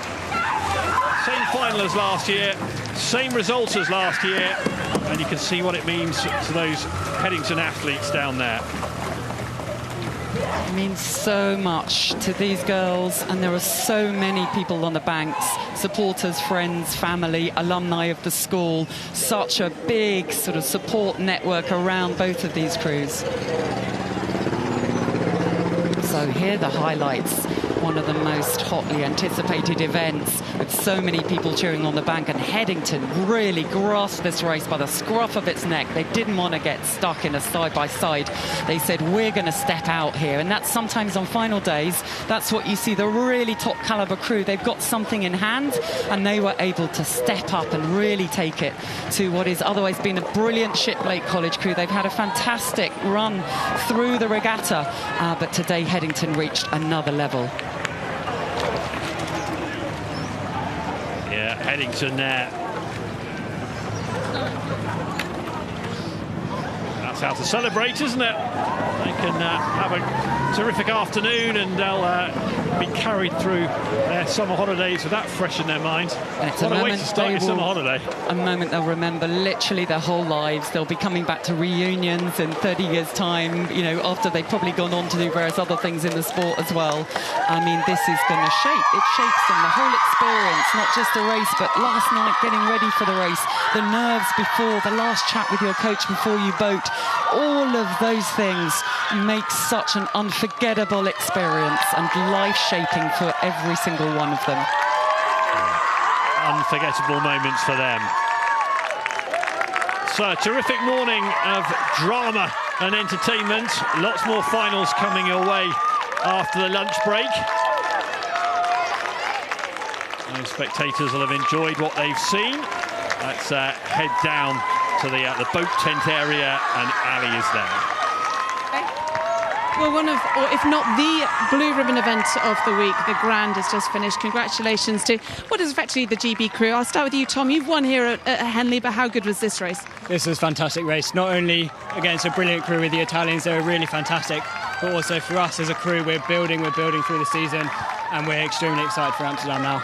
S17: Same final as last year, same results as last year, and you can see what it means to those Headington athletes down there.
S19: It means so much to these girls, and there are so many people on the banks, supporters, friends, family, alumni of the school. Such a big sort of support network around both of these crews. So here are the highlights. One of the most hotly anticipated events, with so many people cheering on the bank, and Headington really grasped this race by the scruff of its neck. They didn't want to get stuck in a side-by-side. They said, we're going to step out here, and that's sometimes on final days, that's what you see, the really top caliber crew. They've got something in hand, and they were able to step up and really take it to what has otherwise been a brilliant Shiplake College crew. They've had a fantastic run through the regatta, but today Headington reached another level.
S17: Headington there. That's how to celebrate, isn't it? They can have a terrific afternoon, and they'll be carried through their summer holidays with that fresh in their minds.
S19: And it's
S17: what a way to start your summer holiday.
S19: A moment they'll remember literally their whole lives. They'll be coming back to reunions in 30 years' time, you know, after they've probably gone on to do various other things in the sport as well. I mean, this is going to shape. It shapes them, the whole experience, not just the race, but last night getting ready for the race, the nerves before, the last chat with your coach before you boat. All of those things make such an unforgettable experience and life-shaping for every single one of them.
S17: Unforgettable moments for them. So a terrific morning of drama and entertainment. Lots more finals coming your way after the lunch break. And spectators will have enjoyed what they've seen. Let's head down to the boat tent area, and Ali is there.
S1: Well, one of, or if not the blue ribbon event of the week, the Grand has just finished. Congratulations to what is effectively the GB crew. I'll start with you, Tom. You've won here at Henley, but how good was this race?
S20: This was a fantastic race, not only against a brilliant crew with the Italians, they were really fantastic, but also for us as a crew, we're building through the season, and we're extremely excited for Amsterdam now.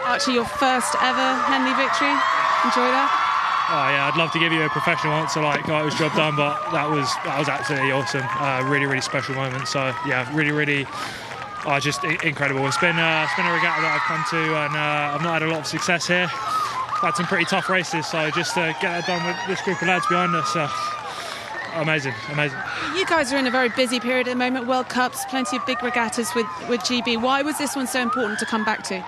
S1: Archie, your first ever Henley victory. Enjoy that?
S21: Oh yeah, I'd love to give you a professional answer like, oh, it was job done, but that was absolutely awesome. Really, really special moment. So yeah, really, just incredible. It's been a regatta that I've come to, and I've not had a lot of success here. I've had some pretty tough races, so just to get that done with this group of lads behind us, amazing.
S1: You guys are in a very busy period at the moment. World Cups, plenty of big regattas with GB. Why was this one so important to come back to?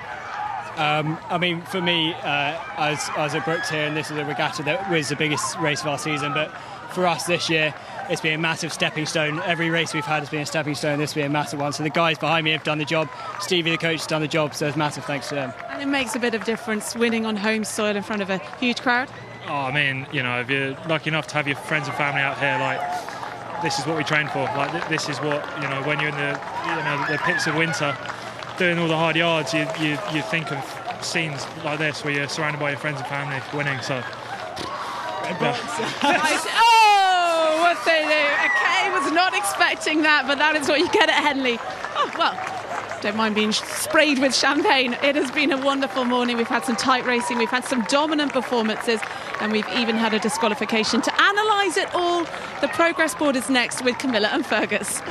S20: I mean, for me, I was at Brooks here, and this is a regatta that was the biggest race of our season. But for us this year, it's been a massive stepping stone. Every race we've had has been a stepping stone. This has been a massive one. So the guys behind me have done the job. Stevie, the coach, has done the job. So it's massive thanks to them.
S1: And it makes a bit of difference winning on home soil in front of a huge crowd.
S21: Oh, I mean, you know, if you're lucky enough to have your friends and family out here, like, this is what we train for. Like, this is what, you know, when you're in the pits of winter, doing all the hard yards, you think of scenes like this where you're surrounded by your friends and family winning. So
S1: oh, what they do. Kay was not expecting that, but that is what you get at Henley. Oh, well, don't mind being sprayed with champagne. It has been a wonderful morning. We've had some tight racing, we've had some dominant performances, and we've even had a disqualification. To analyse it all, the progress board is next with Camilla and Fergus.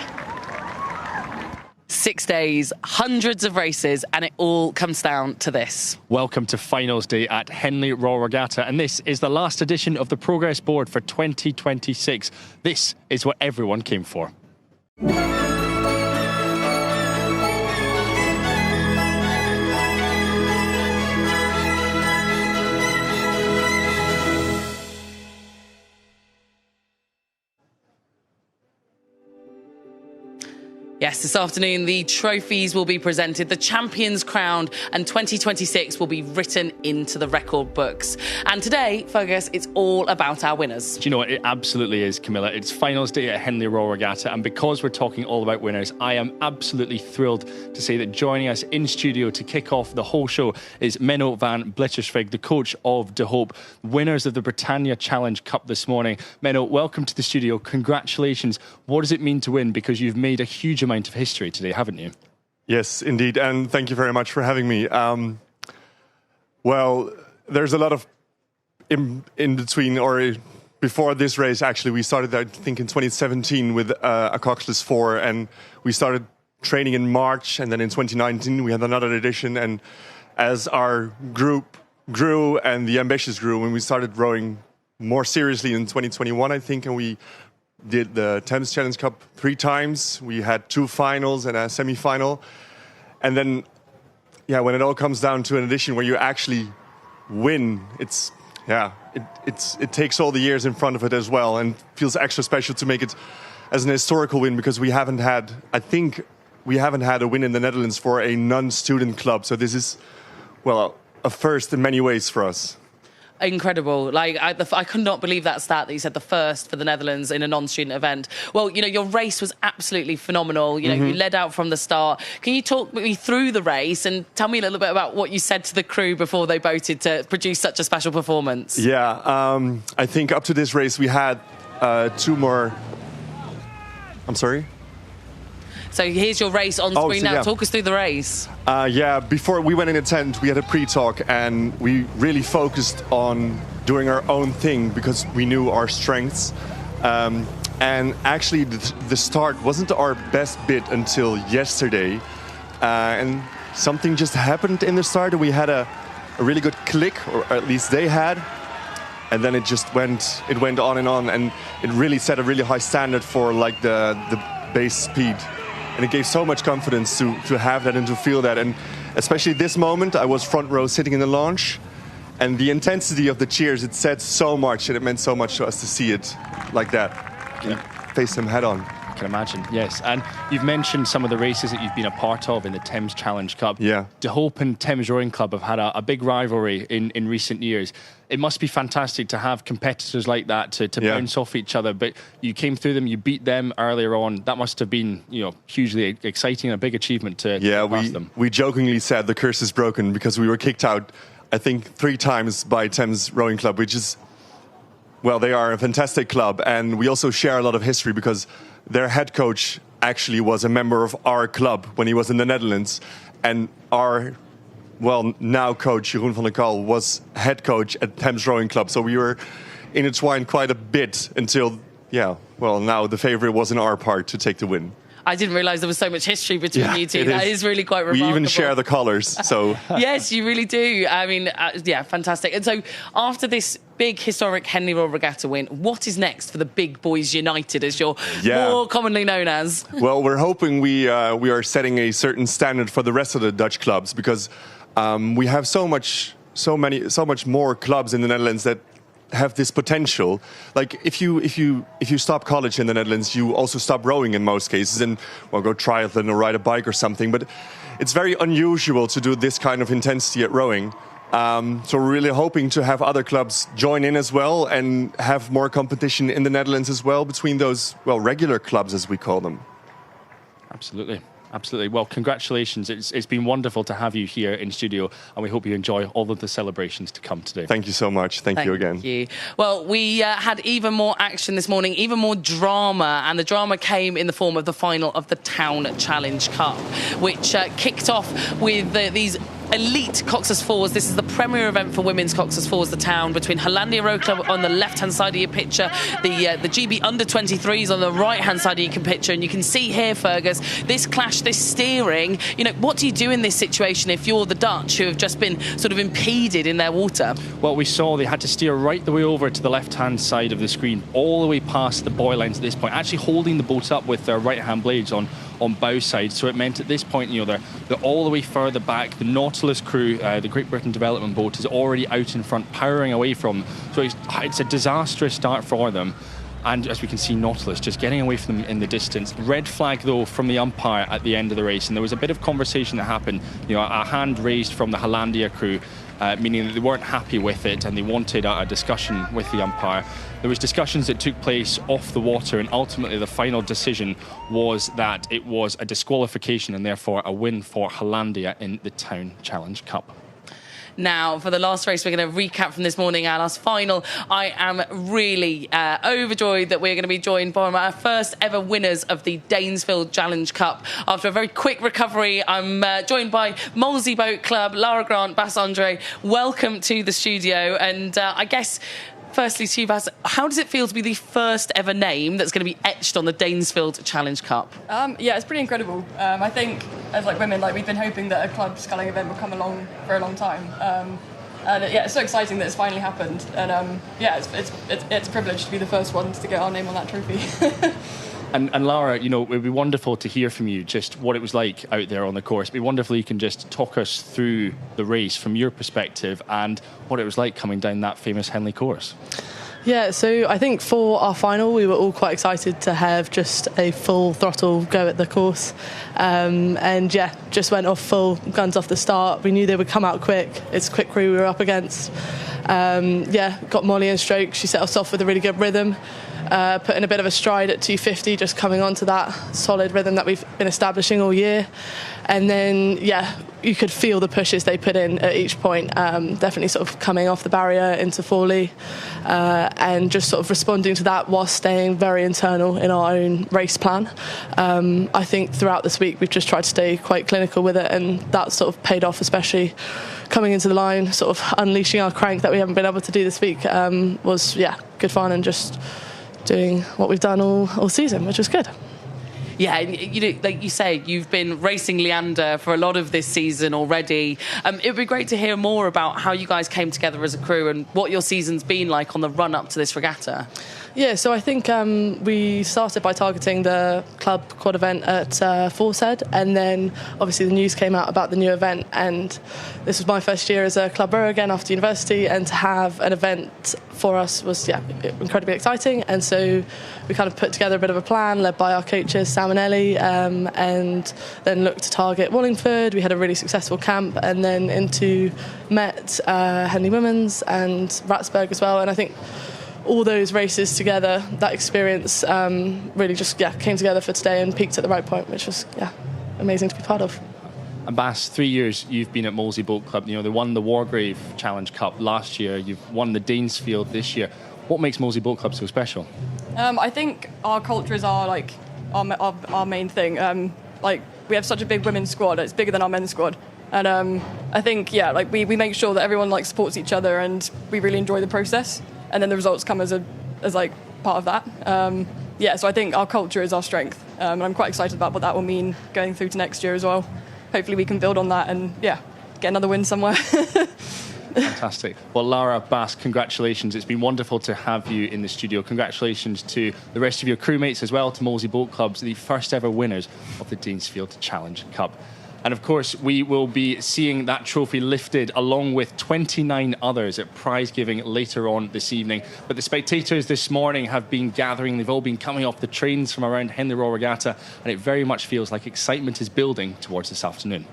S22: 6 days, hundreds of races, and it all comes down to this.
S23: Welcome to finals day at Henley Royal Regatta, and this is the last edition of the Progress Board for 2026. This is what everyone came for.
S22: Yes, this afternoon the trophies will be presented, the champions crowned, and 2026 will be written into the record books. And today, Fergus, it's all about our winners.
S23: Do you know what? It absolutely is, Camilla. It's finals day at Henley Royal Regatta, and because we're talking all about winners, I am absolutely thrilled to say that joining us in studio to kick off the whole show is Menno van Blitterswijk, the coach of De Hoop, winners of the Britannia Challenge Cup this morning. Menno, welcome to the studio. Congratulations. What does it mean to win? Because you've made a huge amount of history today, haven't you?
S24: Yes, indeed, and thank you very much for having me. Well, there's a lot of in between, or before this race, actually. We started, I think, in 2017 with a Coxless 4, and we started training in March, and then in 2019 we had another edition, and as our group grew and the ambitions grew, when we started rowing more seriously in 2021, I think, and we did the Thames Challenge Cup 3 times. We had 2 finals and a semi-final. And then, yeah, when it all comes down to an edition where you actually win, it takes all the years in front of it as well, and feels extra special to make it as an historical win, because we haven't had a win in the Netherlands for a non-student club. So this is, well, a first in many ways for us.
S22: Incredible. Like, I could not believe that stat that you said, the first for the Netherlands in a non-student event. Well, you know, your race was absolutely phenomenal. You know, you led out from the start. Can you talk me through the race and tell me a little bit about what you said to the crew before they boated to produce such a special performance?
S24: Yeah, I think up to this race we had 2 more... I'm sorry?
S22: So here's your race on screen now. Talk us through the race. Before we went in a tent, we had a pre-talk, and we really focused on doing our own thing because we knew our strengths. And actually, the start wasn't our best bit until yesterday. And something just happened in the start, and we had a really good click, or at least they had. And then it just went on, and it really set a really high standard for like the base speed. And it gave so much confidence to have that and to feel that. And especially this moment, I was front row sitting in the launch.
S24: And the intensity of the cheers, it said so much, and it meant so much to us to see it like that. Yeah. Face them head on.
S23: I can imagine, yes. And you've mentioned some of the races that you've been a part of in the Thames Challenge Cup.
S24: Yeah.
S23: De Hoop and Thames Rowing Club have had a big rivalry in recent years. It must be fantastic to have competitors like that to bounce off each other. But you came through them, you beat them earlier on. That must have been, hugely exciting and a big achievement to pass them.
S24: We jokingly said the curse is broken because we were kicked out, I think, 3 times by Thames Rowing Club, which is, well, they are a fantastic club. And we also share a lot of history because their head coach actually was a member of our club when he was in the Netherlands. And our, now coach, Jeroen van der Kal, was head coach at Thames Rowing Club. So we were intertwined quite a bit until, now the favourite was in our part to take the win.
S2: I didn't realise there was so much history between you two. That is really quite remarkable.
S24: We even share the colours, so...
S2: Yes, you really do. I mean, fantastic. And so after this big historic Henley Royal Regatta win, what is next for the Big Boys United, as you're more commonly known as?
S24: Well, we're hoping we are setting a certain standard for the rest of the Dutch clubs, because we have so much more clubs in the Netherlands that have this potential. Like if you stop college in the Netherlands, you also stop rowing in most cases and go triathlon or ride a bike or something. But it's very unusual to do this kind of intensity at rowing. So we're really hoping to have other clubs join in as well and have more competition in the Netherlands as well between those regular clubs, as we call them.
S23: Absolutely. Absolutely. Well, congratulations. It's been wonderful to have you here in studio, and we hope you enjoy all of the celebrations to come today.
S24: Thank you so much. Thank you again.
S2: Thank you. Well, we had even more action this morning, even more drama, and the drama came in the form of the final of the Town Challenge Cup, which kicked off with these elite Cox's Fours. This is the premier event for women's Cox's Fours, the Town, between Hollandia Row Club on the left-hand side of your picture, the GB under-23s on the right-hand side of your picture, and you can see here, Fergus, this clash, this steering. What do you do in this situation if you're the Dutch, who have just been sort of impeded in their water?
S23: Well, we saw they had to steer right the way over to the left-hand side of the screen, all the way past the buoy lines at this point, actually holding the boat up with their right-hand blades on bow side. So it meant at this point, they're all the way further back. The Nautilus crew, the Great Britain development boat, is already out in front, powering away from them. So it's a disastrous start for them. And as we can see, Nautilus just getting away from them in the distance. Red flag, though, from the umpire at the end of the race. And there was a bit of conversation that happened. A hand raised from the Hollandia crew, meaning that they weren't happy with it and they wanted a discussion with the umpire. There was discussions that took place off the water, and ultimately the final decision was that it was a disqualification and therefore a win for Hollandia in the Town Challenge Cup.
S2: Now, for the last race, we're going to recap from this morning, our last final. I am really overjoyed that we're going to be joined by our first ever winners of the Danesfield Challenge Cup. After a very quick recovery, I'm joined by Molesey Boat Club, Lara Grant, Bas Andre. Welcome to the studio. And I guess, firstly to you, Bas, how does it feel to be the first ever name that's going to be etched on the Danesfield Challenge Cup?
S16: It's pretty incredible. I think, as women, we've been hoping that a club sculling event will come along for a long time. It's so exciting that it's finally happened. And it's a privilege to be the first ones to get our name on that trophy.
S23: And Lara, it would be wonderful to hear from you just what it was like out there on the course. It'd be wonderful if you can just talk us through the race from your perspective and what it was like coming down that famous Henley course.
S3: Yeah, so I think for our final, we were all quite excited to have just a full throttle go at the course. Just went off full, guns off the start. We knew they would come out quick. It's a quick crew we were up against. Got Molly in stroke. She set us off with a really good rhythm. Put in a bit of a stride at 250, just coming onto that solid rhythm that we've been establishing all year. And then, you could feel the pushes they put in at each point, definitely sort of coming off the barrier into Fawley, and just sort of responding to that whilst staying very internal in our own race plan. I think throughout this week we've just tried to stay quite clinical with it, and that sort of paid off, especially coming into the line, sort of unleashing our crank that we haven't been able to do this week was good fun, and just doing what we've done all season, which was good.
S2: Yeah, like you say, you've been racing Leander for a lot of this season already. It would be great to hear more about how you guys came together as a crew and what your season's been like on the run-up to this regatta.
S3: Yeah, so I think we started by targeting the club quad event at Fawley, and then obviously the news came out about the new event, and this was my first year as a club rower again after university, and to have an event for us was incredibly exciting. And so we kind of put together a bit of a plan led by our coaches Sam and Ellie, and then looked to target Wallingford. We had a really successful camp, and then into Met, Henley Women's and Ratsburg as well. And I think all those races together, that experience really just came together for today and peaked at the right point, which was amazing to be part of.
S23: And Bass, 3 years you've been at Molesey Boat Club. You know, they won the Wargrave Challenge Cup last year. You've won the Danesfield this year. What makes Molesey Boat Club so special?
S16: I think our culture is our main thing. We have such a big women's squad; it's bigger than our men's squad. And I think we make sure that everyone supports each other, and we really enjoy the process. And then the results come as part of that. So I think our culture is our strength, and I'm quite excited about what that will mean going through to next year as well. Hopefully we can build on that and get another win somewhere.
S23: Fantastic. Well, Lara, Bass, congratulations. It's been wonderful to have you in the studio. Congratulations to the rest of your crewmates as well, to Molesey Boat Clubs, the first ever winners of the Danesfield Challenge Cup. And of course, we will be seeing that trophy lifted along with 29 others at prize giving later on this evening. But the spectators this morning have been gathering. They've all been coming off the trains from around Henley Royal Regatta, and it very much feels like excitement is building towards this afternoon.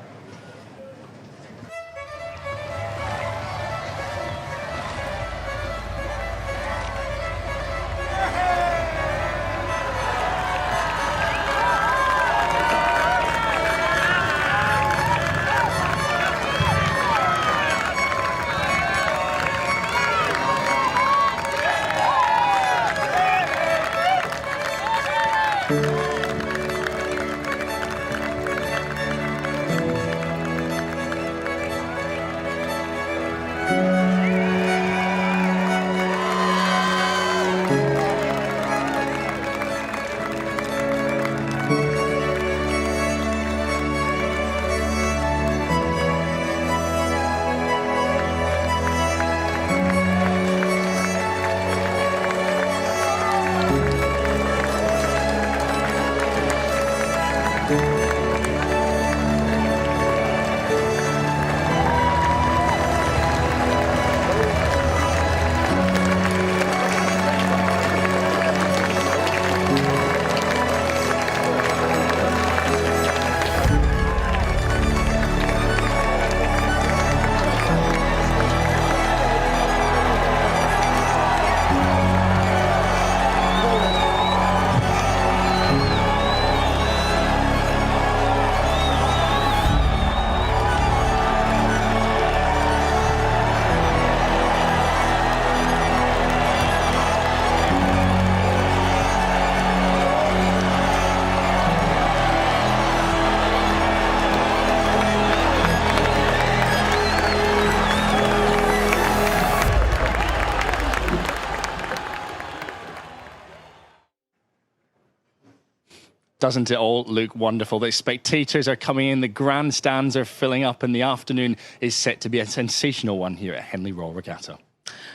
S23: Doesn't it all look wonderful? The spectators are coming in, the grandstands are filling up, and the afternoon is set to be a sensational one here at Henley Royal Regatta.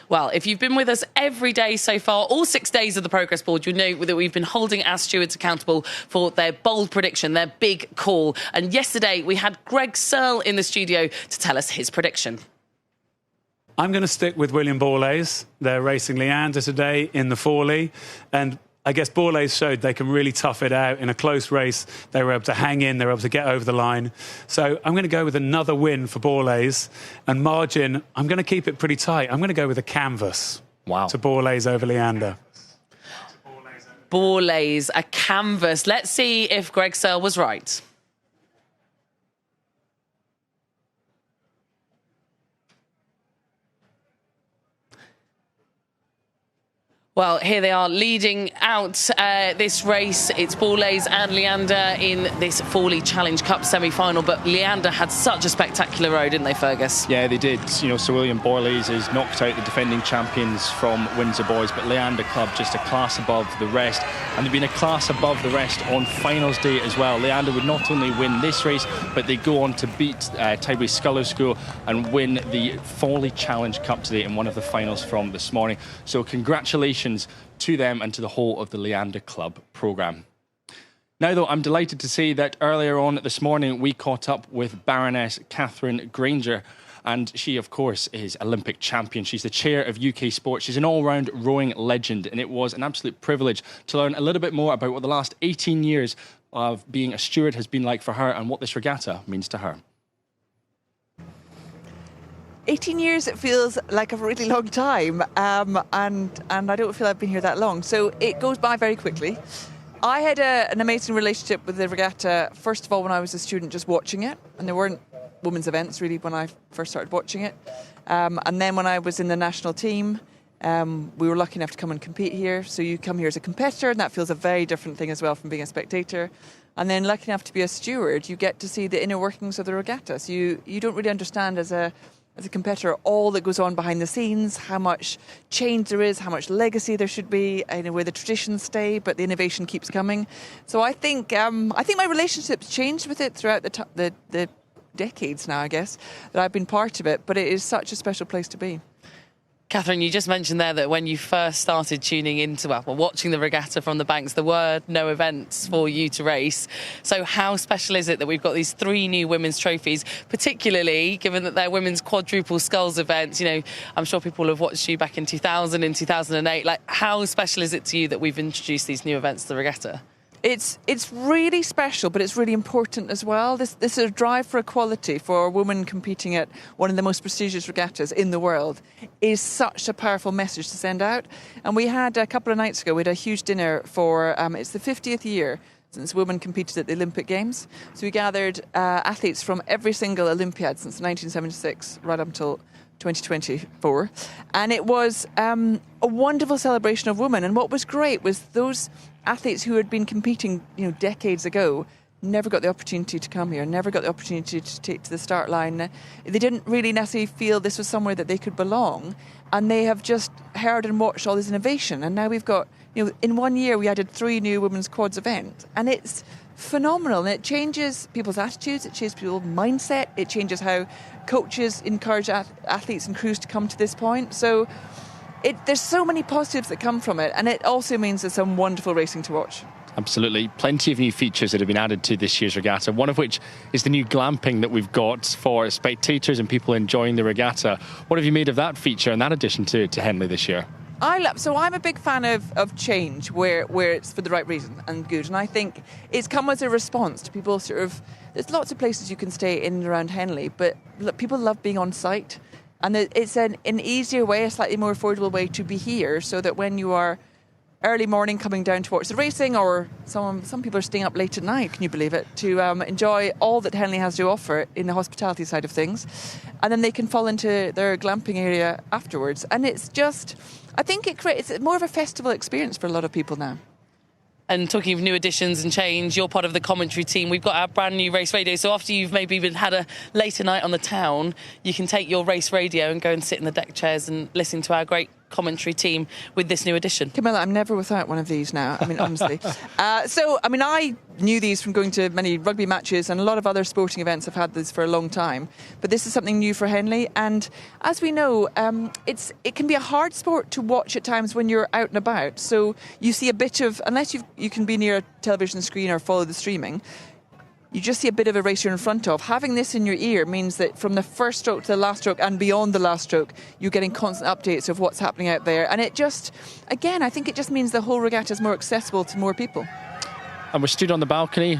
S2: Well, if you've been with us every day so far, all 6 days of the progress board, you know that we've been holding our stewards accountable for their bold prediction, their big call. And yesterday we had Greg Searle in the studio to tell us his prediction.
S4: I'm going to stick with William Borlase. They're racing Leander today in the Fawley, and I guess Borlase showed they can really tough it out in a close race. They were able to hang in, they were able to get over the line. So I'm going to go with another win for Borlase. And margin, I'm going to keep it pretty tight. I'm going to go with a canvas.
S23: Wow.
S4: To Borlase over Leander.
S2: Borlase, a canvas. Let's see if Greg Searle was right. Well, here they are leading out this race. It's Borlase and Leander in this Fawley Challenge Cup semi-final. But Leander had such a spectacular row, didn't they, Fergus?
S23: Yeah, they did. You know, Sir William Borlase has knocked out the defending champions from Windsor Boys, but Leander Club just a class above the rest. And they've been a class above the rest on finals day as well. Leander would not only win this race, but they go on to beat Tideway Scullers School and win the Fawley Challenge Cup today in one of the finals from this morning. So congratulations congratulations to them and to the whole of the Leander Club programme. Now, though, I'm delighted to say that earlier on this morning we caught up with Baroness Catherine Granger, and she, of course, is Olympic champion. She's the chair of UK Sport. She's an all-round rowing legend, and it was an absolute privilege to learn a little bit more about what the last 18 years of being a steward has been like for her and what this regatta means to her.
S5: 18 years, it feels like a really long time, and I don't feel I've been here that long, so it goes by very quickly. I had an amazing relationship with the regatta, first of all, when I was a student just watching it, and there weren't women's events really when I first started watching it. And then when I was in the national team, we were lucky enough to come and compete here. So you come here as a competitor, and that feels a very different thing as well from being a spectator. And then lucky enough to be a steward, you get to see the inner workings of the regatta. So you don't really understand as a competitor all that goes on behind the scenes, how much change there is, how much legacy there should be, where the traditions stay, but the innovation keeps coming. So I think my relationship's changed with it throughout the decades now, I guess, that I've been part of it, but it is such a special place to be.
S2: Catherine, you just mentioned there that when you first started tuning into, watching the regatta from the banks, there were no events for you to race. So how special is it that we've got these 3 new women's trophies, particularly given that they're women's quadruple sculls events? I'm sure people have watched you back in 2000, in 2008. Like, how special is it to you that we've introduced these new events to the regatta?
S5: It's really special, but it's really important as well. This sort of drive for equality for women competing at one of the most prestigious regattas in the world is such a powerful message to send out. And we had a couple of nights ago, we had a huge dinner for, it's the 50th year since women competed at the Olympic Games. So we gathered athletes from every single Olympiad since 1976 right up until 2024, and it was a wonderful celebration of women. And what was great was those athletes who had been competing, decades ago, never got the opportunity to come here, never got the opportunity to take to the start line. They didn't really necessarily feel this was somewhere that they could belong, and they have just heard and watched all this innovation. And now we've got, in 1 year we added 3 new women's quads events, and it's phenomenal, and it changes people's attitudes, it changes people's mindset, it changes how coaches encourage athletes and crews to come to this point. So there's so many positives that come from it, and it also means there's some wonderful racing to watch.
S23: Absolutely. Plenty of new features that have been added to this year's regatta, one of which is the new glamping that we've got for spectators and people enjoying the regatta. What have you made of that feature and that addition to Henley this year?
S5: So I'm a big fan of change where it's for the right reason and good, and I think it's come as a response to people there's lots of places you can stay in and around Henley, but people love being on site, and it's an easier way, a slightly more affordable way to be here, so that when you are early morning coming down to watch the racing, or some people are staying up late at night, can you believe it, to enjoy all that Henley has to offer in the hospitality side of things, and then they can fall into their glamping area afterwards. And it's just, I think it creates more of a festival experience for a lot of people now.
S2: And talking of new additions and change, you're part of the commentary team. We've got our brand new race radio. So after you've maybe had a later night on the town, you can take your race radio and go and sit in the deck chairs and listen to our great commentary team with this new edition.
S5: Camilla, I'm never without one of these now. Honestly. I knew these from going to many rugby matches, and a lot of other sporting events have had this for a long time. But this is something new for Henley. And as we know, it can be a hard sport to watch at times when you're out and about. So you see a bit of, unless you can be near a television screen or follow the streaming, you just see a bit of a race you're in front of. Having this in your ear means that from the first stroke to the last stroke and beyond the last stroke, you're getting constant updates of what's happening out there. And it just, again, I think it just means the whole regatta is more accessible to more people.
S23: And we're stood on the balcony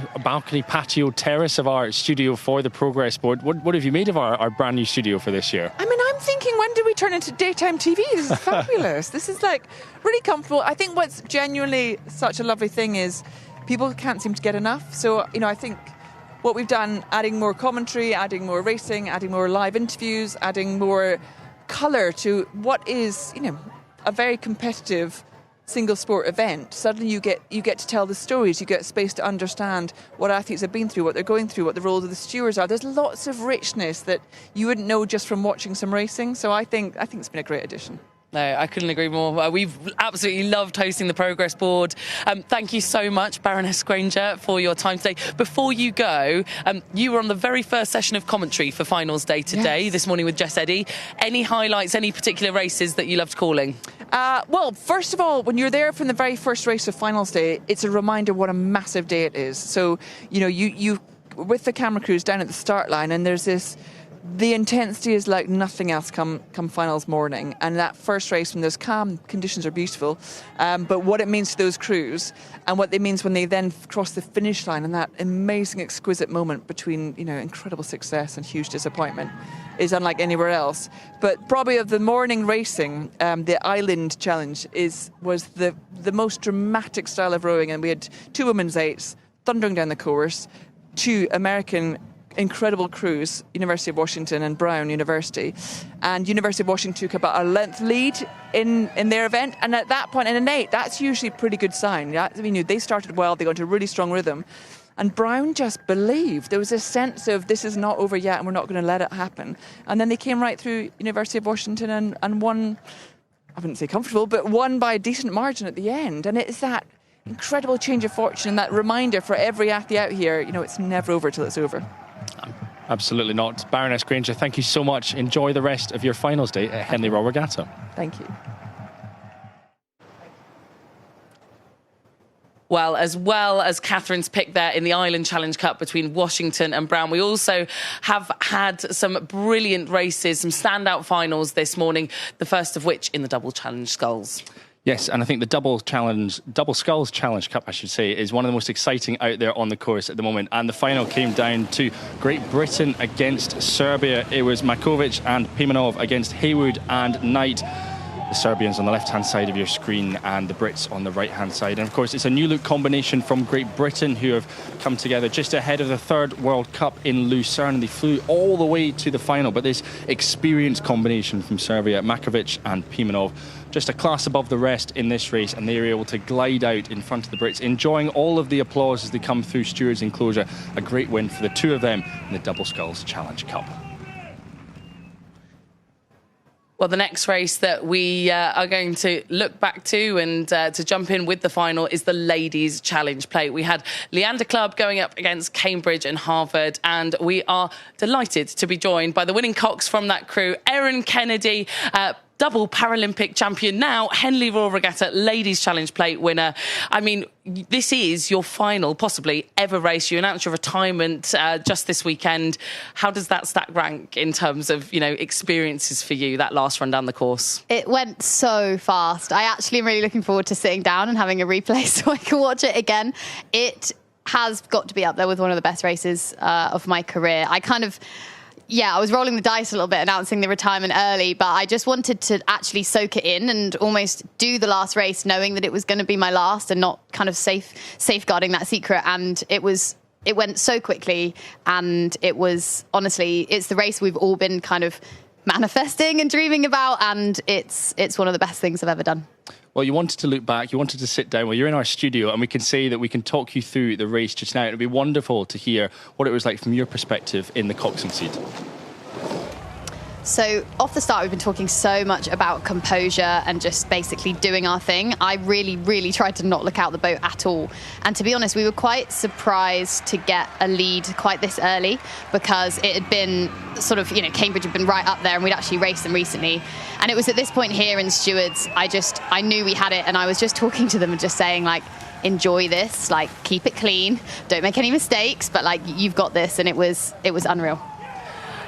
S23: patio terrace of our studio for the Progress Board. What have you made of our brand new studio for this year?
S5: I'm thinking, when do we turn into daytime TV? This is fabulous. This is really comfortable. I think what's genuinely such a lovely thing is people can't seem to get enough. So, I think what we've done, adding more commentary, adding more racing, adding more live interviews, adding more colour to what is, a very competitive single sport event. Suddenly you get to tell the stories, you get space to understand what athletes have been through, what they're going through, what the roles of the stewards are. There's lots of richness that you wouldn't know just from watching some racing. So I think it's been a great addition.
S2: No, I couldn't agree more. We've absolutely loved hosting the Progress Board. Thank you so much, Baroness Granger, for your time today. Before you go, you were on the very first session of commentary for Finals Day today, this morning with Jess Eddy. Any highlights, any particular races that you loved calling?
S5: Well, first of all, when you're there from the very first race of finals day, it's a reminder what a massive day it is. So, you know, you with the camera crews down at the start line, and there's this, the intensity is like nothing else come finals morning. And that first race when those calm conditions are beautiful, but what it means to those crews and what it means when they then cross the finish line and that amazing, exquisite moment between, you know, incredible success and huge disappointment is unlike anywhere else. But probably of the morning racing, the Island Challenge was the most dramatic style of rowing, and we had 2 women's 8s thundering down the course, 2 American incredible crews, University of Washington and Brown University, and University of Washington took about a length lead in their event, and at that point in an 8, that's usually a pretty good sign. I mean, they started well, they got into a really strong rhythm. And Brown just believed. There was a sense of this is not over yet and we're not going to let it happen. And then they came right through University of Washington and won, I wouldn't say comfortable, but won by a decent margin at the end. And it's that incredible change of fortune and that reminder for every athlete out here, you know, it's never over till it's over.
S23: Absolutely not. Baroness Granger, thank you so much. Enjoy the rest of your finals day at Henley Royal Regatta.
S5: Thank you.
S2: Well as Catherine's pick there in the Island Challenge Cup between Washington and Brown, we also have had some brilliant races, some standout finals this morning, the first of which in the Double Challenge Sculls.
S23: Yes, and I think the Double Sculls Challenge Cup, I should say, is one of the most exciting out there on the course at the moment. And the final came down to Great Britain against Serbia. It was Mackovic and Pimenov against Haywood and Knight. The Serbians on the left-hand side of your screen and the Brits on the right-hand side. And of course, it's a new look combination from Great Britain who have come together just ahead of the 3rd World Cup in Lucerne. They flew all the way to the final, but this experienced combination from Serbia, Mackovic and Pimenov, just a class above the rest in this race, and they were able to glide out in front of the Brits, enjoying all of the applause as they come through Stewards' enclosure. A great win for the 2 of them in the Double Sculls Challenge Cup.
S2: Well, the next race that we are going to look back to and to jump in with the final is the Ladies' Challenge Plate. We had Leander Club going up against Cambridge and Harvard, and we are delighted to be joined by the winning cocks from that crew, Erin Kennedy, double Paralympic champion, now Henley Royal Regatta Ladies' Challenge Plate winner. I mean, this is your final, possibly, ever race. You announced your retirement just this weekend. How does that stack rank in terms of, you know, experiences for you, that last run down the course?
S14: It went so fast. I actually am really looking forward to sitting down and having a replay so I can watch it again. It has got to be up there with one of the best races of my career. I was rolling the dice a little bit announcing the retirement early, but I just wanted to actually soak it in and almost do the last race knowing that it was going to be my last and not kind of safeguarding that secret. And it went so quickly, and it was, honestly, it's the race we've all been kind of manifesting and dreaming about, and it's one of the best things I've ever done.
S23: Well, you wanted to look back, you wanted to sit down. Well, you're in our studio and we can say that we can talk you through the race just now. It'd be wonderful to hear what it was like from your perspective in the coxswain seat.
S14: So off the start, we've been talking so much about composure and just basically doing our thing. I really, really tried to not look out the boat at all. And to be honest, we were quite surprised to get a lead quite this early, because it had been sort of, you know, Cambridge had been right up there and we'd actually raced them recently. And it was at this point here in Stewards, I knew we had it, and I was just talking to them and just saying, like, enjoy this, like, keep it clean, don't make any mistakes, but like, you've got this. And it was unreal.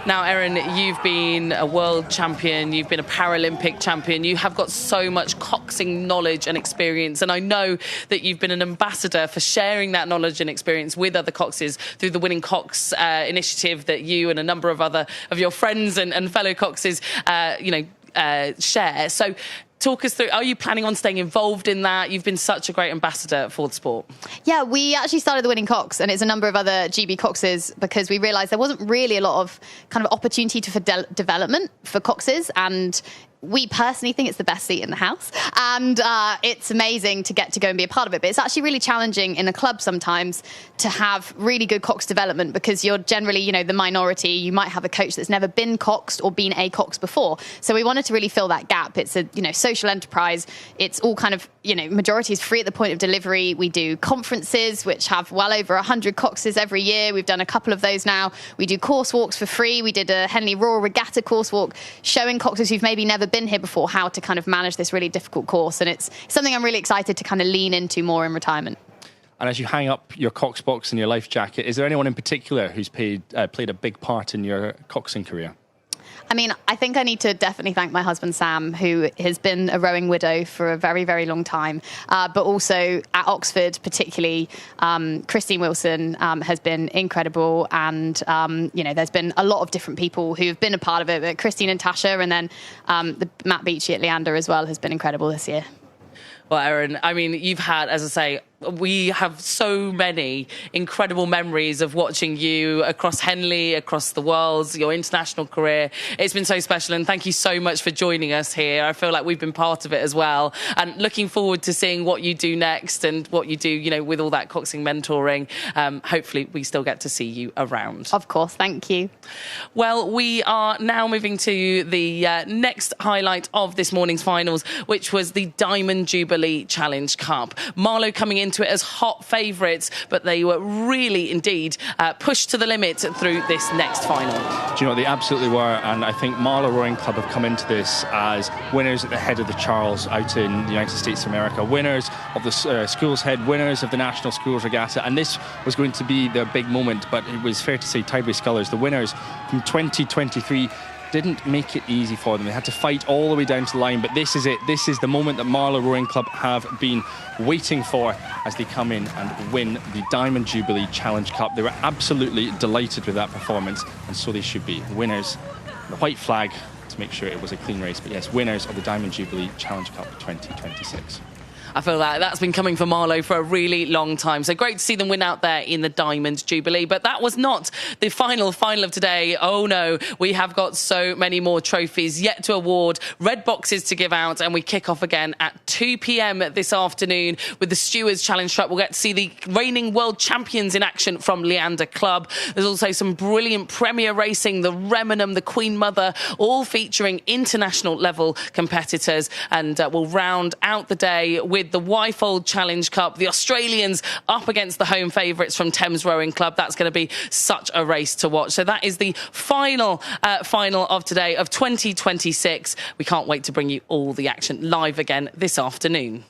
S2: Now, Erin, you've been a world champion, you've been a Paralympic champion, you have got so much coxing knowledge and experience, and I know that you've been an ambassador for sharing that knowledge and experience with other coxes through the Winning Cox initiative that you and a number of other of your friends and fellow coxes, share. So talk us through, are you planning on staying involved in that? You've been such a great ambassador for the sport.
S14: Yeah, we actually started the Winning Cox, and it's a number of other GB coxes, because we realised there wasn't really a lot of kind of opportunity for development for coxes, and we personally think it's the best seat in the house, and it's amazing to get to go and be a part of it. But it's actually really challenging in a club sometimes to have really good cox development, because you're generally, you know, the minority. You might have a coach that's never been coxed or been a cox before. So we wanted to really fill that gap. It's a, you know, social enterprise. It's all kind of, you know, majority is free at the point of delivery. We do conferences which have well over 100 coxes every year. We've done a couple of those now. We do course walks for free. We did a Henley Royal Regatta course walk showing coxes who've maybe never been here before how to kind of manage this really difficult course. And it's something I'm really excited to kind of lean into more in retirement.
S23: And as you hang up your Cox box and your life jacket, is there anyone in particular who's played a big part in your coxing career?
S14: I mean, I think I need to definitely thank my husband, Sam, who has been a rowing widow for a very, very long time. But also at Oxford, particularly, Christine Wilson has been incredible. And, there's been a lot of different people who've been a part of it. But Christine and Tasha, and then Matt Beachy at Leander as well has been incredible this year.
S2: Well, Erin, I mean, you've had, as I say, we have so many incredible memories of watching you across Henley, across the world, your international career. It's been so special, and thank you so much for joining us here. I feel like we've been part of it as well, and looking forward to seeing what you do next and what you do, with all that coxing mentoring. Hopefully we still get to see you around.
S14: Of course, thank you.
S2: Well, we are now moving to the next highlight of this morning's finals, which was the Diamond Jubilee Challenge Cup. Marlow coming into it as hot favourites, but they were really indeed pushed to the limit through this next final.
S23: Do you know, they absolutely were, and I think Marlow Rowing Club have come into this as winners at the head of the Charles out in the United States of America, winners of the Schools Head, winners of the National Schools Regatta, and this was going to be their big moment, but it was fair to say Tideway Scullers, the winners from 2023, didn't make it easy for them. They had to fight all the way down to the line, but this is it. This is the moment that Marlow Rowing Club have been waiting for as they come in and win the Diamond Jubilee Challenge Cup. They were absolutely delighted with that performance, and so they should be. Winners, the white flag to make sure it was a clean race, but yes, winners of the Diamond Jubilee Challenge Cup 2026.
S2: I feel like that's been coming for Marlow for a really long time. So great to see them win out there in the Diamond Jubilee. But that was not the final of today. Oh no, we have got so many more trophies yet to award, red boxes to give out, and we kick off again at 2 p.m. this afternoon with the Stewards Challenge Truck. We'll get to see the reigning world champions in action from Leander Club. There's also some brilliant Premier racing, the Remenham, the Queen Mother, all featuring international level competitors. And we'll round out the day with the Wyfold Challenge Cup, the Australians up against the home favourites from Thames Rowing Club. That's going to be such a race to watch. So that is the final of today of 2026. We can't wait to bring you all the action live again this afternoon.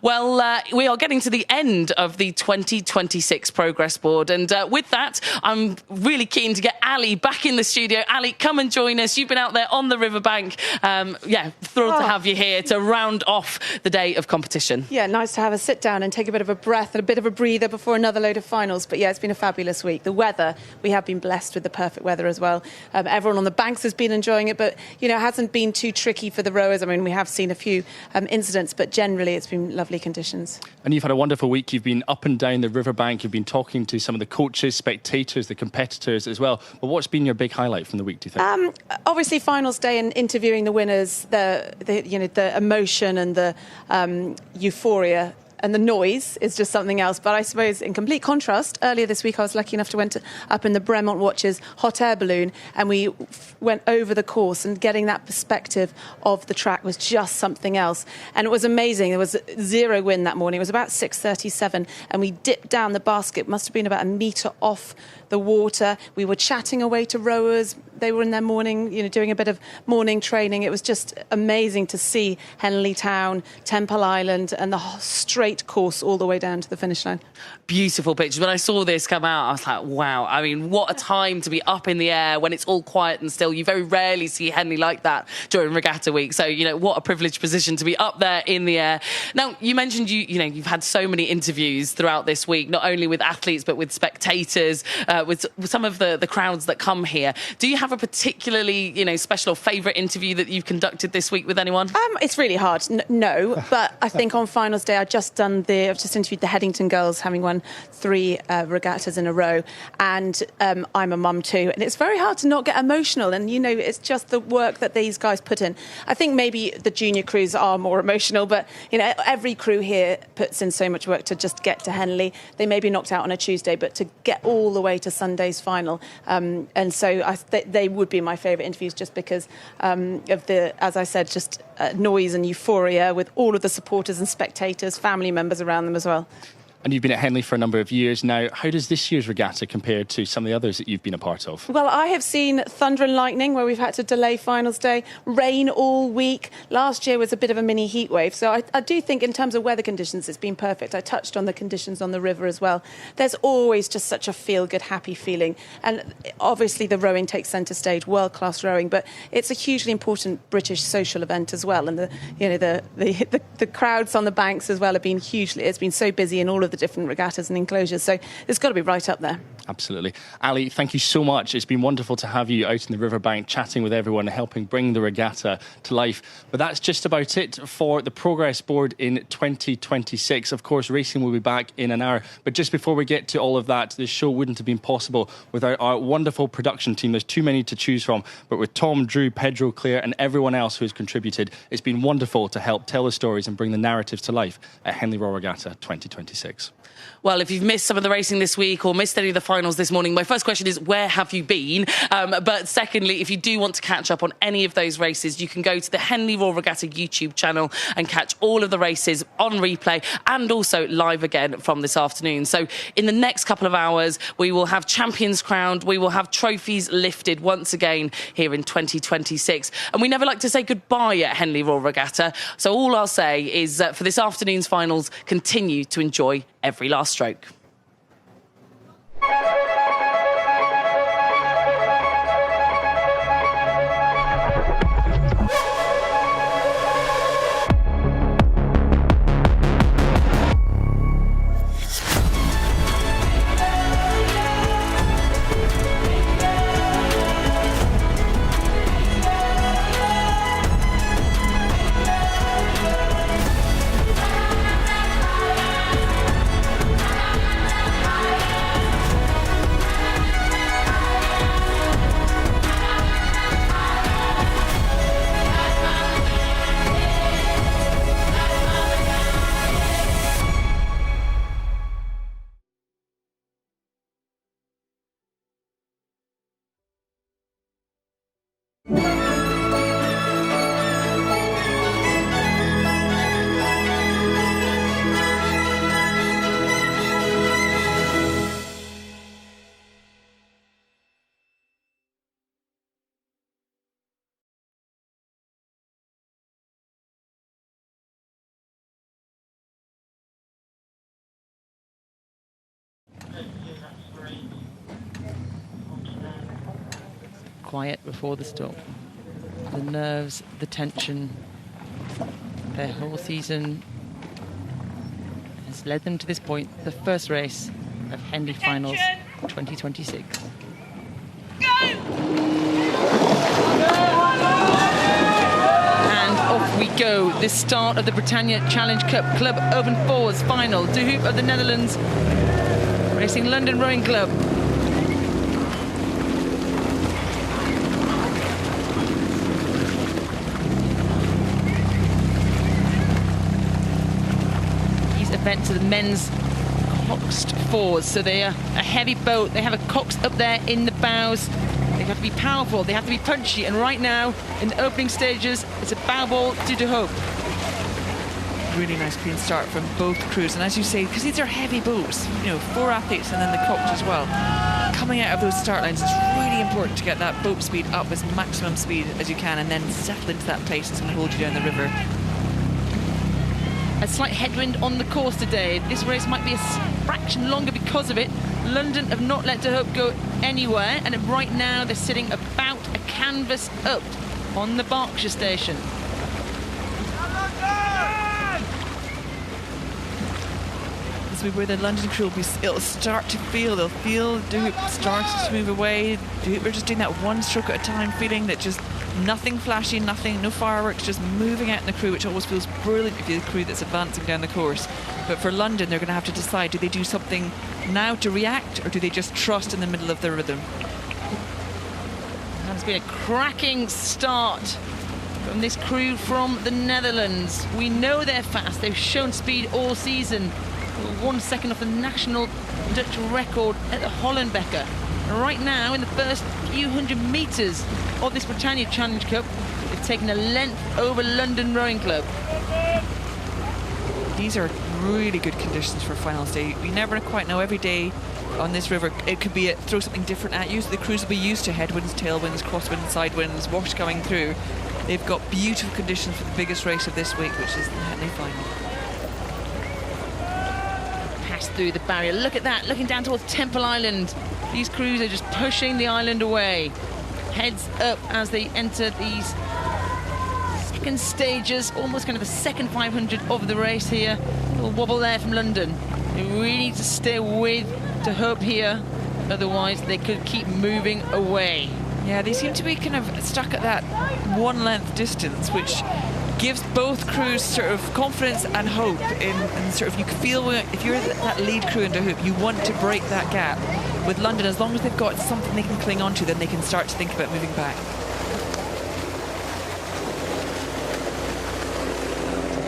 S2: Well, we are getting to the end of the 2026 Progress Board, and with that, I'm really keen to get Ali back in the studio. Ali, come and join us. You've been out there on the riverbank. Thrilled to have you here to round off the day of competition.
S13: Yeah, nice to have a sit down and take a bit of a breath and a bit of a breather before another load of finals. But yeah, it's been a fabulous week. The weather, we have been blessed with the perfect weather as well. Everyone on the banks has been enjoying it, but it hasn't been too tricky for the rowers. I mean, we have seen a few incidents, but generally it's been lovely conditions.
S23: And you've had a wonderful week. You've been up and down the riverbank. You've been talking to some of the coaches, spectators, the competitors as well. But what's been your big highlight from the week, do you think?
S13: Obviously, finals day and interviewing the winners, the emotion and the euphoria. And the noise is just something else. But I suppose in complete contrast, earlier this week I was lucky enough to went up in the Bremont Watches hot air balloon, and we went over the course, and getting that perspective of the track was just something else. And it was amazing. There was zero wind that morning. It was about 6:37, and we dipped down the basket. Must have been about a metre off the water. We were chatting away to rowers. They were in their morning, doing a bit of morning training. It was just amazing to see Henley Town, Temple Island, and the straight course all the way down to the finish line.
S2: Beautiful pictures. When I saw this come out, I was like, wow. I mean, what a time to be up in the air when it's all quiet and still. You very rarely see Henley like that during regatta week. So, what a privileged position to be up there in the air. Now, you mentioned you've had so many interviews throughout this week, not only with athletes, but with spectators, with some of the crowds that come here. Do you have a particularly, special or favourite interview that you've conducted this week with anyone?
S13: It's really hard. No, but I think on finals day, I've just interviewed the Headington girls, having won 3 regattas in a row, and I'm a mum too, and it's very hard to not get emotional. And it's just the work that these guys put in. I think maybe the junior crews are more emotional, but every crew here puts in so much work to just get to Henley. They may be knocked out on a Tuesday, but to get all the way to Sunday's final, and so they would be my favourite interviews, just because of the, as I said, just noise and euphoria with all of the supporters and spectators, family members around them as well.
S23: And you've been at Henley for a number of years now. How does this year's regatta compare to some of the others that you've been a part of?
S13: Well, I have seen thunder and lightning where we've had to delay finals day, rain all week. Last year was a bit of a mini heat wave. So I do think in terms of weather conditions, it's been perfect. I touched on the conditions on the river as well. There's always just such a feel-good, happy feeling. And obviously the rowing takes centre stage, world-class rowing, but it's a hugely important British social event as well. And the crowds on the banks as well have been hugely, it's been so busy in all of the different regattas and enclosures, so it's got to be right up there.
S23: Absolutely. Ali, thank you so much. It's been wonderful to have you out in the riverbank chatting with everyone and helping bring the regatta to life. But that's just about it for the Progress Board in 2026. Of course, racing will be back in an hour. But just before we get to all of that, this show wouldn't have been possible without our wonderful production team. There's too many to choose from. But with Tom, Drew, Pedro, Claire and everyone else who has contributed, it's been wonderful to help tell the stories and bring the narratives to life at Henley Royal Regatta 2026.
S2: Well, if you've missed some of the racing this week or missed any of the finals this morning, my first question is, where have you been? But secondly, if you do want to catch up on any of those races, you can go to the Henley Royal Regatta YouTube channel and catch all of the races on replay and also live again from this afternoon. So in the next couple of hours, we will have champions crowned. We will have trophies lifted once again here in 2026. And we never like to say goodbye at Henley Royal Regatta. So all I'll say is for this afternoon's finals, continue to enjoy every last stroke.
S7: Quiet before the storm. The nerves, the tension, their whole season has led them to this point, the first race of Henley Finals 2026. And off we go. The start of the Britannia Challenge Cup Club Open Fours final. De Hoop of the Netherlands, racing London Rowing Club. Events of the men's coxed fours, so they are a heavy boat. They have a cox up there in the bows. They have to be powerful, they have to be punchy, and right now in the opening stages it's a bow ball to De Hoop.
S5: Really nice clean start from both crews, and as you say, because these are heavy boats, you know, 4 athletes and then the cox as well, coming out of those start lines, it's really important to get that boat speed up as maximum speed as you can and then settle into that pace that's going to hold you down the river.
S7: A slight headwind on the course today. This race might be a fraction longer because of it. London have not let De Hoop go anywhere, and right now they're sitting about a canvas up on the Berkshire station.
S5: This will be where the London crew will be, it'll start to feel, they'll feel De Hoop starts to move away. De Hoop are just doing that one stroke at a time, feeling that just nothing flashy, nothing, no fireworks, just moving out in the crew, which always feels brilliant if you're the crew that's advancing down the course. But for London, they're going to have to decide, do they do something now to react, or do they just trust in the middle of the rhythm?
S7: It's been a cracking start from this crew from the Netherlands. We know they're fast, they've shown speed all season. 1 second off the national Dutch record at the Hollandia. Right now, in the first few hundred metres of this Britannia Challenge Cup, they've taken a length over London Rowing Club.
S5: These are really good conditions for finals day. You never quite know. Every day on this river, it could be throw something different at you. So the crews will be used to headwinds, tailwinds, crosswinds, side winds, wash coming through. They've got beautiful conditions for the biggest race of this week, which is the Henley final.
S7: Pass through the barrier. Look at that, looking down towards Temple Island. These crews are just pushing the island away. Heads up as they enter these second stages, almost kind of the second 500 of the race here. A little wobble there from London. They really need to stay with D.M.V here, otherwise they could keep moving away.
S5: Yeah, they seem to be kind of stuck at that one length distance, which gives both crews sort of confidence and hope in sort of, you can feel if you're that lead crew in D.M.V, you want to break that gap. With London, as long as they've got something they can cling on to, then they can start to think about moving back.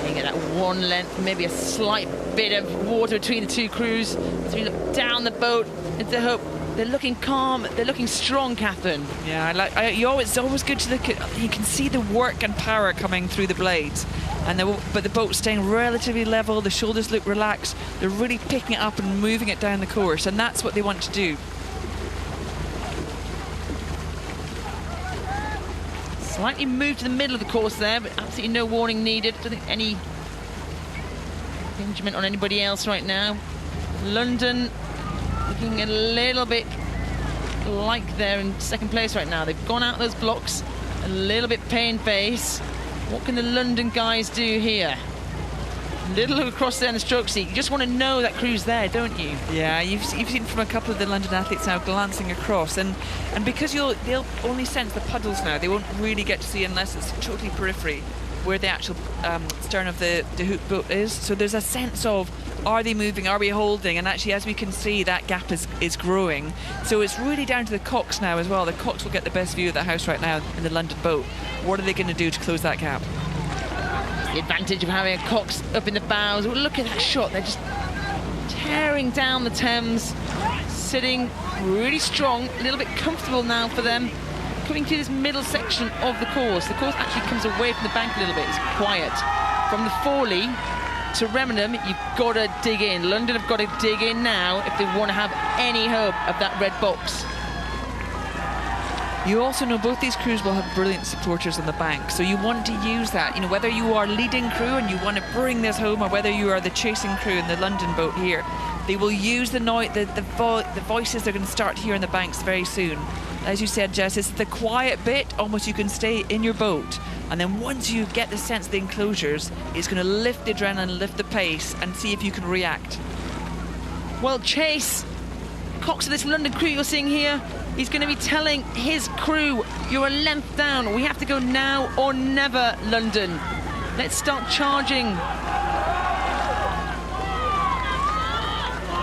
S7: Staying at that one length, maybe a slight bit of water between the two crews. As we look down the boat, it's D.M.V. They're looking calm, they're looking strong, Catherine.
S5: Yeah, it's always good to look at, you can see the work and power coming through the blades. But the boat's staying relatively level, the shoulders look relaxed, they're really picking it up and moving it down the course, and that's what they want to do.
S7: Slightly moved to the middle of the course there, but absolutely no warning needed. Don't think any impingement on anybody else right now. London looking a little bit like they're in second place right now. They've gone out those blocks, a little bit pain-faced. What can the London guys do here? Little look across there in the stroke seat. You just want to know that crew's there, don't you?
S5: Yeah, you've seen from a couple of the London athletes now glancing across, and because they'll only sense the puddles now. They won't really get to see, unless it's totally periphery, where the actual stern of the hoop boat is. So there's a sense of, are they moving, are we holding? And actually, as we can see, that gap is growing. So it's really down to the cocks now as well. The cocks will get the best view of the house right now in the London boat. What are they going to do to close that gap?
S7: The advantage of having a cocks up in the bows. Oh, look at that shot. They're just tearing down the Thames, sitting really strong, a little bit comfortable now for them. Coming through this middle section of the course. The course actually comes away from the bank a little bit. It's quiet. From the Fawley to Remenham, you've got to dig in. London have got to dig in now if they want to have any hope of that red box.
S5: You also know both these crews will have brilliant supporters on the bank, so you want to use that. You know, whether you are leading crew and you want to bring this home, or whether you are the chasing crew in the London boat here, they will use the voices they're going to start to hear in the banks very soon. As you said, Jess, it's the quiet bit. Almost you can stay in your boat, and then once you get the sense of the enclosures, it's going to lift the adrenaline, lift the pace, and see if you can react.
S7: Well, Chase, Cox of this London crew you're seeing here, he's going to be telling his crew, you're a length down. We have to go now or never, London. Let's start charging.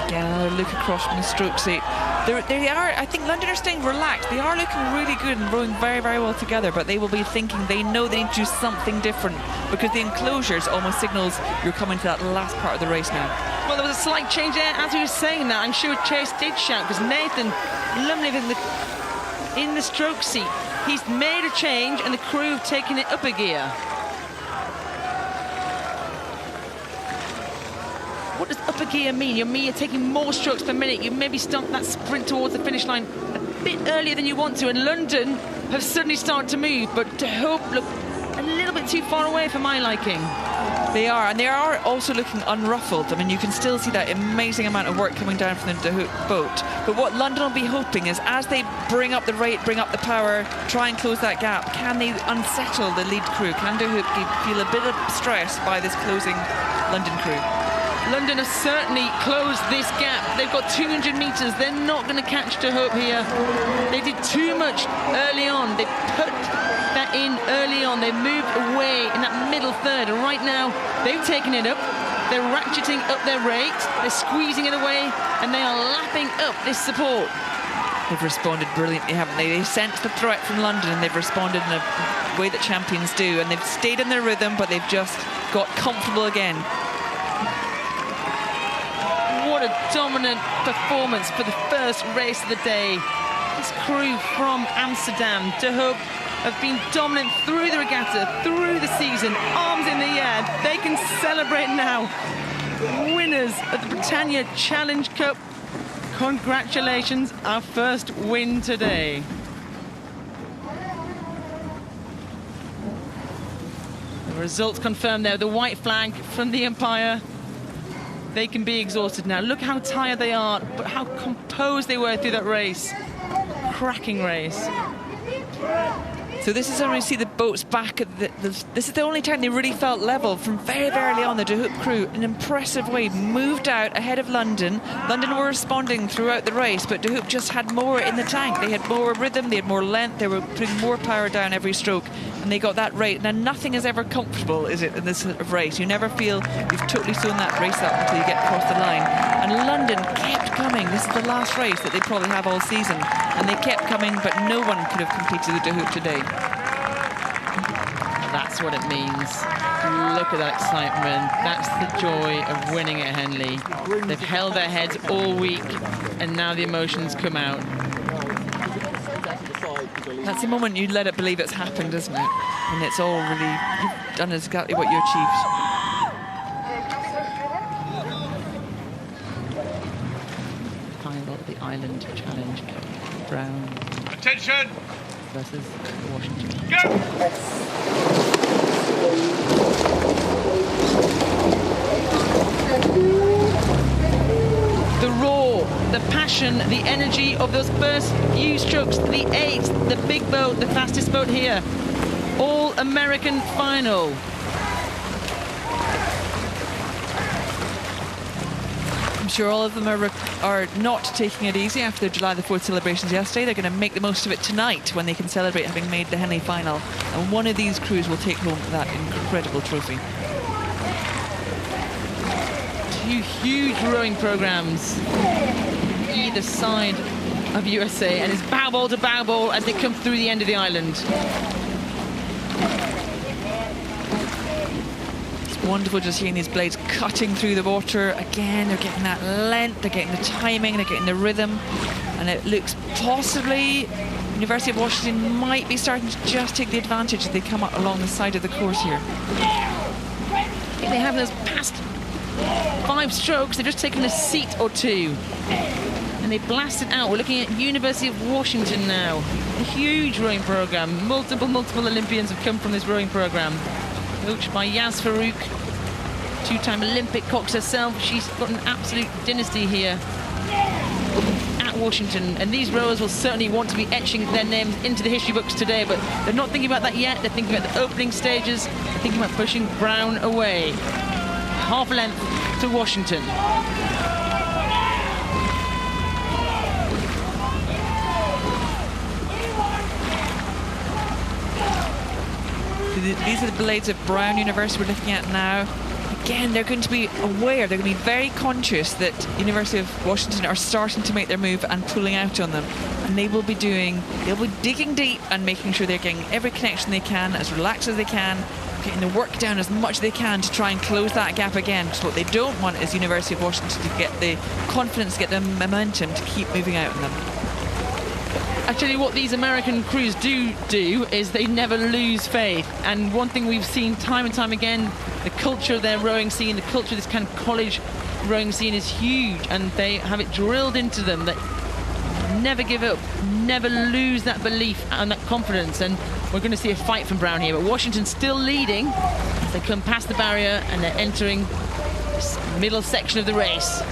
S5: Again, another look across from the stroke seat. They are, I think London are staying relaxed. They are looking really good and rowing very, very well together, but they will be thinking, they know they need to do something different, because the enclosures almost signals you're coming to that last part of the race now.
S7: Well, there was a slight change there as he was saying that. I'm sure Chase did shout, because Nathan Lumley in the stroke seat, he's made a change and the crew have taken it up a gear. What does up a gear mean? You're taking more strokes per minute. You maybe start that sprint towards the finish line a bit earlier than you want to, and London have suddenly started to move, but D.M.V look a little bit too far away for my liking.
S5: They are, and they are also looking unruffled. I mean, you can still see that amazing amount of work coming down from the boat. But what London will be hoping is, as they bring up the rate, bring up the power, try and close that gap, can they unsettle the lead crew? Can D.M.V feel a bit of stress by this closing London crew?
S7: London have certainly closed this gap. They've got 200 metres. They're not going to catch D.M.V here. They did too much early on. They put that in early on. They moved away in that middle third, and right now they've taken it up. They're ratcheting up their rate. They're squeezing it away, and they are lapping up this support.
S5: They've responded brilliantly, haven't they? They sensed the threat from London, and they've responded in a way that champions do, and they've stayed in their rhythm, but they've just got comfortable again.
S7: What a dominant performance for the first race of the day. This crew from Amsterdam, D.M.V have been dominant through the regatta, through the season, arms in the air. They can celebrate now. winners of the Britannia Challenge Cup. Congratulations, our first win today. The results confirmed there, the white flag from the umpire. They can be exhausted now. Look how tired they are, but how composed they were through that race. Cracking race.
S5: So this is when we see the boats back. This is the only time they really felt level. From very, very early on, the De Hoop crew, in an impressive way, moved out ahead of London. London were responding throughout the race, but De Hoop just had more in the tank. They had more rhythm, they had more length, they were putting more power down every stroke, and they got that rate. Now, nothing is ever comfortable, is it, in this sort of race? You never feel you've totally sewn that race up until you get across the line. And London kept coming. This is the last race that they probably have all season. And they kept coming, but no one could have competed with De Hoop today.
S7: That's what it means. Look at that excitement. That's the joy of winning at Henley. They've held their heads all week, and now the emotions come out.
S5: That's the moment you let it believe it's happened, isn't it? And it's all really, you've done exactly what you achieved.
S7: Final of the Island Challenge Cup. Brown.
S10: Attention!
S7: Versus Washington.
S10: Go!
S7: The roar, the passion, the energy of those first few strokes, the eight, the big boat, the fastest boat here. All American final.
S5: I'm sure all of them are not taking it easy after their July the 4th celebrations yesterday. They're going to make the most of it tonight when they can celebrate having made the Henley final. And one of these crews will take home that incredible trophy.
S7: Two huge rowing programs either side of USA, and it's bow ball to bow ball as they come through the end of the island.
S5: Wonderful just hearing these blades cutting through the water. Again, they're getting that length, they're getting the timing, they're getting the rhythm. And it looks possibly University of Washington might be starting to just take the advantage as they come up along the side of the course here.
S7: If they have those past 5 strokes, they've just taken a seat or two. And they blast it out. We're looking at University of Washington now. A huge rowing program. Multiple Olympians have come from this rowing program. Coached by A.A.S.R, 2-time Olympic cox herself. She's got an absolute dynasty here at Washington, and these rowers will certainly want to be etching their names into the history books today, but they're not thinking about that yet. They're thinking about the opening stages. They're thinking about pushing Brown away. Half length to Washington.
S5: These are the blades of Brown University we're looking at now. Again, they're going to be aware, they're going to be very conscious that University of Washington are starting to make their move and pulling out on them. And they'll be digging deep and making sure they're getting every connection they can, as relaxed as they can, getting the work down as much as they can to try and close that gap again. Because what they don't want is University of Washington to get the confidence, get the momentum to keep moving out on them.
S7: Actually, what these American crews do is they never lose faith. And one thing we've seen time and time again, the culture of their rowing scene, the culture of this kind of college rowing scene is huge, and they have it drilled into them that never give up, never lose that belief and that confidence. And we're going to see a fight from Brown here, but Washington's still leading as they come past the barrier and they're entering this middle section of the race.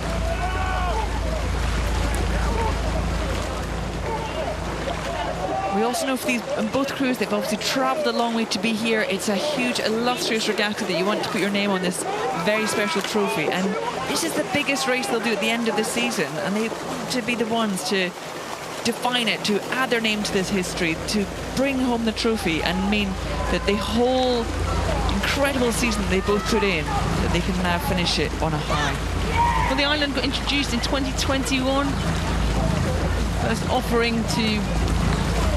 S5: We also know for these both crews, they've obviously travelled a long way to be here. It's a huge, illustrious regatta that you want to put your name on this very special trophy. And this is the biggest race they'll do at the end of the season. And they want to be the ones to define it, to add their name to this history, to bring home the trophy and mean that the whole incredible season they both put in, that they can now finish it on a high.
S7: Well, the island got introduced in 2021. First offering to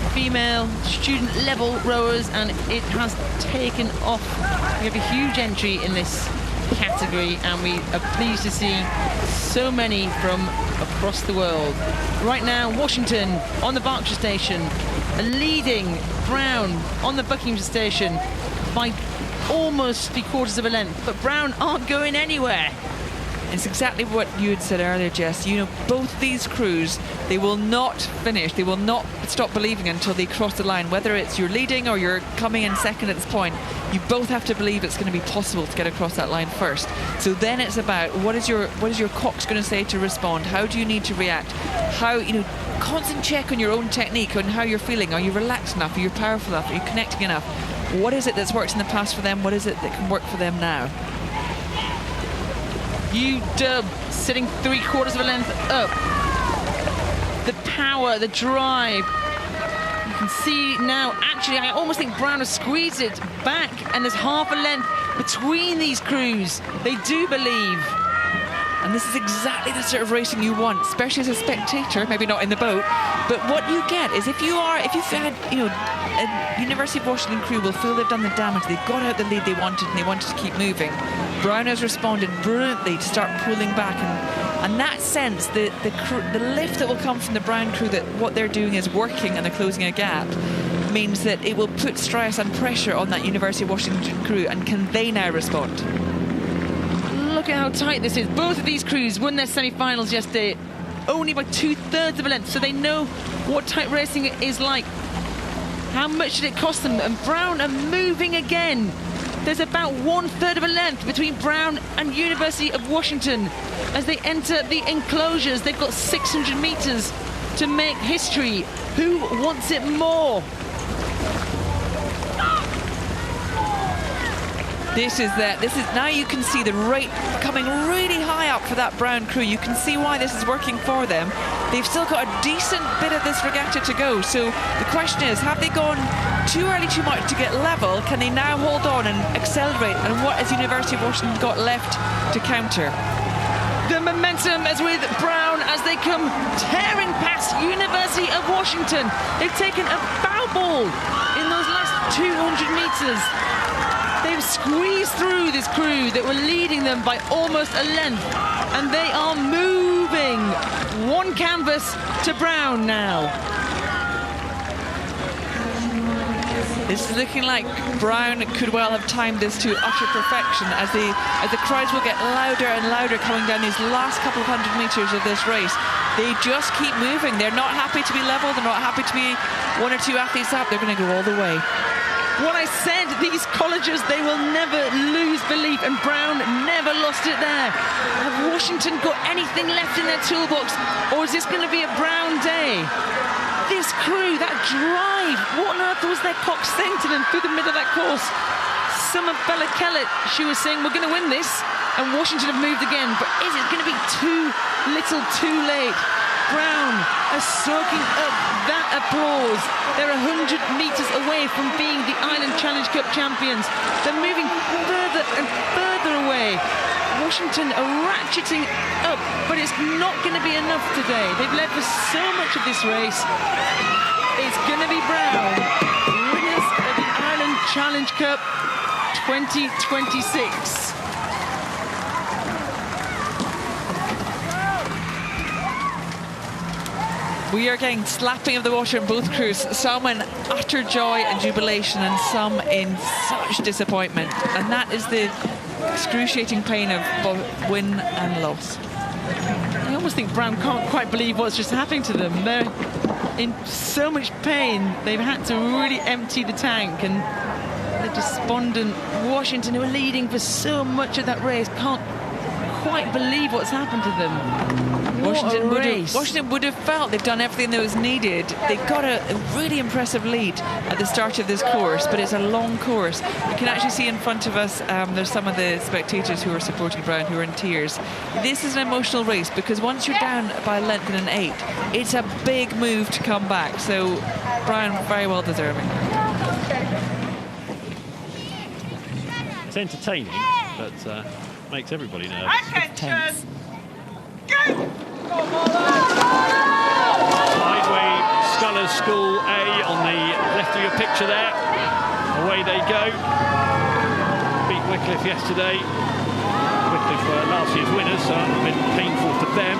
S7: female student level rowers, and it has taken off. We have a huge entry in this category, and we are pleased to see so many from across the world. Right now, Washington on the Berkshire station, leading Brown on the Buckinghamshire station by almost 3/4 of a length, but Brown aren't going anywhere.
S5: It's exactly what you had said earlier, Jess. You know, both these crews, they will not finish. They will not stop believing until they cross the line. Whether it's you're leading or you're coming in second at this point, you both have to believe it's going to be possible to get across that line first. So then it's about what is your cox going to say to respond? How do you need to react? How, you know, constant check on your own technique, on how you're feeling. Are you relaxed enough? Are you powerful enough? Are you connecting enough? What is it that's worked in the past for them? What is it that can work for them now?
S7: U-dub sitting 3/4 of a length up. The power, the drive. You can see now, actually, I almost think Brown has squeezed it back, and there's half a length between these crews. They do believe. And this is exactly the sort of racing you want, especially as a spectator, maybe not in the boat. But what you get is if you've had, you know, a University of Washington crew will feel they've done the damage, they've got out the lead they wanted and they wanted to keep moving. Brown has responded brilliantly to start pulling back, and that sense, the lift that will come from the Brown crew, that what they're doing is working and they're closing a gap, means that it will put stress and pressure on that University of Washington crew, and can they now respond? Look at how tight this is. Both of these crews won their semi-finals yesterday only by 2/3 of a length, so they know what tight racing is like. How much did it cost them? And Brown are moving again. There's about 1/3 of a length between Brown and University of Washington as they enter the enclosures. They've got 600 meters to make history. Who wants it more?
S5: This is now you can see the rate coming really high up for that Brown crew. You can see why this is working for them. They've still got a decent bit of this regatta to go. So the question is, have they gone too early too much to get level? Can they now hold on and accelerate? And what has University of Washington got left to counter?
S7: The momentum is with Brown as they come tearing past University of Washington. They've taken a foul ball in those last 200 meters. They've squeezed through this crew that were leading them by almost a length, and they are moving. One canvas to Brown now.
S5: This is looking like Brown could well have timed this to utter perfection as the crowds will get louder and louder coming down these last couple of 100 meters of this race. They just keep moving. They're not happy to be level. They're not happy to be one or two athletes up. They're going to go all the way.
S7: What I said, these colleges, they will never lose belief, and Brown never lost it there. Have Washington got anything left in their toolbox, or is this going to be a Brown day? This crew, that drive, what on earth was their cox saying to them through the middle of that course? Summer Bella Kellett, she was saying, we're going to win this, and Washington have moved again, but is it going to be too little too late? Brown are soaking up that applause. They're 100 metres away from being the Ireland Challenge Cup champions. They're moving further and further away. Washington are ratcheting up, but it's not going to be enough today. They've led for so much of this race. It's going to be Brown, winners of the Ireland Challenge Cup 2026.
S5: We are getting slapping of the water in both crews, some in utter joy and jubilation and some in such disappointment. And that is the excruciating pain of both win and loss.
S7: I almost think Brown can't quite believe what's just happening to them. They're in so much pain. They've had to really empty the tank, and the despondent Washington, who are leading for so much of that race, can't quite believe what's happened to them.
S5: Washington would have felt they've done everything that was needed. They've got a really impressive lead at the start of this course, but it's a long course. You can actually see in front of us, there's some of the spectators who are supporting Brown who are in tears. This is an emotional race because once you're down by a length in an 8, it's a big move to come back. So Brown very well deserving.
S17: It's entertaining, but makes everybody nervous.
S8: Attention! Go!
S17: Tideway, Scullers School A on the left of your picture there. Away they go. Beat Wycliffe yesterday. Wycliffe were last year's winners, so it's been painful for them.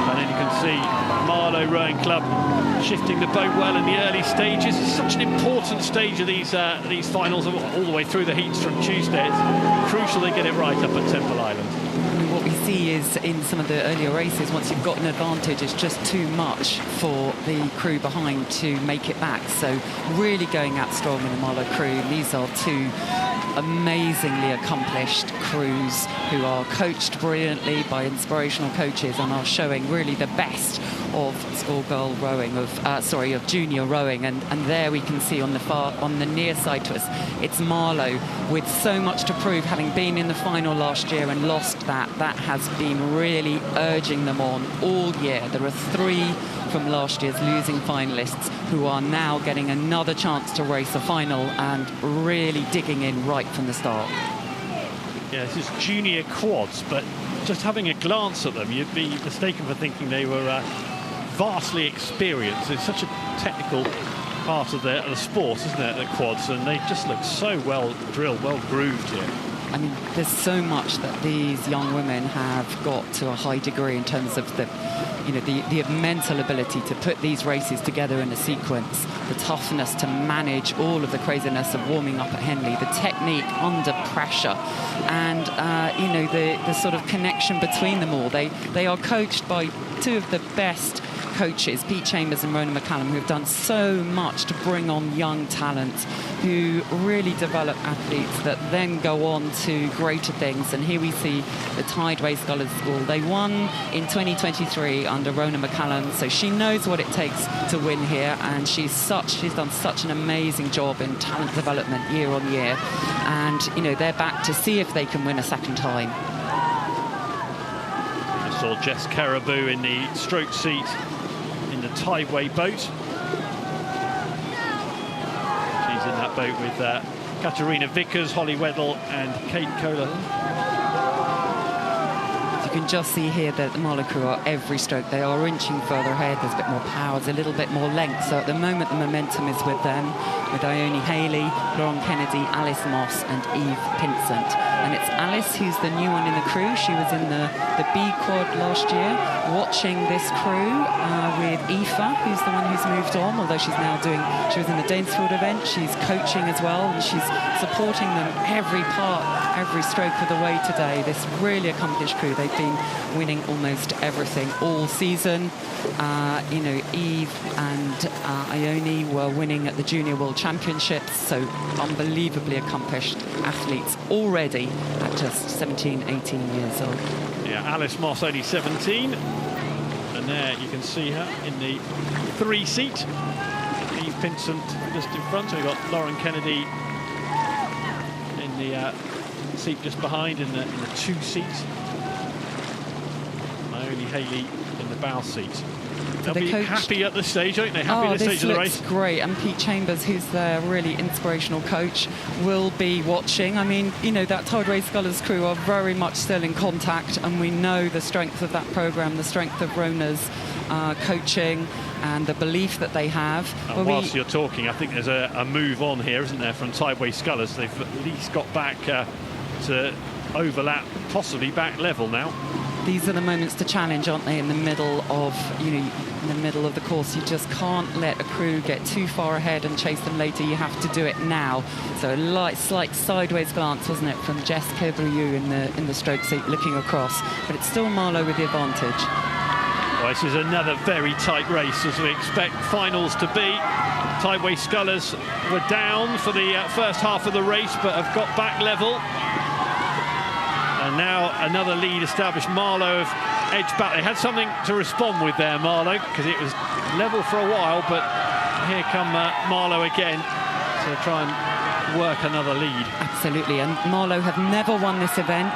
S17: And then you can see Marlow Rowing Club shifting the boat well in the early stages. It's such an important stage of these finals, all the way through the heats from Tuesday. It's crucial they get it right up at Temple Island.
S19: what we see is in some of the earlier races, once you've got an advantage, it's just too much for the crew behind to make it back. So really going out strong in the Marlow crew. And these are two amazingly accomplished crews who are coached brilliantly by inspirational coaches and are showing really the best of schoolgirl rowing, of junior rowing. And there we can see on the near side to us, it's Marlow with so much to prove, having been in the final last year and lost that has been really urging them on all year. There are 3 from last year's losing finalists who are now getting another chance to race a final and really digging in right from the start.
S17: Yeah, this is junior quads, but just having a glance at them, you'd be mistaken for thinking they were vastly experienced. It's such a technical part of the sport, isn't it, the quads, and they just look so well drilled, well grooved here.
S19: I mean, there's so much that these young women have got to a high degree in terms of the mental ability to put these races together in a sequence, the toughness to manage all of the craziness of warming up at Henley, the technique under pressure, and the sort of connection between them all. They are coached by 2 of the best coaches, Pete Chambers and Rona McCallum, who have done so much to bring on young talents who really develop athletes that then go on to greater things. And here we see the Tideway Scullers School. They won in 2023 under Rona McCallum, so she knows what it takes to win here, and she's done such an amazing job in talent development year on year. And they're back to see if they can win a second time.
S17: I saw Jess Caribou in the stroke seat in the Tideway boat. She's in that boat with Katerina Vickers, Holly Weddell and Kate Kohler.
S19: You can just see here that the Marlow crew are every stroke. They are inching further ahead. There's a bit more power, there's a little bit more length. So at the moment, the momentum is with them, with Ione Haley, Lauren Kennedy, Alice Moss and Eve Pinsent. And it's Alice who's the new one in the crew. She was in the B quad last year, watching this crew with Aoife, who's the one who's moved on, although she was in the Danesfield event. She's coaching as well, and she's supporting them every stroke of the way today. This really accomplished crew. They've been winning almost everything all season. Eve and Ione were winning at the Junior World Championships, so unbelievably accomplished athletes already at just 17, 18 years old.
S17: Yeah, Alice Moss only 17, and there you can see her in the 3 seat. Eve Pinsent just in front, so we've got Lauren Kennedy in the seat just behind in the 2 seat. Ione Haley in the bow seat. They'll be happy at this stage, aren't they? Happy at this stage of the race.
S19: This looks great. And Pete Chambers, who's their really inspirational coach, will be watching. I mean, that Tideway Scullers crew are very much still in contact, and we know the strength of that programme, the strength of Rona's coaching and the belief that they have.
S17: And whilst you're talking, I think there's a move on here, isn't there, from Tideway Scullers? They've at least got back to overlap, possibly back level now.
S19: These are the moments to challenge, aren't they? In the middle of the course, you just can't let a crew get too far ahead and chase them later. You have to do it now. So a slight sideways glance, wasn't it, from Jess Caribou in the stroke seat looking across, but it's still Marlow with the advantage.
S17: Well, this is another very tight race, as we expect finals to be. Tideway Scullers were down for the first half of the race, but have got back level. And now another lead established. Marlow have edged back. They had something to respond with there, Marlow, because it was level for a while, but here come Marlow again to try and work another lead.
S19: Absolutely, and Marlow have never won this event,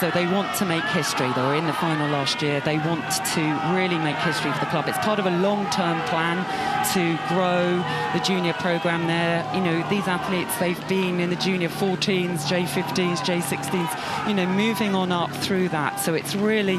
S19: so they want to make history. They were in the final last year. They want to really make history for the club. It's part of a long-term plan to grow the junior programme there. These athletes, they've been in the junior 14s, J15s, J16s, moving on up through that. So it's really,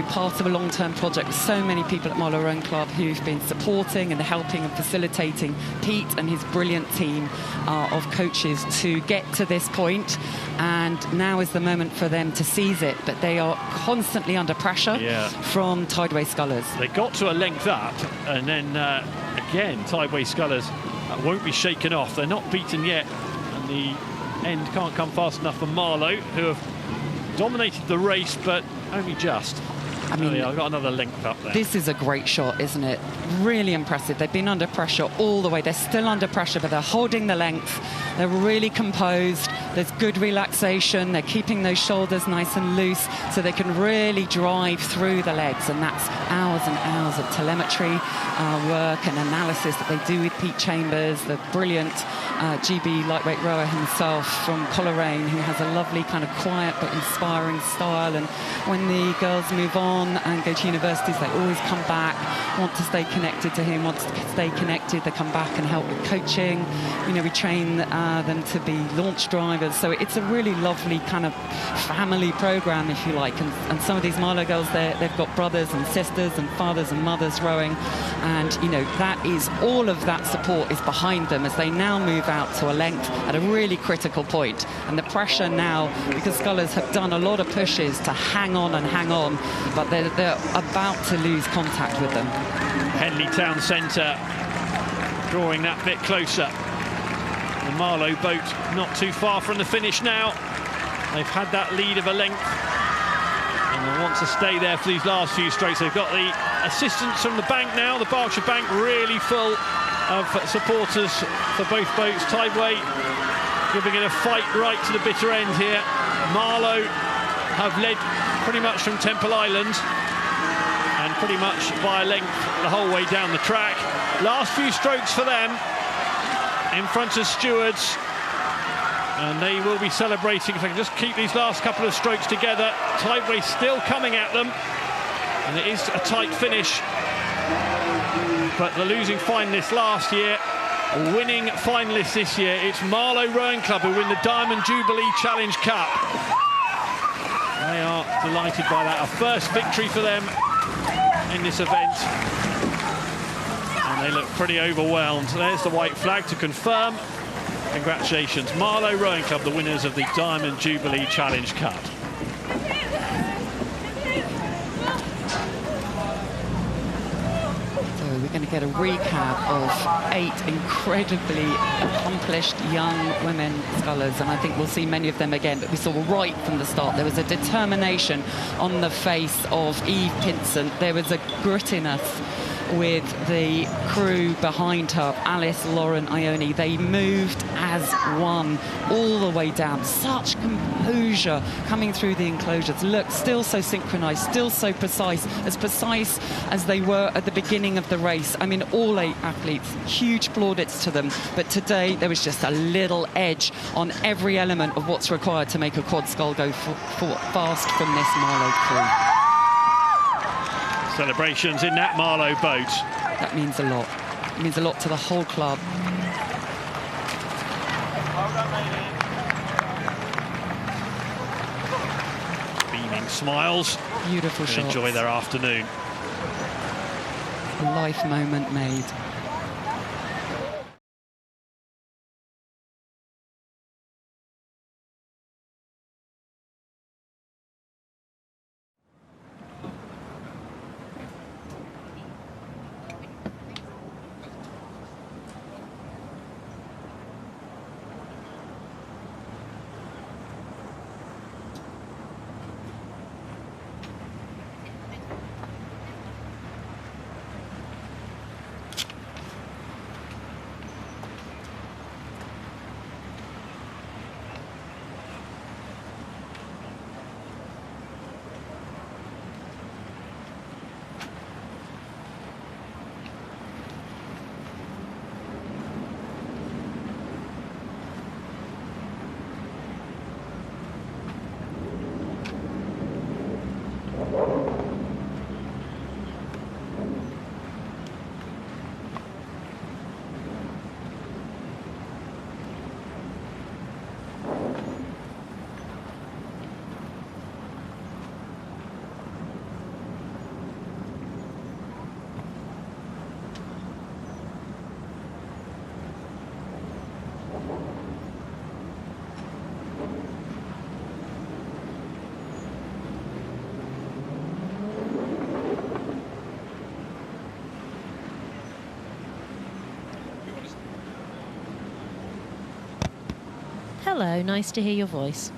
S19: part of a long-term project. So many people at Marlow Rowing Club who've been supporting and helping and facilitating Pete and his brilliant team of coaches to get to this point. And now is the moment for them to seize it, but they are constantly under pressure from Tideway Scullers.
S17: They got to a length up, and then again, Tideway Scullers won't be shaken off. They're not beaten yet, and the end can't come fast enough for Marlow, who have dominated the race, but only just.
S19: I mean,
S17: I've got another length up there.
S19: This is a great shot, isn't it? Really impressive. They've been under pressure all the way. They're still under pressure, but they're holding the length. They're really composed. There's good relaxation. They're keeping those shoulders nice and loose so they can really drive through the legs. And that's hours and hours of telemetry work and analysis that they do with Pete Chambers, the brilliant GB lightweight rower himself from Coleraine, who has a lovely kind of quiet but inspiring style. And when the girls move on and go to universities, they always come back, want to stay connected to him, want to stay connected. They come back and help with coaching. You know, we train them to be launch drivers. So it's a really lovely kind of family program, if you like. And some of these Marlow girls, they've got brothers and sisters and fathers and mothers rowing. And, you know, that is, all of that support is behind them as they now move out to a length at a really critical point. And the pressure now, because Scullers have done a lot of pushes to hang on, but they're about to lose contact with them.
S17: Henley Town Centre drawing that bit closer. The Marlow boat not too far from the finish now. They've had that lead of a length and they want to stay there for these last few strokes. They've got the assistance from the bank now, the Berkshire Bank really full of supporters for both boats. Tideway giving it a fight right to the bitter end here. Marlow have led pretty much from Temple Island and pretty much by a length the whole way down the track. Last few strokes for them in front of Stewards, and they will be celebrating if they can just keep these last couple of strokes together. Tideway still coming at them, and it is a tight finish, but the losing finalists last year, winning finalists this year, it's Marlow Rowing Club who win the Diamond Jubilee Challenge Cup. They are delighted by that. A first victory for them in this event. And they look pretty overwhelmed. There's the white flag to confirm. Congratulations, Marlow Rowing Club, the winners of the Diamond Jubilee Challenge Cup.
S19: We're going to get a recap of 8 incredibly accomplished young women scullers, and I think we'll see many of them again, but we saw right from the start there was a determination on the face of Eve Pinsent. There was a grittiness with the crew behind her, Alice, Lauren, Ione. They moved as one all the way down. Such composure coming through the enclosures. Look, still so synchronized, still so precise as they were at the beginning of the race. I mean, all 8 athletes, huge plaudits to them. But today there was just a little edge on every element of what's required to make a quad scull go fast from this Marlow crew.
S17: Celebrations in that Marlow boat.
S19: That means a lot. It means a lot to the whole club.
S17: Beaming smiles.
S19: Beautiful shots.
S17: Enjoy their afternoon.
S19: A life moment made.
S6: Hello, nice to hear your voice.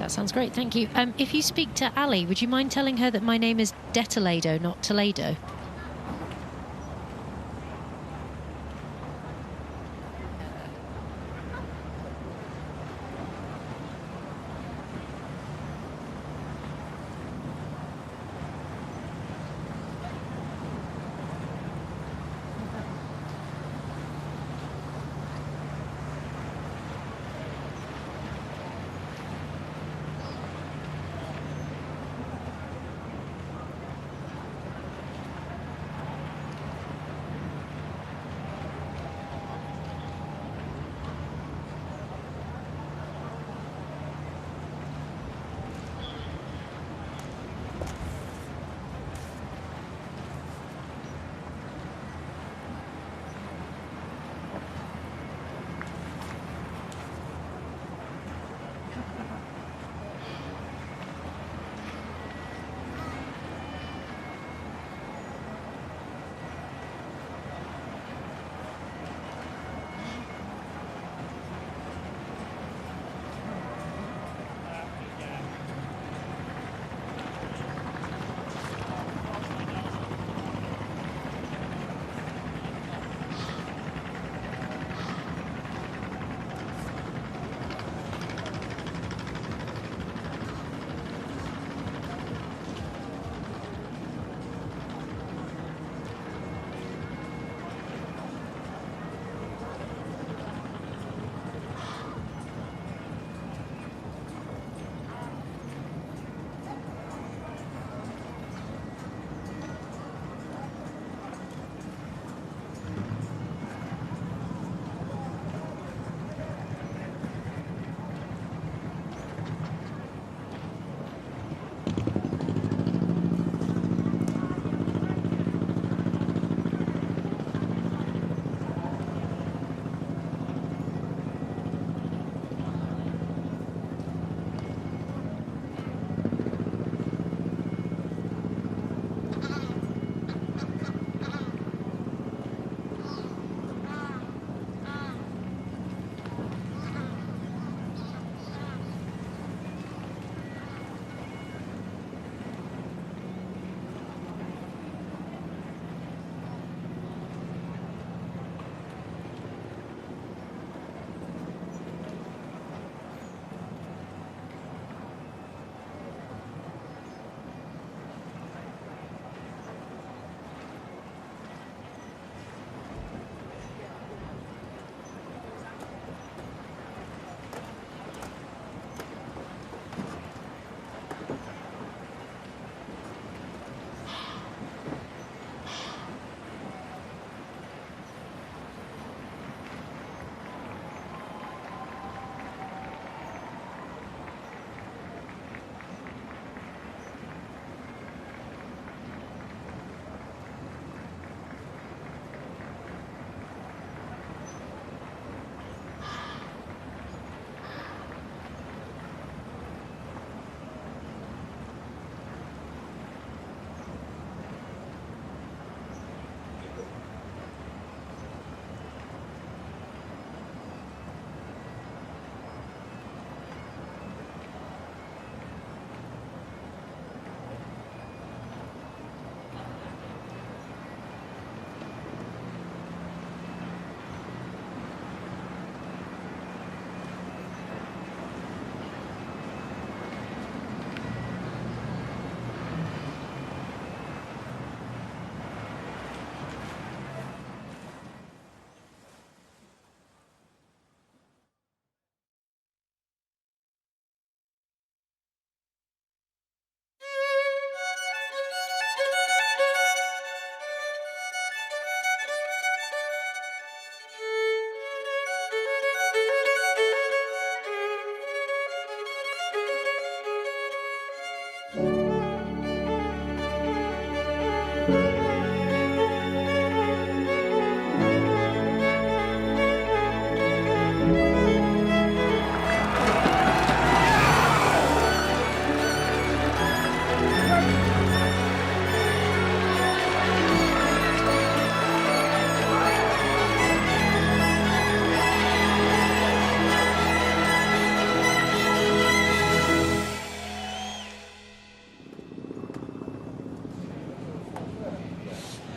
S6: That sounds great, thank you. If you speak to Ali, would you mind telling her that my name is De Toledo, not Toledo?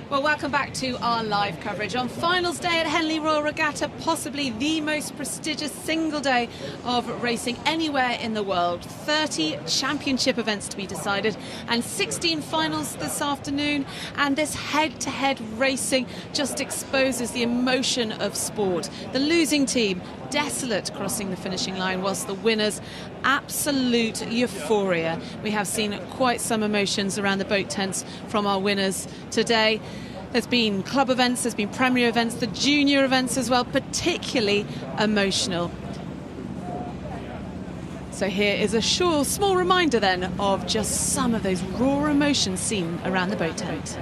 S1: Well, welcome back to our live coverage on finals day at Henley Royal Regatta, possibly the most prestigious single day of racing anywhere in the world. 30 championship events to be decided and 16 finals this afternoon. And this head-to-head racing just exposes the emotion of sport. The losing team, desolate crossing the finishing line, whilst the winners, absolute euphoria. We have seen quite some emotions around the boat tents from our winners today. There's been club events, there's been premier events, the junior events as well, particularly emotional. So here is a small reminder then of just some of those raw emotions seen around the boat tent.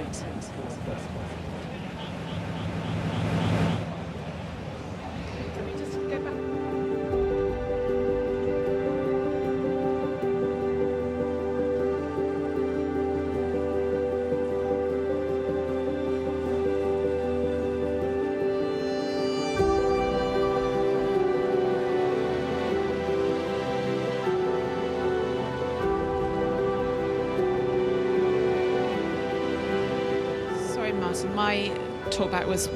S1: My talkback was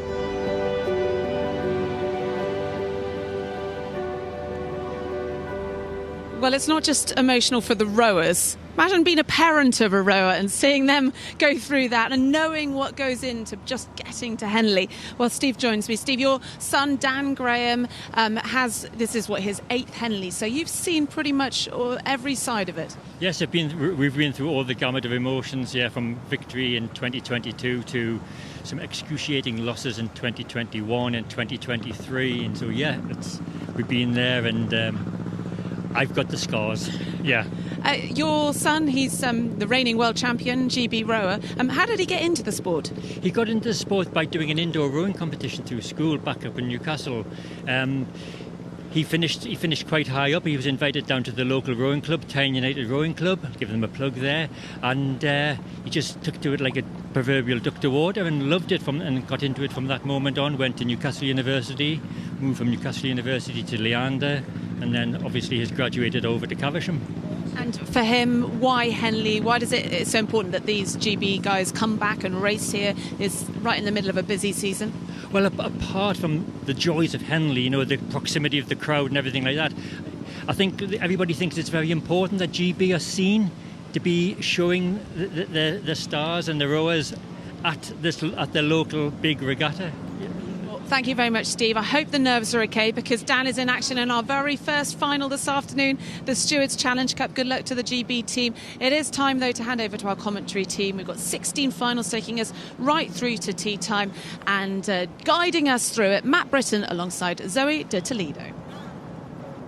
S1: well, it's not just emotional for the rowers. Imagine being a parent of a rower and seeing them go through that and knowing what goes into just getting to Henley. Well, Steve joins me. Steve, your son, Dan Graham, this is his 8th Henley. So you've seen pretty much every side of it.
S9: Yes, we've been through all the gamut of emotions, from victory in 2022 to some excruciating losses in 2021 and 2023. And so, we've been there, and I've got the scars. Yeah.
S1: Your son, he's the reigning world champion, GB rower. How did he get into the sport?
S9: He got into the sport by doing an indoor rowing competition through school back up in Newcastle. He finished quite high up. He was invited down to the local rowing club, Tyne United Rowing Club. I'll give them a plug there. And he just took to it like a proverbial duck to water and loved it and got into it from that moment on. Went to Newcastle University, moved from Newcastle University to Leander, and then obviously has graduated over to Caversham.
S1: And for him, why Henley? Why it's so important that these GB guys come back and race here? It's right in the middle of a busy season.
S9: Well, apart from the joys of Henley, the proximity of the crowd and everything like that, I think everybody thinks it's very important that GB are seen to be showing the stars and the rowers at the local big regatta.
S1: Thank you very much, Steve. I hope the nerves are okay, because Dan is in action in our very first final this afternoon, the Stewards Challenge Cup. Good luck to the GB team. It is time, though, to hand over to our commentary team. We've got 16 finals taking us right through to tea time, and guiding us through it, Matt Britton alongside Zoe de Toledo.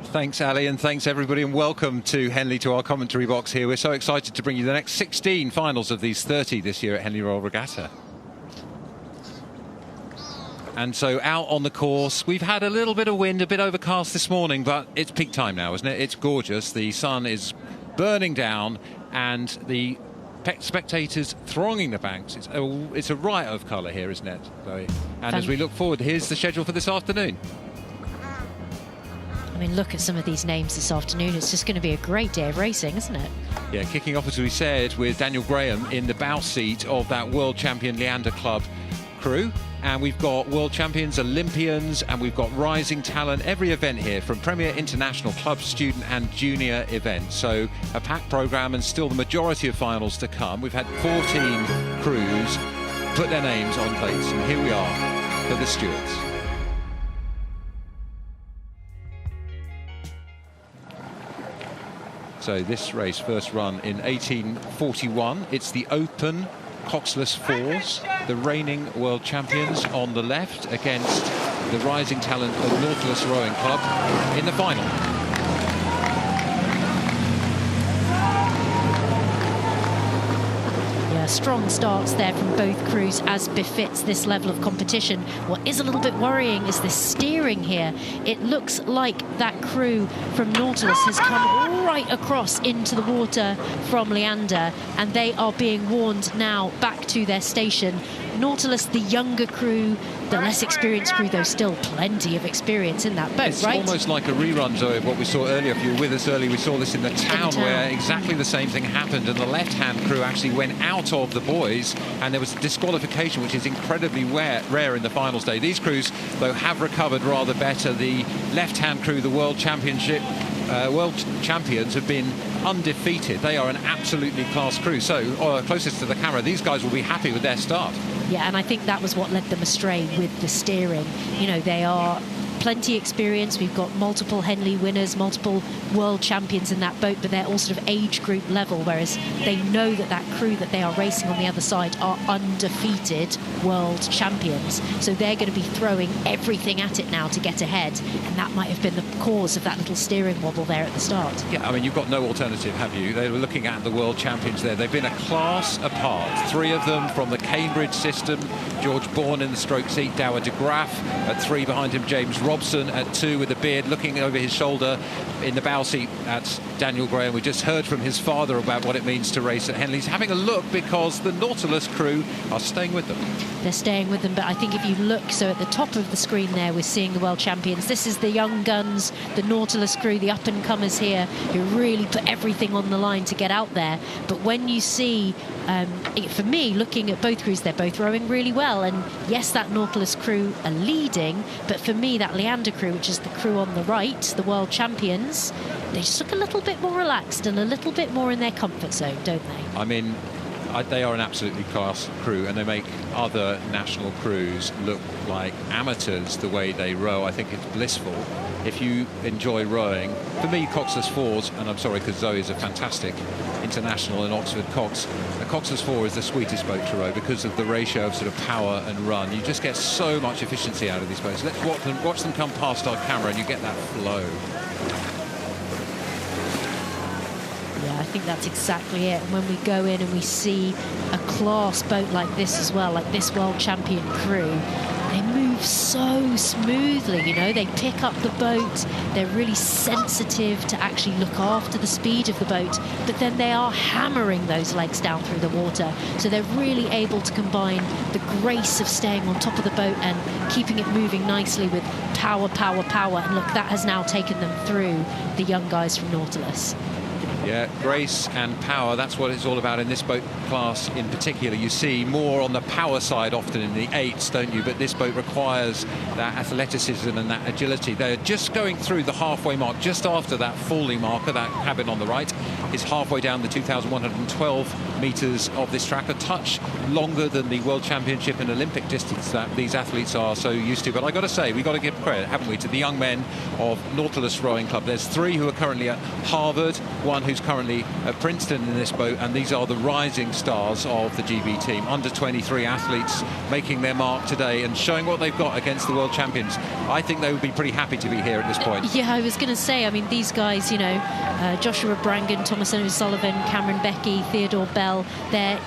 S11: Thanks, Ali, and thanks, everybody, and welcome to Henley, to our commentary box here. We're so excited to bring you the next 16 finals of these 30 this year at Henley Royal Regatta. And so out on the course, we've had a little bit of wind, a bit overcast this morning, but it's peak time now, isn't it? It's gorgeous. The sun is burning down, and the spectators thronging the banks. It's a riot of colour here, isn't it, Chloe? And as we look forward, here's the schedule for this afternoon.
S6: I mean, look at some of these names this afternoon. It's just going to be a great day of racing, isn't it?
S11: Yeah, kicking off, as we said, with Daniel Graham in the bow seat of that world champion Leander Club crew. And we've got world champions, Olympians, and we've got rising talent. Every event here, from Premier, International, Club, Student and Junior events. So a packed programme, and still the majority of finals to come. We've had 14 crews put their names on plates, and here we are for the Stewards. So this race first run in 1841. It's the Open Coxless Fours, the reigning world champions on the left against the rising talent of Nautilus Rowing Club in the final.
S6: Yeah, strong starts there from both crews, as befits this level of competition. What is a little bit worrying is the steering here. It looks like that crew from Nautilus has come right across into the water from Leander, and they are being warned now back to their station. Nautilus, the younger crew, the less experienced crew, though still plenty of experience in that boat,
S11: it's
S6: right?
S11: It's almost like a rerun, Zoe, of what we saw earlier. If you were with us earlier, we saw this in the town where exactly the same thing happened, and the left-hand crew actually went out of the buoys, and there was disqualification, which is incredibly rare in the finals day. These crews, though, have recovered rather better. The left-hand crew, the World Championship, World Champions, have been undefeated. They are an absolutely class crew. So, closest to the camera, these guys will be happy with their start.
S6: Yeah, and I think that was what led them astray with the steering. You know, they are plenty experienced. We've got multiple Henley winners, multiple world champions in that boat, but they're all sort of age group level, whereas they know that that crew that they are racing on the other side are undefeated world champions. So they're going to be throwing everything at it now to get ahead, and that might have been the cause of that little steering wobble there at the start.
S11: Yeah, I mean, you've got no alternative, have you? They were looking at the world champions there. They've been a class apart. 3 of them from the Cambridge system. George Bourne in the stroke seat, Douwe de Graaf at 3, behind him James Robson at 2 with a beard, looking over his shoulder in the bow seat at Daniel Graham. We just heard from his father about what it means to race at Henley. He's having a look because the Nautilus crew are staying with them.
S6: They're staying with them, but I think if you look, so at the top of the screen there, we're seeing the world champions. This is the young guns, the Nautilus crew, the up-and-comers here, who really put everything on the line to get out there. But when you see, for me, looking at both crews, they're both rowing really well. And yes, that Nautilus crew are leading, but for me, that Leander crew, which is the crew on the right, the world champions, they just look a little bit more relaxed and a little bit more in their comfort zone, don't they?
S11: I mean, they are an absolutely class crew, and they make other national crews look like amateurs the way they row. I think it's blissful. If you enjoy rowing, for me, Coxless 4s, and I'm sorry because Zoe is a fantastic international in Oxford Cox, a Coxless 4 is the sweetest boat to row because of the ratio of sort of power and run. You just get so much efficiency out of these boats. Let's watch them come past our camera, and you get that flow.
S6: Yeah, I think that's exactly it. And when we go in and we see a class boat like this as well, like this world champion crew, they move so smoothly, you know, they pick up the boat, they're really sensitive to actually look after the speed of the boat, but then they are hammering those legs down through the water. So they're really able to combine the grace of staying on top of the boat and keeping it moving nicely with power, power, power. And look, that has now taken them through the young guys from Nautilus.
S11: Yeah, grace and power, that's what it's all about in this boat class in particular. You see more on the power side often in the 8s, don't you? But this boat requires that athleticism and that agility. They're just going through the halfway mark, just after that Fawley marker. That cabin on the right is halfway down the 2,112 metres of this track, a touch longer than the World Championship and Olympic distance that these athletes are so used to. But I got to say, we've got to give credit, haven't we, to the young men of Nautilus Rowing Club. There's 3 who are currently at Harvard, 1 who's currently at Princeton in this boat, and these are the rising stars of the GB team. Under 23 athletes making their mark today and showing what they've got against the world champions. I think they would be pretty happy to be here at this point.
S6: Yeah, I was going to say, I mean, these guys, you know, Joshua Brangan, Thomas O'Sullivan, Cameron Becky, Theodore Bell, they're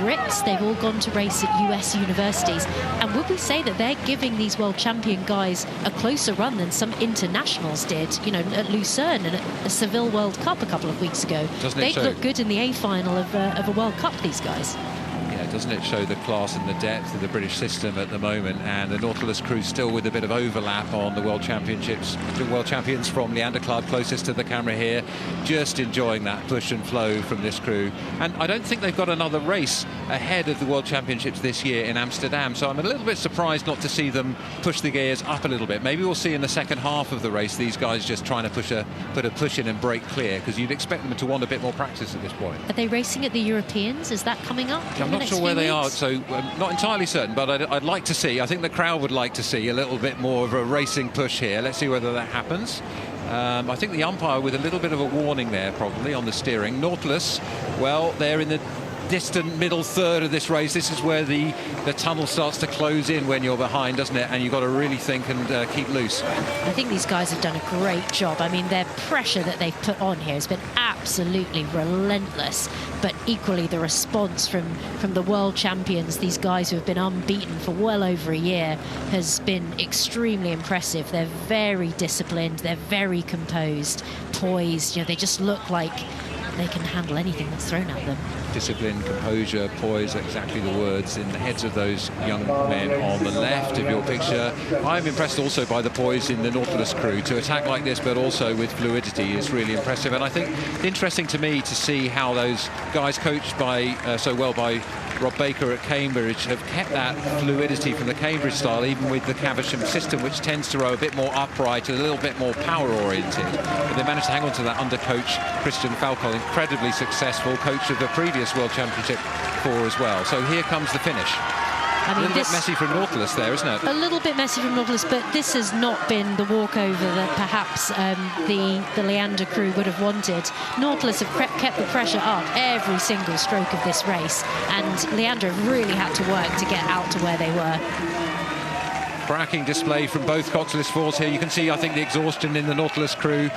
S6: Brits. They've all gone to race at US universities. And would we say that they're giving these world champion guys a closer run than some internationals did, you know, at Lucerne and at the Seville World Cup a couple of weeks ago? They'd look good in the A final of a World Cup, these guys.
S11: Yeah, doesn't it show the class and the depth of the British system at the moment? And the Nautilus crew still with a bit of overlap on the World Championships. The World Champions from Leander Club, closest to the camera here, just enjoying that push and flow from this crew. And I don't think they've got another race ahead of the World Championships this year in Amsterdam, so I'm a little bit surprised not to see them push the gears up a little bit. Maybe we'll see in the second half of the race these guys just trying to put a push in and break clear, because you'd expect them to want a bit more practice at this point.
S6: Are they racing at the Europeans? Is that coming up?
S11: I'm not sure where they are, so I'm not entirely certain, but I'd like to see, I think the crowd would like to see a little bit more of a racing push here. Let's see whether that happens. I think the umpire with a little bit of a warning there probably on the steering. Nautilus, well, they're in the distant middle third of this race. This is where the tunnel starts to close in when you're behind, doesn't it? And you've got to really think and keep loose.
S6: I think these guys have done a great job. I mean, their pressure that they've put on here has been absolutely relentless, but equally the response from the world champions, these guys who have been unbeaten for well over a year, has been extremely impressive. They're very disciplined, they're very composed, poised, you know, they just look like they can handle anything that's thrown at them.
S11: Discipline, composure, poise, exactly the words in the heads of those young men on the left of your picture. I'm impressed also by the poise in the Nautilus crew. To attack like this, but also with fluidity, is really impressive. And I think interesting to me to see how those guys coached by so well by Rob Baker at Cambridge have kept that fluidity from the Cambridge style, even with the Caversham system, which tends to row a bit more upright, a little bit more power-oriented. But they managed to hang on to that under coach Christian Falcon, incredibly successful, coach of the previous World Championship 4 as well. So here comes the finish.
S6: I mean,
S11: a little bit messy from Nautilus there, isn't it?
S6: A little bit messy from Nautilus, but this has not been the walkover that perhaps the Leander crew would have wanted. Nautilus have kept the pressure up every single stroke of this race, and Leander have really had to work to get out to where they were.
S11: Cracking display from both Coxless 4s here. You can see, I think, the exhaustion in the Nautilus crew,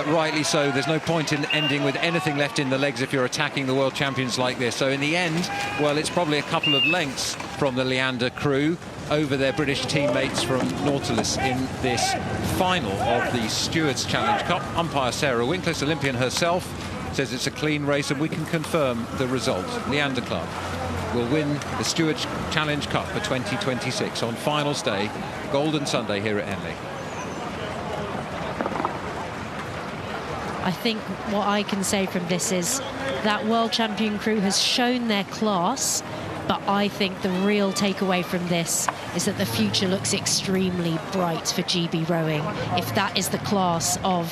S11: rightly so. There's no point in ending with anything left in the legs if you're attacking the world champions like this. So in the end, well, it's probably a couple of lengths from the Leander crew over their British teammates from Nautilus in this final of the Stewards Challenge Cup. Umpire Sarah Winkless, Olympian herself, says it's a clean race, and we can confirm the result. Leander Club will win the Stewards Challenge Cup for 2026 on finals day, Golden Sunday here at Henley.
S6: I think what I can say from this is that world champion crew has shown their class, but I think the real takeaway from this is that the future looks extremely bright for GB rowing. If that is the class of,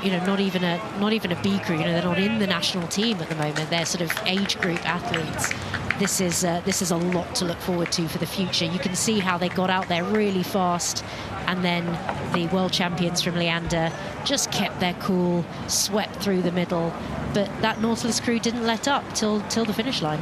S6: you know, not even a B crew, you know, they're not in the national team at the moment. They're sort of age group athletes. This is a lot to look forward to for the future. You can see how they got out there really fast, and then the world champions from Leander just kept their cool, swept through the middle. But that Nautilus crew didn't let up till the finish line.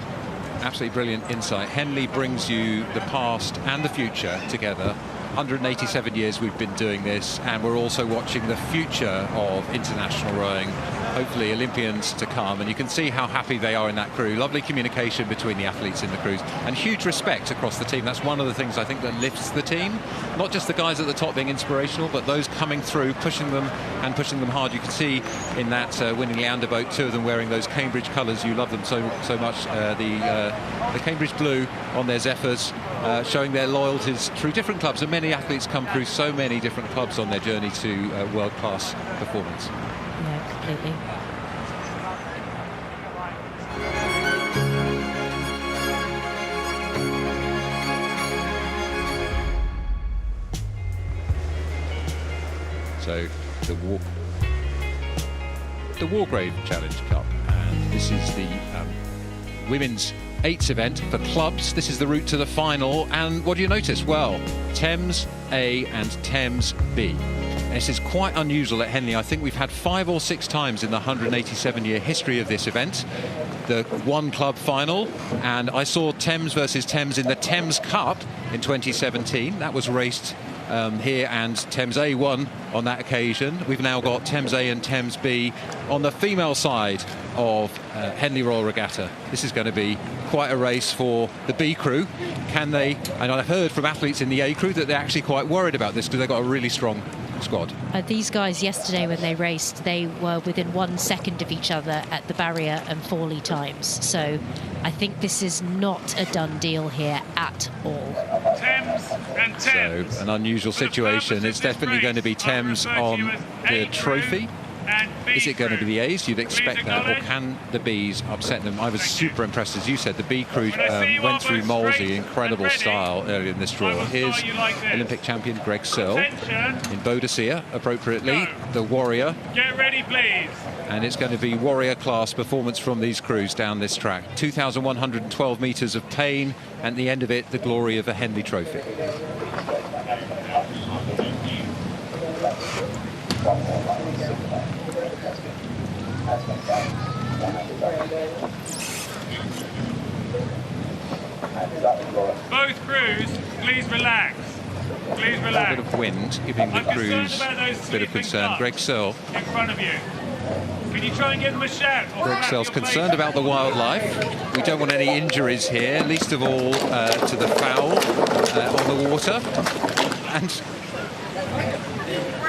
S11: Absolutely brilliant insight. Henley brings you the past and the future together. 187 years we've been doing this, and we're also watching the future of international rowing, hopefully Olympians to come, and you can see how happy they are in that crew. Lovely communication between the athletes in the crews, and huge respect across the team. That's one of the things I think that lifts the team. Not just the guys at the top being inspirational, but those coming through, pushing them hard. You can see in that winning Leander boat, 2 of them wearing those Cambridge colours. You love them so much. The Cambridge blue on their Zephyrs, showing their loyalties through different clubs, and many athletes come through so many different clubs on their journey to world-class performance.
S6: Yeah, completely.
S11: So the Wargrave Challenge Cup, and this is the women's 8s event for clubs. This is the route to the final, and what do you notice? Well, Thames A and Thames B. This is quite unusual at Henley. I think we've had 5 or 6 times in the 187-year history of this event the one club final, and I saw Thames versus Thames in the Thames Cup in 2017. That was raced here, and Thames A won on that occasion. We've now got Thames A and Thames B on the female side of Henley Royal Regatta. This is going to be quite a race for the B crew. Can they? And I've heard from athletes in the A crew that they're actually quite worried about this because they've got a really strong squad.
S6: These guys yesterday when they raced, they were within 1 second of each other at the barrier and Fawley times. So I think this is not a done deal here at all.
S10: Thames and Thames.
S11: So an unusual situation. It's definitely going to be Thames on the trophy. Is it going to be the A's? You'd expect that, or can the B's upset them? I was super impressed, as you said. The B crew went through Molesey, incredible style earlier in this draw. Here's Olympic champion K.A.R.Z.V in Boadicea, appropriately, the Warrior.
S10: Get ready, please.
S11: And it's going to be Warrior class performance from these crews down this track. 2,112 metres of pain, and at the end of it, the glory of the Henley Trophy.
S10: Both crews, please relax. Please relax.
S11: A bit of wind giving the crews a bit of concern. K.A.R.Z.V
S10: in front of you. Can you try and give them a shout?
S11: K.A.R.Z.V's concerned about the wildlife. We don't want any injuries here, least of all to the fowl on the water. And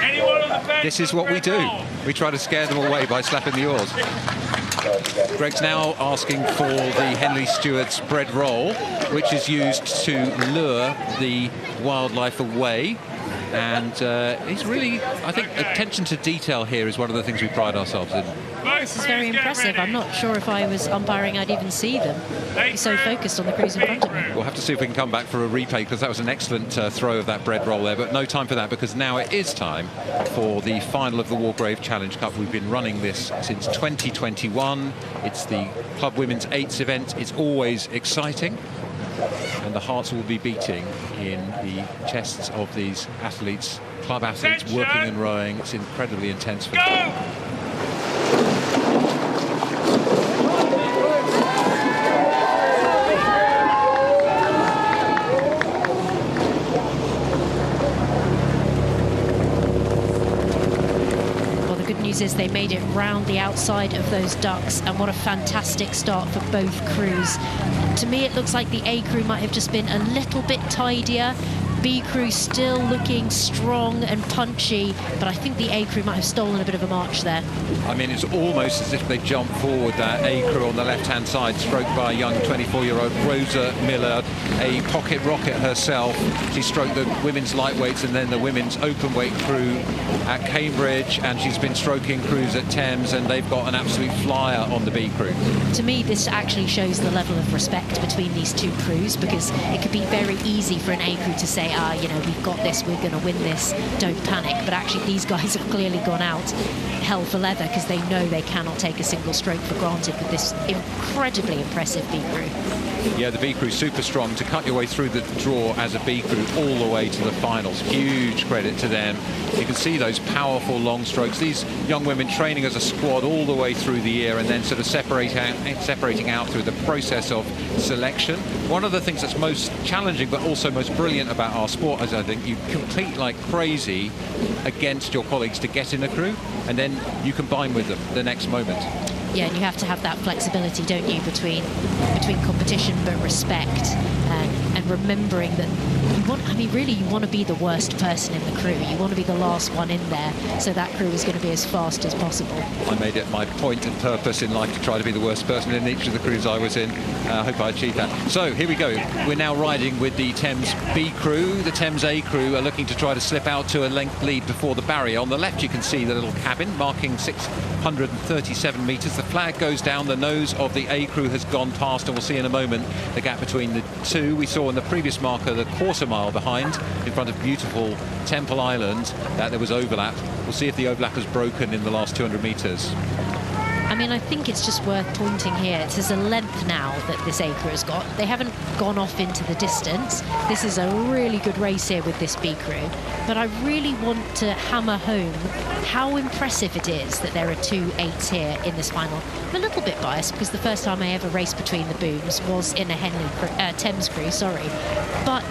S10: anyone on the bench,
S11: this is what we do. We try to scare them away by slapping the oars. Greg's now asking for the Henley Stewart's bread roll, which is used to lure the wildlife away. And he's really, I think, attention to detail here is one of the things we pride ourselves in.
S6: This is very impressive. I'm not sure if I was umpiring I'd even see them. I'm so focused on the crews in front of me.
S11: We'll have to see if we can come back for a replay, because that was an excellent throw of that bread roll there, but no time for that, because now it is time for the final of the Wargrave Challenge Cup. We've been running this since 2021. It's the Club Women's 8s event. It's always exciting, and the hearts will be beating in the chests of these athletes, club athletes, working and rowing. It's incredibly intense for them.
S6: Is they made it round the outside of those ducks, and what a fantastic start for both crews. To me, it looks like the A crew might have just been a little bit tidier. B crew still looking strong and punchy, but I think the A crew might have stolen a bit of a march there.
S11: I mean, it's almost as if they jumped forward, that A crew on the left-hand side, stroked by a young 24-year-old Rosa Miller, a pocket rocket herself. She stroked the women's lightweights and then the women's open weight crew at Cambridge, and she's been stroking crews at Thames, and they've got an absolute flyer on the B crew.
S6: To me, this actually shows the level of respect between these two crews, because it could be very easy for an A crew to say, you know, we've got this, we're going to win this, don't panic. But actually, these guys have clearly gone out hell for leather, because they know they cannot take a single stroke for granted with this incredibly impressive B crew.
S11: Yeah, the B crew super strong to cut your way through the draw as a B crew all the way to the finals. Huge credit to them. You can see those powerful long strokes. These young women training as a squad all the way through the year, and then sort of separating out through the process of selection. One of the things that's most challenging but also most brilliant about our sport is, I think, you compete like crazy against your colleagues to get in a crew, and then you combine with them the next moment.
S6: Yeah, and you have to have that flexibility, don't you, between competition but respect, and remembering that you want, I mean, really, you want to be the worst person in the crew. You want to be the last one in there, so that crew is going to be as fast as possible.
S11: I made it my point and purpose in life to try to be the worst person in each of the crews I was in. I hope I achieved that. So here we go. We're now riding with the Thames B crew. The Thames A crew are looking to try to slip out to a length lead before the barrier. On the left, you can see the little cabin marking 637 metres. The flag goes down. The nose of the A crew has gone past, and we'll see in a moment the gap between the two. We saw in the previous marker the quarter mile behind, in front of beautiful Temple Island, that there was overlap. We'll see if the overlap has broken in the last 200 metres.
S6: I mean, I think it's just worth pointing here. It says a length now that this A crew has got. They haven't gone off into the distance. This is a really good race here with this B crew. But I really want to hammer home how impressive it is that there are two 8s here in this final. I'm a little bit biased, because the first time I ever raced between the booms was in a Thames crew, sorry. But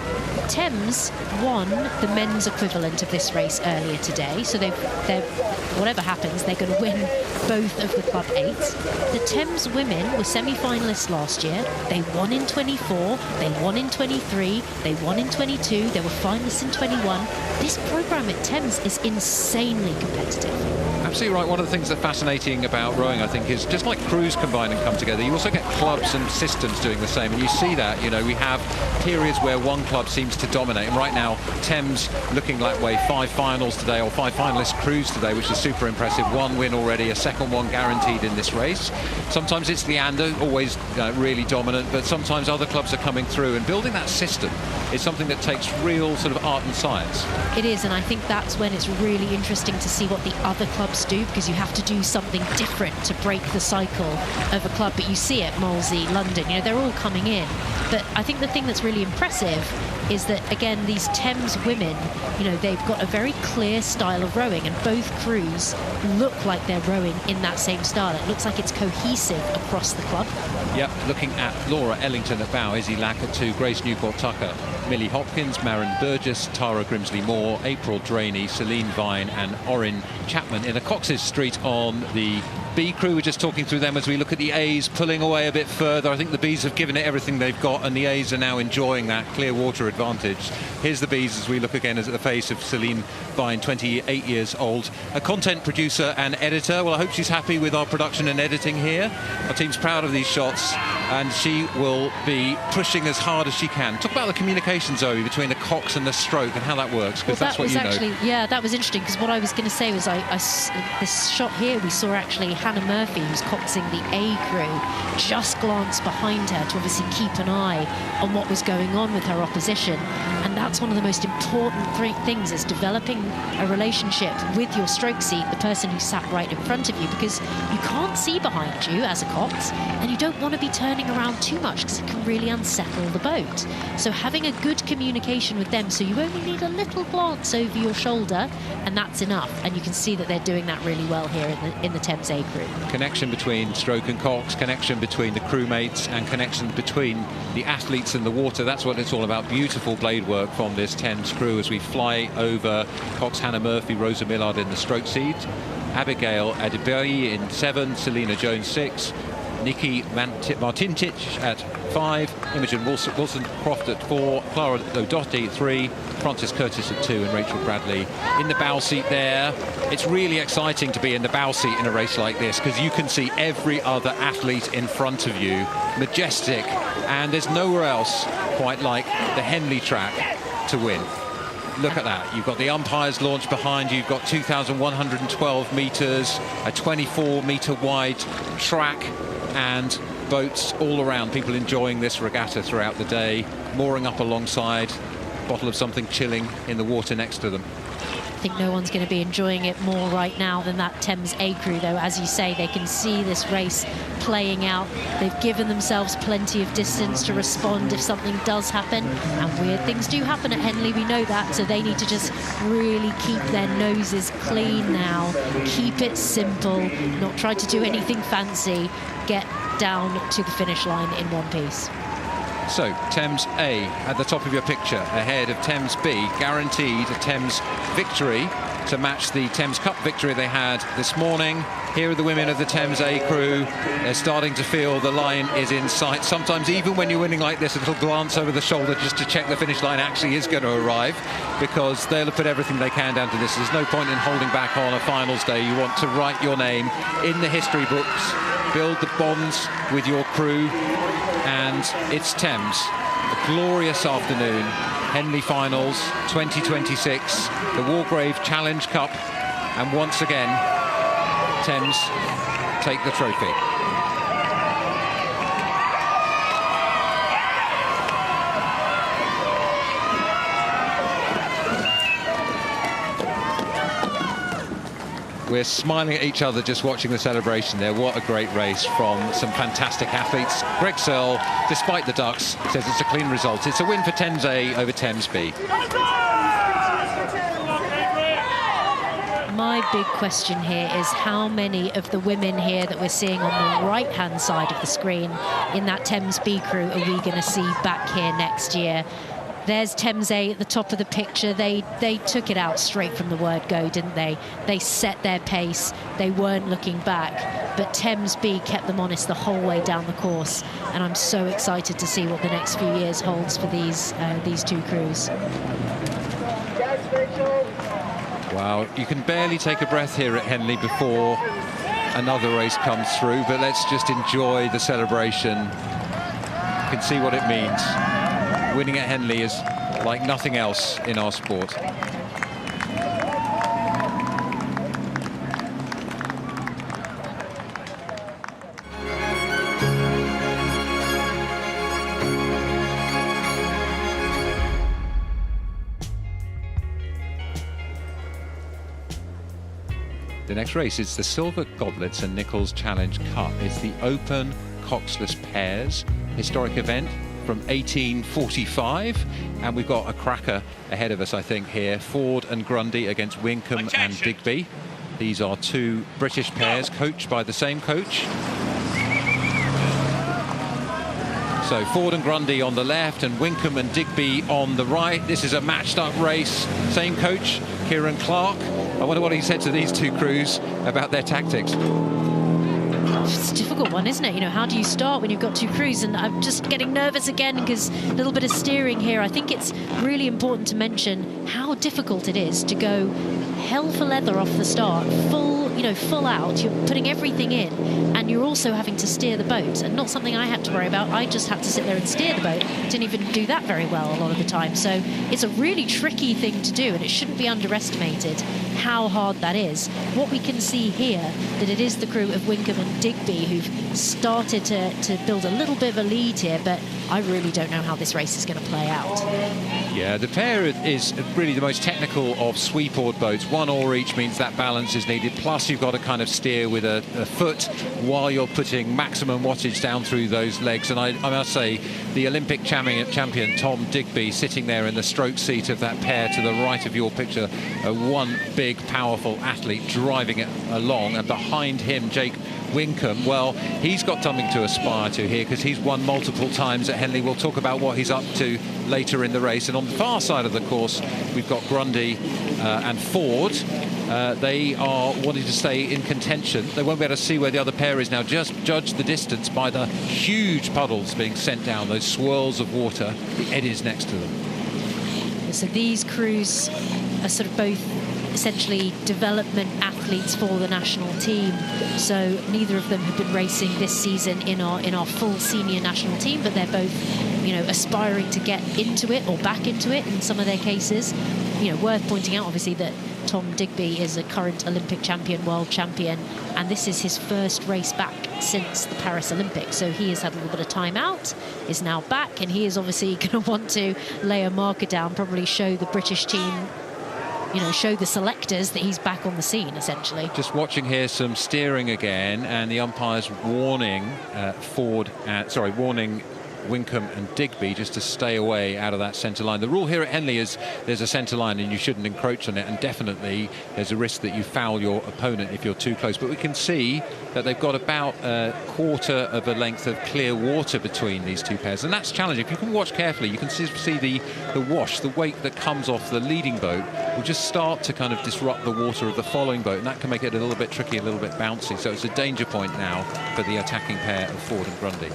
S6: Thames won the men's equivalent of this race earlier today, so they're whatever happens, they're going to win both of the Club 8s. The Thames women were semi-finalists last year. They won in 24, they won in 23, they won in 22, they were finalists in 21. This programme at Thames is insanely competitive.
S11: Absolutely right. One of the things that's fascinating about rowing, I think, is just like crews combine and come together, you also get clubs and systems doing the same. And you see that, you know, we have periods where one club seems to dominate. And right now, Thames looking that way, 5 finals today, or 5 finalist crews today, which is super impressive. 1 win already, a second one guaranteed in this race. Sometimes it's Leander, always really dominant, but sometimes other clubs are coming through. And building that system is something that takes real sort of art and science.
S6: It is, and I think that's when it's really interesting to see what the other clubs do, because you have to do something different to break the cycle of a club. But you see it, Molesey, London, you know, they're all coming in. But I think the thing that's really impressive is that, again, these Thames women, you know, they've got a very clear style of rowing, and both crews look like they're rowing in that same style. It looks like it's cohesive across the club.
S11: Yep, looking at Laura Ellington at bow, Izzy Lack at 2, Grace Newport-Tucker, Millie Hopkins, Maren Burgess, Tara Grimsley-Moore, April Draney, Celine Vine and Orin Chapman in a Cox's Street on the B crew, we're just talking through them as we look at the A's pulling away a bit further. I think the B's have given it everything they've got, and the A's are now enjoying that clear water advantage. Here's the B's as we look again at the face of Celine Vine, 28 years old, a content producer and editor. Well, I hope she's happy with our production and editing here. Our team's proud of these shots, and she will be pushing as hard as she can. Talk about the communication, Zoe, between the cocks and the stroke and how that works, because that's what you know.
S6: Yeah, that was interesting, because what I was going to say was this shot here, we saw actually Hannah Murphy, who's coxing the A crew, just glance behind her to obviously keep an eye on what was going on with her opposition. And that's one of the most important things, is developing a relationship with your stroke seat, the person who sat right in front of you, because you can't see behind you as a cox, and you don't want to be turning around too much because it can really unsettle the boat. So having a good communication with them, so you only need a little glance over your shoulder, and that's enough. And you can see that they're doing that really well here in the Thames A crew.
S11: Connection between stroke and cox, connection between the crewmates, and connection between the athletes and the water. That's what it's all about. Beautiful blade work from this Thames crew as we fly over cox Hannah Murphy, Rosa Millard in the stroke seat, Abigail Adiberi in 7, Selena Jones 6, Nikki Martintic at 5, Imogen Wilson-Croft at 4, Clara O'Doherty at 3, Frances Curtis at 2, and Rachel Bradley in the bow seat there. It's really exciting to be in the bow seat in a race like this, because you can see every other athlete in front of you, majestic, and there's nowhere else quite like the Henley track to win. Look at that. You've got the umpires launch behind you. You've got 2,112 metres, a 24-metre wide track, and boats all around. People enjoying this regatta throughout the day, mooring up alongside, bottle of something chilling in the water next to them.
S6: I think no one's going to be enjoying it more right now than that Thames A crew, though. As you say, they can see this race playing out. They've given themselves plenty of distance to respond if something does happen, and weird things do happen at Henley, we know that, so they need to just really keep their noses clean now, keep it simple, not try to do anything fancy, get down to the finish line in one piece.
S11: So, Thames A at the top of your picture, ahead of Thames B, guaranteed a Thames victory to match the Thames Cup victory they had this morning. Here are the women of the Thames A crew. They're starting to feel the line is in sight. Sometimes, even when you're winning like this, a little glance over the shoulder just to check the finish line actually is going to arrive, because they'll have put everything they can down to this. There's no point in holding back on a finals day. You want to write your name in the history books, build the bonds with your crew, and it's Thames. A glorious afternoon. Henley Finals 2026, the Wargrave Challenge Cup, and once again, Thames take the trophy. We're smiling at each other just watching the celebration there. What a great race from some fantastic athletes. Greg Searle, despite the ducks, says it's a clean result. It's a win for Thames A over Thames B.
S6: My big question here is how many of the women here that we're seeing on the right-hand side of the screen in that Thames B crew are we going to see back here next year? There's Thames A at the top of the picture. They took it out straight from the word go, didn't they? They set their pace. They weren't looking back. But Thames B kept them honest the whole way down the course. And I'm so excited to see what the next few years holds for these two crews.
S11: Wow, you can barely take a breath here at Henley before another race comes through. But let's just enjoy the celebration. You can see what it means. Winning at Henley is like nothing else in our sport. The next race is the Silver Goblets and Nichols Challenge Cup. It's the open coxless pairs historic event from 1845, and we've got a cracker ahead of us, I think, here. Ford and Grundy against Winkham and Digby. These are two British pairs coached by the same coach. So Ford and Grundy on the left and Winkham and Digby on the right. This is a matched up race. Same coach, Kieran Clark. I wonder what he said to these two crews about their tactics.
S6: It's a difficult one, isn't it? You know, how do you start when you've got two crews? And I'm just getting nervous again because a little bit of steering here. I think it's really important to mention how difficult it is to go hell for leather off the start, full out. You're putting everything in, and you're also having to steer the boat. And not something I had to worry about. I just had to sit there and steer the boat. Didn't even do that very well a lot of the time. So it's a really tricky thing to do, and it shouldn't be underestimated how hard that is. What we can see here, that it is the crew of Winkham and Digby who've started to build a little bit of a lead here, but I really don't know how this race is going to play out.
S11: Yeah, the pair is really the most technical of sweep-oared boats. One oar each means that balance is needed, plus you've got to kind of steer with a foot while you're putting maximum wattage down through those legs. And I must say, the Olympic champion Tom Digby sitting there in the stroke seat of that pair to the right of your picture, one big powerful athlete driving it along, and behind him Jake Winkham, well, he's got something to aspire to here because he's won multiple times at Henley. We'll talk about what he's up to later in the race. And on the far side of the course, we've got Grundy and Ford. They are wanting to stay in contention. They won't be able to see where the other pair is now. Just judge the distance by the huge puddles being sent down, those swirls of water, the eddies next to them.
S6: So these crews are sort of both essentially development athletes for the national team. So neither of them have been racing this season in our full senior national team, but they're both, you know, aspiring to get into it or back into it in some of their cases. You know, worth pointing out obviously that Tom Digby is a current Olympic champion, world champion, and this is his first race back since the Paris Olympics. So he has had a little bit of time out, is now back, and he is obviously going to want to lay a marker down, probably show the British team, you know, show the selectors that he's back on the scene, essentially.
S11: Just watching here some steering again, and the umpires warning warning Winkham and Digby just to stay away out of that centre line. The rule here at Henley is there's a centre line and you shouldn't encroach on it, and definitely there's a risk that you foul your opponent if you're too close. But we can see that they've got about a quarter of a length of clear water between these two pairs, and that's challenging. If you can watch carefully, you can see the wash, the wake that comes off the leading boat will just start to kind of disrupt the water of the following boat, and that can make it a little bit tricky, a little bit bouncy. So it's a danger point now for the attacking pair of Ford and Grundy.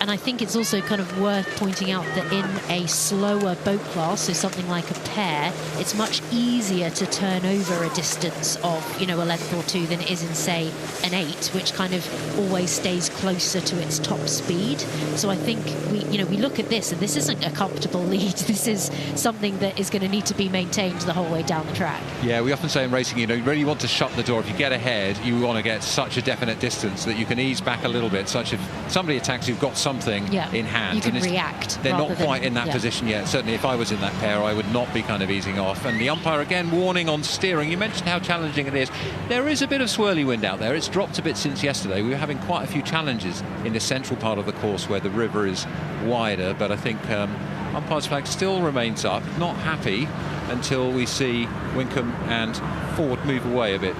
S6: And I think it's also kind of worth pointing out that in a slower boat class, so something like a pair, it's much easier to turn over a distance of, you know, a length or two than it is in, say, an 8, which kind of always stays closer to its top speed. So I think we look at this, and this isn't a comfortable lead. This is something that is going to need to be maintained the whole way down the track.
S11: Yeah, we often say in racing, you know, you really want to shut the door. If you get ahead, you want to get such a definite distance that you can ease back a little bit, such if somebody attacks, you've got something in hand.
S6: You can react.
S11: They're not quite in that position yet. Certainly if I was in that pair, I would not be kind of easing off. And the umpire again warning on steering. You mentioned how challenging it is. There is a bit of swirly wind out there. It's dropped a bit since yesterday. We were having quite a few challenges in the central part of the course where the river is wider, but I think umpire's flag still remains up. Not happy until we see Winkham and Ford move away a bit.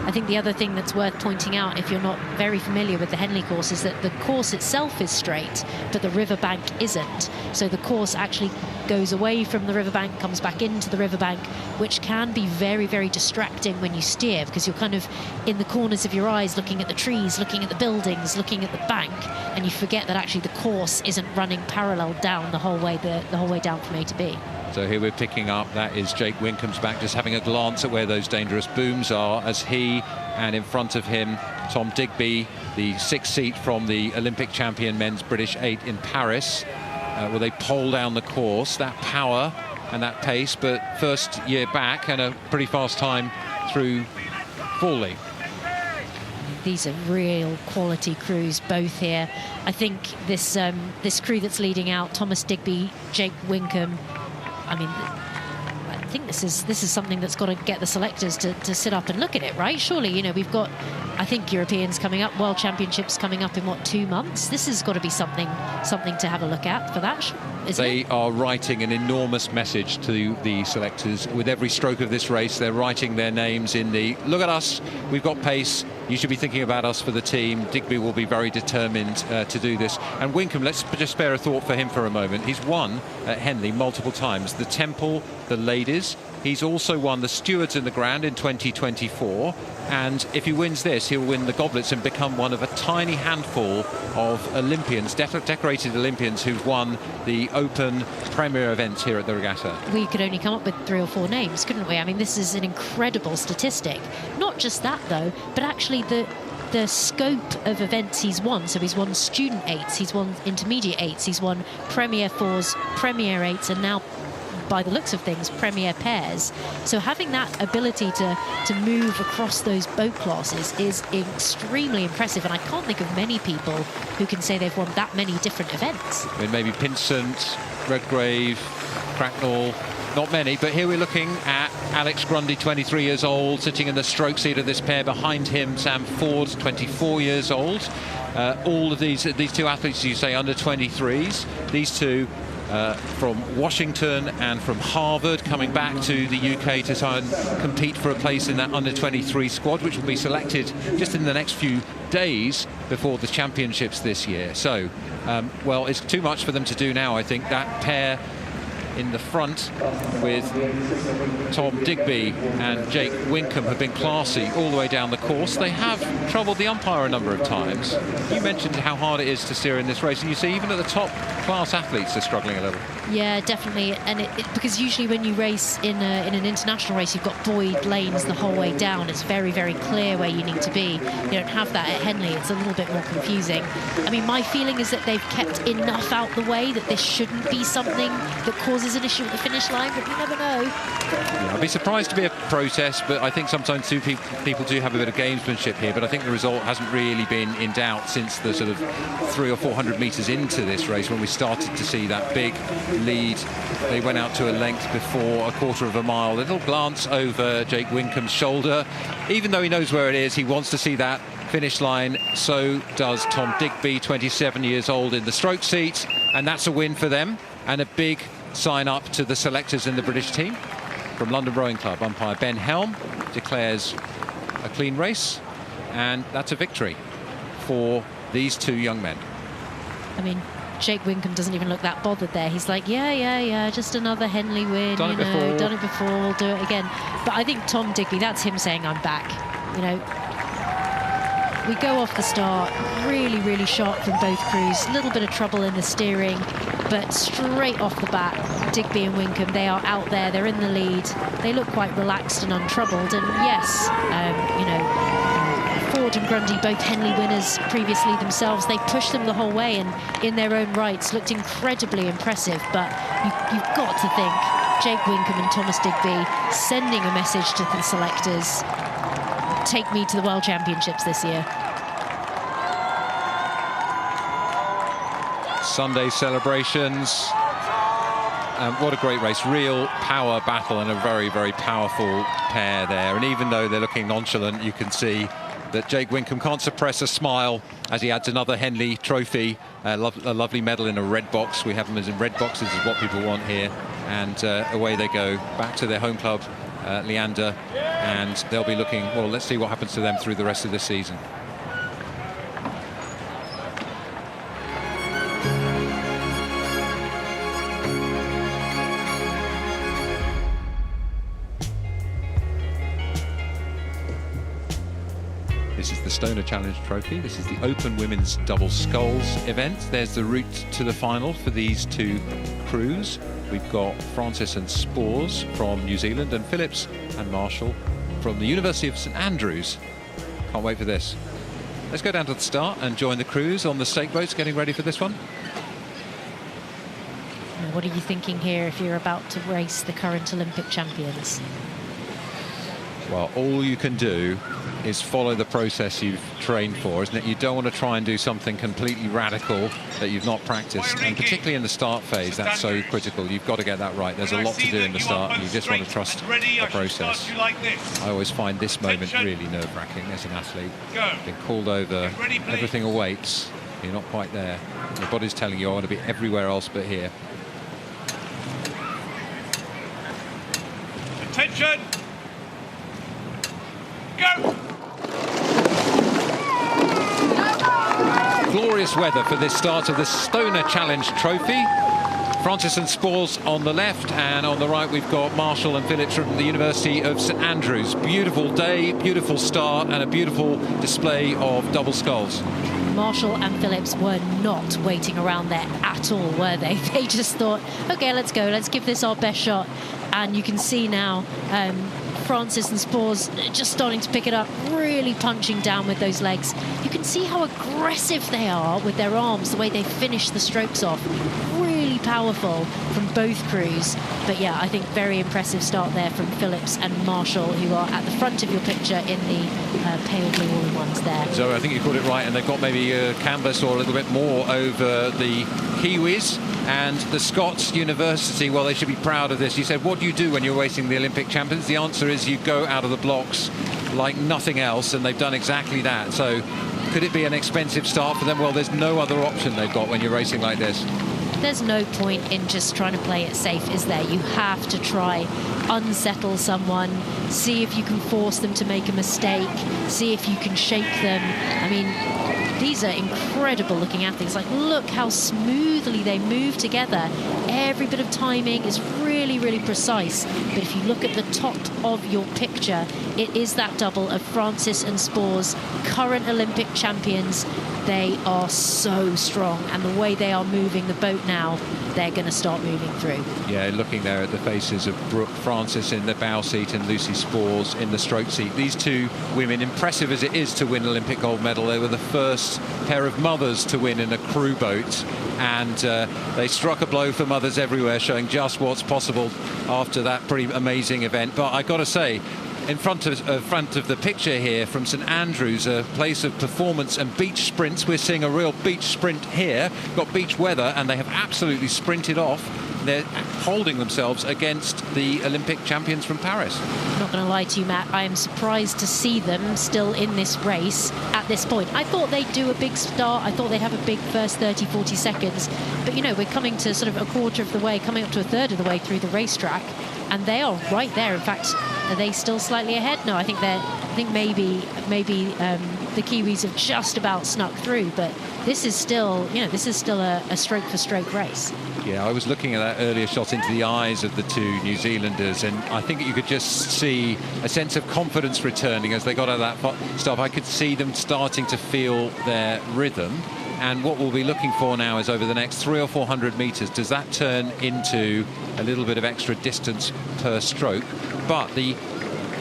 S6: I think the other thing that's worth pointing out, if you're not very familiar with the Henley course, is that the course itself is straight, but the riverbank isn't. So the course actually goes away from the riverbank, comes back into the riverbank, which can be very, very distracting when you steer, because you're kind of in the corners of your eyes looking at the trees, looking at the buildings, looking at the bank, and you forget that actually the course isn't running parallel down the whole way down from A to B.
S11: So here we're picking up, that is Jake Winkham's back, just having a glance at where those dangerous booms are, as he, and in front of him, Tom Digby, the 6th seat from the Olympic champion men's British 8 in Paris, where they pole down the course. That power and that pace, but first year back and a pretty fast time through Fawley.
S6: These are real quality crews, both here. I think this crew that's leading out, Thomas Digby, Jake Winkham, I mean, I think this is something that's got to get the selectors to sit up and look at it, right? Surely, you know, we've got, I think, Europeans coming up, World Championships coming up in, what, 2 months? This has got to be something to have a look at for that, isn't it?
S11: They are writing an enormous message to the selectors. With every stroke of this race, they're writing their names in the, look at us, we've got pace, you should be thinking about us for the team. Digby will be very determined to do this. And Winkham, let's just spare a thought for him for a moment. He's won at Henley multiple times. The Temple, the Ladies, He's also won the Stewards in the Grand in 2024, and if he wins this, he'll win the Goblets and become one of a tiny handful of Olympians, decorated Olympians, who've won the Open Premier events here at the regatta.
S6: We could only come up with 3 or 4 names, couldn't we? I mean, this is an incredible statistic. Not just that, though, but actually the scope of events he's won. So he's won Student 8s, he's won Intermediate 8s, he's won Premier 4s, Premier 8s, and now, by the looks of things, Premier Pairs. So having that ability to move across those boat classes is extremely impressive, and I can't think of many people who can say they've won that many different events.
S11: I mean, maybe Pinsent, Redgrave, Cracknell, not many, but here we're looking at Alex Grundy, 23 years old, sitting in the stroke seat of this pair. Behind him, Sam Ford, 24 years old. All of these 2 athletes, you say, under 23s. These 2 from Washington and from Harvard, coming back to the UK to try and compete for a place in that under-23 squad, which will be selected just in the next few days before the championships this year. So, well, it's too much for them to do now, I think. That pair in the front with Tom Digby and Jake Winkham have been classy all the way down the course. They have troubled the umpire a number of times. You mentioned how hard it is to steer in this race, and you see even at the top class athletes are struggling a little.
S6: Yeah, definitely, and because usually when you race in an international race, you've got buoyed lanes the whole way down. It's very, very clear where you need to be. You don't have that at Henley. It's a little bit more confusing. I mean, my feeling is that they've kept enough out the way that this shouldn't be something that causes an issue at the finish line, but you never know.
S11: Yeah, I'd be surprised to be a protest, but I think sometimes people do have a bit of gamesmanship here, but I think the result hasn't really been in doubt since the sort of 300 or 400 metres into this race, when we started to see that big lead. They went out to a length before a quarter of a mile. A little glance over Jake Winkham's shoulder. Even though he knows where it is, he wants to see that finish line. So does Tom Digby, 27 years old, in the stroke seat, and that's a win for them and a big sign up to the selectors in the British team. From London Rowing Club, umpire Ben Helm declares a clean race, and that's a victory for these 2 young men.
S6: I mean, Jake Winkham doesn't even look that bothered there. He's like, yeah, just another Henley win, done it before, we'll do it again. But I think Tom Digby, that's him saying, I'm back. You know, we go off the start, really, really sharp from both crews. A little bit of trouble in the steering, but straight off the bat, Digby and Winkham, they are out there, they're in the lead. They look quite relaxed and untroubled. And yes, you know, Ford and Grundy, both Henley winners previously themselves, they pushed them the whole way and in their own rights looked incredibly impressive. But you've got to think Jake Winkham and Thomas Digby sending a message to the selectors: take me to the World Championships this year.
S11: Sunday celebrations. What a great race. Real power battle and a very, very powerful pair there. And even though they're looking nonchalant, you can see that Jake Winkham can't suppress a smile as he adds another Henley trophy, a lovely medal in a red box. We have them as in red boxes, is what people want here. And away they go back to their home club, Leander, and they'll be looking, well, let's see what happens to them through the rest of the season. This is the Stoner Challenge Trophy. This is the Open Women's Double Sculls event. There's the route to the final for these 2 crews. We've got Francis and Spores from New Zealand, and Phillips and Marshall from the University of St Andrews. Can't wait for this. Let's go down to the start and join the crews on the stake boats getting ready for this one.
S6: What are you thinking here if you're about to race the current Olympic champions?
S11: Well, all you can do is follow the process you've trained for, isn't it? You don't want to try and do something completely radical that you've not practiced, and particularly in the start phase, that's so critical. You've got to get that right. There's a lot to do in the start, and you just want to trust the process. I always find this moment really nerve-wracking as an athlete. Being called over, everything awaits, you're not quite there. Your body's telling you, I want to be everywhere else but here.
S10: Attention! Go!
S11: Glorious weather for this start of the Stoner Challenge Trophy. Francis and Spores on the left, and on the right we've got Marshall and Phillips from the University of St Andrews. Beautiful day, beautiful start, and a beautiful display of double sculls.
S6: Marshall and Phillips were not waiting around there at all, were they? They just thought, OK, let's go, let's give this our best shot. And you can see now Francis and Spores just starting to pick it up, really punching down with those legs. You can see how aggressive they are with their arms, the way they finish the strokes off. Really powerful from both crews. But yeah, I think very impressive start there from Phillips and Marshall, who are at the front of your picture in the pale blue all-in-ones there.
S11: So I think you got it right, and they've got maybe a canvas or a little bit more over the Kiwis. And the Scots University, well, they should be proud of this. You said, what do you do when you're racing the Olympic champions? The answer is you go out of the blocks like nothing else, and they've done exactly that. So could it be an expensive start for them? Well, there's no other option they've got when you're racing like this.
S6: There's no point in just trying to play it safe, is there? You have to try unsettle someone, see if you can force them to make a mistake, see if you can shake them. I mean, these are incredible looking athletes. Like, look how smoothly they move together. Every bit of timing is really, really precise. But if you look at the top of your picture, it is that double of Francis and Spores, current Olympic champions. They are so strong, and the way they are moving the boat now, they're going to start moving through.
S11: Yeah, looking there at the faces of Brooke Francis in the bow seat and Lucy Spores in the stroke seat. These two women, impressive as it is to win Olympic gold medal, they were the first pair of mothers to win in a crew boat, and they struck a blow for mothers everywhere, showing just what's possible after that pretty amazing event. But I got to say, in front of the picture here from St Andrews, a place of performance and beach sprints. We're seeing a real beach sprint here. Got beach weather, and they have absolutely sprinted off. They're holding themselves against the Olympic champions from Paris.
S6: Not going to lie to you, Matt, I am surprised to see them still in this race at this point. I thought they'd do a big start. I thought they'd have a big first 30, 40 seconds. But, you know, we're coming to sort of a quarter of the way, coming up to a third of the way through the racetrack, and they are right there. In fact, are they still slightly ahead? No, I think maybe the Kiwis have just about snuck through, but this is still, you know, this is still a stroke for stroke race.
S11: Yeah, I was looking at that earlier shot into the eyes of the two New Zealanders, and I think you could just see a sense of confidence returning as they got out of that stop. I could see them starting to feel their rhythm. And what we'll be looking for now is over the next 300 or 400 metres, does that turn into a little bit of extra distance per stroke? But the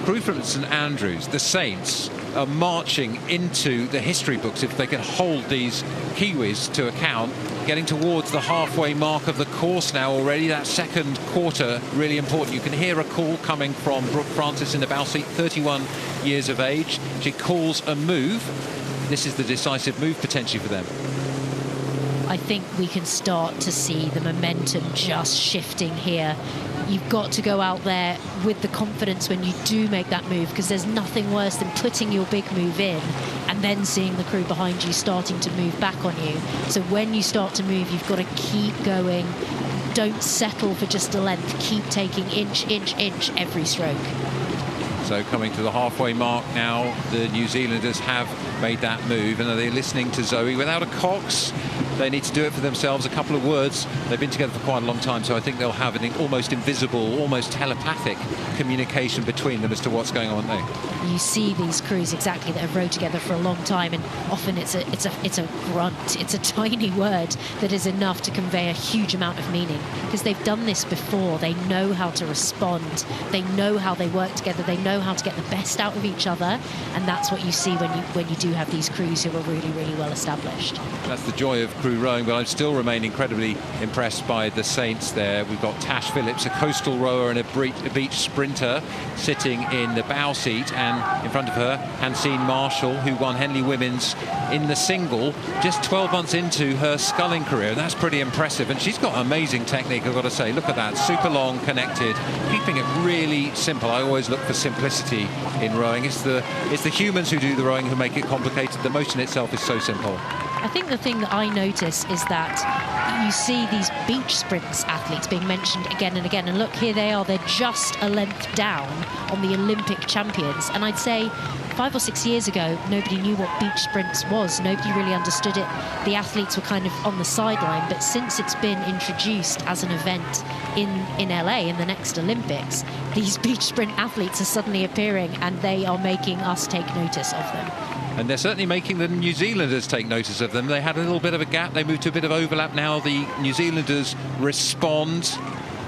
S11: crew from St Andrews, the Saints, are marching into the history books if they can hold these Kiwis to account. Getting towards the halfway mark of the course now already. That second quarter really important. You can hear a call coming from Brooke Francis in the bow seat, 31 years of age. She calls a move. This is the decisive move potentially for them.
S6: I think we can start to see the momentum just shifting here. You've got to go out there with the confidence when you do make that move, because there's nothing worse than putting your big move in and then seeing the crew behind you starting to move back on you. So when you start to move, you've got to keep going. Don't settle for just a length. Keep taking inch, inch, inch every stroke.
S11: So coming to the halfway mark now, the New Zealanders have made that move, and are they listening to Zoe? Without a Cox, they need to do it for themselves. A couple of words. They've been together for quite a long time, so I think they'll have an almost invisible, almost telepathic communication between them as to what's going on there.
S6: You see these crews exactly that have rowed together for a long time, and often it's a grunt. It's a tiny word that is enough to convey a huge amount of meaning, because they've done this before. They know how to respond. They know how they work together. They know how to get the best out of each other, and that's what you see when you do have these crews who are really, really well established.
S11: That's the joy of crew rowing, but I still remain incredibly impressed by the Saints there. We've got Tash Phillips, a coastal rower and a beach sprinter, sitting in the bow seat, and in front of her, Hansine Marshall, who won Henley Women's in the single just 12 months into her sculling career. That's pretty impressive, and she's got amazing technique, I've got to say. Look at that, super long, connected, keeping it really simple. I always look for simplicity in rowing. It's the humans who do the rowing who make it complicated. The motion itself is so simple.
S6: I think the thing that I notice is that you see these beach sprints athletes being mentioned again and again. And look, here they are. They're just a length down on the Olympic champions. And I'd say 5 or 6 years ago, nobody knew what beach sprints was. Nobody really understood it. The athletes were kind of on the sideline. But since it's been introduced as an event in LA in the next Olympics, these beach sprint athletes are suddenly appearing, and they are making us take notice of them.
S11: And they're certainly making the New Zealanders take notice of them. They had a little bit of a gap. They moved to a bit of overlap now. The New Zealanders respond.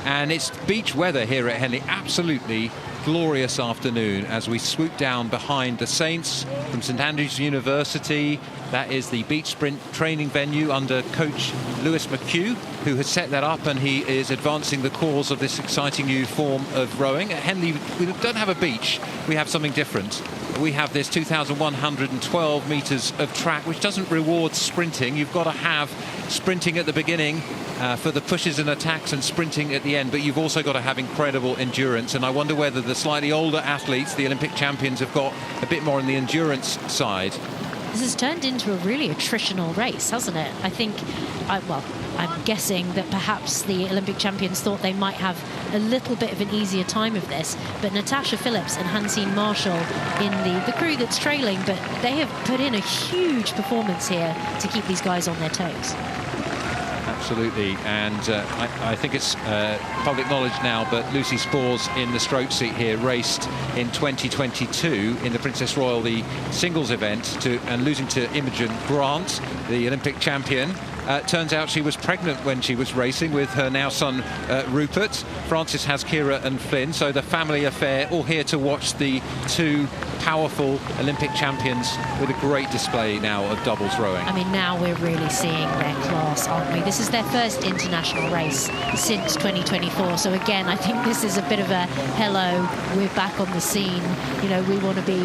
S11: And it's beach weather here at Henley. Absolutely glorious afternoon as we swoop down behind the Saints from St Andrews University. That is the beach sprint training venue under coach Lewis McHugh, who has set that up, and he is advancing the cause of this exciting new form of rowing. At Henley, we don't have a beach. We have something different. We have this 2,112 metres of track, which doesn't reward sprinting. You've got to have sprinting at the beginning for the pushes and attacks, and sprinting at the end, but you've also got to have incredible endurance. And I wonder whether the slightly older athletes, the Olympic champions, have got a bit more on the endurance side.
S6: This has turned into a really attritional race, hasn't it? I think, I'm guessing that perhaps the Olympic champions thought they might have a little bit of an easier time of this, but Natasha Phillips and Hansine Marshall in the crew that's trailing, but they have put in a huge performance here to keep these guys on their toes.
S11: Absolutely, and I think it's public knowledge now, but Lucy Spores in the stroke seat here raced in 2022 in the Princess Royal, the singles event, and losing to Imogen Grant, the Olympic champion. Turns out she was pregnant when she was racing with her now son Rupert. Frances has Kira and Flynn, so the family affair, all here to watch the two powerful Olympic champions with a great display now of doubles rowing.
S6: I mean, now we're really seeing their class, aren't we? This is their first international race since 2024. So again, I think this is a bit of a hello, we're back on the scene. You know, we want to be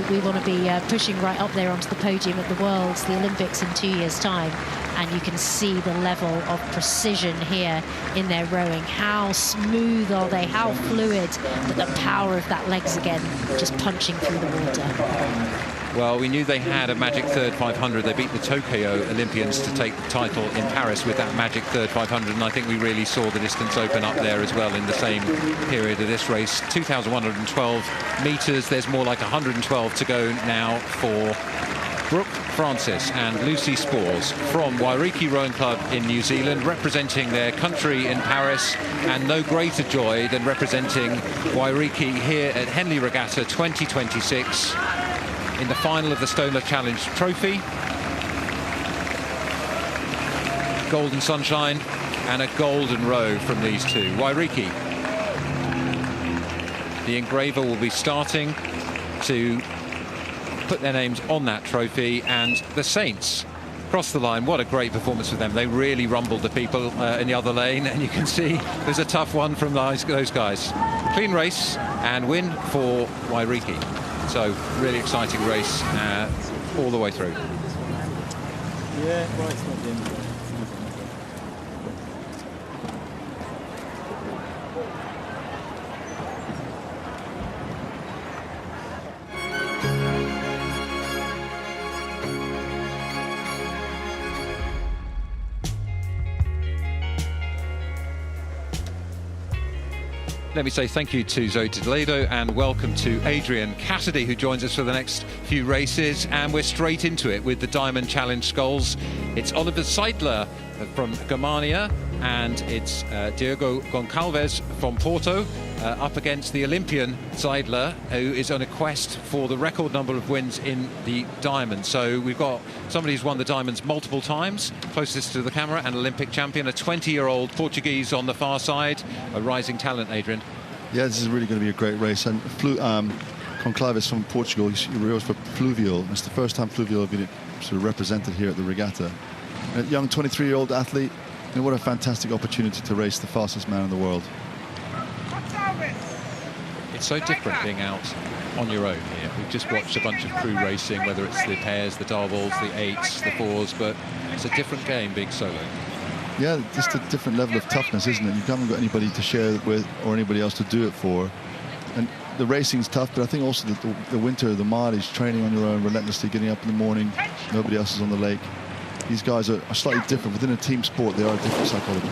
S6: pushing right up there onto the podium at the Worlds, the Olympics in 2 years' time. And you can see the level of precision here in their rowing. How smooth are they? How fluid? But the power of that legs again, just punching through the water.
S11: Well, we knew they had a magic third 500. They beat the Tokyo Olympians to take the title in Paris with that magic third 500. And I think we really saw the distance open up there as well in the same period of this race. 2,112 metres. There's more like 112 to go now for Brooke Francis and Lucy Spores from Wairiki Rowing Club in New Zealand, representing their country in Paris, and no greater joy than representing Wairiki here at Henley Regatta 2026 in the final of the Stoner Challenge Trophy. Golden sunshine and a golden row from these two. Wairiki, the engraver, will be starting to put their names on that trophy, and the Saints cross the line. What a great performance for them. They really rumbled the people in the other lane, and you can see there's a tough one from those guys. Clean race and win for Wairiki. So really exciting race all the way through.
S12: Yeah, well, it's not the end of it.
S11: Let me say thank you to Zoe Toledo and welcome to Adrian Cassidy, who joins us for the next few races. And we're straight into it with the Diamond Challenge Sculls. It's Oliver Seidler from Germania and it's Diogo Goncalves from Porto up against the Olympian Seidler, who is on a quest for the record number of wins in the Diamond. So we've got somebody who's won the Diamonds multiple times, closest to the camera, an Olympic champion, a 20-year-old Portuguese on the far side, a rising talent, Adrian.
S15: Yeah, this is really going to be a great race. And Goncalves from Portugal, he rows for Fluvial. It's the first time Fluvial have been sort of represented here at the regatta. A young 23-year-old athlete, and what a fantastic opportunity to race the fastest man in the world.
S11: It's so different being out on your own here. We've just watched a bunch of crew racing, whether it's the pairs, the doubles, the eights, the fours, but it's a different game being solo.
S15: Yeah, just a different level of toughness, isn't it? You haven't got anybody to share it with or anybody else to do it for. And the racing's tough, but I think also the winter, the mileage, training on your own, relentlessly getting up in the morning, nobody else is on the lake. These guys are slightly different. Within a team sport, they are a different psychology.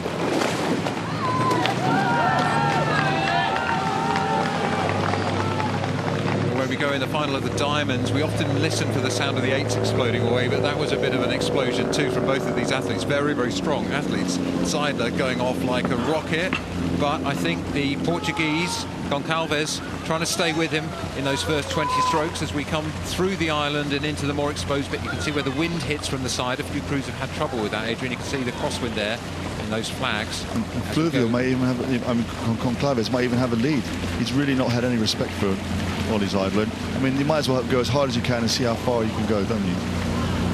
S11: When we go in the final of the diamonds, we often listen for the sound of the eights exploding away, but that was a bit of an explosion too from both of these athletes. Very, very strong athletes. Seidler going off like a rocket, but I think the Portuguese, Gonçalves, trying to stay with him in those first 20 strokes as we come through the island and into the more exposed bit. You can see where the wind hits from the side. A few crews have had trouble with that, Adrian. You can see the crosswind there in those flags.
S15: And Fluvial might even have, I mean, Gonçalves might even have a lead. He's really not had any respect for Ollie Seidler. I mean, you might as well go as hard as you can and see how far you can go, don't you?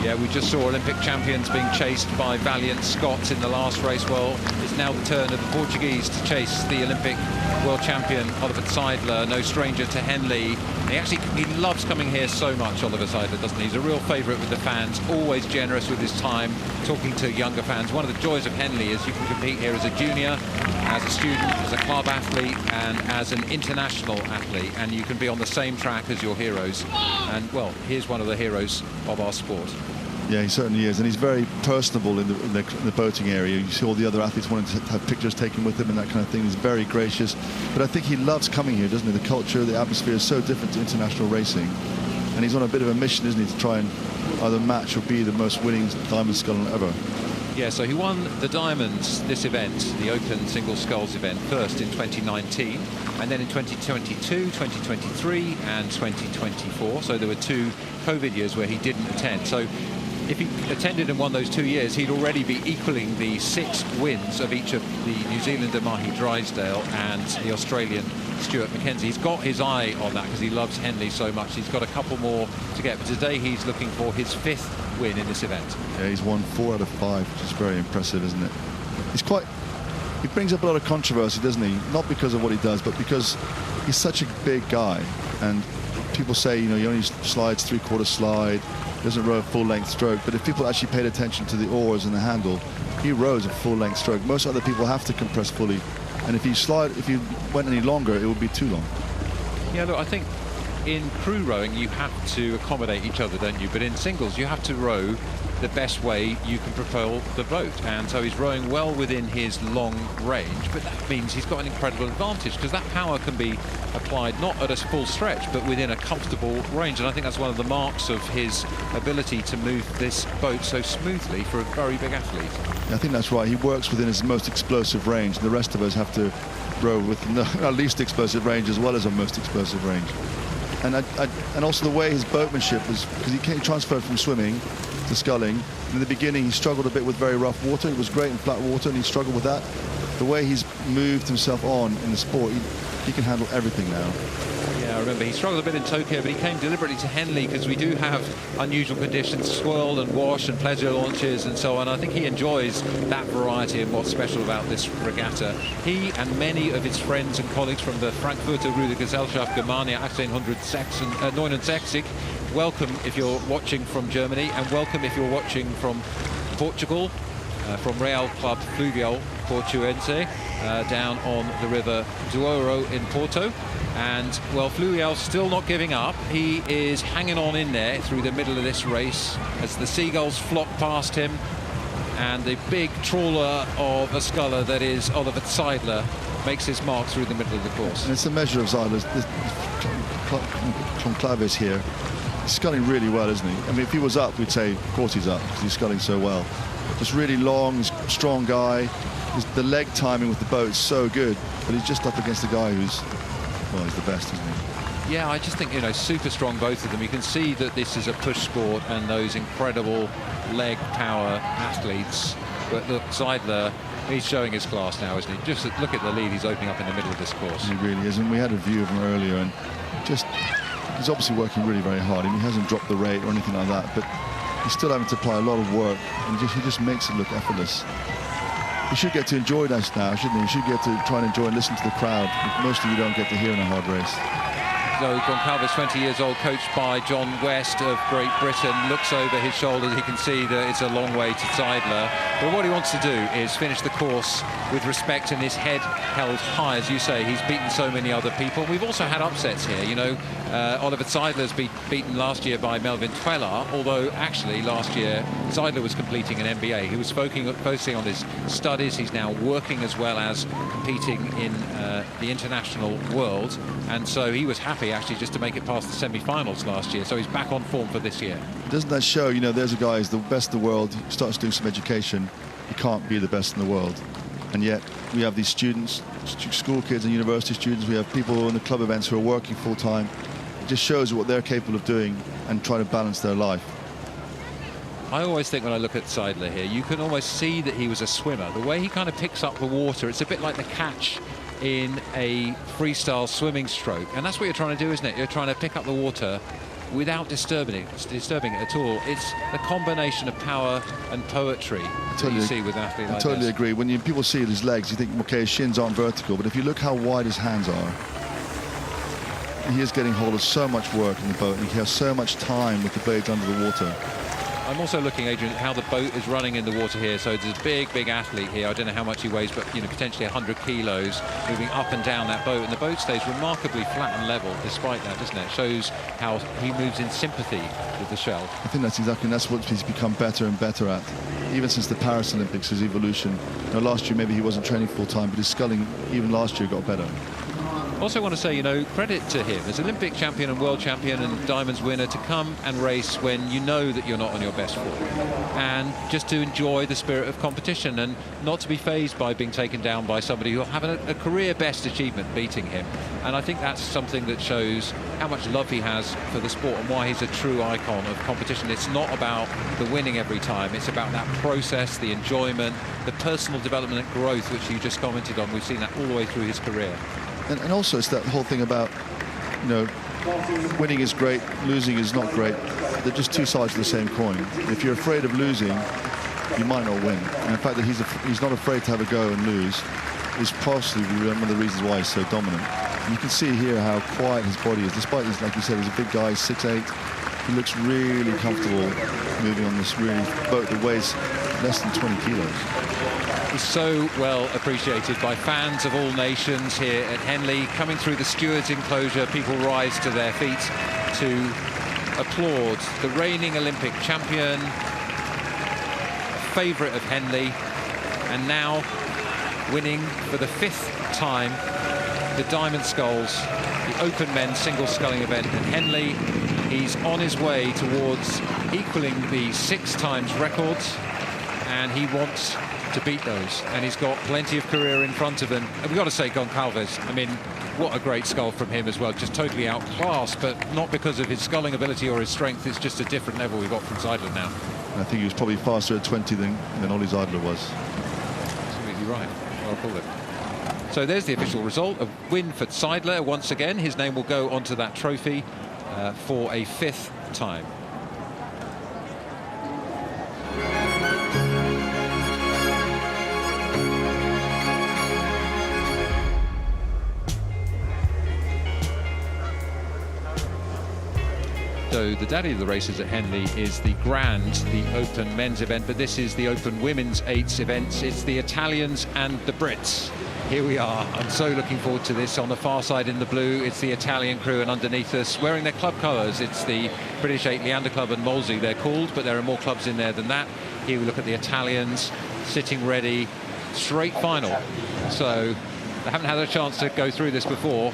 S11: Yeah, we just saw Olympic champions being chased by valiant Scots in the last race. Well, it's now the turn of the Portuguese to chase the Olympic world champion, Oliver Seidler, no stranger to Henley. And he loves coming here so much, Oliver Seidler, doesn't he? He's a real favourite with the fans, always generous with his time, talking to younger fans. One of the joys of Henley is you can compete here as a junior, as a student, as a club athlete, and as an international athlete, and you can be on the same track as your heroes. And, well, here's one of the heroes of our sport.
S15: Yeah, he certainly is, and he's very personable in the boating area. You see all the other athletes wanting to have pictures taken with him and that kind of thing. He's very gracious, but I think he loves coming here, doesn't he? The culture, the atmosphere is so different to international racing, and he's on a bit of a mission, isn't he, to try and either match or be the most winning diamond sculler ever.
S11: Yeah, so he won the Diamonds, this event, the Open Single Sculls event, first in 2019, and then in 2022, 2023, and 2024. So there were 2 COVID years where he didn't attend. So if he attended and won those 2 years, he'd already be equaling the 6 wins of each of the New Zealander Mahi Drysdale and the Australian Stuart Mackenzie. He's got his eye on that because he loves Henley so much. He's got a couple more to get, but today he's looking for his 5th win in this event.
S15: Yeah, he's won 4 out of 5, which is very impressive, isn't it? He brings up a lot of controversy, doesn't he? Not because of what he does, but because he's such a big guy, and people say, you know, he only slides 3/4 slide, doesn't row a full-length stroke, but if people actually paid attention to the oars and the handle, he rows a full-length stroke. Most other people have to compress fully, and if you went any longer, it would be too long.
S11: Yeah, look, I think in crew rowing you have to accommodate each other, don't you? But in singles you have to row the best way you can propel the boat, and so he's rowing well within his long range, but that means he's got an incredible advantage because that power can be applied not at a full stretch but within a comfortable range, and I think that's one of the marks of his ability to move this boat so smoothly for a very big athlete.
S15: Yeah, I think that's right. He works within his most explosive range, and the rest of us have to row with our least explosive range as well as our most explosive range. And also the way his boatmanship is, because he transferred from swimming to sculling. In the beginning he struggled a bit with very rough water. It was great in flat water and he struggled with that. The way he's moved himself on in the sport, he can handle everything now.
S11: Yeah, I remember he struggled a bit in Tokyo, but he came deliberately to Henley because we do have unusual conditions, swirl and wash and pleasure launches and so on. I think he enjoys that variety and what's special about this regatta. He and many of his friends and colleagues from the Frankfurter Rudergesellschaft Germania 1869, welcome if you're watching from Germany, and welcome if you're watching from Portugal, from Real Club Fluvial Portuense, down on the river Douro in Porto. And, well, Fluvial's still not giving up. He is hanging on in there through the middle of this race as the seagulls flock past him, and the big trawler of a sculler that is Oliver Seidler makes his mark through the middle of the course.
S15: And it's a measure of Seidler's. Gonçalves here, he's sculling really well, isn't he? I mean, if he was up, we'd say, of course he's up, because he's sculling so well. Just really long, strong guy. The leg timing with the boat is so good, but he's just up against a guy who's, well, he's the best, isn't he?
S11: Yeah, I just think, you know, super strong, both of them. You can see that this is a push sport and those incredible leg power athletes. But look, Seidler, he's showing his class now, isn't he? Just look at the lead he's opening up in the middle of this course.
S15: He really is, and we had a view of him earlier, and just, he's obviously working really very hard. I mean, he hasn't dropped the rate or anything like that, but he's still having to apply a lot of work, and he just makes it look effortless. He should get to enjoy this now, shouldn't he? He should get to try and enjoy and listen to the crowd, which mostly you don't get to hear in a hard race.
S11: So Gonçalves, 20 years old, coached by John West of Great Britain, looks over his shoulder. He can see that it's a long way to Seidler. But what he wants to do is finish the course with respect and his head held high. As you say, he's beaten so many other people. We've also had upsets here. You know, Oliver Zeidler's beaten last year by Melvin Twellar, although actually last year Zeidler was completing an MBA. He was focusing on his studies. He's now working as well as competing in the international world. And so he was happy actually just to make it past the semi-finals last year. So he's back on form for this year.
S15: Doesn't that show, you know, there's a guy who's the best in the world, he starts doing some education, he can't be the best in the world. And yet we have these students, school kids and university students, we have people in the club events who are working full-time. It just shows what they're capable of doing and trying to balance their life.
S11: I always think when I look at Zeidler here, you can almost see that he was a swimmer. The way he kind of picks up the water, it's a bit like the catch in a freestyle swimming stroke. And that's what you're trying to do, isn't it? You're trying to pick up the water without disturbing it at all. It's the combination of power and poetry that you see with an athlete like this. I totally
S15: agree. When people see his legs, you think, okay, his shins aren't vertical, but if you look how wide his hands are, he is getting hold of so much work in the boat, and he has so much time with the blades under the water.
S11: I'm also looking, Adrian, at how the boat is running in the water here. So there's a big athlete here. I don't know how much he weighs, but you know, potentially 100 kilos, moving up and down that boat. And the boat stays remarkably flat and level despite that, doesn't it? Shows how he moves in sympathy with the shell.
S15: I think that's what he's become better and better at. Even since the Paris Olympics, his evolution. You know, last year maybe he wasn't training full time, but his sculling even last year got better.
S11: Also want to say, you know, credit to him as Olympic champion and world champion and diamonds winner to come and race when you know that you're not on your best form, and just to enjoy the spirit of competition and not to be fazed by being taken down by somebody who'll have a career best achievement beating him. And I think that's something that shows how much love he has for the sport and why he's a true icon of competition. It's not about the winning every time, it's about that process, the enjoyment, the personal development and growth, which you just commented on. We've seen that all the way through his career.
S15: And also it's that whole thing about, you know, winning is great, losing is not great. They're just two sides of the same coin. If you're afraid of losing, you might not win. And the fact that he's not afraid to have a go and lose is possibly one of the reasons why he's so dominant. And you can see here how quiet his body is. Despite his, like you said, he's a big guy, 6'8". He looks really comfortable moving on this really boat that weighs less than 20 kilos.
S11: He's so well appreciated by fans of all nations here at Henley. Coming through the stewards' enclosure, people rise to their feet to applaud the reigning Olympic champion, a favourite of Henley, and now winning for the 5th time the Diamond Sculls, the Open Men's Single Sculling event at Henley. He's on his way towards equaling the 6 times records, and he wants to beat those, and he's got plenty of career in front of him. And we've got to say, Goncalves, I mean, what a great scull from him as well, just totally outclassed, but not because of his sculling ability or his strength. It's just a different level we've got from Zeidler now.
S15: I think he was probably faster at 20 than Ollie Zeidler was.
S11: Absolutely right. Well called it. So there's the official result, a win for Zeidler. Once again, his name will go onto that trophy for a 5th time. So the daddy of the races at Henley is the Grand, the Open men's event, but this is the Open women's 8s events. It's the Italians and the Brits. Here we are. I'm so looking forward to this. On the far side in the blue, it's the Italian crew, and underneath us, wearing their club colours, it's the British 8 Leander Club and Molesey, they're called, but there are more clubs in there than that. Here we look at the Italians sitting ready, straight final. So they haven't had a chance to go through this before.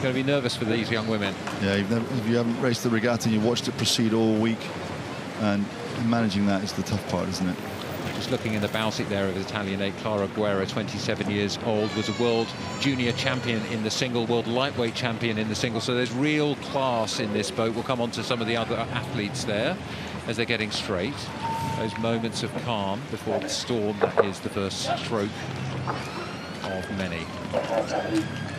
S11: Going to be nervous for these young women.
S15: Yeah, if you haven't raced the regatta and you watched it proceed all week, and managing that is the tough part, isn't it?
S11: Just looking in the bow seat there of Italian 8, Clara Guerra, 27 years old, was a world junior champion in the single, world lightweight champion in the single. So there's real class in this boat. We'll come on to some of the other athletes there as they're getting straight. Those moments of calm before the storm. That is the first stroke of many.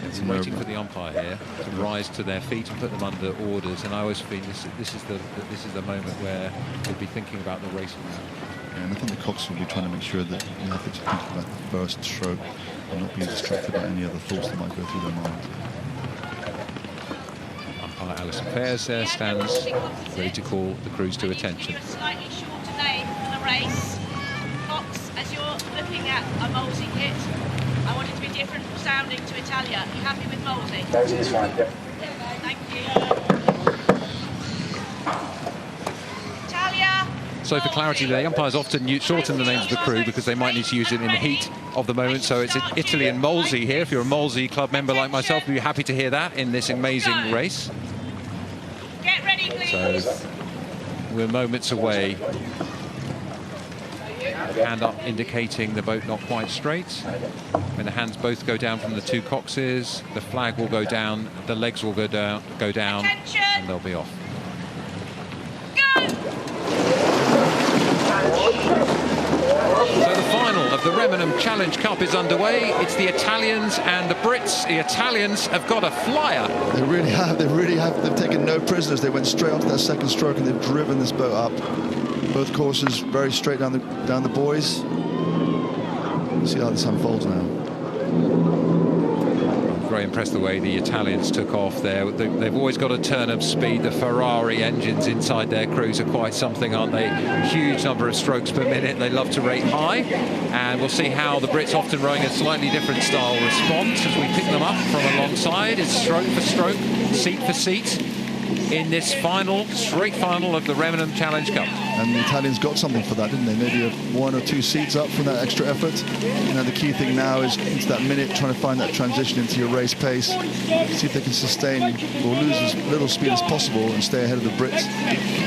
S11: It's waiting for the umpire here to rise to their feet and put them under orders. And I always feel this is the moment where they'll be thinking about the racing.
S15: Yeah, and I think the coxswain will be trying to make sure that the athletes are thinking about the first stroke and not being distracted by any other thoughts that might go through their mind.
S11: Umpire Alison Fairs there stands ready to call the crews to attention.
S18: Slightly shorter lane for the race. Cox, as looking at a Molesey kit. I want it to be different sounding to Italia. Are you happy with Molesey?
S20: Molesey is fine, yep.
S18: Thank you. Italia.
S11: So for clarity, the umpires often shorten the names of the crew because they might need to use it in the heat of the moment. So it's Italy and Molesey here. If you're a Molesey club member like myself, you'll be happy to hear that in this amazing race.
S18: Get ready, please.
S11: So we're moments away. Hand up indicating the boat not quite straight. When the hands both go down from the two coxes, the flag will go down, the legs will go down, and they'll be off. So the final of the M.E.C Challenge Cup is underway. It's the Italians and the Brits. The Italians have got a flyer.
S15: They really have. They've taken no prisoners. They went straight onto that second stroke and they've driven this boat up. Both courses very straight down the buoys. See how this unfolds now.
S11: Very impressed the way the Italians took off there. They've always got a turn of speed. The Ferrari engines inside their crews are quite something, aren't they? Huge number of strokes per minute. They love to rate high. And we'll see how the Brits, often rowing a slightly different style, respond as we pick them up from alongside. It's stroke for stroke, seat for seat in this straight final of the M.E.C Challenge Cup.
S15: And the Italians got something for that, didn't they? Maybe one or two seats up from that extra effort. The key thing now is into that minute, trying to find that transition into your race pace. See if they can sustain or lose as little speed as possible and stay ahead of the Brits.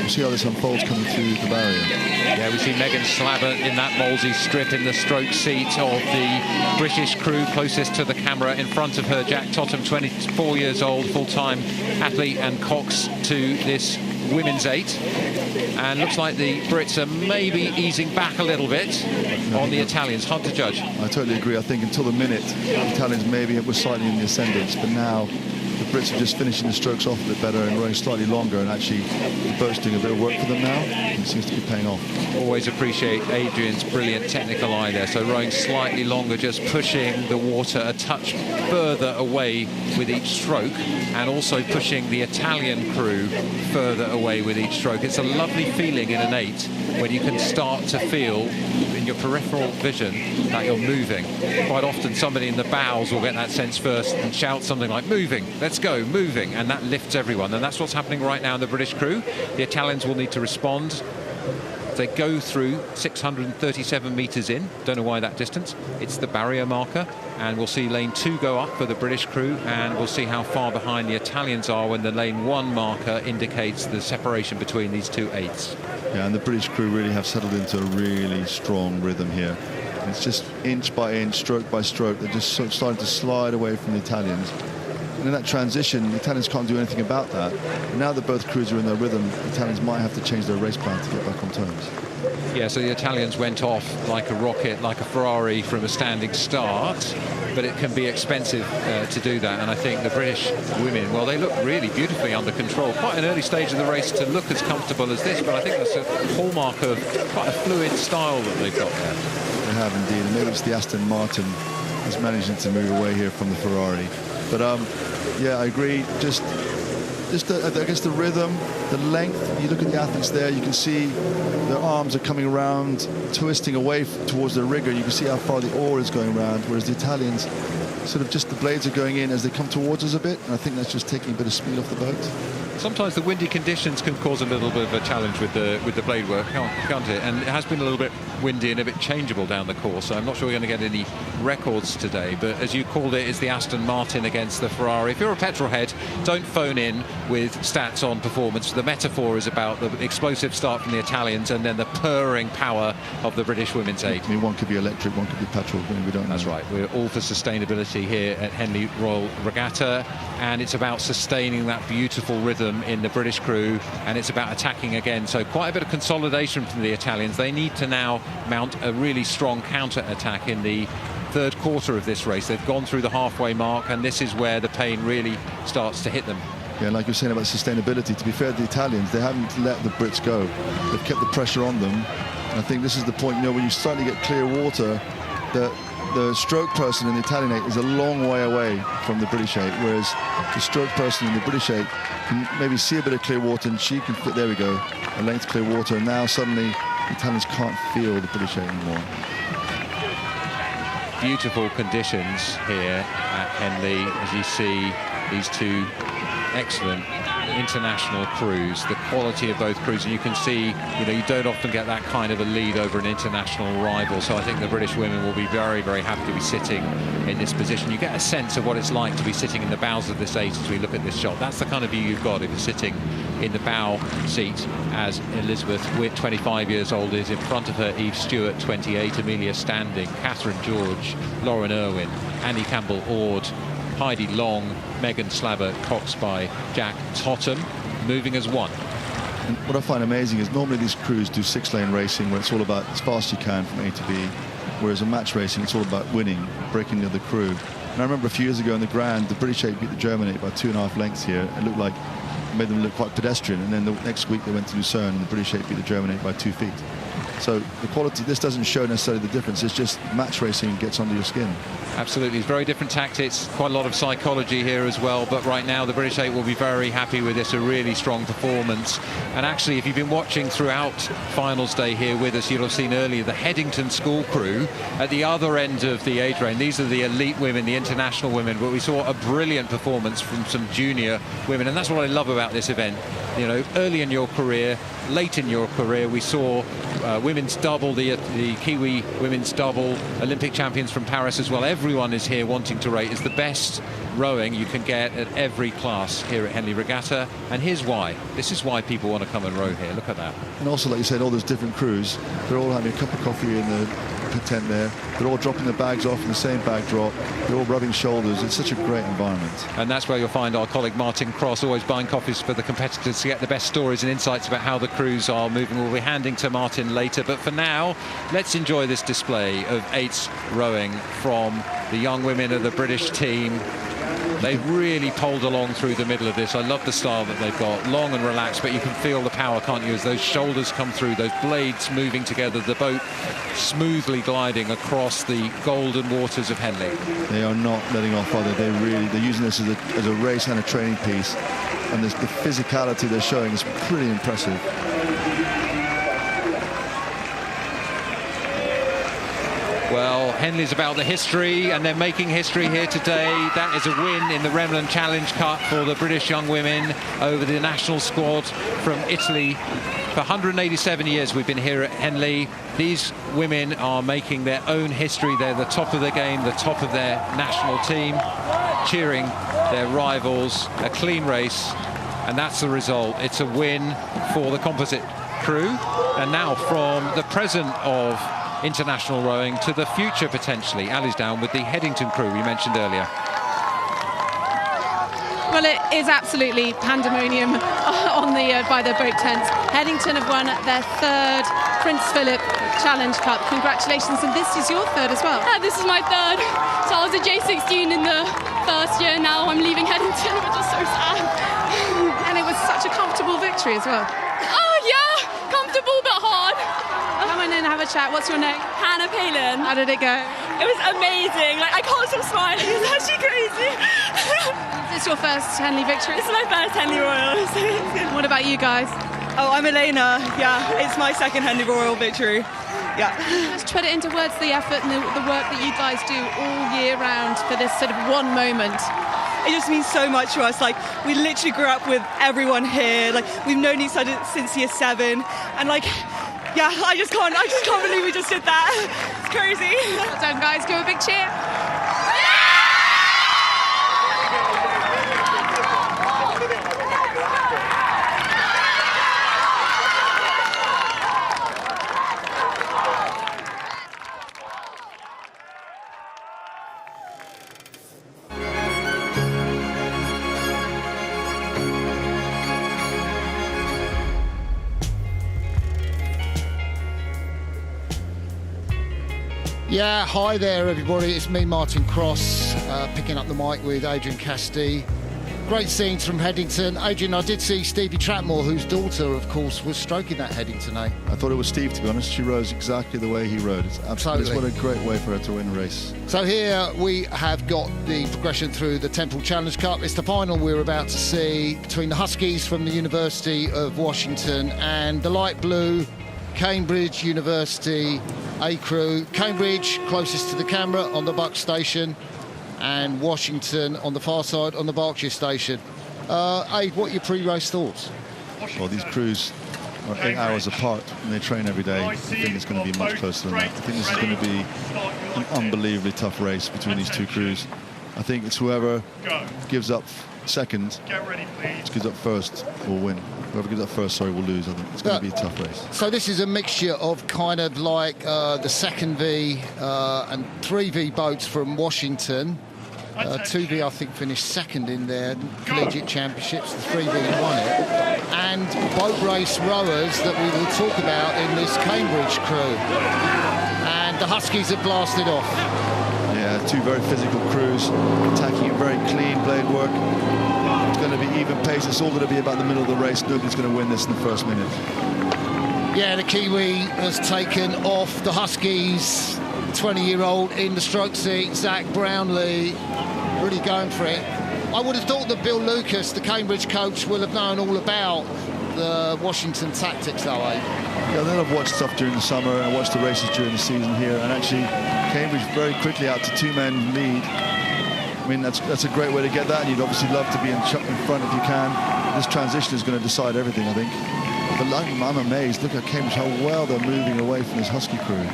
S15: We'll see how this unfolds coming through the barrier.
S11: Yeah, we see Megan Slabbert in that Molesey strip in the stroke seat of the British crew closest to the camera. In front of her, Jack Totham, 24 years old, full-time athlete and cox to this women's 8. And looks like the Brits are maybe easing back a little bit on the Italians. Hard to judge.
S15: I totally agree. I think until the minute, the Italians maybe were slightly in the ascendance, but now the Brits are just finishing the strokes off a bit better and rowing slightly longer, and actually the boat's doing a bit of work for them now, and it seems to be paying off.
S11: Always appreciate Adrian's brilliant technical eye there. So rowing slightly longer, just pushing the water a touch further away with each stroke, and also pushing the Italian crew further away with each stroke. It's a lovely feeling in an 8 when you can start to feel in your peripheral vision that you're moving. Quite often somebody in the bows will get that sense first and shout something like "moving, let's go, moving," and that lifts everyone. And that's what's happening right now in the British crew. The Italians will need to respond. They go through 637 metres in. Don't know why that distance. It's the barrier marker. And we'll see lane 2 go up for the British crew. And we'll see how far behind the Italians are when the lane 1 marker indicates the separation between these two 8s.
S15: Yeah, and the British crew really have settled into a really strong rhythm here. It's just inch by inch, stroke by stroke. They're just sort of starting to slide away from the Italians. And in that transition, the Italians can't do anything about that. And now that both crews are in their rhythm, the Italians might have to change their race plan to get back on terms.
S11: Yeah, so the Italians went off like a rocket, like a Ferrari from a standing start, but it can be expensive to do that. And I think the British women, well, they look really beautifully under control. Quite an early stage of the race to look as comfortable as this, but I think that's a hallmark of quite a fluid style that they've got there.
S15: They have indeed, and maybe it's the Aston Martin that's managing to move away here from the Ferrari. But yeah, I agree. Just I guess the rhythm, the length. You look at the athletes there, you can see their arms are coming around, twisting away towards the rigger. You can see how far the oar is going around, whereas the Italians, sort of just the blades are going in as they come towards us a bit, and I think that's just taking a bit of speed off the boat.
S11: Sometimes the windy conditions can cause a little bit of a challenge with the blade work, can't it? And it has been a little bit windy and a bit changeable down the course, so I'm not sure we're going to get any records today. But as you called it, it's the Aston Martin against the Ferrari. If you're a petrol head, don't phone in with stats on performance. The metaphor is about the explosive start from the Italians and then the purring power of the British women's 8.
S15: I mean, one could be electric, one could be petrol. We don't know.
S11: That's right. We're all for sustainability here at Henley Royal Regatta, and it's about sustaining that beautiful rhythm in the British crew, and it's about attacking again. So quite a bit of consolidation from the Italians. They need to now mount a really strong counter-attack in the third quarter of this race. They've gone through the halfway mark, and this is where the pain really starts to hit them.
S15: Yeah, like you're saying about sustainability, to be fair to the Italians, they haven't let the Brits go. They've kept the pressure on them, and I think this is the point, you know, when you start to get clear water, the stroke person in the Italian 8 is a long way away from the British 8, whereas the stroke person in the British 8 can maybe see a bit of clear water, and she can fit, there we go, a length clear water, and now suddenly the Italians can't feel the British 8 anymore.
S11: beautiful conditions here at Henley, as you see these two excellent international crews, the quality of both crews, and you can see, you know, you don't often get that kind of a lead over an international rival, so I think the British women will be very, very happy to be sitting in this position. You get a sense of what it's like to be sitting in the bows of this eight as we look at this shot. That's the kind of view you've got if you're sitting in the bow seat, as Elizabeth Witt, 25 years old, is in front of her. Eve Stewart, 28, Amelia Standing, Catherine George, Lauren Irwin, Annie Campbell-Ord, Heidi Long, Megan Slabbert, Cox by Jack Totham, moving as one.
S15: And what I find amazing is normally these crews do 6-lane racing where it's all about as fast as you can from A to B, whereas in match racing it's all about winning, breaking the other crew. And I remember a few years ago in the Grand, the British 8 beat the German 8 by 2.5 lengths here. It looked like, made them look quite pedestrian, and then the next week they went to Lucerne and the British 8 beat the German 8 by 2 feet. So the quality, this doesn't show necessarily the difference, it's just match racing gets under your skin.
S11: Absolutely, it's very different tactics, quite a lot of psychology here as well, but right now the British 8 will be very happy with this, a really strong performance. And actually, if you've been watching throughout finals day here with us, you'll have seen earlier the Headington school crew at the other end of the age range. These are the elite women, the international women, but we saw a brilliant performance from some junior women, and that's what I love about this event. You know, early in your career, late in your career, we saw women's double, the Kiwi women's double, Olympic champions from Paris as well. Everyone is here wanting to rate. It's the best rowing you can get at every class here at Henley Regatta, and here's why. This is why people want to come and row here. Look at that.
S15: And also, like you said, all those different crews, they're all having a cup of coffee in the tent there. They're all dropping their bags off in the same bag drop. They're all rubbing shoulders. It's such a great environment.
S11: And that's where you'll find our colleague Martin Cross always buying coffees for the competitors to get the best stories and insights about how the crews are moving. We'll be handing to Martin later, but for now, let's enjoy this display of eights rowing from the young women of the British team. They've really poled along through the middle of this. I love the style that they've got, long and relaxed, but you can feel the power, can't you, as those shoulders come through, those blades moving together, the boat smoothly gliding across the golden waters of Henley.
S15: They are not letting off, are they? They're using this as a race and a training piece, and the physicality they're showing is pretty impressive.
S11: Well, Henley's about the history, and they're making history here today. That is a win in the Remlin Challenge Cup for the British young women over the national squad from Italy. For 187 years we've been here at Henley. These women are making their own history. They're the top of their game, the top of their national team, cheering their rivals. A clean race, and that's the result. It's a win for the composite crew. And now from the present of international rowing to the future, potentially. Ali's down with the Headington crew we mentioned earlier.
S13: Well, it is absolutely pandemonium on the by the boat tents. Headington have won their third Prince Philip Challenge Cup. Congratulations, and this is your third as well.
S16: Yeah, this is my third. So I was a J16 in the first year, now I'm leaving Headington, which is so sad.
S13: And it was such a comfortable victory as well.
S16: Oh yeah, comfortable but hard.
S13: Come on in and have a chat. What's your name?
S16: Hannah Palin.
S13: How did it go?
S16: It was amazing. Like, I can't stop smiling. It's actually crazy.
S13: Is this your first Henley victory?
S16: This is my first Henley Royal.
S13: What about you guys?
S20: Oh, I'm Elena. Yeah, it's my second Henley Royal victory. Yeah.
S13: Just put it into words, the effort and the work that you guys do all year round for this sort of one moment.
S20: It just means so much to us. Like, we literally grew up with everyone here. Like, we've known each other since year 7, and like, yeah, I just can't believe we just did that. It's crazy.
S13: Well done, guys. Give a big cheer.
S21: Yeah, hi there everybody, it's me, Martin Cross, picking up the mic with Adrian Casti. Great scenes from Headington. Adrian, I did see Stevie Trapmore, whose daughter, of course, was stroking that Headington 8.
S15: I thought it was Steve, to be honest. She rows exactly the way he rowed. It's absolutely, what a great way for her to win a race.
S21: So here we have got the progression through the Temple Challenge Cup. It's the final we're about to see between the Huskies from the University of Washington and the light blue Cambridge University A crew. Cambridge closest to the camera on the Buck station, and Washington on the far side on the Berkshire station. Aid, what are your pre-race thoughts?
S15: Well, these crews are 8 hours apart and they train every day. I think it's going to be much closer than that. I think this is going to be an unbelievably tough race between these two crews. I think it's whoever gives up second, gives up first will win. Whoever gives up first, will lose. I think it's going to be a tough race.
S21: So this is a mixture of kind of like the second V and 3V boats from Washington. 2V, I think, finished second in their collegiate championships. The 3V won it. And boat race rowers that we will talk about in this Cambridge crew. And the Huskies have blasted off.
S15: Yeah, two very physical crews, attacking it very clean blade work. It's going to be even pace. It's all going to be about the middle of the race. Nobody's going to win this in the first minute.
S21: Yeah, the Kiwi has taken off the Huskies. 20-year-old in the stroke seat, Zach Brownlee, really going for it. I would have thought that Bill Lucas, the Cambridge coach, will have known all about the Washington tactics, though, eh?
S15: Yeah, they'll have watched stuff during the summer and watched the races during the season here. And actually, Cambridge very quickly out to two-man lead. I mean, that's a great way to get that, and you'd obviously love to be in front if you can. This transition is going to decide everything, I think. But I'm amazed. Look at Cambridge, how well they're moving away from this Husky crew.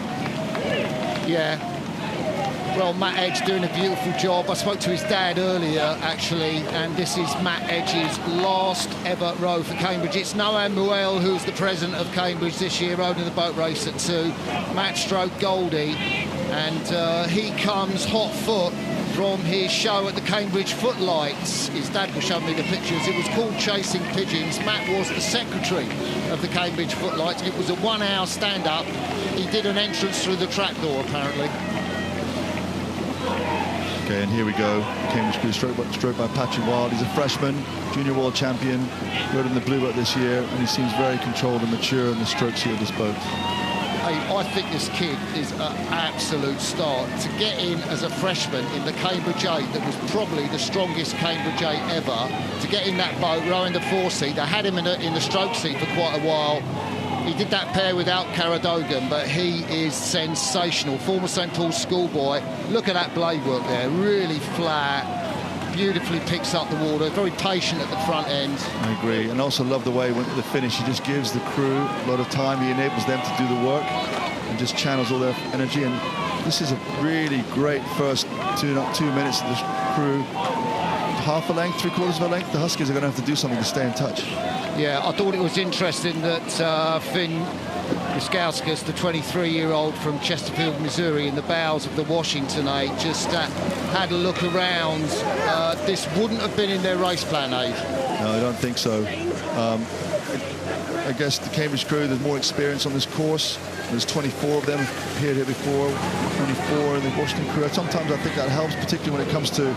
S21: Yeah. Well, Matt Edge doing a beautiful job. I spoke to his dad earlier, actually, and this is Matt Edge's last ever row for Cambridge. It's Noam Muel, who's the president of Cambridge this year, owning the boat race at 2. Matt stroke Goldie, and he comes hot foot from his show at the Cambridge Footlights. His dad will show me the pictures. It was called Chasing Pigeons. Matt was the secretary of the Cambridge Footlights. It was a 1-hour stand-up. He did an entrance through the trapdoor, apparently.
S15: Okay, and here we go. Cambridge crew stroke by Patrick Wild. He's a freshman, junior world champion. Rode in the blue boat this year, and he seems very controlled and mature in the stroke seat of this boat.
S21: I think this kid is an absolute star. To get in as a freshman in the Cambridge 8, that was probably the strongest Cambridge 8 ever, to get in that boat, rowing the 4-seat. They had him in the stroke seat for quite a while. He did that pair without Karadogan, but he is sensational. Former St. Paul's schoolboy. Look at that blade work there, really flat. Beautifully picks up the water, very patient at the front end.
S15: I agree, and also love the way when at the finish he just gives the crew a lot of time. He enables them to do the work and just channels all their energy. And this is a really great first two minutes of the crew. Half a length, 3/4 of a length. The Huskies are going to have to do something to stay in touch.
S21: Yeah, I thought it was interesting that Finn Guskauskas, the 23-year-old from Chesterfield, Missouri, in the bows of the Washington 8, just had a look around. This wouldn't have been in their race plan, Aid.
S15: No, I don't think so. I guess the Cambridge crew, there's more experience on this course. There's 24 of them appeared here before, 24 in the Washington crew. Sometimes I think that helps, particularly when it comes to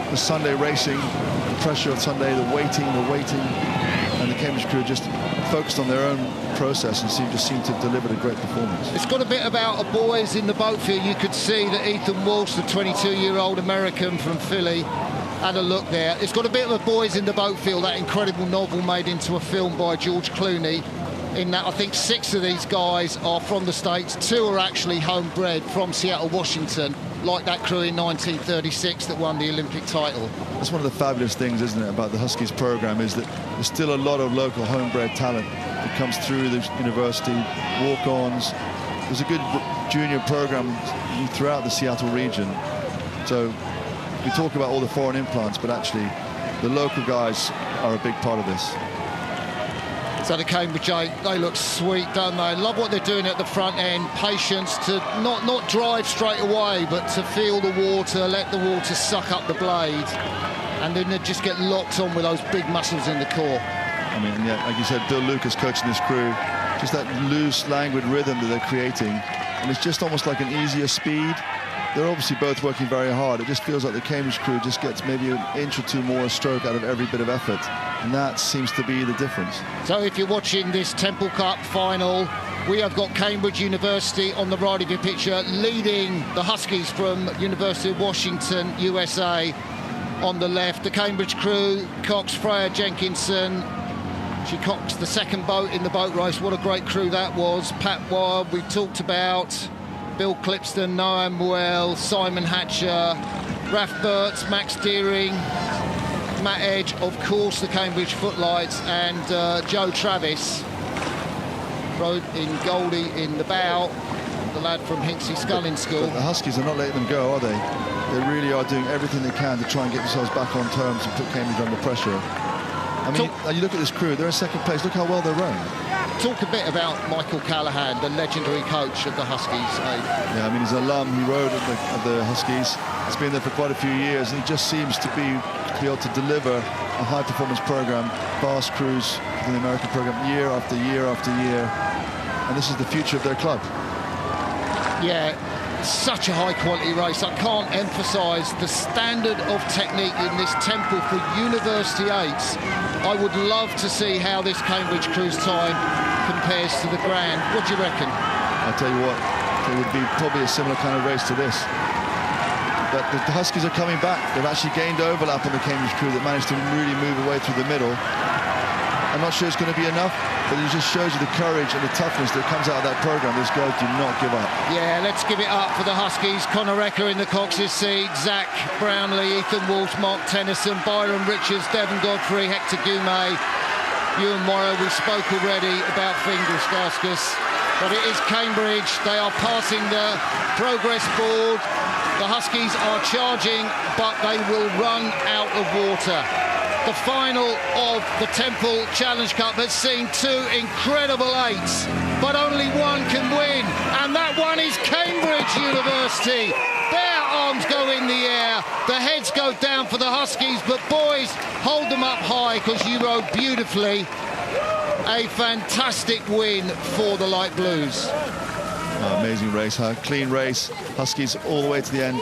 S15: the Sunday racing, the pressure of Sunday, the waiting, and the Cambridge crew just focused on their own process and just seemed to deliver a great performance.
S21: It's got a bit about a boys in the boat field. You could see that Ethan Walsh, the 22-year-old American from Philly, had a look there. It's got a bit of a boys in the boat field, that incredible novel made into a film by George Clooney, in that I think 6 of these guys are from the States. 2 are actually homebred from Seattle, Washington, like that crew in 1936 that won the Olympic title.
S15: That's one of the fabulous things, isn't it, about the Huskies program, is that there's still a lot of local homebred talent that comes through the university, walk-ons. There's a good junior program throughout the Seattle region. So we talk about all the foreign implants, but actually the local guys are a big part of this.
S21: So the Cambridge 8, they look sweet, don't they? Love what they're doing at the front end. Patience to not drive straight away, but to feel the water, let the water suck up the blade, and then they just get locked on with those big muscles in the core.
S15: I mean, yeah, like you said, Bill Lucas coaching this crew, just that loose, languid rhythm that they're creating, and it's just almost like an easier speed. They're obviously both working very hard. It just feels like the Cambridge crew just gets maybe an inch or 2 more stroke out of every bit of effort. And that seems to be the difference.
S21: So if you're watching this Temple Cup final, we have got Cambridge University on the right of your picture, leading the Huskies from University of Washington, USA, on the left. The Cambridge crew, Cox, Freya, Jenkinson, She cocks the second boat in the boat race. What a great crew that was. Pat Ward, we talked about. Bill Clipston, Noah Muel, Simon Hatcher, Raf Burtz, Max Deering, Matt Edge, of course, the Cambridge Footlights, and Joe Travis. Rode in Goldie in the bow, the lad from Hinksey Sculling School.
S15: But the Huskies are not letting them go, are they? They really are doing everything they can to try and get themselves back on terms and put Cambridge under pressure. I mean, you look at this crew, they're in second place. Look how well they're rowing.
S21: Talk a bit about Michael Callaghan, the legendary coach of the Huskies.
S15: Yeah, I mean, he's an alum. He rowed at the Huskies. He's been there for quite a few years, and he just seems to be able to deliver a high-performance program, fast crews in the American program, year after year after year. And this is the future of their club.
S21: Yeah, such a high-quality race. I can't emphasise the standard of technique in this temple for University 8s. I would love to see how this Cambridge cruise time compares to the Grand. What do you reckon?
S15: I'll tell you what, it would be probably a similar kind of race to this. But the Huskies are coming back. They've actually gained overlap on the Cambridge crew that managed to really move away through the middle. I'm not sure it's going to be enough, but it just shows you the courage and the toughness that comes out of that programme. These guys do not give up.
S21: Yeah, let's give it up for the Huskies. Connor Ecker in the Cox's seat, Zach Brownlee, Ethan Walsh, Mark Tennyson, Byron Richards, Devon Godfrey, Hector Goumet, Ewan Morrow. We spoke already about Fingalskauskas, but it is Cambridge. They are passing the progress board. The Huskies are charging, but they will run out of water. The final of the Temple Challenge Cup has seen two incredible 8s, but only one can win, and that one is Cambridge University. Their arms go in the air, the heads go down for the Huskies, but boys, hold them up high because you rode beautifully. A fantastic win for the Light Blues.
S15: Amazing race, clean race. Huskies all the way to the end.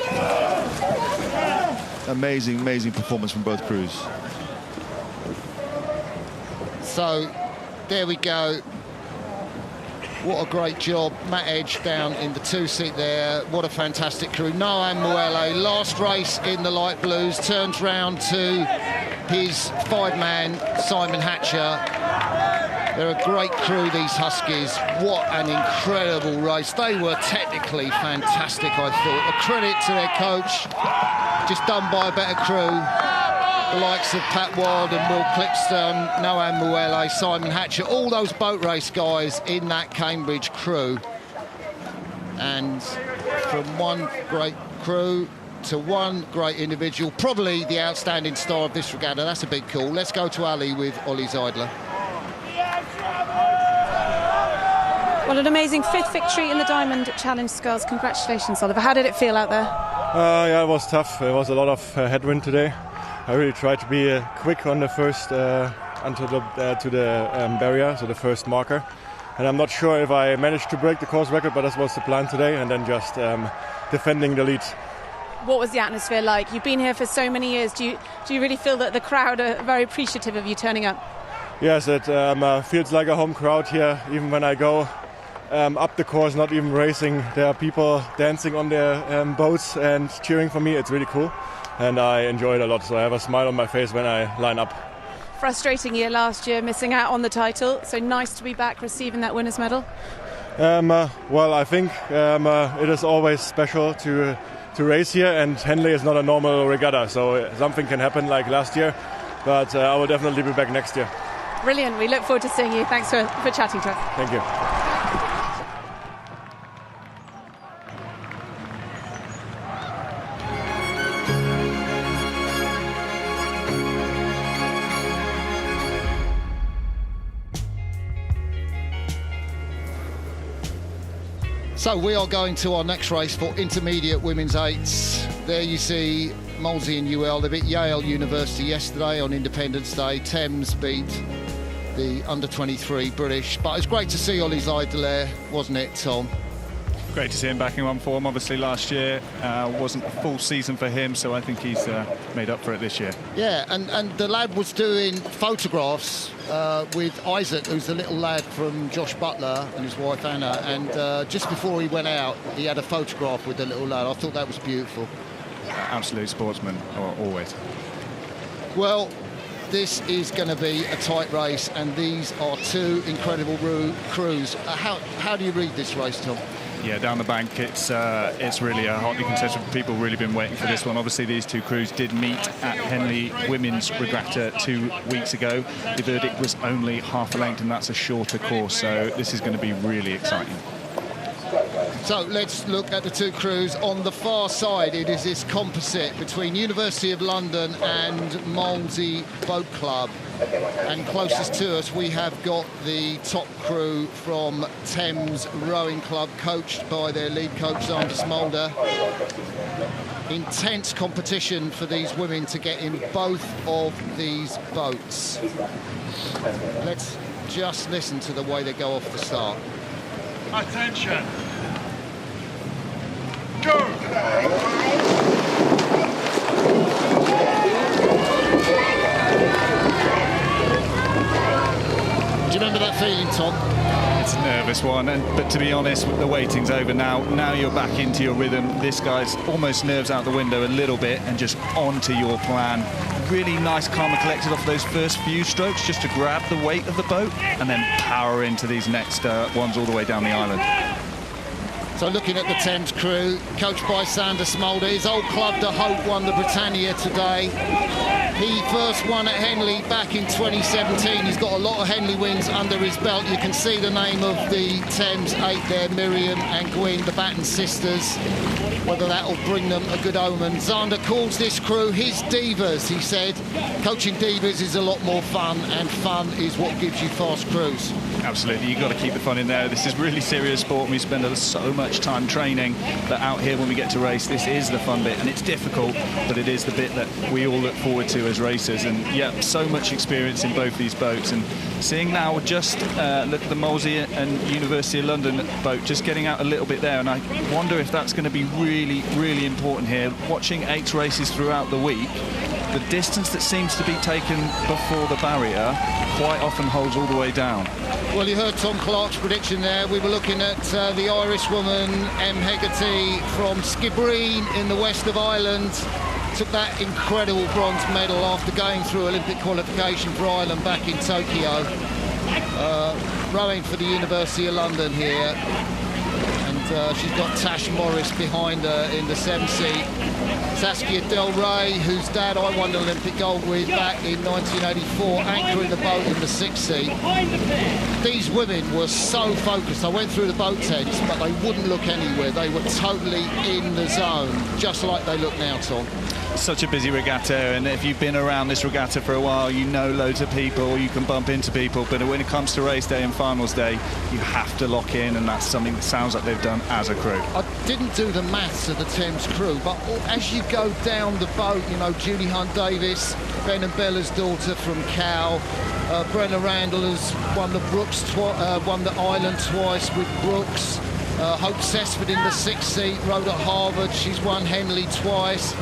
S15: Amazing, amazing performance from both crews.
S21: So, there we go. What a great job. Matt Edge down in the 2-seat there. What a fantastic crew. Noam Muele, last race in the Light Blues, turns round to his 5-man, Simon Hatcher. They're a great crew, these Huskies. What an incredible race. They were technically fantastic, I thought. A credit to their coach. Just done by a better crew. The likes of Pat Wild and Will Clipstone, Noam Muele, Simon Hatcher, all those boat race guys in that Cambridge crew. And from one great crew to one great individual, probably the outstanding star of this regatta. That's a big call. Let's go to Ali with Ollie Zeidler.
S13: Well, an amazing 5th victory in the Diamond Challenge Sculls. Congratulations, Oliver. How did it feel out there?
S3: Yeah, it was tough. There was a lot of headwind today. I really tried to be quick on the first until to the barrier, so the first marker. And I'm not sure if I managed to break the course record, but that was the plan today, and then just defending the lead.
S13: What was the atmosphere like? You've been here for so many years. Do you really feel that the crowd are very appreciative of you turning up?
S3: Yes, it feels like a home crowd here. Even when I go up the course, not even racing, there are people dancing on their boats and cheering for me. It's really cool. And I enjoy it a lot, so I have a smile on my face when I line up.
S13: Frustrating year last year, missing out on the title, so nice to be back receiving that winner's medal.
S3: Well, I think it is always special to race here, and Henley is not a normal regatta, so something can happen like last year, but I will definitely be back next year.
S13: Brilliant, we look forward to seeing you. Thanks for chatting to us.
S3: Thank you.
S21: So we are going to our next race for intermediate women's 8s. There you see Molesey and UL. They beat Yale University yesterday on Independence Day. Thames beat the under-23 British. But it's great to see Ollie Zeidler there, wasn't it, Tom?
S4: Great to see him back in one form. Obviously last year wasn't a full season for him, so I think he's made up for it this year.
S21: Yeah, and the lad was doing photographs with Isaac, who's the little lad from Josh Butler and his wife Anna, and just before he went out, he had a photograph with the little lad. I thought that was beautiful.
S4: Absolute sportsman, always.
S21: Well, this is going to be a tight race, and these are two incredible crews. How do you read this race, Tom?
S4: Yeah, down the bank, it's really a hotly contested. People really been waiting for this one. Obviously, these two crews did meet at Henley Women's Regatta 2 weeks ago. The verdict was only half a length, and that's a shorter course, so this is going to be really exciting.
S21: So let's look at the two crews. On the far side, it is this composite between University of London and Molesey Boat Club. And closest to us, we have got the top crew from Thames Rowing Club, coached by their lead coach, Anders Mulder. Intense competition for these women to get in both of these boats. Let's just listen to the way they go off the start.
S10: Attention. Go!
S21: Do you remember that feeling, Tom?
S4: It's a nervous one, but to be honest, the waiting's over now. Now you're back into your rhythm. This guy's almost nerves out the window a little bit and just onto your plan. Really nice, calm and collected off those first few strokes, just to grab the weight of the boat and then power into these next ones all the way down the island.
S21: So looking at the Thames crew, coached by Anders Mulder, his old club, the Hope, won the Britannia today. He first won at Henley back in 2017. He's got a lot of Henley wins under his belt. You can see the name of the Thames 8 there, Miriam and Gwyn, the Batten sisters. Whether that will bring them a good omen. Zander calls this crew his divas, he said. Coaching divas is a lot more fun, and fun is what gives you fast crews.
S4: Absolutely, you've got to keep the fun in there. This is really serious sport, and we spend so much time training that out here when we get to race, this is the fun bit, and it's difficult, but it is the bit that we all look forward to as racers. And yeah, so much experience in both these boats, and seeing now just look at the Molesey and University of London boat just getting out a little bit there, and I wonder if that's going to be really, really important here. Watching 8 races throughout the week, the distance that seems to be taken before the barrier quite often holds all the way down.
S21: Well, you heard Tom Clark's prediction there. We were looking at the Irish woman, M.E.C from Skibbereen in the west of Ireland. Took that incredible bronze medal after going through Olympic qualification for Ireland back in Tokyo. Rowing for the University of London here. And she's got Tash Morris behind her in the 7-seat. Saskia Del Rey, whose dad I won the Olympic gold with back in 1984, anchoring the boat in the 6th seat. These women were so focused. I went through the boat tents, but they wouldn't look anywhere. They were totally in the zone, just like they look now, Tom.
S4: Such a busy regatta, and if you've been around this regatta for a while, you know loads of people, you can bump into people, but when it comes to race day and finals day, you have to lock in, and that's something that sounds like they've done as a crew.
S21: I didn't do the maths of the Thames crew, but as you go down the boat, you know, Julie Hunt-Davis, Ben and Bella's daughter from Cal, Brenna Randall has won the Island twice with Brooks. Hope Cessford in the 6th seat, rode at Harvard. She's won Henley twice.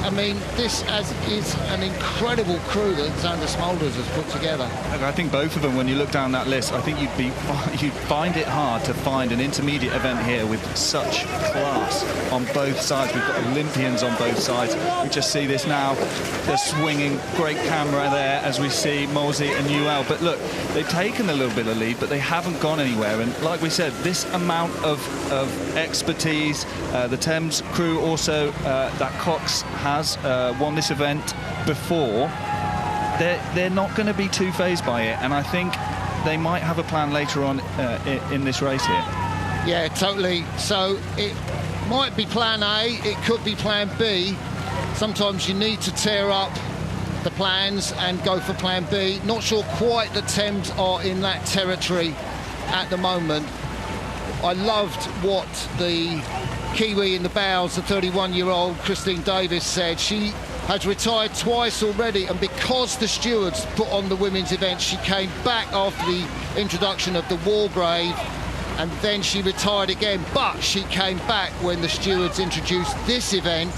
S21: I mean, this is an incredible crew that Zander Smulders has put together.
S4: I think both of them, when you look down that list, I think you'd find it hard to find an intermediate event here with such class on both sides. We've got Olympians on both sides. We just see this now. They're swinging, great camera there as we see Molesey and UL. But look, they've taken a little bit of lead, but they haven't gone anywhere. And like we said, this amount of expertise, the Thames crew also, that Cox has won this event before. They're not going to be too phased by it, and I think they might have a plan later on in this race here.
S21: Yeah, totally. So it might be plan A, it could be plan B. Sometimes you need to tear up the plans and go for plan B. Not sure quite the Thames are in that territory at the moment. I loved what the Kiwi in the bows, the 31-year-old Christine Davis, said. She has retired twice already, and because the stewards put on the women's event, she came back after the introduction of the Wargrave, and then she retired again. But she came back when the stewards introduced this event,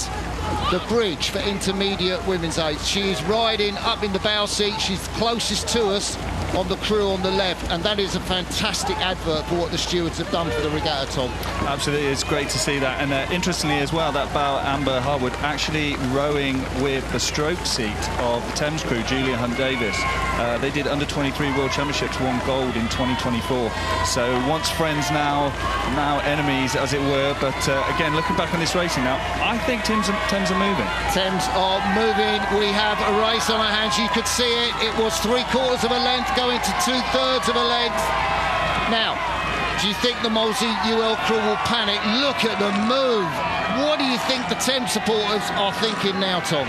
S21: the bridge for intermediate women's aids. She is riding up in the bow seat. She's closest to us. on the crew on the left, and that is a fantastic advert for what the stewards have done for the regatta, Tom.
S4: Absolutely, it's great to see that. And interestingly as well, that bow Amber Harwood actually rowing with the stroke seat of the Thames crew, Julia Hunt-Davis. They did under 23 World Championships, won gold in 2024. So once friends, now enemies, as it were. But again, looking back on this racing now, I think Thames are moving.
S21: Thames are moving. We have a race on our hands. You could see it. It was 3/4 of a length going to 2/3 of a length. Now, do you think the Molesey UL crew will panic? Look at the move. What do you think the Thames supporters are thinking now, Tom?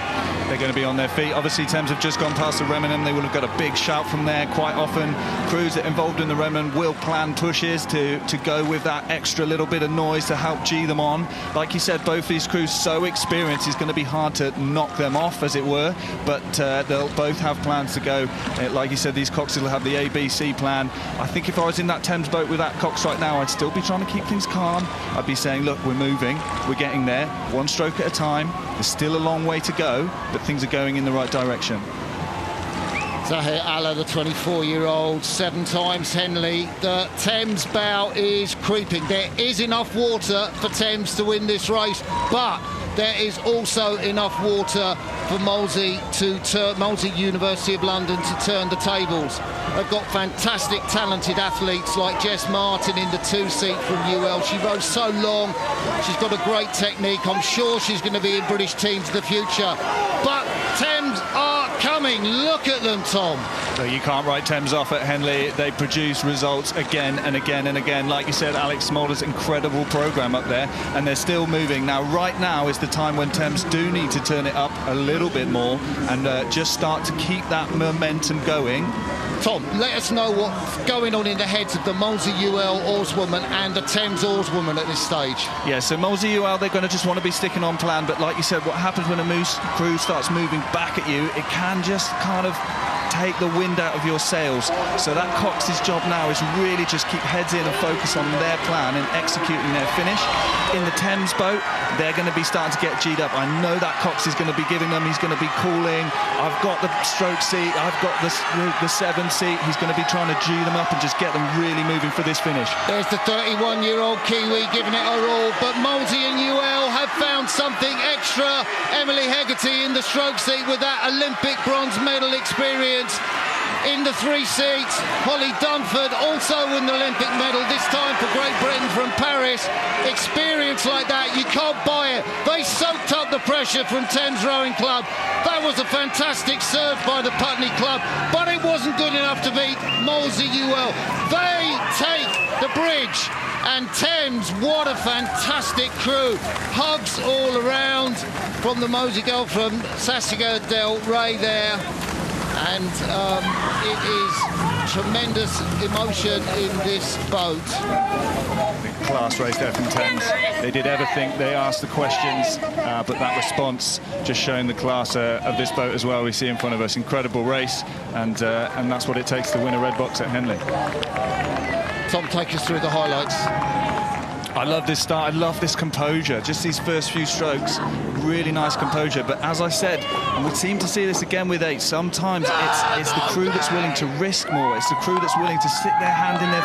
S4: They're going to be on their feet. Obviously, Thames have just gone past the Remington. They will have got a big shout from there. Quite often, crews that are involved in the Remington will plan pushes to go with that extra little bit of noise to help G them on. Like you said, both these crews so experienced, it's going to be hard to knock them off, as it were. But they'll both have plans to go. Like you said, these coxes will have the A.B.C plan. I think if I was in that Thames boat with that cox right now, I'd still be trying to keep things calm. I'd be saying, look, we're moving. We're getting there, one stroke at a time. There's still a long way to go, but things are going in the right direction.
S21: Zahir Allah, the 24-year-old, 7 times Henley. The Thames bow is creeping. There is enough water for Thames to win this race, but there is also enough water for Molesey University of London to turn the tables. They've got fantastic, talented athletes like Jess Martin in the 2 seat from UL. She rode so long. She's got a great technique. I'm sure she's going to be in British teams in the future. But Thames are coming. Look at them, Tom.
S4: So you can't write Thames off at Henley. They produce results again and again and again. Like you said, Alex Smolder's incredible programme up there, and they're still moving. Now, right now is the time when Thames do need to turn it up a little bit more and just start to keep that momentum going.
S21: Tom, let us know what's going on in the heads of the Molesey UL oarswoman and the Thames oarswoman at this stage.
S4: Yeah, so Molesey UL, they're going to just want to be sticking on plan, but like you said, what happens when a Moose crew starts moving back at you, it can just kind of take the wind out of your sails. So that Cox's job now is really just keep heads in and focus on their plan and executing their finish. In the Thames boat, they're going to be starting to get G'd up. I know that Cox is going to be giving them, he's going to be calling, I've got the stroke seat, I've got the 7 seat, he's going to be trying to G them up and just get them really moving for this finish.
S21: There's the 31-year-old Kiwi giving it her all, but Molesey and UL have found something extra. Emily Hegarty in the stroke seat with that Olympic bronze medal experience. In the 3 seats, Holly Dunford also won the Olympic medal, this time for Great Britain from Paris. Experience like that, you can't buy it. They soaked up the pressure from Thames Rowing Club. That was a fantastic serve by the Putney Club, but it wasn't good enough to beat Molesey UL. They take the bridge. And Thames, what a fantastic crew. Hugs all around from the Molesey girl from Sassiga Del Rey there. And it is tremendous emotion in this boat.
S4: Class race there from Thames. They did everything, they asked the questions, but that response just showing the class of this boat as well. We see in front of us, incredible race, and that's what it takes to win a red box at Henley.
S21: Tom, take us through the highlights.
S4: I love this start, I love this composure, just these first few strokes, really nice composure. But as I said, and we seem to see this again with 8, sometimes it's the crew that's willing to risk more, it's the crew that's willing to stick their hand in the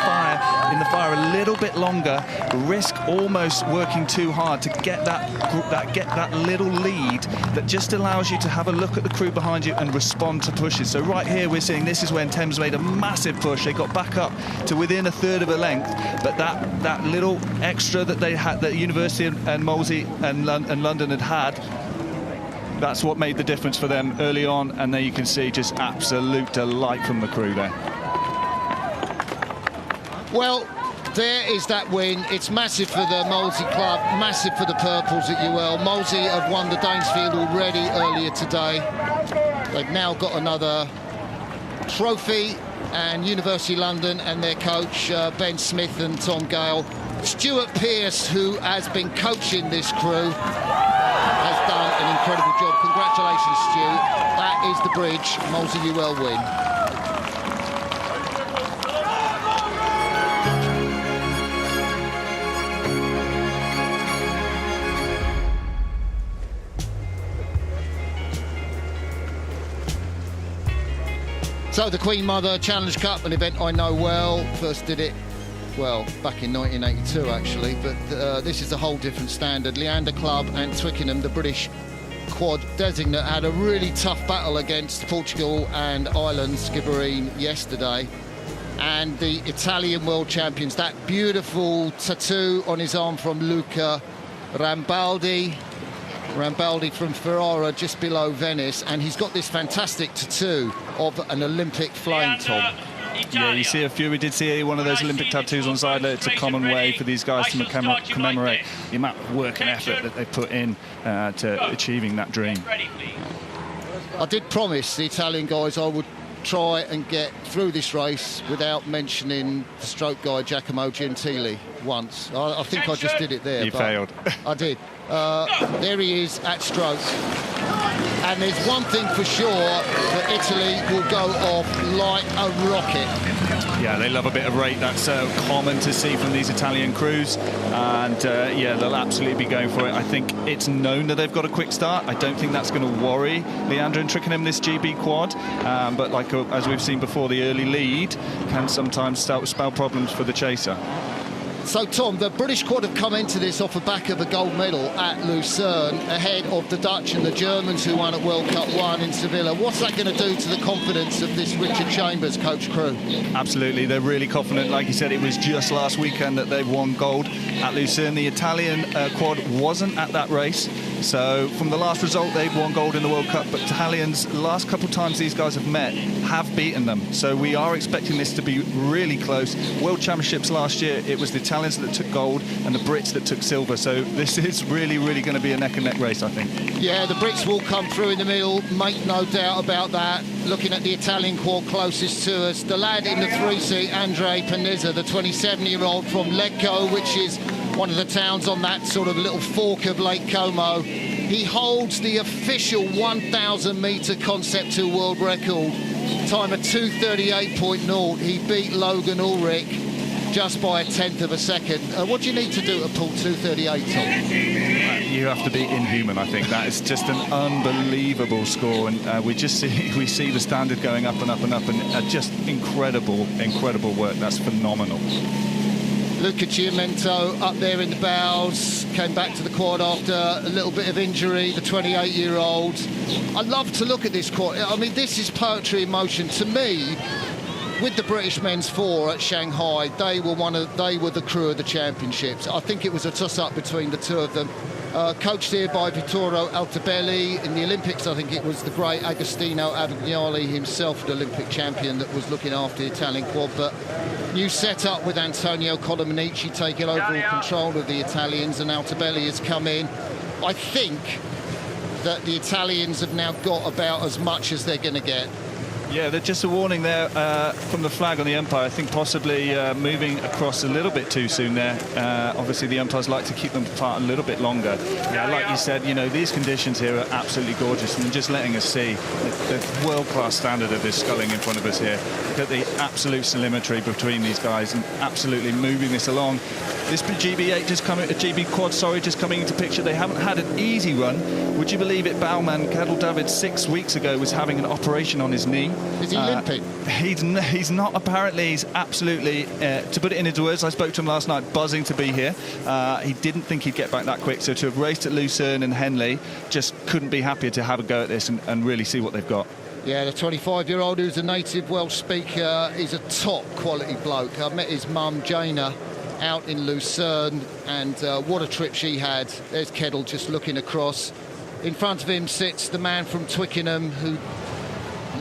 S4: fire a little bit longer, risk almost working too hard to get that little lead that just allows you to have a look at the crew behind you and respond to pushes. So right here we're seeing this is when Thames made a massive push. They got back up to within a third of a length, but that little extra that they had, that University and Molesey and London had, that's what made the difference for them early on. And there you can see just absolute delight from the crew there.
S21: Well, there is that win. It's massive for the Molesey club, massive for the Purples at UL. Molesey have won the Danesfield already earlier today. They've now got another trophy, and University of London and their coach Ben Smith and Tom Gale. Stuart Pearce, who has been coaching this crew, has done an incredible job. Congratulations, Stu. That is the bridge. Molesey UL win. So the Queen Mother Challenge Cup, an event I know well. First did it, well, back in 1982 actually, but this is a whole different standard. Leander Club and Twickenham, the British quad designate, had a really tough battle against Portugal and Ireland, Skibbereen, yesterday. And the Italian world champions, that beautiful tattoo on his arm from Luca Rambaldi from Ferrara, just below Venice, and he's got this fantastic tattoo of an Olympic flame, Tom.
S4: Yeah, you see a few. We did see one of those Olympic tattoos on the side. It's a common way for these guys to commemorate the amount of work and effort that they put in to achieving that dream.
S21: I did promise the Italian guys I would try and get through this race without mentioning the stroke guy Giacomo Gentili once. I think I just did it there.
S4: You failed.
S21: I did. There he is at stroke. And there's one thing for sure, that Italy will go off like a rocket.
S4: Yeah, they love a bit of rate. That's common to see from these Italian crews. And yeah, they'll absolutely be going for it. I think it's known that they've got a quick start. I don't think that's going to worry Leander and Twickenham, this GB quad. But like as we've seen before, the early lead can sometimes spell problems for the chaser.
S21: So, Tom, the British quad have come into this off the back of a gold medal at Lucerne, ahead of the Dutch and the Germans who won at World Cup 1 in Sevilla. What's that going to do to the confidence of this Richard Chambers coach crew?
S4: Absolutely, they're really confident. Like you said, it was just last weekend that they won gold at Lucerne. The Italian quad wasn't at that race. So from the last result, they've won gold in the World Cup, but Italians, the last couple of times these guys have met, have beaten them. So we are expecting this to be really close. World Championships last year, it was the Italians that took gold and the Brits that took silver. So this is really, really going to be a neck-and-neck race, I think.
S21: Yeah, the Brits will come through in the middle, make no doubt about that. Looking at the Italian quad closest to us, the lad in the 3-seat, Andrei Panizza, the 27-year-old from Lecco, which is one of the towns on that sort of little fork of Lake Como. He holds the official 1,000-metre Concept 2 world record, time of 2:38.0. He beat Logan Ulrich just by a tenth of a second. What do you need to do to pull 2:38, Tom?
S4: You have to be inhuman, I think. That is just an unbelievable score, and we see the standard going up and up and up, and just incredible work. That's phenomenal.
S21: Luca Chiamento up there in the bows, came back to the quad after a little bit of injury, the 28-year-old. I love to look at this quad. I mean, this is poetry in motion. To me, with the British men's 4 at Shanghai, they were the crew of the championships. I think it was a toss-up between the two of them. Coached here by Vittorio Altobelli. In the Olympics, I think it was the great Agostino Avignali himself, the Olympic champion, that was looking after the Italian quad. But new setup with Antonio Colomanici taking overall control of the Italians, and Altobelli has come in. I think that the Italians have now got about as much as they're going to get.
S4: Yeah, there's just a warning there from the flag on the umpire. I think possibly moving across a little bit too soon there. Obviously, the umpires like to keep them apart a little bit longer. Yeah, like you said, you know, these conditions here are absolutely gorgeous, and just letting us see the world-class standard of this sculling in front of us here. Look at the absolute symmetry between these guys, and absolutely moving this along. This GB quad, just coming into picture. They haven't had an easy run. Would you believe it? Baumann, K.A.R.Z.V David, 6 weeks ago was having an operation on his knee.
S21: Is he limping?
S4: He's not, apparently. He's absolutely, to put it in his words, I spoke to him last night, buzzing to be here. He didn't think he'd get back that quick, so to have raced at Lucerne and Henley, just couldn't be happier to have a go at this and really see what they've got.
S21: Yeah, the 25-year-old who's a native Welsh speaker is a top quality bloke. I met his mum, Jana, out in Lucerne, and what a trip she had. There's Kedal just looking across. In front of him sits the man from Twickenham who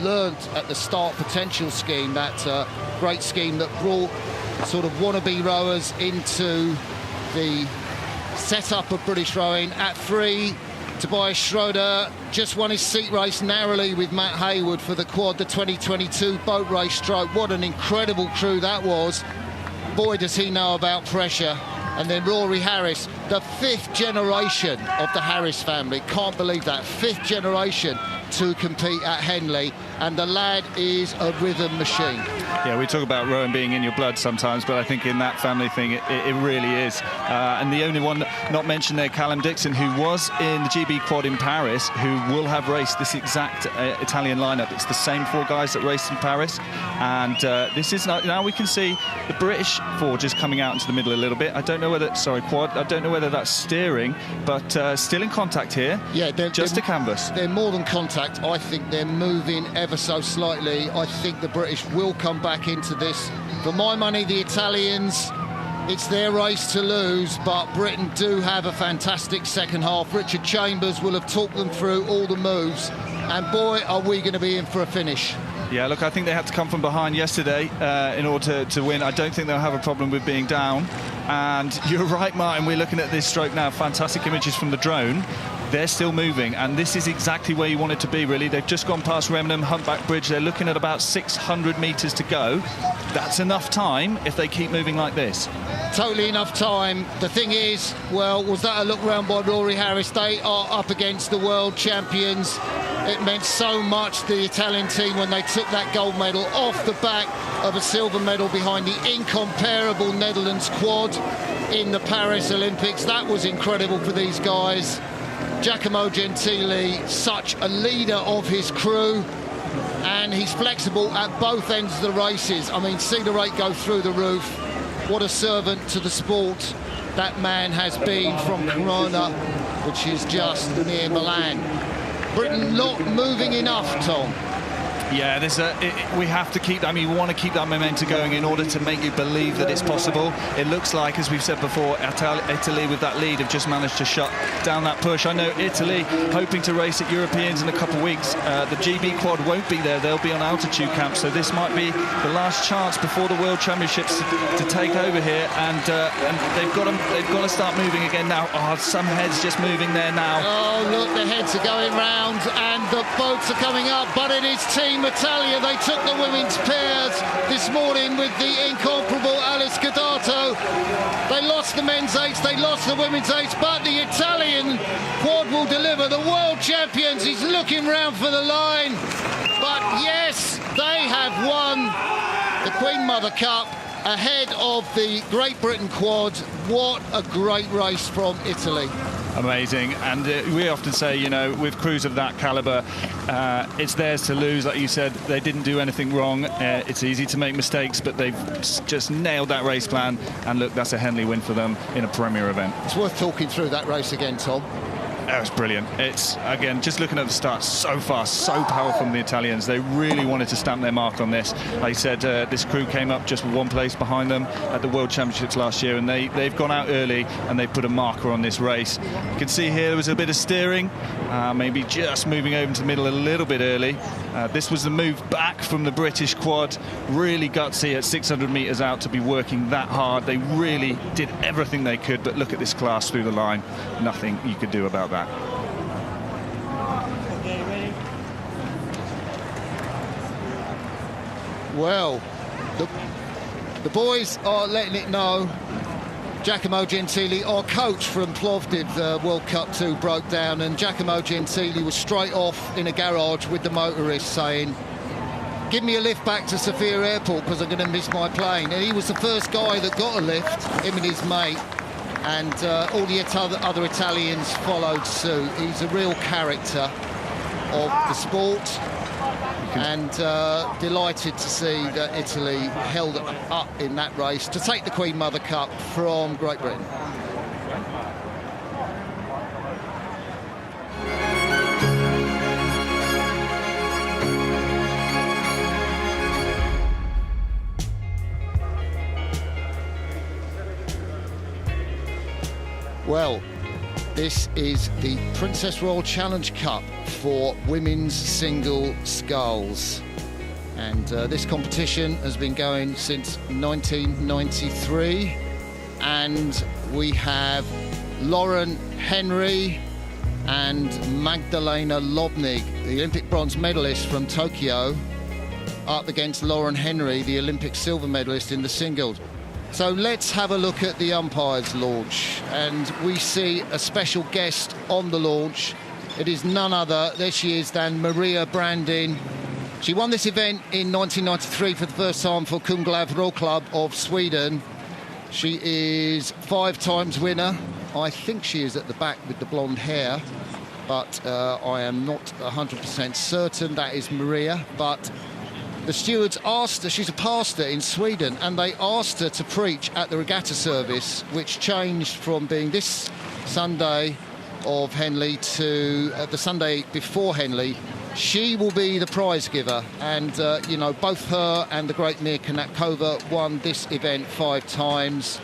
S21: learned at the Start Potential scheme, that great scheme that brought sort of wannabe rowers into the setup of British rowing. At 3, Tobias Schroeder just won his seat race narrowly with Matt Haywood for the quad, the 2022 boat race stroke. What an incredible crew that was. Boy, does he know about pressure. And then Rory Harris, the 5th generation of the Harris family. Can't believe that. 5th generation to compete at Henley, and the lad is a rhythm machine.
S4: Yeah, we talk about rowing being in your blood sometimes, but I think in that family thing, it really is. And the only one not mentioned there, Callum Dixon, who was in the GB quad in Paris, who will have raced this exact Italian lineup. It's the same 4 guys that raced in Paris, and this is now we can see the British 4 just coming out into the middle a little bit. I don't know whether, sorry, quad, I don't know whether that's steering, but still in contact here.
S21: Yeah,
S4: just a canvas.
S21: They're more than contact. I think they're moving ever so slightly. I think the British will come back into this. For my money, the Italians, it's their race to lose, but Britain do have a fantastic second half. Richard Chambers will have talked them through all the moves, and boy, are we going to be in for a finish.
S4: Yeah, look, I think they had to come from behind yesterday in order to win. I don't think they'll have a problem with being down. And you're right, Martin, we're looking at this stroke now. Fantastic images from the drone. They're still moving, and this is exactly where you want it to be, really. They've just gone past Remnham, Humpback Bridge. They're looking at about 600 metres to go. That's enough time if they keep moving like this.
S21: Totally enough time. The thing is, well, was that a look round by Rory Harris? They are up against the world champions. It meant so much, the Italian team, when they took that gold medal off the back of a silver medal behind the incomparable Netherlands quad in the Paris Olympics. That was incredible for these guys. Giacomo Gentili, such a leader of his crew, and he's flexible at both ends of the races. I mean, see the rate go through the roof. What a servant to the sport that man has been from Corona, which is just near Milan. Britain not moving enough, Tom.
S4: Yeah, we have to keep, I mean, we want to keep that momentum going in order to make you believe that it's possible. It looks like, as we've said before, Italy with that lead have just managed to shut down that push. I know Italy hoping to race at Europeans in a couple of weeks. The GB quad won't be there. They'll be on altitude camp, so this might be the last chance before the World Championships to take over here, and they've got to start moving again now. Oh, some heads just moving there now.
S21: Oh, look, the heads are going round, and the boats are coming up, but it is Team Italia. They took the women's pairs this morning with the incomparable A.A.S. Codato. They lost the men's eights, they lost the women's eights, but the Italian quad will deliver. The world champions, he's looking round for the line, but yes, they have won the Queen Mother Cup ahead of the Great Britain quad. What a great race from Italy.
S4: Amazing. And we often say, you know, with crews of that calibre, it's theirs to lose. Like you said, they didn't do anything wrong. It's easy to make mistakes, but they've just nailed that race plan. And look, that's a Henley win for them in a premier event.
S21: It's worth talking through that race again, Tom.
S4: That was brilliant. It's, again, just looking at the start, so fast, so powerful from the Italians. They really wanted to stamp their mark on this. Like I said, this crew came up just one place behind them at the World Championships last year, and they've gone out early and they put a marker on this race. You can see here there was a bit of steering, maybe just moving over to the middle a little bit early. This was the move back from the British quad. Really gutsy at 600 metres out to be working that hard. They really did everything they could, but look at this class through the line. Nothing you could do about that.
S21: Well, the boys are letting it know. Giacomo Gentili, our coach from Plovdiv, the World Cup 2 broke down, and Giacomo Gentili was straight off in a garage with the motorist saying, give me a lift back to Sofia Airport because I'm going to miss my plane. And he was the first guy that got a lift, him and his mate, and all the other Italians followed suit. He's a real character of the sport, and delighted to see that Italy held up in that race to take the Queen Mother Cup from Great Britain. Well, this is the Princess Royal Challenge Cup for women's single sculls, and this competition has been going since 1993, and we have Lauren Henry and Magdalena Lobnig, the Olympic bronze medalist from Tokyo, up against Lauren Henry, the Olympic silver medalist in the singles. So let's have a look at the umpires' launch, and we see a special guest on the launch, It is none other, there she is, than Maria Brandin. She won this event in 1993 for the first time for K.A.R.Z.V Royal Club of Sweden. She is 5 times winner. I think she is at the back with the blonde hair, but I am not 100% certain. That is Maria, but the stewards asked her, she's a pastor in Sweden, and they asked her to preach at the regatta service, which changed from being this Sunday of Henley to the Sunday before Henley. She will be the prize giver, and you know, both her and the great Santruckova won this event 5 times.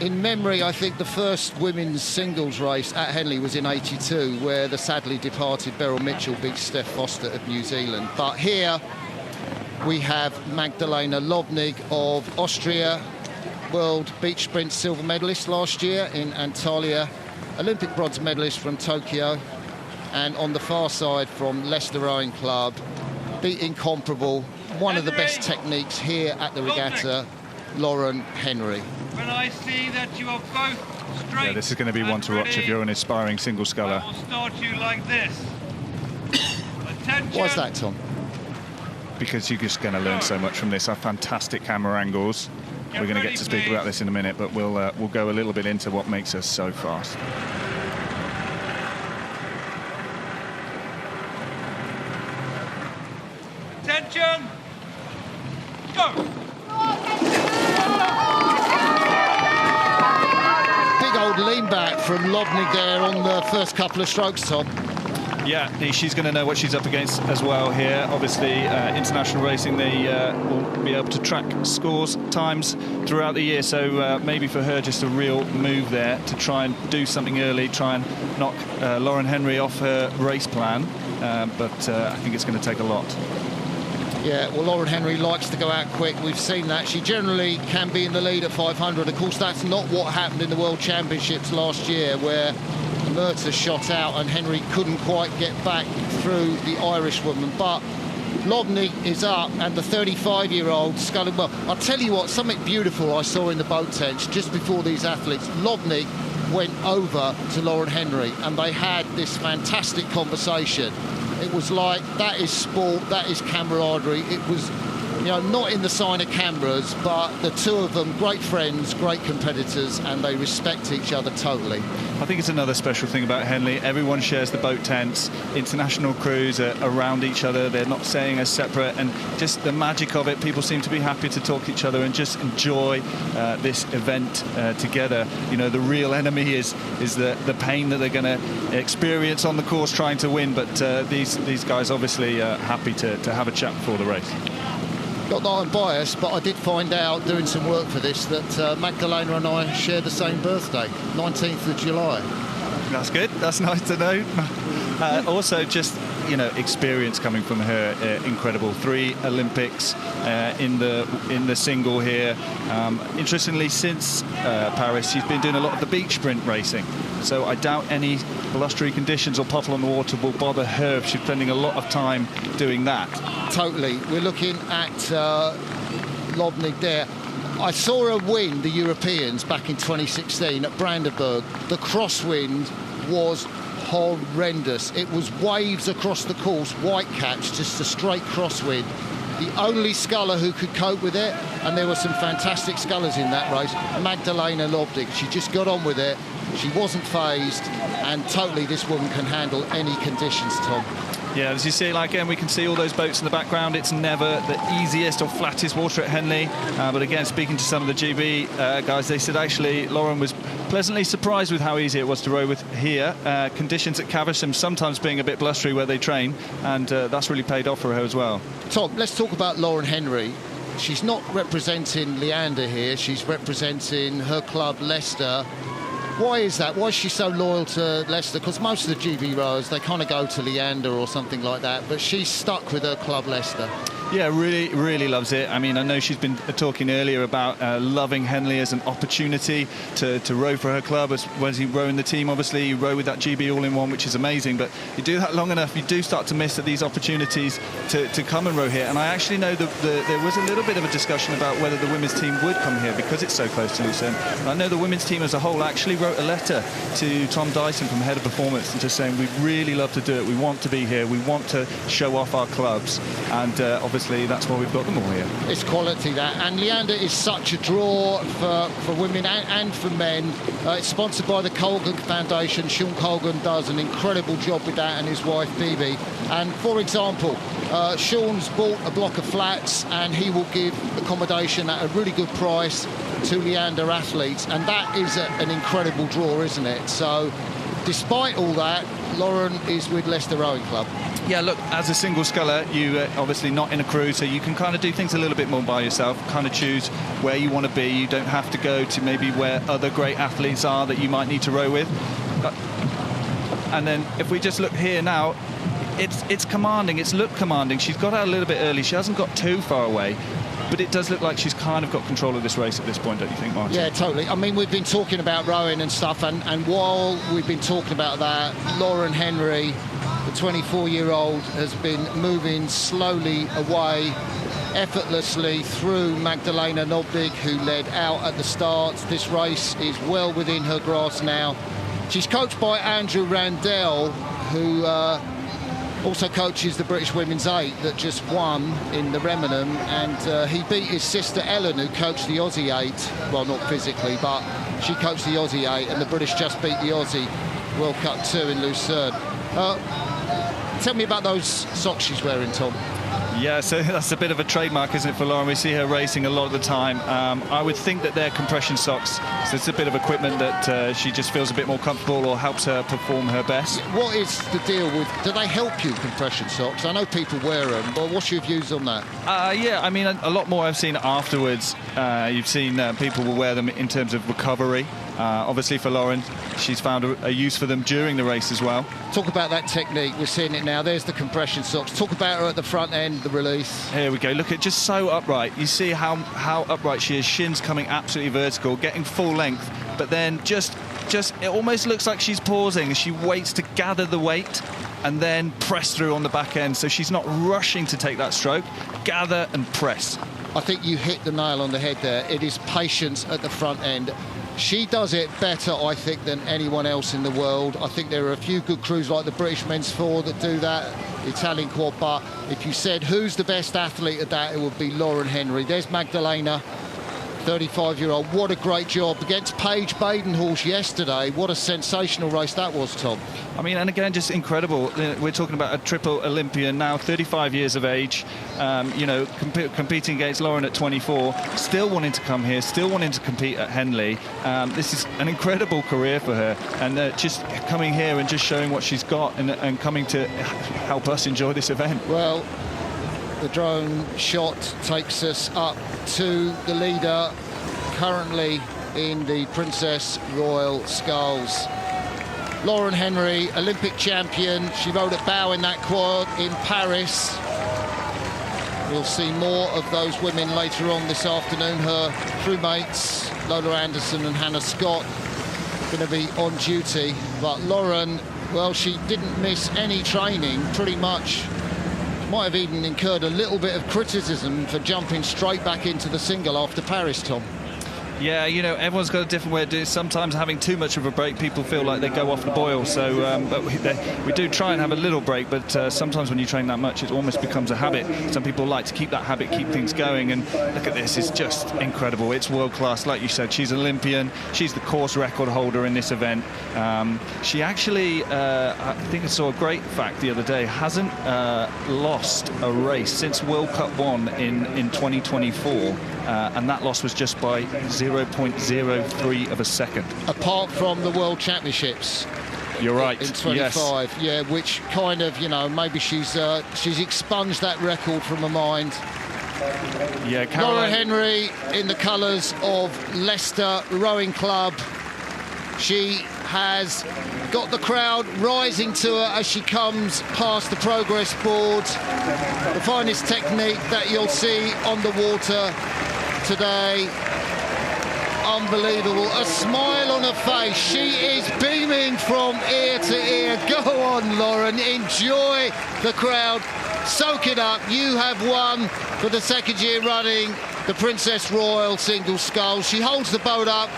S21: In memory, I think the first women's singles race at Henley was in '82, where the sadly departed Beryl Mitchell beat Steph Foster of New Zealand. But here we have Magdalena Lobnig of Austria, world beach sprint silver medalist last year in Antalya, Olympic bronze medalist from Tokyo, and on the far side from Leicester Rowing Club, the incomparable, one of the best techniques here at the regatta, Lauren Henry.
S10: When I see that you are both straight.
S4: Yeah, this is going to be one to watch if you're an aspiring single sculler.
S10: I will start you like this. Attention.
S21: Why's that, Tom?
S4: Because you're just going to learn so much from this. Our fantastic camera angles. We're going to get to speak about this in a minute, but we'll go a little bit into what makes us so fast.
S10: Attention. Go.
S21: Big old lean back from Lobnig there on the first couple of strokes, Tom.
S4: Yeah, she's going to know what she's up against as well here. Obviously, international racing, they will be able to track scores, times throughout the year. So maybe for her, just a real move there to try and do something early, try and knock Lauren Henry off her race plan. But I think it's going to take a lot.
S21: Yeah, well, Lauren Henry likes to go out quick. We've seen that. She generally can be in the lead at 500. Of course, that's not what happened in the World Championships last year, where Mertens shot out and Henry couldn't quite get back through the Irish woman. But Lobnig is up, and the 35-year-old sculling. Well, I'll tell you what, something beautiful I saw in the boat tents just before these athletes. Lobnig went over to Lauren Henry, and they had this fantastic conversation. It was like, that is sport, that is camaraderie. It was, you know, not in the sign of cameras, but the two of them, great friends, great competitors, and they respect each other totally.
S4: I think it's another special thing about Henley. Everyone shares the boat tents. International crews are around each other. They're not staying as separate, and just the magic of it. People seem to be happy to talk to each other and just enjoy this event together. You know, the real enemy is the pain that they're going to experience on the course trying to win. But these guys obviously are happy to have a chat before the race.
S21: Not that I'm biased, but I did find out doing some work for this that Magdalena and I share the same birthday, 19th of July.
S4: That's good. That's nice to know. Also, just, you know, experience coming from her, incredible. 3 Olympics in the single here. Interestingly, since Paris, she's been doing a lot of the beach sprint racing. So I doubt any blustery conditions or puddle on the water will bother her. She's spending a lot of time doing that.
S21: Totally. We're looking at Lobnig there. I saw her win the Europeans back in 2016 at Brandenburg. The crosswind was horrendous. It was waves across the course, white caps, just a straight crosswind. The only sculler who could cope with it, and there were some fantastic scullers in that race, Magdalena Lobnig. She just got on with it. She wasn't phased, and totally this woman can handle any conditions, Tom.
S4: Yeah, as you see, like, again, we can see all those boats in the background. It's never the easiest or flattest water at Henley. But again, speaking to some of the GB guys, they said actually Lauren was pleasantly surprised with how easy it was to row with here. Conditions at Caversham sometimes being a bit blustery where they train, and that's really paid off for her as well.
S21: Tom, let's talk about Lauren Henry. She's not representing Leander here. She's representing her club, Leicester. Why is that? Why is she so loyal to Leicester? Because most of the GB rowers, they kind of go to Leander or something like that, but she's stuck with her club, Leicester.
S4: Yeah, really loves it. I mean, I know she's been talking earlier about loving Henley as an opportunity to row for her club, as well as you row in the team. Obviously, you row with that GB all-in-one, which is amazing, but you do that long enough, you do start to miss these opportunities to come and row here. And I actually know that there was a little bit of a discussion about whether the women's team would come here because it's so close to Lucerne. And I know the women's team as a whole actually wrote a letter to Tom Dyson from Head of Performance and just saying, we'd really love to do it, we want to be here, we want to show off our clubs, and obviously that's why we've got them all here.
S21: It's quality, that. And Leander is such a draw for women and for men. It's sponsored by the Colgan Foundation. Sean Colgan does an incredible job with that, and his wife Bibi. And for example, Sean's bought a block of flats and he will give accommodation at a really good price to Leander athletes, and that is an incredible draw, isn't it? So despite all that, Lauren is with Leicester Rowing Club.
S4: Yeah, look, as a single sculler, you obviously not in a crew, so you can kind of do things a little bit more by yourself, kind of choose where you want to be. You don't have to go to maybe where other great athletes are that you might need to row with. And then if we just look here now, it's commanding, it's looked commanding. She's got out a little bit early, she hasn't got too far away, but it does look like she's kind of got control of this race at this point, don't you think, Martin?
S21: Yeah, totally. I mean, we've been talking about rowing and stuff, and while we've been talking about that, Lauren Henry, the 24-year-old, has been moving slowly away, effortlessly through Magdalena Nobdig, who led out at the start. This race is well within her grasp now. She's coached by Andrew Randell, who also coaches the British Women's 8 that just won in the Remenham, and he beat his sister Ellen, who coached the Aussie 8. Well, not physically, but she coached the Aussie 8, and the British just beat the Aussie World Cup 2 in Lucerne. Tell me about those socks she's wearing, Tom.
S4: Yeah, so that's a bit of a trademark, isn't it, for Lauren? We see her racing a lot of the time. I would think that they're compression socks, so it's a bit of equipment that she just feels a bit more comfortable or helps her perform her best.
S21: What is the deal with, do they help you, compression socks? I know people wear them, but what's your views on that?
S4: Yeah, I mean, a lot more I've seen afterwards. You've seen people will wear them in terms of recovery. Obviously for Lauren, she's found a use for them during the race as well.
S21: Talk about that technique. We're seeing it now. There's the compression socks. Talk about her at the front end, the release.
S4: Here we go. Look at just so upright. You see how upright she is. Shins coming absolutely vertical, getting full length, but then just it almost looks like she's pausing. She waits to gather the weight and then press through on the back end. So she's not rushing to take that stroke. Gather and press.
S21: I think you hit the nail on the head there. It is patience at the front end. She does it better, I think, than anyone else in the world. I think there are a few good crews like the British Men's 4 that do that, the Italian quad, but if you said who's the best athlete at that, it would be Lauren Henry. There's Magdalena, 35-year-old. What a great job against Paige Badenhorst yesterday. What a sensational race that was, Tom.
S4: I mean, and again, just incredible. We're talking about a triple Olympian now, 35 years of age, you know, competing against Lauren at 24, still wanting to come here, still wanting to compete at Henley. This is an incredible career for her, and just coming here and just showing what she's got and coming to help us enjoy this event.
S21: Well, the drone shot takes us up to the leader, currently in the Princess Royal Sculls. Lauren Henry, Olympic champion. She rode at bow in that quad in Paris. We'll see more of those women later on this afternoon. Her crewmates, Lola Anderson and Hannah Scott, going to be on duty. But Lauren, well, she didn't miss any training, pretty much. Might have even incurred a little bit of criticism for jumping straight back into the single after Paris, Tom.
S4: Yeah, you know, everyone's got a different way of doing it. Sometimes having too much of a break, people feel like they go off the boil. So but we do try and have a little break, but sometimes when you train that much, it almost becomes a habit. Some people like to keep that habit, keep things going. And look at this, it's just incredible. It's world class. Like you said, she's Olympian. She's the course record holder in this event. She actually, I think I saw a great fact the other day, hasn't lost a race since World Cup 1 in 2024. And that loss was just by 0.03 of a second.
S21: Apart from the World Championships.
S4: You're right.
S21: In 25, yes. Yeah, which kind of, you know, maybe she's expunged that record from her mind.
S4: Yeah,
S21: Laura Henry in the colours of Leicester Rowing Club. She has got the crowd rising to her as she comes past the progress board. The finest technique that you'll see on the water today. Unbelievable. A smile on her face. She is beaming from ear to ear. Go on, Lauren. Enjoy the crowd. Soak it up. You have won for the second year running the Princess Royal single sculls. She holds the boat up.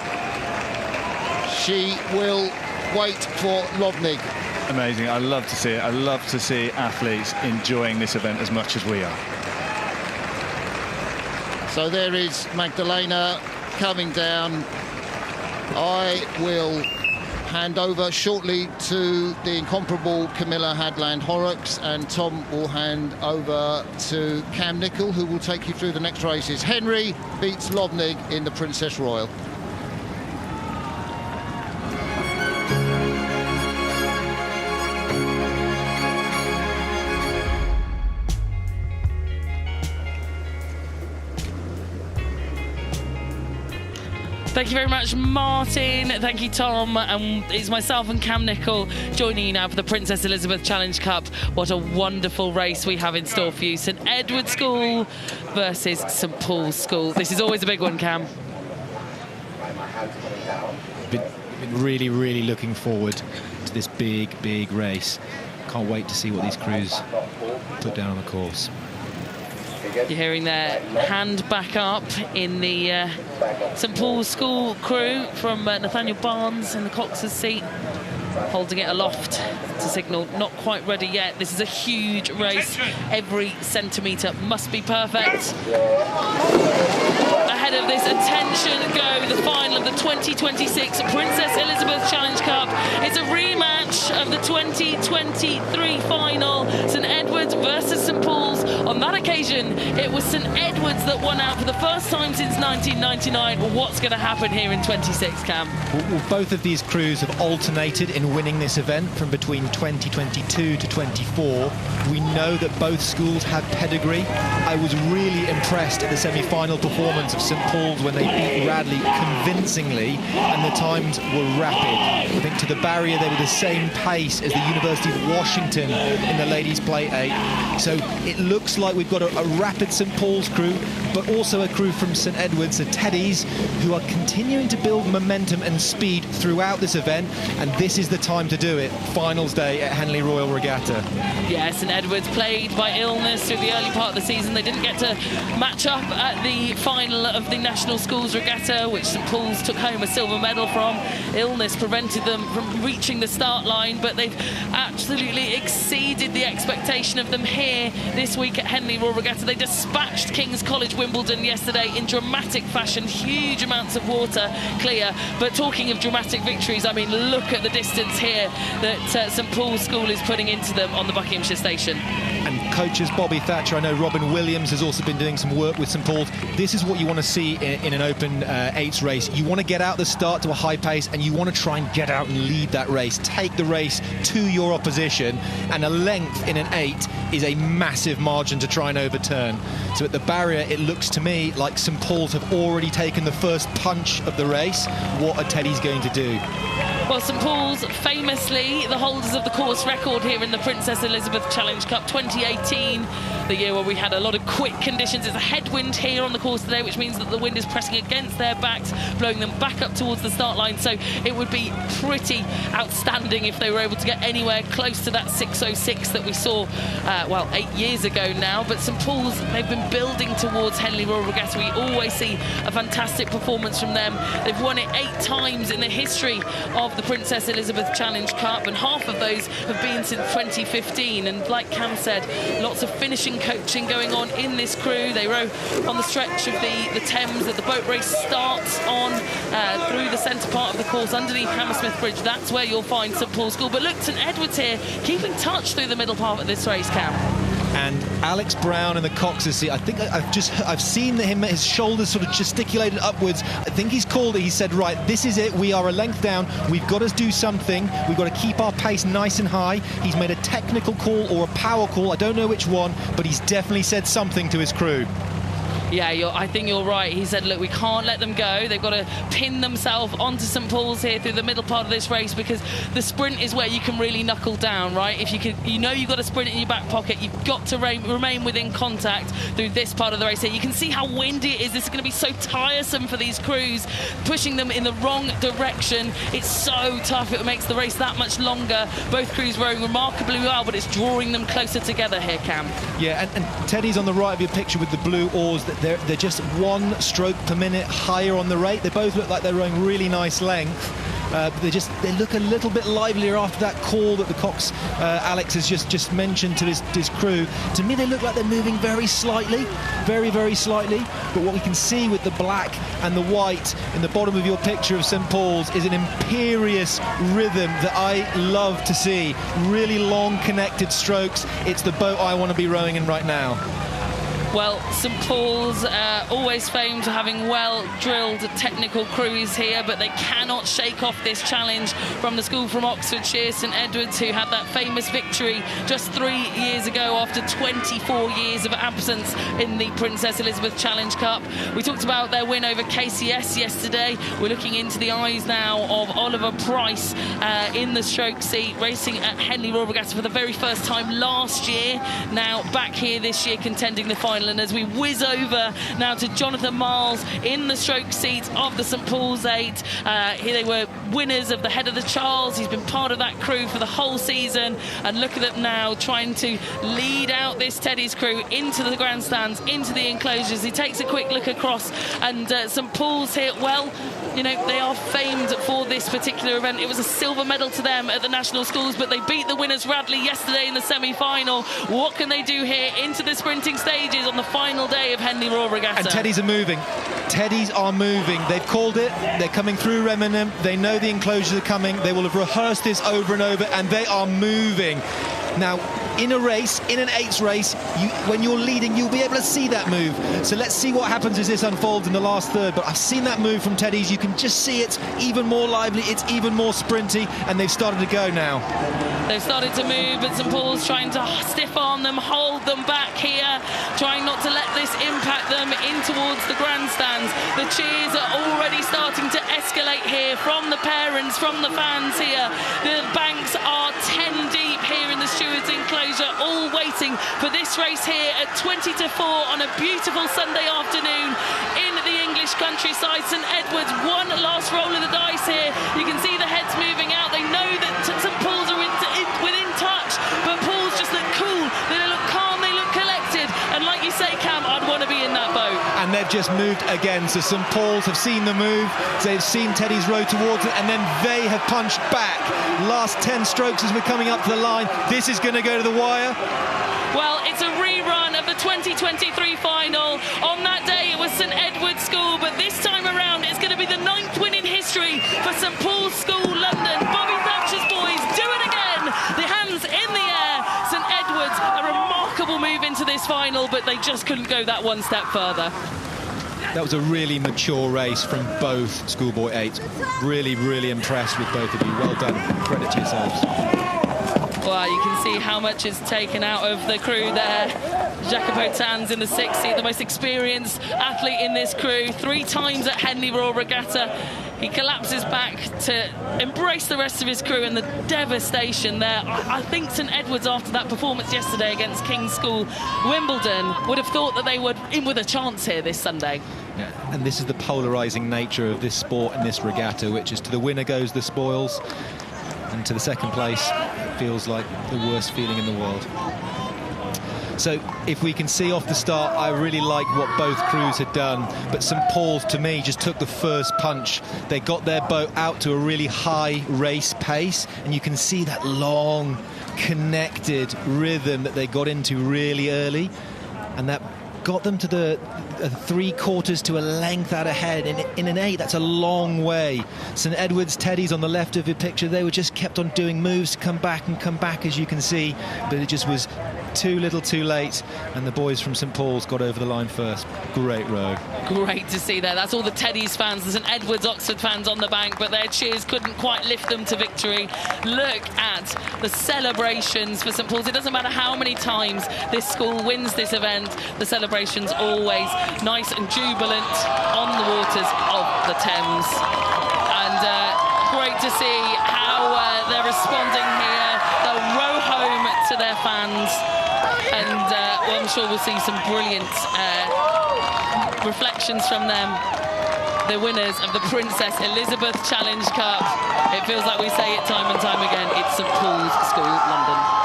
S21: She will wait for Lovnig.
S4: Amazing. I love to see it. I love to see athletes enjoying this event as much as we are.
S21: So there is Magdalena coming down. I will hand over shortly to the incomparable Camilla Hadland-Horrocks, and Tom will hand over to Cam Nicol, who will take you through the next races. Henry beats Lovnig in the Princess Royal.
S2: Thank you very much, Martin. Thank you, Tom. It's myself and Cam Nicol joining you now for the Princess Elizabeth Challenge Cup. What a wonderful race we have in store for you. St Edward's School versus St Paul's School. This is always a big one, Cam.
S14: Been really, really looking forward to this big race. Can't wait to see what these crews put down on the course.
S2: You're hearing their hand back up in the St Paul's School crew from Nathaniel Barnes in the cox's seat, holding it aloft to signal not quite ready yet. This is a huge race. Every centimetre must be perfect. Ahead of this, attention, go, the final of the 2026 Princess Elizabeth Challenge Cup. It's a rematch of the 2023 final, St Edward's versus St Paul's. On that occasion, it was St Edward's that won out for the first time since 1999. Well, what's going to happen here in 26, Cam?
S14: Well, both of these crews have alternated in winning this event from between 2022 to 24. We know that both schools have pedigree. I was really impressed at the semi-final performance of St Paul's when they beat Radley convincingly, and the times were rapid. I think to the barrier they were the same pace as the University of Washington in the ladies' plate 8. So it looks like we've got a rapid St Paul's crew, but also a crew from St Edward's, the Teddies, who are continuing to build momentum and speed throughout this event, and this is the time to do it. Finals day at Henley Royal Regatta.
S2: Yeah, St Edward's plagued by illness through the early part of the season. They didn't get to match up at the final of the National Schools Regatta, which St Paul's took home a silver medal from. Illness prevented them from reaching the start line, but they've absolutely exceeded the expectation of them here this week at Henley Royal Regatta. They dispatched King's College Wimbledon yesterday in dramatic fashion. Huge amounts of water clear. But talking of dramatic victories, I mean, look at the distance here that St Paul's School is putting into them on the Buckinghamshire station.
S14: And coaches Bobby Thatcher, I know Robin Williams has also been doing some work with St Paul's. This is what you want to see in an open 8s race. You want to get out the start to a high pace, and you want to try and get out and lead that race. Take the race to your opposition, and a length in an 8 is a massive margin to try and overturn. So at the barrier, it looks to me like St Paul's have already taken the first punch of the race. What are Teddy's going to do?
S2: Well, St Paul's, famously the holders of the course record here in the Princess Elizabeth Challenge Cup 2018, the year where we had a lot of quick conditions. There's a headwind here on the course today, which means that the wind is pressing against their backs, blowing them back up towards the start line. So it would be pretty outstanding if they were able to get anywhere close to that 6:06 that we saw, 8 years ago now. But St Paul's, they've been building towards Henley Royal Regatta. We always see a fantastic performance from them. They've won it 8 times in the history of the Princess Elizabeth Challenge Cup, and half of those have been since 2015. And like Cam said, lots of finishing coaching going on in this crew. They row on the stretch of the Thames that the boat race starts on, through the centre part of the course underneath Hammersmith Bridge. That's where you'll find St Paul's School. But look, St Edward's here, keeping touch through the middle part of this race, Cam.
S14: And Alex Brown in the cox's seat, I think I've seen his shoulders sort of gesticulated upwards. I think he's called it. He said, right, this is it. We are a length down. We've got to do something. We've got to keep our pace nice and high. He's made a technical call or a power call. I don't know which one, but he's definitely said something to his crew.
S2: Yeah, I think you're right. He said, look, we can't let them go. They've got to pin themselves onto St Paul's here through the middle part of this race, because the sprint is where you can really knuckle down, right? If you know you've got a sprint in your back pocket, you've got to remain within contact through this part of the race here. You can see how windy it is. This is going to be so tiresome for these crews, pushing them in the wrong direction. It's so tough. It makes the race that much longer. Both crews rowing remarkably well, but it's drawing them closer together here, Cam.
S14: Yeah, and Teddy's on the right of your picture with the blue oars. They're just 1 stroke per minute higher on the rate. They both look like they're rowing really nice length. But they look a little bit livelier after that call that the Cox Alex has just mentioned to his crew. To me, they look like they're moving very slightly, very, very slightly. But what we can see with the black and the white in the bottom of your picture of St Paul's is an imperious rhythm that I love to see. Really long, connected strokes. It's the boat I want to be rowing in right now.
S2: Well, St Paul's always famed for having well-drilled technical crews here, but they cannot shake off this challenge from the school from Oxfordshire, St Edward's, who had that famous victory just 3 years ago after 24 years of absence in the Princess Elizabeth Challenge Cup. We talked about their win over KCS yesterday. We're looking into the eyes now of Oliver Price in the stroke seat, racing at Henley Royal Regatta for the very first time last year. Now back here this year contending the final. And as we whiz over now to Jonathan Miles in the stroke seat of the St Paul's 8. Here they were winners of the Head of the Charles. He's been part of that crew for the whole season. And look at them now trying to lead out this Teddy's crew into the grandstands, into the enclosures. He takes a quick look across, and St Paul's here, well, you know, they are famed for this particular event. It was a silver medal to them at the National Schools, but they beat the winners Radley yesterday in the semi-final. What can they do here into the sprinting stages on the final day of Henley Royal Regatta?
S14: And Teddies are moving. Teddies are moving. They've called it. They're coming through M.E.C. They know the enclosures are coming. They will have rehearsed this over and over, and they are moving. Now, in a race, in an 8s race, when you're leading, you'll be able to see that move. So let's see what happens as this unfolds in the last third. But I've seen that move from Teddy's. You can just see it's even more lively, it's even more sprinty, and they've started to go now.
S2: They've started to move, but St Paul's trying to stiff arm them, hold them back here, trying not to let this impact them in towards the grandstands. The cheers are already starting to escalate here from the parents, from the fans here. The banks are 10 deep here in the stewards' enclosure, all waiting for this race here at 20 to 4 on a beautiful Sunday afternoon in the English countryside. St Edward's, one last roll of the dice here. You can see the heads moving out. They know that St Paul's are within touch, but Paul's just look cool. They look calm, they look collected, and like you say, Cam, I'd want to be in that boat.
S14: And they've just moved again. So St Paul's have seen the move, they've seen Teddy's row towards it, and then they have punched back. Last 10 strokes as we're coming up to the line. This is going to go to the wire.
S2: Well, it's a rerun of the 2023 final. On that day, it was St Edward's School, but this time around, it's going to be the 9th win in history for St Paul's School London. Bobby Thatcher's boys do it again. The hands in the air. St Edward's, a remarkable move into this final, but they just couldn't go that one step further.
S14: That was a really mature race from both schoolboy 8s. Really, really impressed with both of you. Well done. Credit to yourselves.
S2: Well, you can see how much is taken out of the crew there. Jacopo Tan's in the 6th seat, the most experienced athlete in this crew. 3 times at Henley Royal Regatta. He collapses back to embrace the rest of his crew, and the devastation there. I think St Edward's, after that performance yesterday against King's School Wimbledon, would have thought that they were in with a chance here this Sunday.
S14: Yeah. And this is the polarising nature of this sport and this regatta, which is to the winner goes the spoils, and to the second place feels like the worst feeling in the world. So if we can see off the start, I really like what both crews had done, but St Paul's, to me, just took the first punch. They got their boat out to a really high race pace, and you can see that long, connected rhythm that they got into really early, and that got them to the 3/4 to a length out ahead. In an 8, that's a long way. St Edward's, Teddy's on the left of your picture, they were just kept on doing moves to come back and come back, as you can see, but it just was too little too late, and the boys from St Paul's got over the line first. Great row.
S2: Great to see there. That's all the Teddy's fans, the St Edward's Oxford fans on the bank, but their cheers couldn't quite lift them to victory. Look at the celebrations for St Paul's. It doesn't matter how many times this school wins this event, the celebrations always nice and jubilant on the waters of the Thames. And great to see how they're responding here. They'll row home to their fans, and well, I'm sure we'll see some brilliant reflections from them. The winners of the Princess Elizabeth Challenge Cup. It feels like we say it time and time again. It's St Paul's School, London.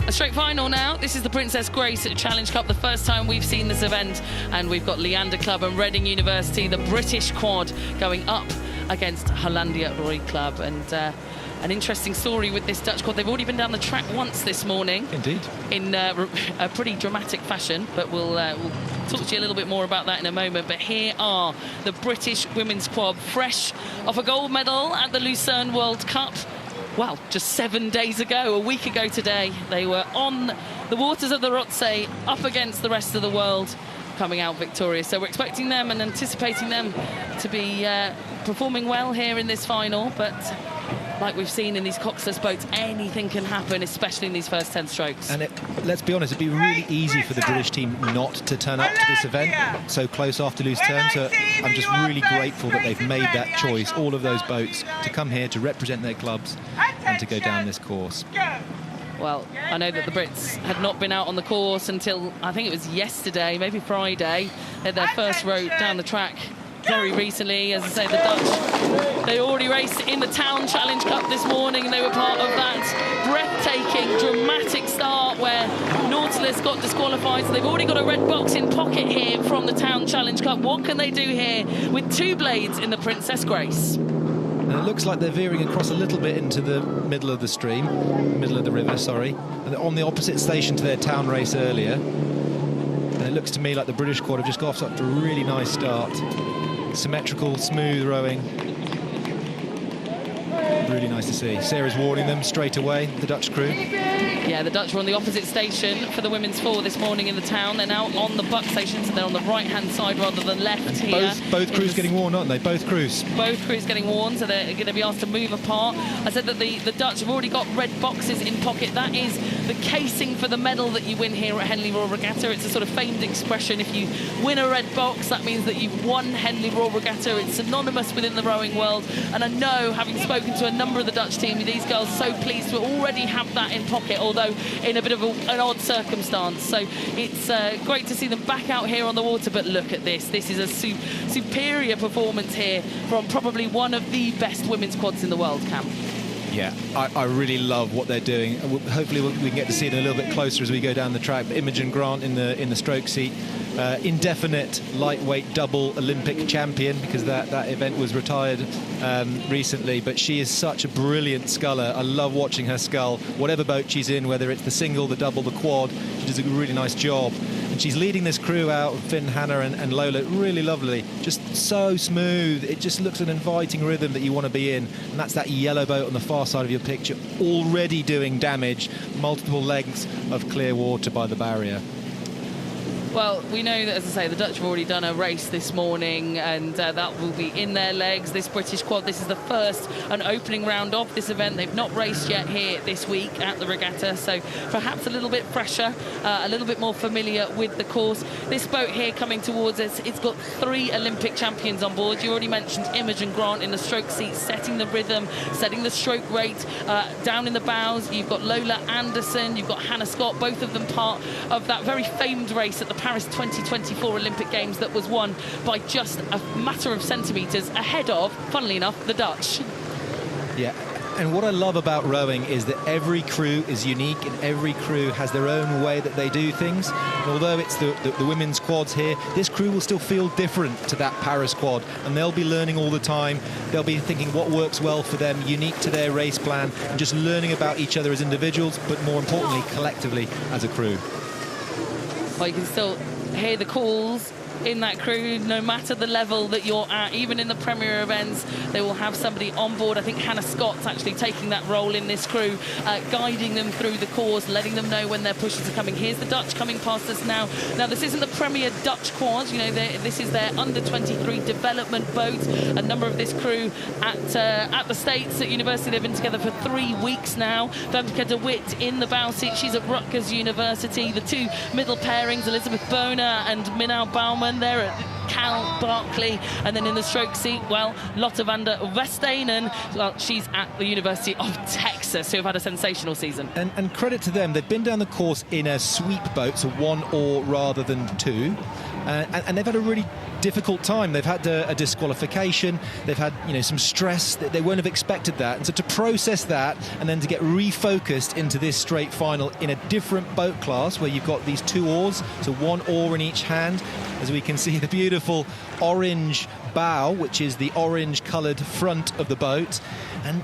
S2: A straight final now. This is the Princess Grace Challenge Cup, the first time we've seen this event, and we've got Leander Club and Reading University, the British quad, going up against Hollandia Roy Club. And an interesting story with this Dutch quad. They've already been down the track once this morning. Indeed. In a pretty dramatic fashion, but we'll talk to you a little bit more about that in a moment. But here are the British women's quad, fresh off a gold medal at the Lucerne World Cup. Well, just 7 days ago, a week ago today, they were on the waters of the Rothsee, up against the rest of the world, coming out victorious. So we're expecting them and anticipating them to be performing well here in this final. But like we've seen in these coxless boats, anything can happen, especially in these first 10 strokes.
S14: And let's be honest, it'd be really easy for the British team not to turn up to this event so close after loose turn. So I'm just really grateful that they've made that choice, all of those boats, to come here to represent their clubs and to go down this course.
S2: Well, I know that the Brits had not been out on the course until, I think it was yesterday, maybe Friday. They had their first row down the track very recently. As I say, the Dutch, they already raced in the Town Challenge Cup this morning. They were part of that breathtaking, dramatic start where Nautilus got disqualified. So they've already got a red box in pocket here from the Town Challenge Cup. What can they do here with two blades in the Princess Grace?
S14: And it looks like they're veering across a little bit into the middle of the stream, middle of the river, sorry. And they're on the opposite station to their town race earlier. And it looks to me like the British quad have just got off to a really nice start. Symmetrical, smooth rowing. Really nice to see. Sarah's warning them straight away, the Dutch crew.
S2: Yeah, the Dutch were on the opposite station for the women's four this morning in the town. They're now on the buck station, so they're on the right-hand side rather than left
S14: and
S2: here.
S14: Both crews getting warned, aren't they? Both crews.
S2: Both crews getting warned, so they're going to be asked to move apart. I said that the Dutch have already got red boxes in pocket. That is the casing for the medal that you win here at Henley Royal Regatta. It's a sort of famed expression. If you win a red box, that means that you've won Henley Royal Regatta. It's synonymous within the rowing world. And I know, having spoken to a number of the Dutch team, these girls are so pleased to already have that in pocket, although in a bit of an odd circumstance. So it's great to see them back out here on the water. But look at this. This is a superior performance here from probably one of the best women's quads in the world, Cam.
S14: Yeah, I really love what they're doing. Hopefully we can get to see them a little bit closer as we go down the track. Imogen Grant in the stroke seat, indefinite lightweight double Olympic champion, because that event was retired recently, but she is such a brilliant sculler. I love watching her scull, whatever boat she's in, whether it's the single, the double, the quad. She does a really nice job. And she's leading this crew out, Finn, Hannah and Lola, really lovely. Just so smooth. It just looks an inviting rhythm that you want to be in. And that's that yellow boat on the far side of your picture, already doing damage. Multiple lengths of clear water by the barrier.
S2: Well, we know that, as I say, the Dutch have already done a race this morning, and that will be in their legs. This British quad, this is the first and opening round of this event. They've not raced yet here this week at the regatta, so perhaps a little bit fresher, a little bit more familiar with the course. This boat here coming towards us, it's got 3 Olympic champions on board. You already mentioned Imogen Grant in the stroke seat, setting the rhythm, setting the stroke rate. Down in the bows, you've got Lola Anderson, you've got Hannah Scott, both of them part of that very famed race at the Paris 2024 Olympic Games that was won by just a matter of centimetres ahead of, funnily enough, the Dutch.
S14: Yeah, and what I love about rowing is that every crew is unique and every crew has their own way that they do things. And although it's the women's quads here, this crew will still feel different to that Paris quad, and they'll be learning all the time. They'll be thinking what works well for them, unique to their race plan, and just learning about each other as individuals, but more importantly, collectively as a crew.
S2: Well, you can still hear the calls in that crew, no matter the level that you're at. Even in the Premier events, they will have somebody on board. I think Hannah Scott's actually taking that role in this crew, guiding them through the course, letting them know when their pushes are coming. Here's the Dutch coming past us now. Now, this isn't the Premier Dutch quad. You know, this is their under-23 development boat. A number of this crew at the States at university. They've been together for 3 weeks now. T.W.K de Wit in the bow seat. She's at Rutgers University. The two middle pairings, Elizabeth Boner and Minau Baumann, there at Cal Berkeley. And then in the stroke seat, well, Lotte van der Westenen, well, she's at the University of Texas, who have had a sensational season.
S14: And credit to them, they've been down the course in a sweep boat, so 1 oar rather than 2. And they've had a really difficult time. They've had a disqualification. They've had, you know, some stress. They won't have expected that. And so to process that and then to get refocused into this straight final in a different boat class where you've got these 2 oars, so 1 oar in each hand, as we can see the beautiful orange bow, which is the orange-coloured front of the boat. And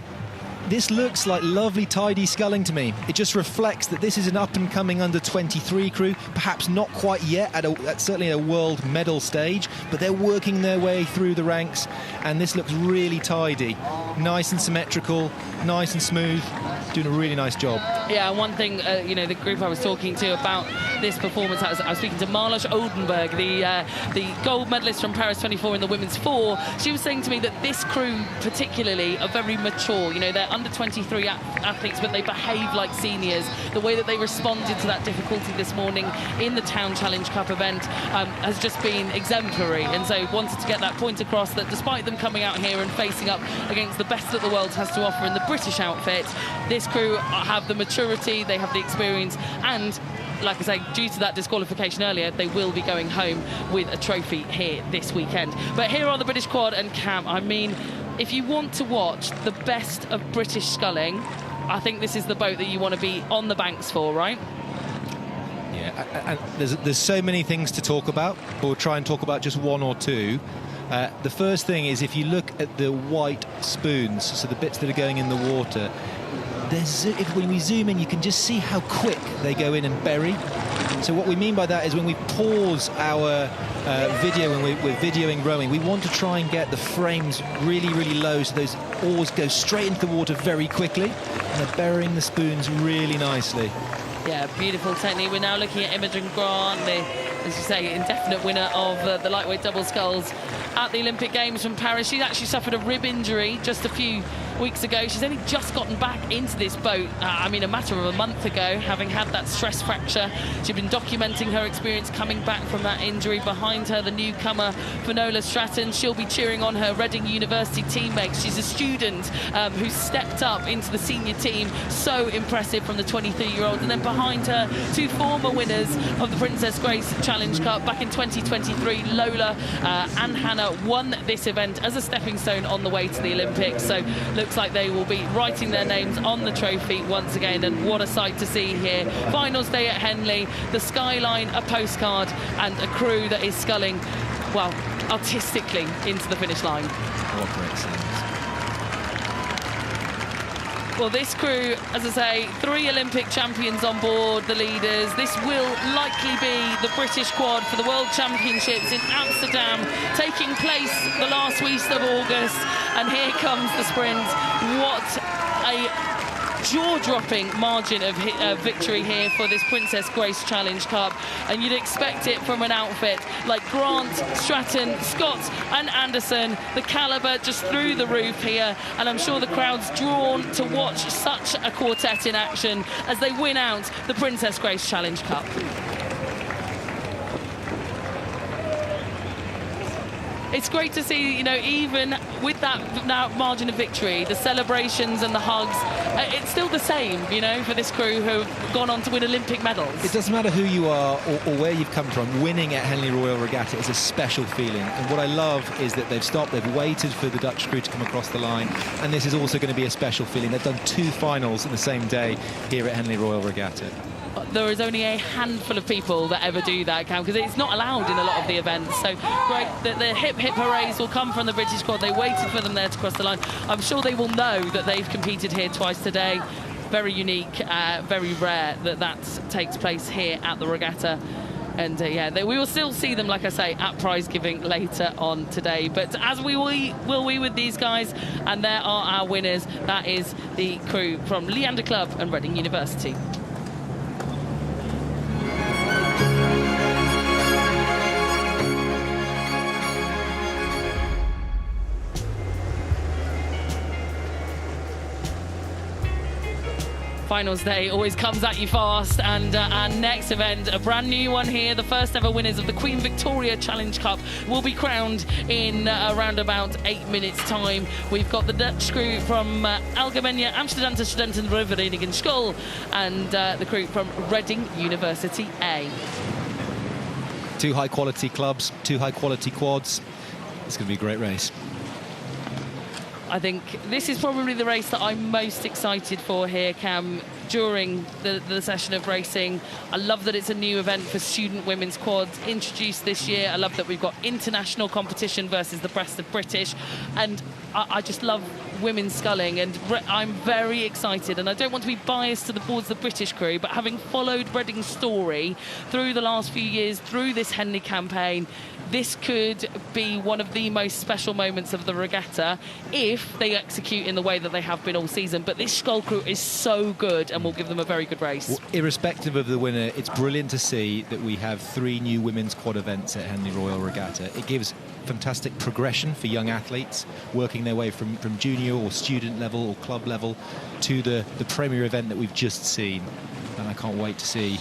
S14: this looks like lovely, tidy sculling to me. It just reflects that this is an up-and-coming under-23 crew, perhaps not quite yet at certainly a world medal stage, but they're working their way through the ranks, and this looks really tidy. Nice and symmetrical, nice and smooth, doing a really nice job.
S2: Yeah, one thing, you know, the group I was talking to about this performance, I was speaking to Marloes Oldenburg, the gold medalist from Paris 24 in the women's 4. She was saying to me that this crew particularly are very mature. You know, they're under 23 athletes, but they behave like seniors. The way that they responded to that difficulty this morning in the Town Challenge Cup event has just been exemplary. And so wanted to get that point across that despite them coming out here and facing up against the best that the world has to offer in the British outfit, this crew have the maturity, they have the experience, and like I say, due to that disqualification earlier, they will be going home with a trophy here this weekend. But here are the British quad and Cam. I mean, if you want to watch the best of British sculling, I think this is the boat that you want to be on the banks for, right?
S14: Yeah, and there's so many things to talk about, but we'll try and talk about just 1 or 2. The first thing is, if you look at the white spoons, so the bits that are going in the water, when we zoom in, you can just see how quick they go in and bury. So what we mean by that is when we pause our video, when we're videoing rowing, we want to try and get the frames really, really low so those oars go straight into the water very quickly, and they're burying the spoons really nicely.
S2: Yeah, beautiful technique. We're now looking at Imogen Grant, as you say, indefinite winner of the lightweight double sculls at the Olympic Games from Paris. She's actually suffered a rib injury just a few weeks ago. She's only just gotten back into this boat, I mean, a matter of a month ago, having had that stress fracture. She'd been documenting her experience coming back from that injury. Behind her, the newcomer, Finola Stratton. She'll be cheering on her Reading University teammates. She's a student who's stepped up into the senior team. So impressive from the 23-year-old. And then behind her, 2 former winners of the Princess Grace Challenge Cup back in 2023. Lola and Hannah won this event as a stepping stone on the way to the Olympics. So looks like they will be writing their names on the trophy once again, and what a sight to see here. Finals day at Henley, the skyline, a postcard, and a crew that is sculling, well, artistically into the finish line.
S14: What great scenes.
S2: Well, this crew, as I say, 3 Olympic champions on board, the leaders. This will likely be the British quad for the World Championships in Amsterdam, taking place the last week of August. And here comes the sprint. What a jaw-dropping margin of victory here for this Princess Grace Challenge Cup, and you'd expect it from an outfit like Grant, Stratton, Scott and Anderson. The calibre just through the roof here, and I'm sure the crowd's drawn to watch such a quartet in action as they win out the Princess Grace Challenge Cup. It's great to see, you know, even with that now margin of victory, the celebrations and the hugs, it's still the same, you know, for this crew who've gone on to win Olympic medals.
S14: It doesn't matter who you are or where you've come from, winning at Henley Royal Regatta is a special feeling. And what I love is that they've stopped, they've waited for the Dutch crew to come across the line, and this is also going to be a special feeling. They've done 2 finals in the same day here at Henley Royal Regatta.
S2: There is only a handful of people that ever do that, Cam, because it's not allowed in a lot of the events. So great that the hip hoorays will come from the British squad. They waited for them there to cross the line. I'm sure they will know that they've competed here twice today. Very unique, very rare that takes place here at the regatta. And yeah, we will still see them, like I say, at prize giving later on today. But as will we with these guys, and there are our winners. That is the crew from Leander Club and Reading University. Finals day always comes at you fast, and our next event, a brand new one here, the first ever winners of the Queen Victoria Challenge Cup will be crowned in around about 8 minutes time. We've got the Dutch crew from Algemene Amsterdamse Studentenvereniging Scull and the crew from Reading University A.
S14: Two high quality clubs, two high quality quads. It's going to be a great race.
S2: I think this is probably the race that I'm most excited for here, Cam, during the session of racing. I love that it's a new event for student women's quads introduced this year. I love that we've got international competition versus the best of British. And I just love women's sculling, and I'm very excited. And I don't want to be biased towards the British crew, but having followed Reading's story through the last few years, through this Henley campaign, this could be one of the most special moments of the regatta if they execute in the way that they have been all season. But this Scull crew is so good and will give them a very good race.
S14: Well, irrespective of the winner, it's brilliant to see that we have 3 new women's quad events at Henley Royal Regatta. It gives fantastic progression for young athletes working their way from junior or student level or club level to the premier event that we've just seen. And I can't wait to see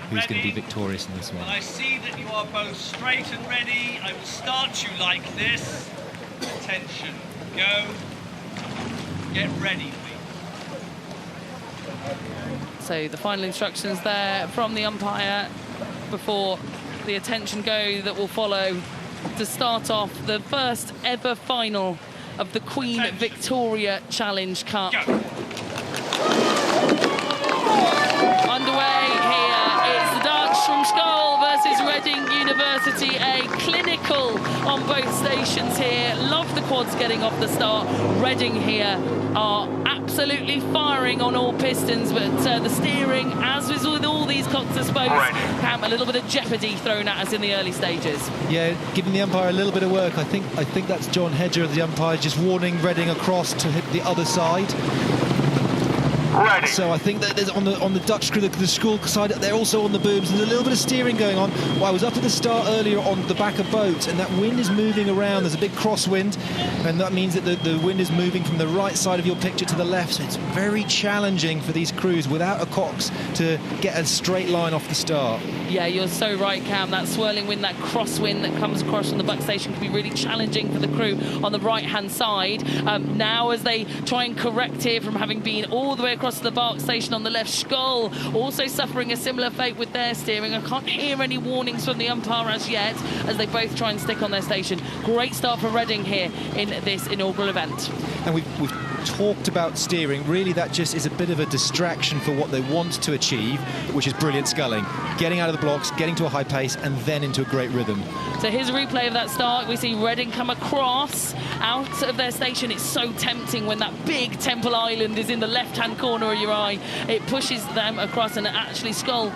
S14: who's going to be victorious in this one.
S10: Well, I see that you are both straight and ready. I will start you like this. Attention, go. Get ready, please.
S2: So the final instructions there from the umpire before the attention go that will follow to start off the first ever final of the Queen Victoria Challenge Cup.
S10: Go.
S2: Underway here, it's the Dutch from Scull versus Reading University A. Clinical on both stations here. Love the quads getting off the start. Reading here are absolutely firing on all pistons, but the steering, as is with all these contest boats, Cam, a little bit of jeopardy thrown at us in the early stages.
S14: Yeah, giving the umpire a little bit of work. I think that's John Hedger, the umpire, just warning Reading across to hit the other side. Ready. So I think that there's on the Dutch crew, the Scull side, they're also on the booms. There's a little bit of steering going on. Well, I was up at the start earlier on the back of boats, and that wind is moving around. There's a big crosswind, and that means that the wind is moving from the right side of your picture to the left. So it's very challenging for these crews without a cox to get a straight line off the start.
S2: Yeah, you're so right, Cam. That swirling wind, that crosswind that comes across from the buck station can be really challenging for the crew on the right-hand side. Now, as they try and correct here from having been all the way across to the bark station on the left, Scull also suffering a similar fate with their steering. I can't hear any warnings from the umpire as yet, as they both try and stick on their station. Great start for Reading here in this inaugural event.
S14: And we've talked about steering. Really, that just is a bit of a distraction for what they want to achieve, which is brilliant sculling. Getting out of the blocks, getting to a high pace, and then into a great rhythm.
S2: So here's a replay of that start. We see Reading come across out of their station. It's so tempting when that big Temple Island is in the left-hand corner of your eye. It pushes them across, and actually Scull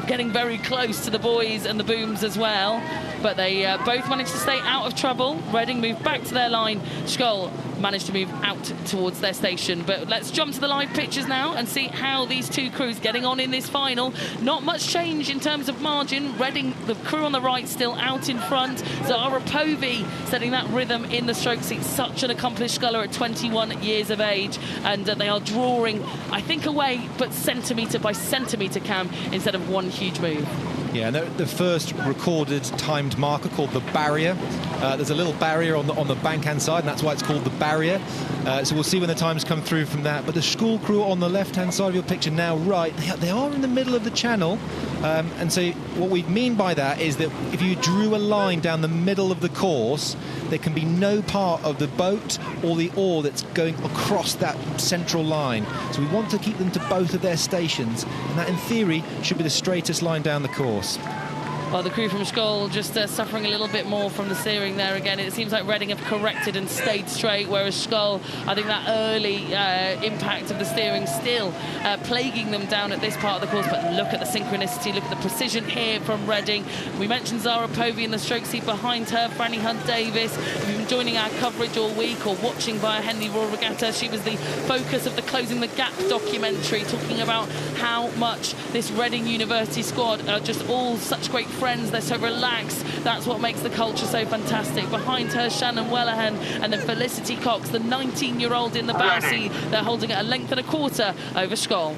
S2: getting very close to the boys and the booms as well. But they both managed to stay out of trouble. Reading moved back to their line. Scull managed to move out towards their station. But let's jump to the live pictures now and see how these two crews getting on in this final. Not much change in terms of margin. Reading, the crew on the right, still out in front. Zara Povey setting that rhythm in the stroke seat. Such an accomplished sculler at 21 years of age. And they are drawing, I think, away, but centimetre by centimetre, Cam, instead of one huge move.
S14: Yeah, and the first recorded timed marker called the barrier. There's a little barrier on the bank-hand side, and that's why it's called the barrier. So we'll see when the times come through from that. But the Scull crew on the left-hand side of your picture now, right, they are in the middle of the channel. And so what we mean by that is that if you drew a line down the middle of the course, there can be no part of the boat or the oar that's going across that central line. So we want to keep them to both of their stations, and that in theory should be the straightest line down the course.
S2: Well, the crew from Scull just suffering a little bit more from the steering there again. It seems like Reading have corrected and stayed straight, whereas Scull, I think that early impact of the steering still plaguing them down at this part of the course. But look at the synchronicity, look at the precision here from Reading. We mentioned Zara Povey in the stroke seat behind her, Franny Hunt-Davis. If you've been joining our coverage all week or watching via Henley Royal Regatta, she was the focus of the Closing the Gap documentary, talking about how much this Reading University squad are just all such great friends. They're so relaxed. That's what makes the culture so fantastic. Behind her, Shannon Wellahan, and then Felicity Cox, the 19-year-old in the bow seat. They're holding it a length and a quarter over Scull.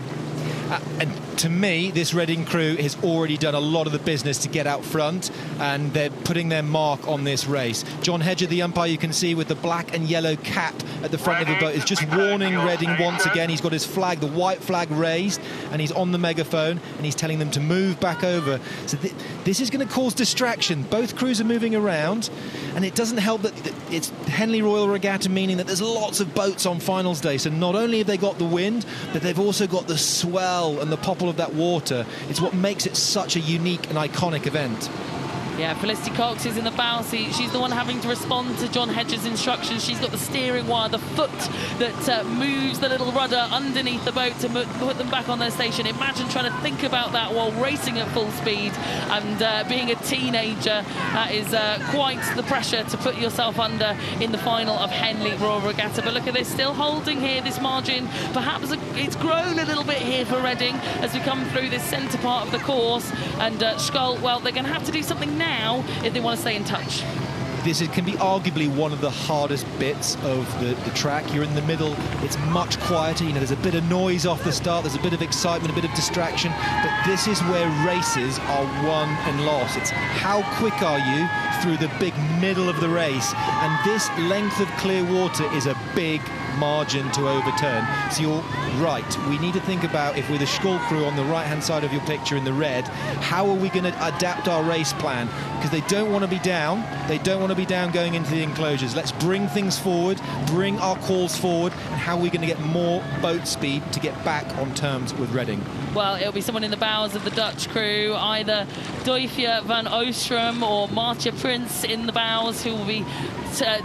S14: And to me, this Reading crew has already done a lot of the business to get out front, and they're putting their mark on this race. John Hedger, the umpire, you can see with the black and yellow cap at the front of the boat, is just warning Reading once again. He's got his flag, the white flag, raised, and he's on the megaphone, and he's telling them to move back over. So this is going to cause distraction. Both crews are moving around, and it doesn't help that it's Henley Royal Regatta, meaning that there's lots of boats on finals day. So not only have they got the wind, but they've also got the swell and the popple of that water. It's what makes it such a unique and iconic event.
S2: Yeah, Felicity Cox is in the bow seat. She's the one having to respond to John Hedges' instructions. She's got the steering wire, the foot that moves the little rudder underneath the boat to put them back on their station. Imagine trying to think about that while racing at full speed and being a teenager. That is quite the pressure to put yourself under in the final of Henley Royal Regatta. But look at this, still holding here, this margin. Perhaps it's grown a little bit here for Reading as we come through this centre part of the course. And Scull, well, they're going to have to do something now if they want to stay in touch.
S14: This can be arguably one of the hardest bits of the track. You're in the middle, it's much quieter, you know, there's a bit of noise off the start, there's a bit of excitement, a bit of distraction, but this is where races are won and lost. It's how quick are you through the big middle of the race, and this length of clear water is a big margin to overturn. So you're right, we need to think about, if we're the Scull crew on the right hand side of your picture in the red, how are we going to adapt our race plan? Because they don't want to be down, going into the enclosures. Let's bring things forward, bring our calls forward, and how are we going to get more boat speed to get back on terms with Reading?
S2: Well, it'll be someone in the bows of the Dutch crew, either Doifje van Oostrum or Martje Prince in the bows, who will be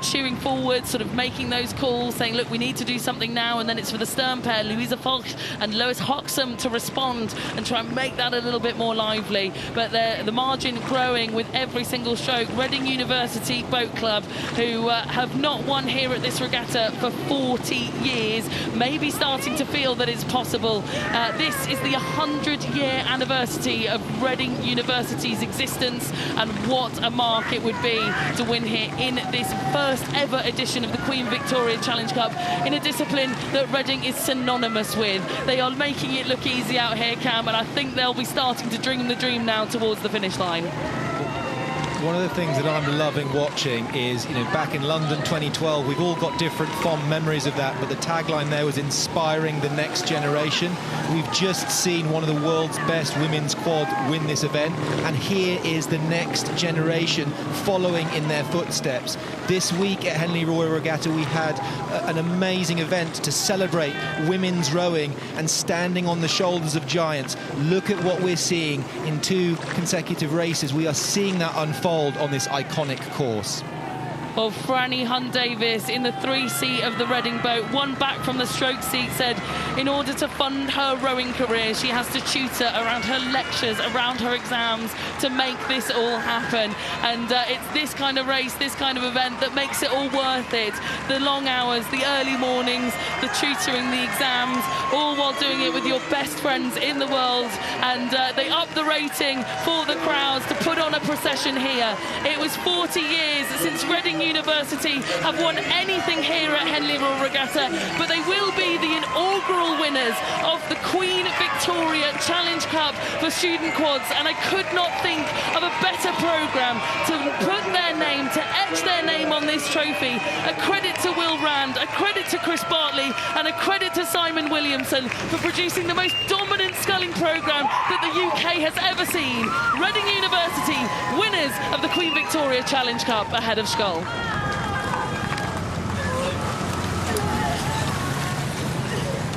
S2: cheering forward, sort of making those calls, saying, look, we need to do something now. And then it's for the stern pair, Louisa Fox and Lois Hoxham, to respond and try and make that a little bit more lively. But the margin growing with every single stroke. Reading University Boat Club, who have not won here at this regatta for 40 years, maybe starting to feel that it's possible. This is the 100-year anniversary of Reading University's existence, and what a mark it would be to win here in this first ever edition of the Queen Victoria Challenge Cup, in a discipline that Reading is synonymous with. They are making it look easy out here, Cam, and I think they'll be starting to dream the dream now towards the finish line.
S14: One of the things that I'm loving watching is, you know, back in London 2012, we've all got different fond memories of that, but the tagline there was inspiring the next generation. We've just seen one of the world's best women's quad win this event, and here is the next generation following in their footsteps. This week at Henley Royal Regatta, we had an amazing event to celebrate women's rowing and standing on the shoulders of giants. Look at what we're seeing in 2 consecutive races. We are seeing that unfold on this iconic course.
S2: Well, Franny Hunt-Davis in the 3 seat of the Reading boat, one back from the stroke seat, said in order to fund her rowing career, she has to tutor around her lectures, around her exams, to make this all happen. And it's this kind of race, this kind of event that makes it all worth it. The long hours, the early mornings, the tutoring, the exams, all while doing it with your best friends in the world. And they upped the rating for the crowds to put on a procession here. It was 40 years since Reading University have won anything here at Henley Royal Regatta, but they will be the inaugural winners of the Queen Victoria Challenge Cup for student quads, and I could not think of a better programme to put their name, to etch their name on this trophy. A credit to Will Rand, a credit to Chris Bartley, and a credit to Simon Williamson for producing the most dominant sculling programme that the UK has ever seen. Reading University, winners of the Queen Victoria Challenge Cup ahead of Scull.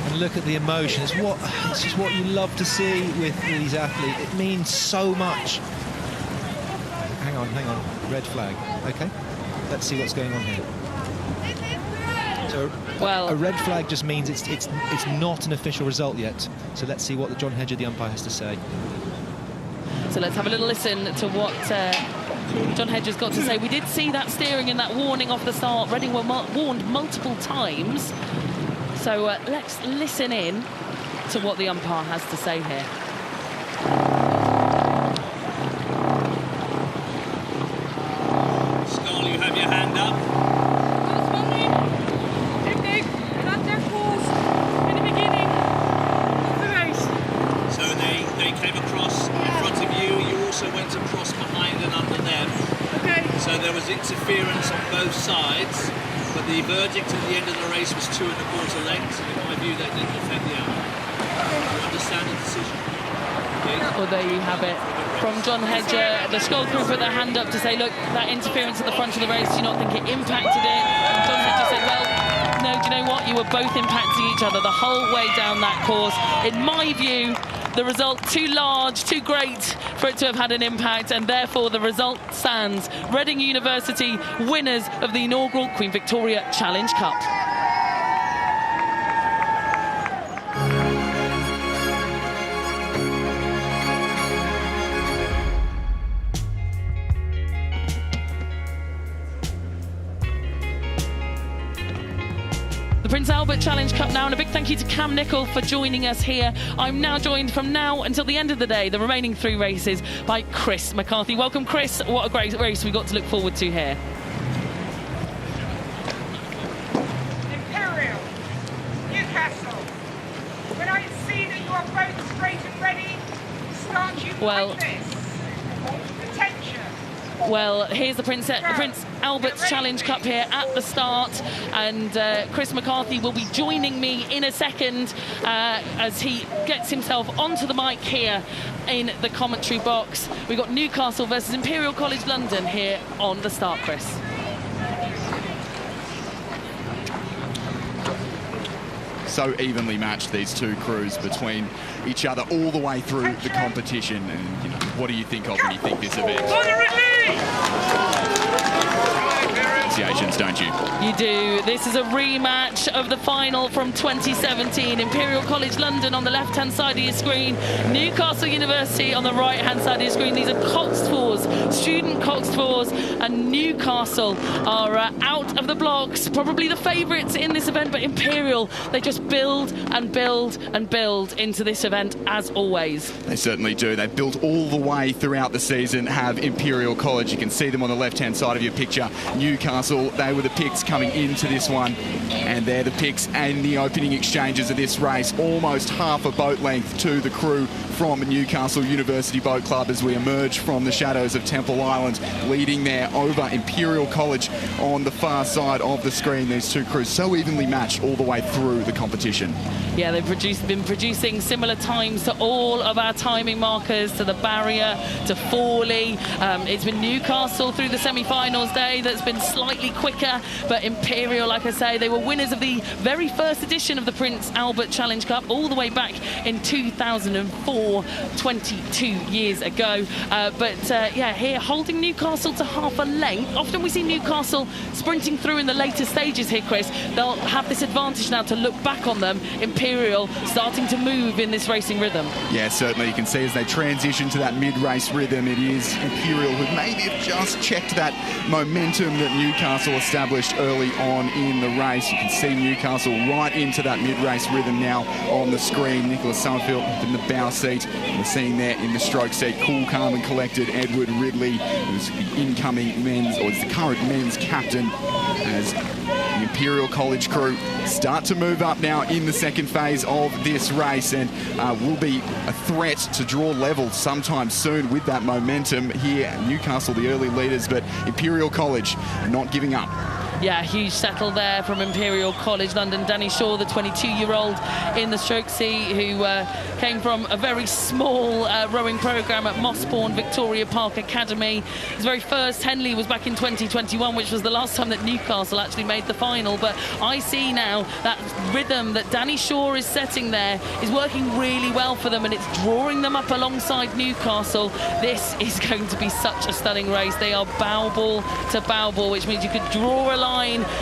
S14: And look at the emotion. It's just what you love to see with these athletes. It means so much. on. Red flag. Okay. Let's see what's going on here. So,
S2: well,
S14: a red flag just means it's not an official result yet. So let's see what the John Hedger, the umpire, has to say.
S2: So let's have a little listen to what John Hedger's got to say. We did see that steering and that warning off the start. Reading were warned multiple times. So let's listen in to what the umpire has to say here.
S10: Skull, you have your hand up. They came across in front of you, you also went across behind and under them. Okay. So there was interference on both sides, but the verdict at the end of the race was 2 1/4 lengths, and in my view that didn't affect the outcome. You understand the decision? Okay.
S2: Well, there you have it. From John Hedger, the Scull crew put their hand up to say, look, that interference at the front of the race, do you not think it impacted it? And John Hedger said, well, no, do you know what? You were both impacting each other the whole way down that course. In my view, the result too large, too great for it to have had an impact, and therefore the result stands. Reading University winners of the inaugural Queen Victoria Challenge Cup. Prince Albert Challenge Cup now, and a big thank you to Cam Nicol for joining us here. I'm now joined from now until the end of the day, the remaining 3 races, by Chris McCarthy. Welcome, Chris. What a great race we got to look forward to here.
S8: Imperial, Newcastle, when I see that you are both straight and ready, start you like this. Attention.
S2: Well, here's the Prince Albert Challenge Cup here at the start, and Chris McCarthy will be joining me in a second as he gets himself onto the mic here in the commentary box. We've got Newcastle versus Imperial College London here on the start, Chris.
S7: So evenly matched, these two crews between each other all the way through the competition. And, you know, what do you think of when you think this event? Associations, don't you?
S2: You do. This is a rematch of the final from 2017. Imperial College London on the left-hand side of your screen, Newcastle University on the right-hand side of your screen. These are Coxed Fours, student Coxed Fours, and Newcastle are out of the blocks, probably the favourites in this event, but Imperial, they just build and build and build into this event as always.
S7: They certainly do. They've built all the way throughout the season, have Imperial College. You can see them on the left-hand side of your picture. Newcastle, they were the picks coming into this one, and they're the picks in the opening exchanges of this race. Almost half a boat length to the crew from Newcastle University Boat Club as we emerge from the shadows of Temple Island, leading there over Imperial College on the far side of the screen. These two crews so evenly matched all the way through the competition.
S2: Yeah, they've been producing similar times to all of our timing markers, to the barrier, to Fawley. It's been Newcastle through the semi-finals day that's been slightly quicker, but Imperial, like I say, they were winners of the very first edition of the Prince Albert Challenge Cup all the way back in 2004, 22 years ago. Yeah, here holding Newcastle to half a length. Often we see Newcastle sprinting through in the later stages here, Chris. They'll have this advantage now to look back on them. Imperial starting to move in this racing rhythm.
S7: Yeah, certainly. You can see as they transition to that mid-race rhythm, it is Imperial who maybe have just checked that momentum that Newcastle established early on in the race. You can see Newcastle right into that mid-race rhythm now on the screen. Nicholas Summerfield in the bow seat. We're seeing there in the stroke seat, cool, calm and collected, Edward Ridley, who's the incoming men's, or is the current men's captain, as the Imperial College crew start to move up now in the second phase of this race, and will be a threat to draw level sometime soon with that momentum here. Newcastle, the early leaders, but Imperial College not giving up.
S2: Yeah, huge settle there from Imperial College London. Danny Shaw, the 22-year-old in the Strokesy, who came from a very small rowing programme at Mossbourne Victoria Park Academy. His very first Henley was back in 2021, which was the last time that Newcastle actually made the final. But I see now that rhythm that Danny Shaw is setting there is working really well for them, and it's drawing them up alongside Newcastle. This is going to be such a stunning race. They are bow ball to bow ball, which means you could draw a line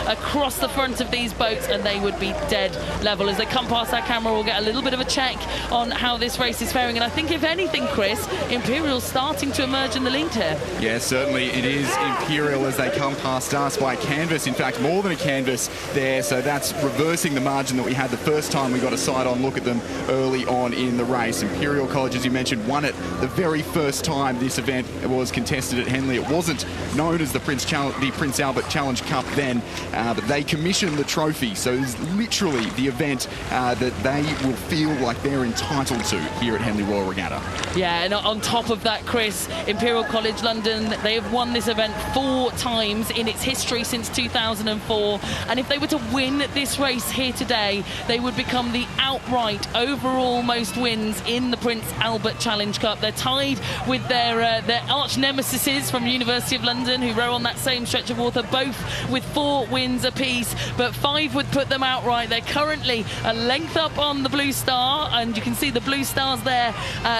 S2: across the front of these boats and they would be dead level. As they come past our camera, we'll get a little bit of a check on how this race is faring. And I think, if anything, Chris, Imperial's starting to emerge in the lead here.
S7: Yeah, certainly it is Imperial as they come past us by a canvas. In fact, more than a canvas there. So that's reversing the margin that we had the first time we got a side-on look at them early on in the race. Imperial College, as you mentioned, won it the very first time this event was contested at Henley. It wasn't known as the Prince Albert Challenge Cup then, but they commissioned the trophy. So it's literally the event that they will feel like they're entitled to here at Henley Royal Regatta.
S2: Yeah, and on top of that, Chris, Imperial College London, they have won this event 4 times in its history since 2004. And if they were to win this race here today, they would become the outright overall most wins in the Prince Albert Challenge Cup. They're tied with their arch nemesis from University of London, who row on that same stretch of water, both with 4 wins apiece, but 5 would put them outright. They're currently a length up on the Blue Star, and you can see the Blue Stars there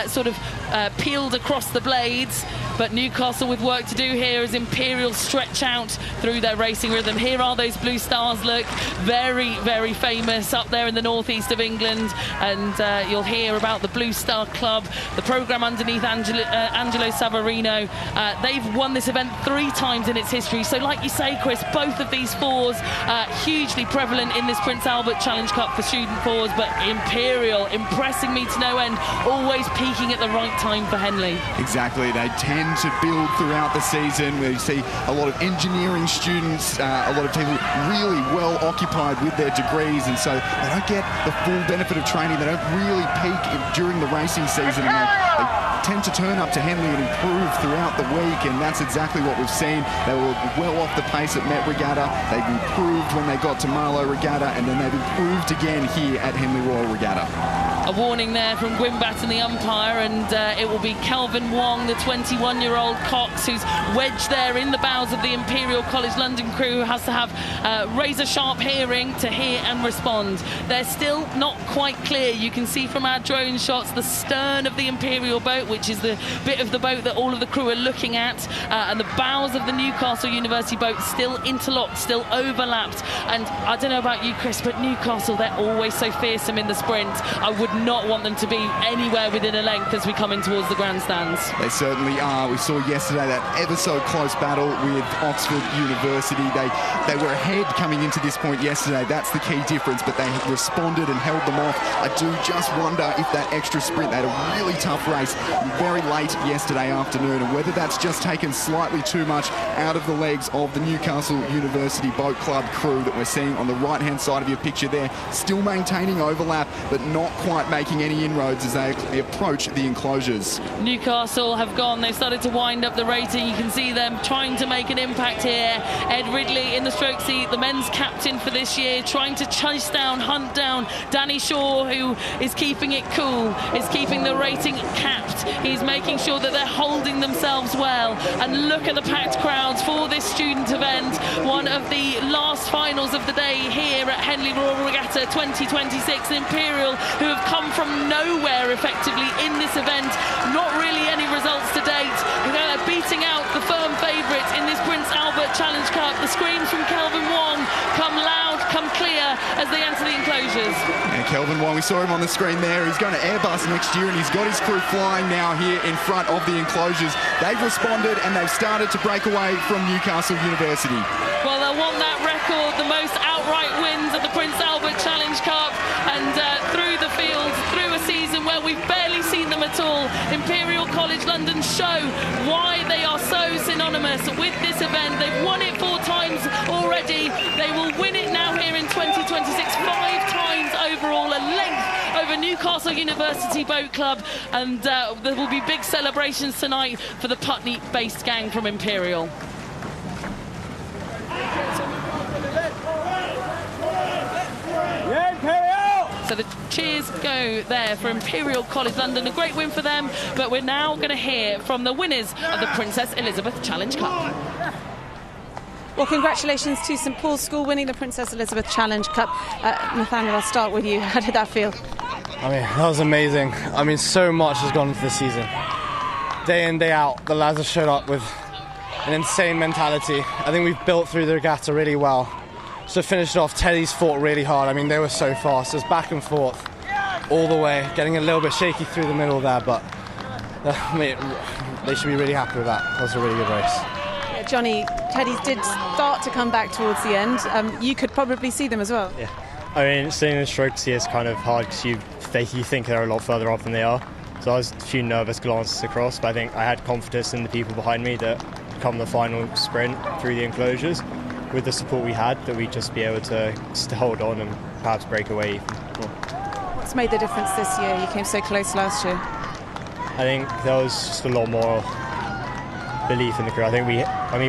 S2: sort of peeled across the blades. But Newcastle with work to do here as Imperial stretch out through their racing rhythm. Here are those Blue Stars, look, very, very famous up there in the northeast of England. And you'll hear about the Blue Star Club, the programme underneath Angelo Savarino. They've won this event 3 times in its history. So like you say, Chris, both of these 4s hugely prevalent in this Prince Albert Challenge Cup for student 4s, but Imperial impressing me to no end, always peaking at the right time for Henley.
S7: Exactly, they tend to build throughout the season. We see a lot of engineering students, a lot of people really well occupied with their degrees, and so they don't get the full benefit of training. They don't really peak during the racing season, and they tend to turn up to Henley and improve throughout the week, and that's exactly what we've seen. They were well off the pace at Met Regatta. They've improved when they got to Marlow Regatta, and then they've improved again here at Henley Royal Regatta.
S2: A warning there from Gwynbat and the umpire, and it will be Kelvin Wong, the 21-year-old Cox, who's wedged there in the bows of the Imperial College London crew, who has to have razor-sharp hearing to hear and respond. They're still not quite clear. You can see from our drone shots the stern of the Imperial boat, which is the bit of the boat that all of the crew are looking at, and the bows of the Newcastle University boat still interlocked, still overlapped. And I don't know about you, Chris, but Newcastle, they're always so fearsome in the sprint. I would not want them to be anywhere within a length as we come in towards the grandstands.
S7: They certainly are. We saw yesterday that ever so close battle with Oxford University. They were ahead coming into this point yesterday. That's the key difference, but they responded and held them off. I do just wonder if that extra sprint, they had a really tough race very late yesterday afternoon, and whether that's just taken slightly too much out of the legs of the Newcastle University Boat Club crew that we're seeing on the right-hand side of your picture there, still maintaining overlap, but not quite making any inroads as they approach the enclosures.
S2: Newcastle have gone, they've started to wind up the rating. You can see them trying to make an impact here. Ed Ridley in the stroke seat, the men's captain for this year, trying to chase down, hunt down Danny Shaw, who is keeping it cool, is keeping the rating capped. He's making sure that they're holding themselves well. And look at the packed crowds for this student event, one of the last finals of the day here at Henley Royal Regatta 2026. Imperial, who have come from nowhere effectively in this event, not really any results to date. They're beating out the firm favourites in this Prince Albert Challenge Cup. The screams from Kelvin Wong come loud, come clear as they enter the enclosures.
S7: And Kelvin Wong, we saw him on the screen there. He's going to Airbus next year, and he's got his crew flying now here in front of the enclosures. They've responded and they've started to break away from Newcastle University.
S2: Well, they'll want that record, the most outright wins at the Prince Albert Challenge Cup, and through the field, through a season where we've barely seen them at all, Imperial College London show why they are so synonymous with this event. They've won it 4 times already. They will win it now here in 2026, 5 times overall, a length over Newcastle University Boat Club, and there will be big celebrations tonight for the Putney-based gang from Imperial. So the cheers go there for Imperial College London. A great win for them, but we're now going to hear from the winners of the Princess Elizabeth Challenge Cup.
S13: Well, congratulations to St Paul's School winning the Princess Elizabeth Challenge Cup. Nathaniel, I'll start with you. How did that feel?
S5: I mean, that was amazing. I mean, so much has gone into the season. Day in, day out, the lads have showed up with an insane mentality. I think we've built through the regatta really well. So finished off, Teddy's fought really hard. I mean, they were so fast. It was back and forth all the way, getting a little bit shaky through the middle there, but I mean, they should be really happy with that. That was a really good race.
S13: Yeah, Johnny, Teddy's did start to come back towards the end. You could probably see them as well.
S22: Yeah, I mean, seeing the strokes here is kind of hard because you think they're a lot further off than they are. So I was a few nervous glances across, but I think I had confidence in the people behind me that come the final sprint through the enclosures, with the support we had, that we'd just be able to hold on and perhaps break away even more.
S13: What's made the difference this year? You came so close last year.
S22: I think there was just a lot more belief in the crew. I think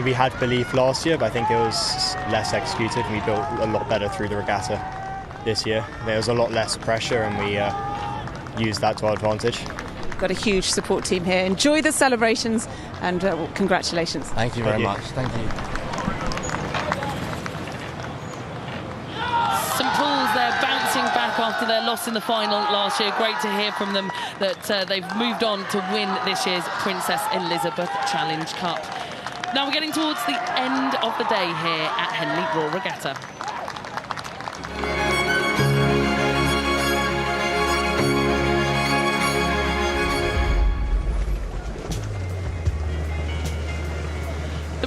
S22: we had belief last year, but I think it was less executed, and we built a lot better through the regatta this year. There was a lot less pressure, and we used that to our advantage.
S13: Got a huge support team here. Enjoy the celebrations, and congratulations.
S5: Thank you very much. Thank you.
S2: St Paul's, they're bouncing back after their loss in the final last year. Great to hear from them that they've moved on to win this year's Princess Elizabeth Challenge Cup. Now we're getting towards the end of the day here at Henley Royal Regatta.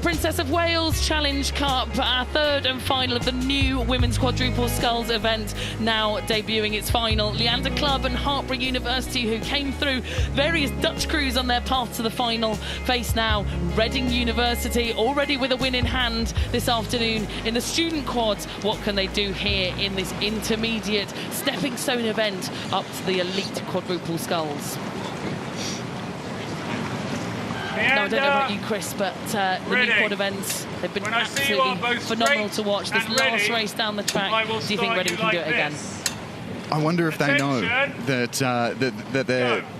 S2: Princess of Wales Challenge Cup, our third and final of the new women's quadruple sculls event, now debuting its final. Leander Club and Hartpury University, who came through various Dutch crews on their path to the final, face now Reading University, already with a win in hand this afternoon in the student quads. What can they do here in this intermediate stepping stone event up to the elite quadruple sculls? Now, I don't know about you, Chris, but the new quad events, they've been absolutely phenomenal to watch. This last race down the track, do you think Reading can do it again?
S7: I wonder if they know that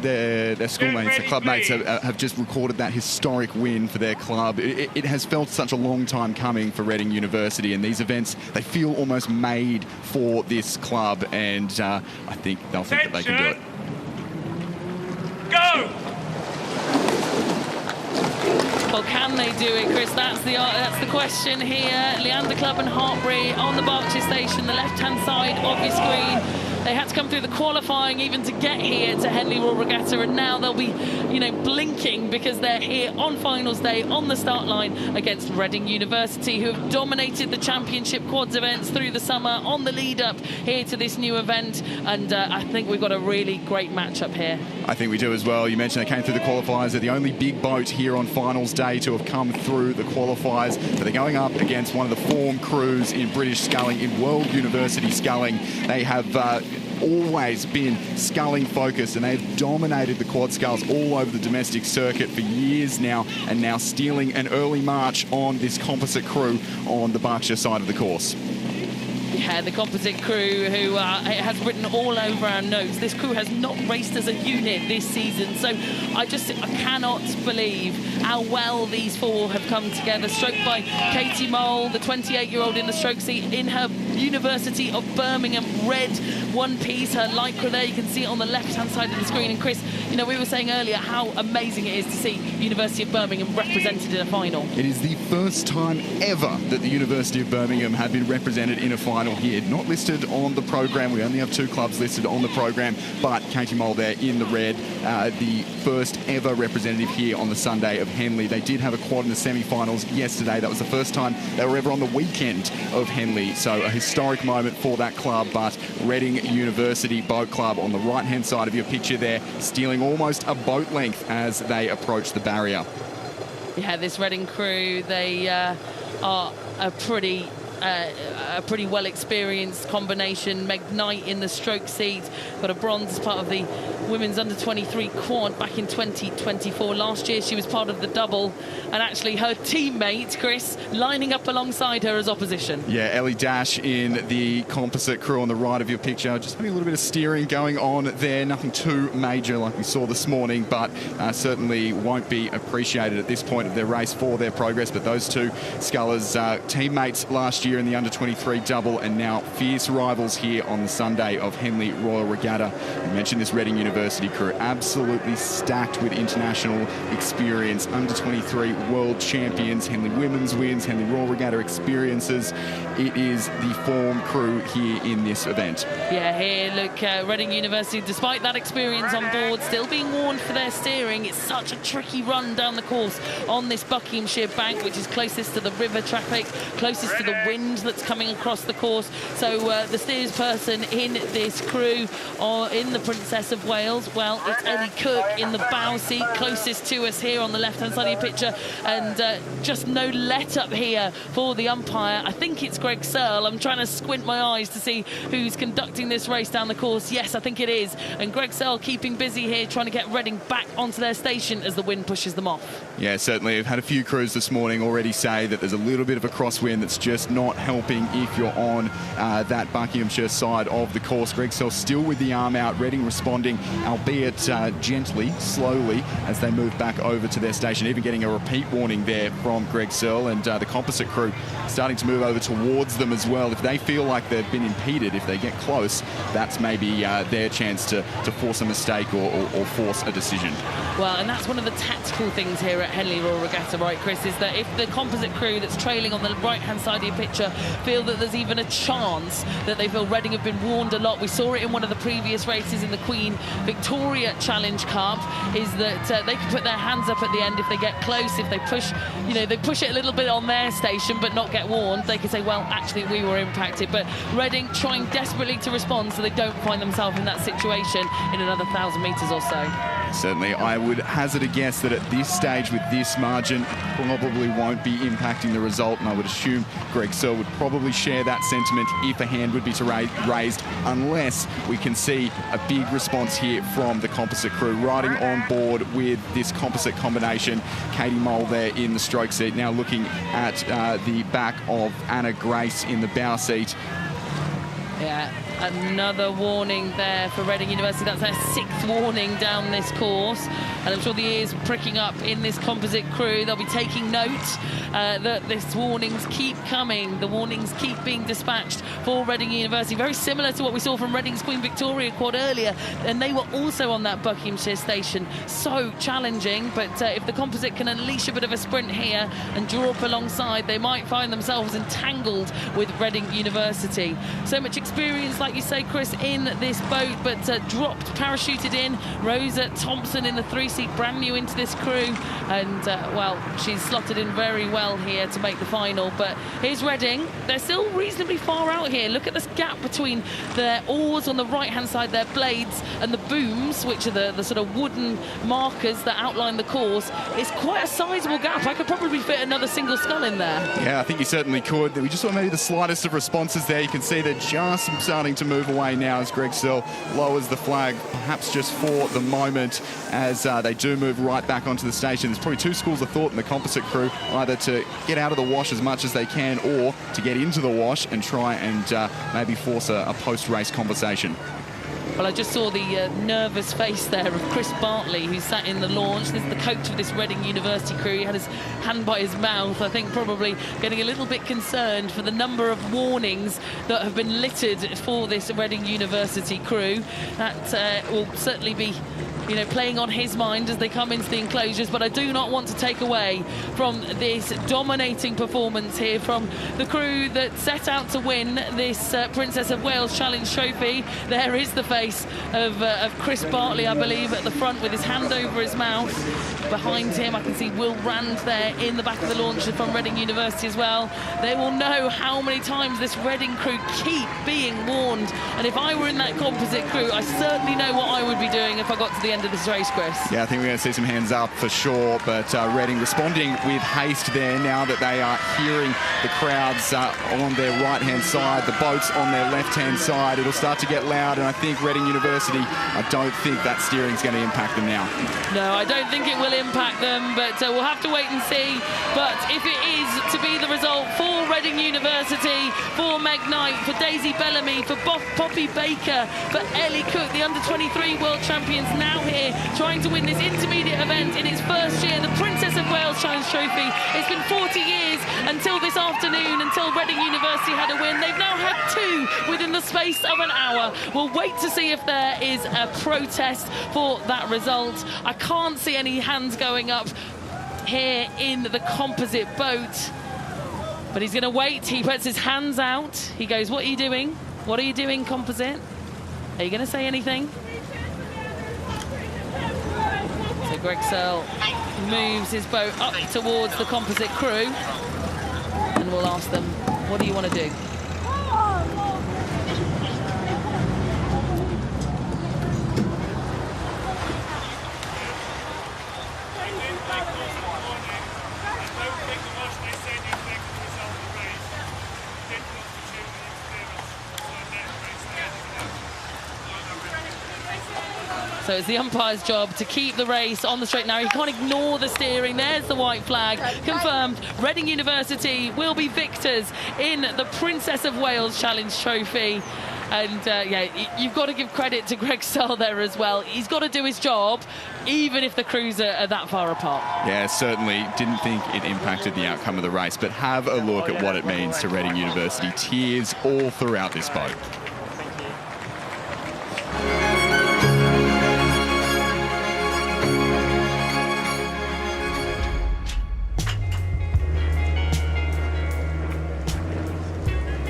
S7: their schoolmates, their clubmates, have just recorded that historic win for their club. It has felt such a long time coming for Reading University, and these events, they feel almost made for this club, and I think they'll think that they can do it.
S10: Go!
S2: Well, can they do it, Chris? That's the question here. Leander Club and Hartpury on the Berkshire Station, the left-hand side of your screen. They had to come through the qualifying even to get here to Henley Royal Regatta, and now they'll be, blinking because they're here on finals day on the start line against Reading University, who have dominated the championship quads events through the summer on the lead up here to this new event. And I think we've got a really great matchup here.
S7: I think we do as well. You mentioned they came through the qualifiers. They're the only big boat here on finals day to have come through the qualifiers. But they're going up against one of the form crews in British sculling, in World University sculling. They have always been sculling focused, and they've dominated the quad sculls all over the domestic circuit for years now, and now stealing an early march on this composite crew on the Berkshire side of the course.
S2: Yeah, the composite crew who has written all over our notes. This crew has not raced as a unit this season, so I cannot believe how well these four have come together. Stroked by Katie Mole, the 28-year-old in the stroke seat in her University of Birmingham red one-piece, her lycra there. You can see it on the left-hand side of the screen. And Chris, we were saying earlier how amazing it is to see University of Birmingham represented in a final.
S7: It is the first time ever that the University of Birmingham have been represented in a final here. Not listed on the program. We only have two clubs listed on the program, but Katie Mole there in the red, the first ever representative here on the Sunday of Henley. They did have a quad in the semi-finals yesterday. That was the first time they were ever on the weekend of Henley. So a historic moment for that club, but Reading University Boat Club on the right-hand side of your picture there, stealing almost a boat length as they approach the barrier.
S2: Yeah, this Reading crew, they are a pretty well-experienced combination. Meg Knight in the stroke seat, got a bronze as part of the women's under-23 quad back in 2024. Last year she was part of the double, and actually her teammate, Chris, lining up alongside her as opposition.
S7: Yeah, Ellie Dash in the composite crew on the right of your picture. Just having a little bit of steering going on there. Nothing too major like we saw this morning, but certainly won't be appreciated at this point of their race for their progress. But those two Scullers teammates last year in the under-23 double, and now fierce rivals here on the Sunday of Henley Royal Regatta. You mentioned this Reading University crew, absolutely stacked with international experience. Under-23 world champions, Henley women's wins, Henley Royal Regatta experiences. It is the form crew here in this event.
S2: Yeah, here, look, Reading University, despite that experience on board, still being warned for their steering. It's such a tricky run down the course on this Buckinghamshire bank, which is closest to the river traffic, closest to the wind that's coming across the course. So the steersperson in this crew, or in the Princess of Wales, well, it's Ellie Cook in the bow seat, closest to us here on the left-hand side of your picture, and just no let-up here for the umpire. I think it's Greg Searle. I'm trying to squint my eyes to see who's conducting this race down the course. Yes, I think it is. And Greg Searle keeping busy here, trying to get Reading back onto their station as the wind pushes them off.
S7: Yeah, certainly. I've had a few crews this morning already say that there's a little bit of a crosswind that's just not helping if you're on that Buckinghamshire side of the course. Greg Searle still with the arm out, Reading responding, albeit gently, slowly, as they move back over to their station, even getting a repeat warning there from Greg Searle, and the composite crew starting to move over towards them as well. If they feel like they've been impeded, if they get close, that's maybe their chance to force a mistake or force a decision.
S2: Well, and that's one of the tactical things here at Henley Royal Regatta, right, Chris, is that if the composite crew that's trailing on the right-hand side of your picture feel that there's even a chance that they feel Reading have been warned a lot. We saw it in one of the previous races in the Queen Victoria Challenge Cup, is that they can put their hands up at the end if they get close, if they push, you know, they push it a little bit on their station but not get warned. They can say, well, actually, we were impacted. But Reading trying desperately to respond so they don't find themselves in that situation in another 1,000 metres or so.
S7: Certainly, I would hazard a guess that at this stage with this margin probably won't be impacting the result, and I would assume Greg Searle would probably share that sentiment if a hand would be raised, unless we can see a big response here from the composite crew riding on board with this composite combination. Katie Mole there in the stroke seat, now looking at the back of Anna Grace in the bow seat.
S2: Yeah, another warning there for Reading University. That's their 6th warning down this course. And I'm sure the ears pricking up in this composite crew. They'll be taking note that these warnings keep coming. The warnings keep being dispatched for Reading University. Very similar to what we saw from Reading's Queen Victoria quad earlier. And they were also on that Buckinghamshire station. So challenging. But if the composite can unleash a bit of a sprint here and draw up alongside, they might find themselves entangled with Reading University. So much experience, like you say, Chris, in this boat, but dropped, parachuted in. Rosa Thompson in the 3-seat, brand new into this crew, and well, she's slotted in very well here to make the final. But here's Reading. They're still reasonably far out here. Look at this gap between their oars on the right-hand side, their blades, and the booms, which are the sort of wooden markers that outline the course. It's quite a sizable gap. I could probably fit another single scull in there.
S7: Yeah, I think you certainly could. We just saw maybe the slightest of responses there. You can see they're just starting to move away now as Greg Searle lowers the flag, perhaps just for the moment, as they do move right back onto the station. There's probably two schools of thought in the composite crew, either to get out of the wash as much as they can or to get into the wash and try and maybe force a post-race conversation.
S2: Well, I just saw the nervous face there of Chris Bartley, who sat in the launch. This is the coach of this Reading University crew. He had his hand by his mouth, I think probably getting a little bit concerned for the number of warnings that have been littered for this Reading University crew. That will certainly be, you know, playing on his mind as they come into the enclosures. But I do not want to take away from this dominating performance here from the crew that set out to win this Princess of Wales Challenge Trophy. There is the face of Chris Bartley, I believe, at the front with his hand over his mouth. behind him. I can see Will Rand there in the back of the launcher from Reading University as well. They will know how many times this Reading crew keep being warned. And if I were in that composite crew, I certainly know what I would be doing if I got to the end of this race, Chris.
S7: Yeah, I think we're going to see some hands up for sure, but Reading responding with haste there now that they are hearing the crowds on their right-hand side, the boats on their left-hand side. It'll start to get loud, and I think Reading University, I don't think that steering's going to impact them now.
S2: No, I don't think it will impact them, but we'll have to wait and see. But if it is to be the result for Reading University, for Meg Knight, for Daisy Bellamy, for Poppy Baker, for Ellie Cook, the under-23 world champions now here trying to win this intermediate event in its first year, the Princess of Wales Challenge Trophy. It's been 40 years until this afternoon, until Reading University had a win. They've now had two within the space of an hour. We'll wait to see if there is a protest for that result. I can't see any hands going up here in the composite boat, but he's going to wait. He puts his hands out. He goes, what are you doing? What are you doing, composite? Are you going to say anything? So Greg Searle moves his boat up towards the composite crew, and we'll ask them, what do you want to do? So it's the umpire's job to keep the race on the straight and narrow. He can't ignore the steering. There's the white flag. Confirmed. Reading University will be victors in the Princess of Wales Challenge Trophy. And yeah, you've got to give credit to Greg Searle there as well. He's got to do his job, even if the crews are that far apart.
S7: Yeah, certainly didn't think it impacted the outcome of the race, but have a look at what it means to Reading University. Tears all throughout this boat.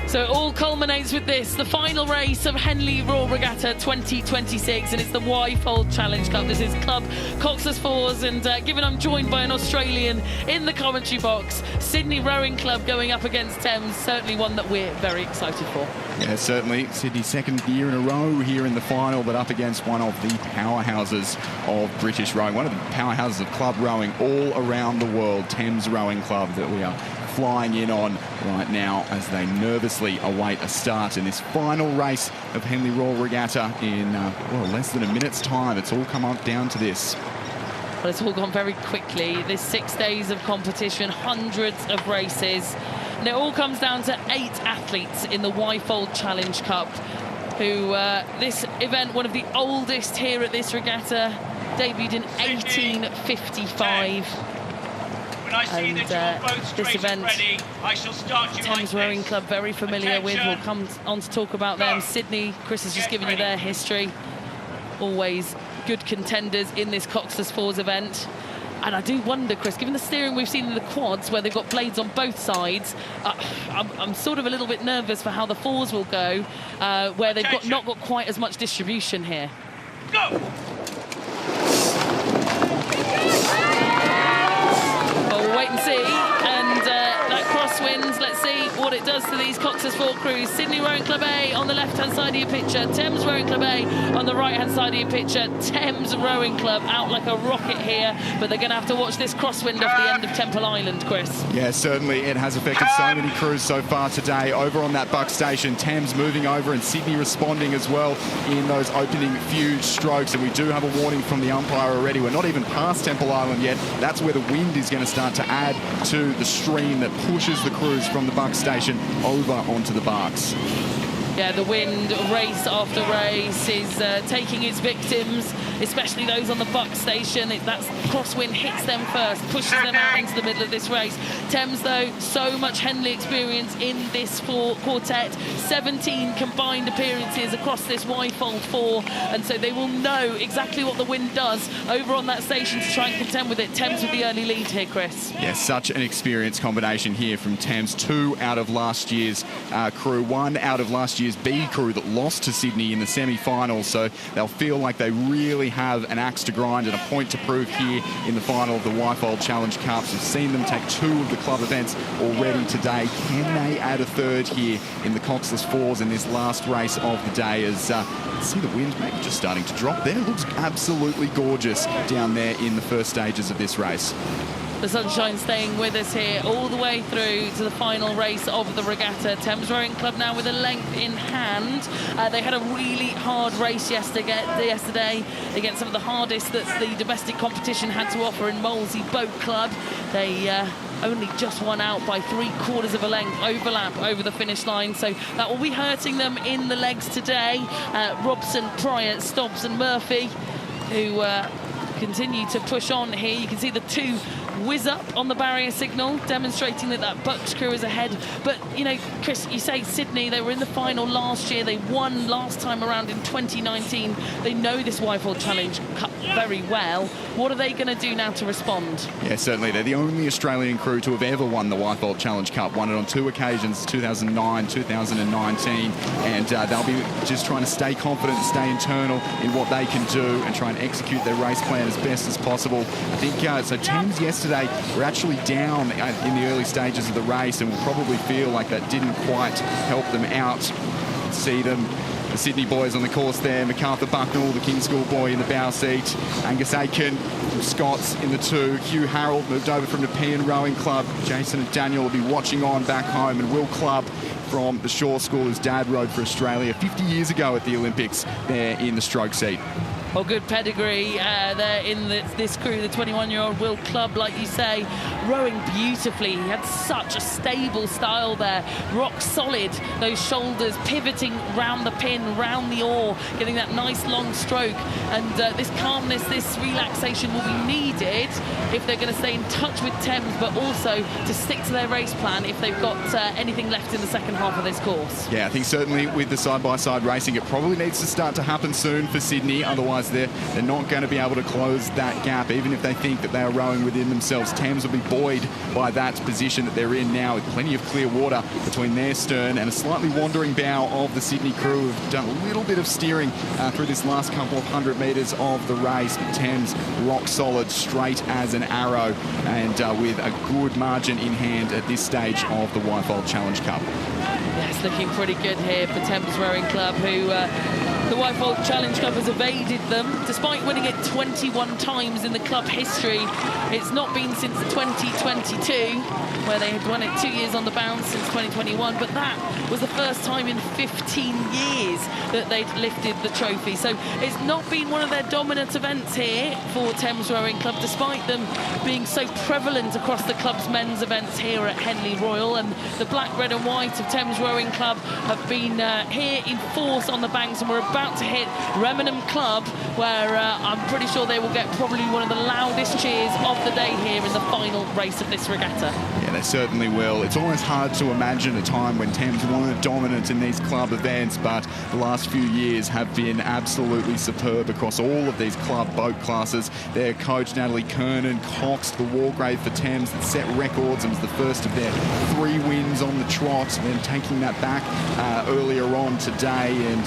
S2: So it all culminates with this, the final race of Henley Royal Regatta 2026, and it's the Y-Fold Challenge Cup. This is Club Cox's Fours, and given I'm joined by an Australian in the commentary box, Sydney Rowing Club going up against Thames, certainly one that we're very excited for.
S7: Yeah, certainly. Sydney's second year in a row here in the final, but up against one of the powerhouses of British rowing, one of the powerhouses of club rowing all around the world, Thames Rowing Club, that we are flying in on right now as they nervously await a start in this final race of Henley Royal Regatta in well, less than a minute's time. It's all come up down to this.
S2: Well, it's all gone very quickly. This 6 days of competition, hundreds of races, and it all comes down to 8 athletes in the Y-Fold Challenge Cup, who this event, one of the oldest here at this regatta, debuted in 1855. And this event, Thames Rowing Club, very familiar with. We'll come on to talk about them. Sydney, Chris has just given you their history. Always good contenders in this Cox's Fours event. And I do wonder, Chris, given the steering we've seen in the quads, where they've got blades on both sides, I'm sort of a little bit nervous for how the fours will go, where they've not got quite as much distribution here. Go! We'll wait and see, and that crosswinds, let's see what it does to these Cox's Four crews. Sydney Rowing Club A on the left-hand side of your picture, Thames Rowing Club A on the right-hand side of your picture. Thames Rowing Club out like a rocket here, but they're going to have to watch this crosswind off the end of Temple Island, Chris.
S7: Yeah, certainly it has affected so many crews so far today. Over on that buck station, Thames moving over and Sydney responding as well in those opening few strokes, and we do have a warning from the umpire already. We're not even past Temple Island yet. That's where the wind is going to start to add to the stream that pushes the crews from the buck station over onto the barks.
S2: Yeah, the wind, race after race, is taking its victims, especially those on the buck station. That crosswind hits them first, pushes them out into the middle of this race. Thames, though, so much Henley experience in this quartet. 17 combined appearances across this Y-Fold 4, and so they will know exactly what the wind does over on that station to try and contend with it. Thames with the early lead here, Chris.
S7: Yeah, such an experienced combination here from Thames. 2 out of last year's crew, 1 out of last year's year's B crew that lost to Sydney in the semi-finals, so they'll feel like they really have an axe to grind and a point to prove here in the final of the Y-Fold Challenge Cups. We've seen them take 2 of the club events already today. Can they add a third here in the Coxless Fours in this last race of the day? As see the wind maybe just starting to drop there. It looks absolutely gorgeous down there in the first stages of this race.
S2: The sunshine staying with us here all the way through to the final race of the regatta. Thames Rowing Club now with a length in hand. They had a really hard race yesterday against some of the hardest that the domestic competition had to offer in Molesey Boat Club. They only just won out by 3/4 of a length overlap over the finish line, so that will be hurting them in the legs today. Robson, Pryor, Stobbs and Murphy, who continue to push on here. You can see the 2 whiz up on the barrier signal, demonstrating that that Bucks crew is ahead. But, you know, Chris, you say Sydney, they were in the final last year. They won last time around in 2019. They know this Y-Fold Challenge Cup very well. What are they going to do now to respond?
S7: Yeah, certainly. They're the only Australian crew to have ever won the Y-Fold Challenge Cup. Won it on 2 occasions, 2009, 2019. And they'll be just trying to stay confident, stay internal in what they can do and try and execute their race plan as best as possible. I think, so teams yesterday were actually down in the early stages of the race and will probably feel like that didn't quite help them out. See them, the Sydney boys on the course there, MacArthur Bucknell, the King School boy in the bow seat, Angus Aitken from Scots in the 2, Hugh Harold moved over from the Nepean Rowing Club, Jason and Daniel will be watching on back home, and Will Clubb from the Shaw School, whose dad rowed for Australia 50 years ago at the Olympics there in the stroke seat.
S2: Well, good pedigree there in this crew, the 21-year-old Will Clubb, like you say, rowing beautifully. He had such a stable style there, rock solid, those shoulders pivoting round the pin, round the oar, getting that nice long stroke. And this calmness, this relaxation will be needed if they're going to stay in touch with Thames, but also to stick to their race plan if they've got anything left in the second half of this course.
S7: Yeah, I think certainly with the side-by-side racing, it probably needs to start to happen soon for Sydney, otherwise they're not going to be able to close that gap, even if they think that they are rowing within themselves. Thames will be buoyed by that position that they're in now, with plenty of clear water between their stern and a slightly wandering bow of the Sydney crew, who've done a little bit of steering through this last couple of 100 metres of the race. But Thames rock solid, straight as an arrow, and with a good margin in hand at this stage of the Y-Fold Challenge Cup.
S2: Yes, looking pretty good here for Thames Rowing Club, who the Y-Fold Challenge Cup has evaded them. Despite winning it 21 times in the club history, it's not been since 2022, where they had won it 2 years on the bounce since 2021, but that was the first time in 15 years that they'd lifted the trophy. So it's not been one of their dominant events here for Thames Rowing Club, despite them being so prevalent across the club's men's events here at Henley Royal. And the black, red and white of Thames Rowing Club have been here in force on the banks, and we're about to hit Remenham Club, where I'm pretty sure they will get probably one of the loudest cheers of the day here in the final race of this regatta.
S7: Yeah, they certainly will. It's always hard to imagine a time when Thames weren't dominant in these club events, but the last few years have been absolutely superb across all of these club boat classes. Their coach, Natalie Kernan, coxed the Wargrave for Thames that set records and was the first of their 3 wins on the trot, and then taking that back earlier on today, and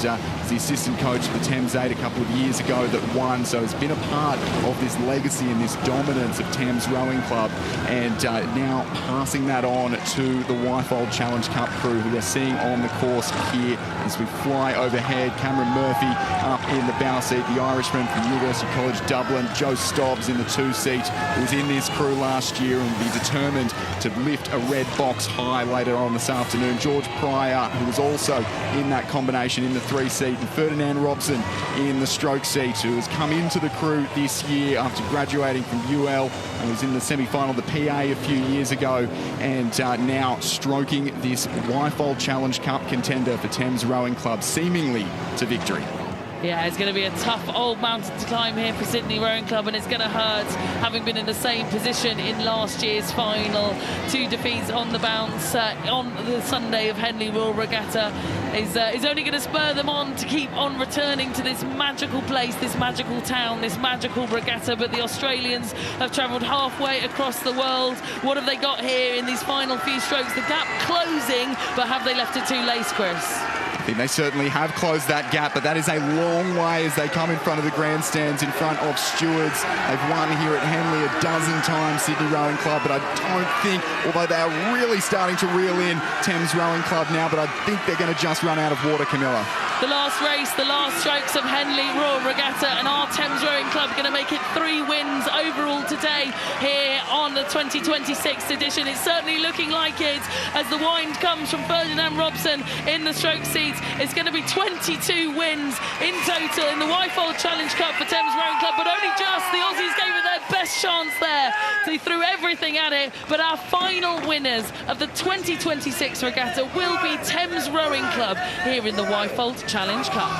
S7: the assistant coach for the Thames 8 a couple of years ago that won, so has been a part of this legacy and this dominance of Thames Rowing Club, and now passing that on to the Y-Fold Challenge Cup crew, who we're seeing on the course here as we fly overhead. Cameron Murphy up in the bow seat, the Irishman from University College Dublin, Joe Stobbs in the 2 seat, who was in this crew last year and will be determined to lift a red box high later on this afternoon. George Pryor, who was also in that combination in the 3 seat, and Ferdinand Robson in the stroke seat, who has come into the crew this year after graduating from UL and was in the semi-final of the PA a few years ago, and now stroking this Y-Fold Challenge Cup contender for Thames Rowing Club, seemingly to victory.
S2: Yeah, it's going to be a tough old mountain to climb here for Sydney Rowing Club, and it's going to hurt having been in the same position in last year's final. 2 defeats on the bounce on the Sunday of Henley Royal Regatta is only going to spur them on to keep on returning to this magical place, this magical town, this magical regatta. But the Australians have travelled halfway across the world. What have they got here in these final few strokes? The gap closing, but have they left it too late, Chris?
S7: think they certainly have closed that gap, but that is a long way as they come in front of the grandstands, in front of stewards. They've won here at Henley a dozen times, Sydney Rowing Club, but I don't think, although they are really starting to reel in Thames Rowing Club now, but I think they're going to just run out of water, Camilla.
S2: The last race, the last strokes of Henley Royal Regatta, and our Thames Rowing Club going to make it 3 wins overall today here on the 2026 edition. It's certainly looking like it as the wind comes from Ferdinand Robson in the stroke seats. It's going to be 22 wins in total in the Y-Fold Challenge Cup for Thames Rowing Club, but only just. The Aussies gave it their best chance there. They threw everything at it, but our final winners of the 2026 regatta will be Thames Rowing Club here in the Y-Fold Challenge Cup.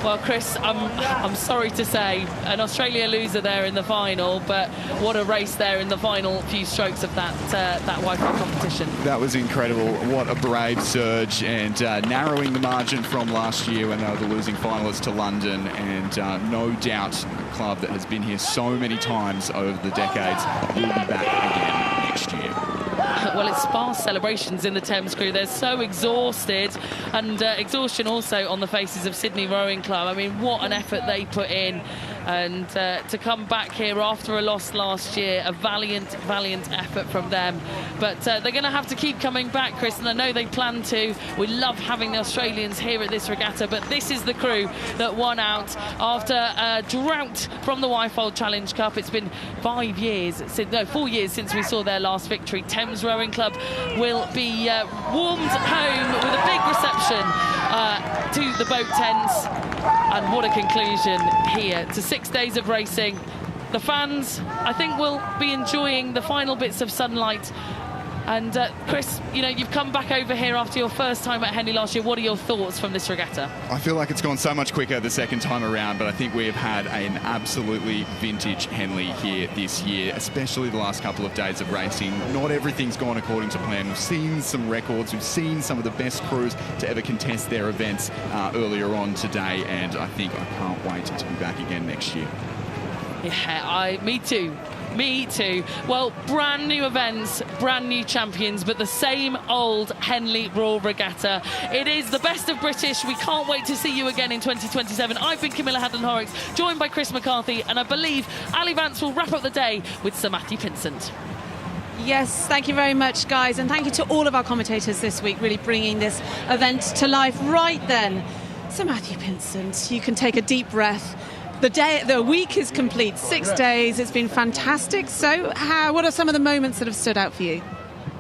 S2: Well, Chris, I'm sorry to say, an Australia loser there in the final, but what a race there in the final few strokes of that Y-Fold competition.
S7: That was incredible. What a brave surge, and narrowing the margin from last year when they were the losing finalists to London, and no doubt a club that has been here so many times over the decades will be back again next year.
S2: Well, it's sparse celebrations in the Thames crew. They're so exhausted, and exhaustion also on the faces of Sydney Rowing Club. I mean, what an effort they put in, and to come back here after a loss last year, a valiant effort from them. But they're going to have to keep coming back, Chris, and I know they plan to. We love having the Australians here at this regatta, but this is the crew that won out after a drought from the Y-Fold Challenge Cup. It's been 4 years since we saw their last victory. Thames Rowing Club will be warmed home with a big reception to the boat tents, and what a conclusion here to 6 days of racing. The fans, I think, will be enjoying the final bits of sunlight. And Chris, you know, you've come back over here after your first time at Henley last year. What are your thoughts from this regatta?
S7: I feel like it's gone so much quicker the second time around, but I think we have had an absolutely vintage Henley here this year, especially the last couple of days of racing. Not everything's gone according to plan. We've seen some records. We've seen some of the best crews to ever contest their events earlier on today, and I think I can't wait to be back again next year.
S2: Yeah, me too. Me too. Well, brand new events, brand new champions, but the same old Henley Royal Regatta. It is the best of British. We can't wait to see you again in 2027. I've been Camilla Hadden-Horrocks, joined by Chris McCarthy, and I believe Ali Vance will wrap up the day with Sir Matthew Pinsent.
S13: Yes, thank you very much, guys, and thank you to all of our commentators this week, really bringing this event to life. Right then, Sir Matthew Pinsent, you can take a deep breath. The week is complete, 6 days. It's been fantastic. So what are some of the moments that have stood out for you?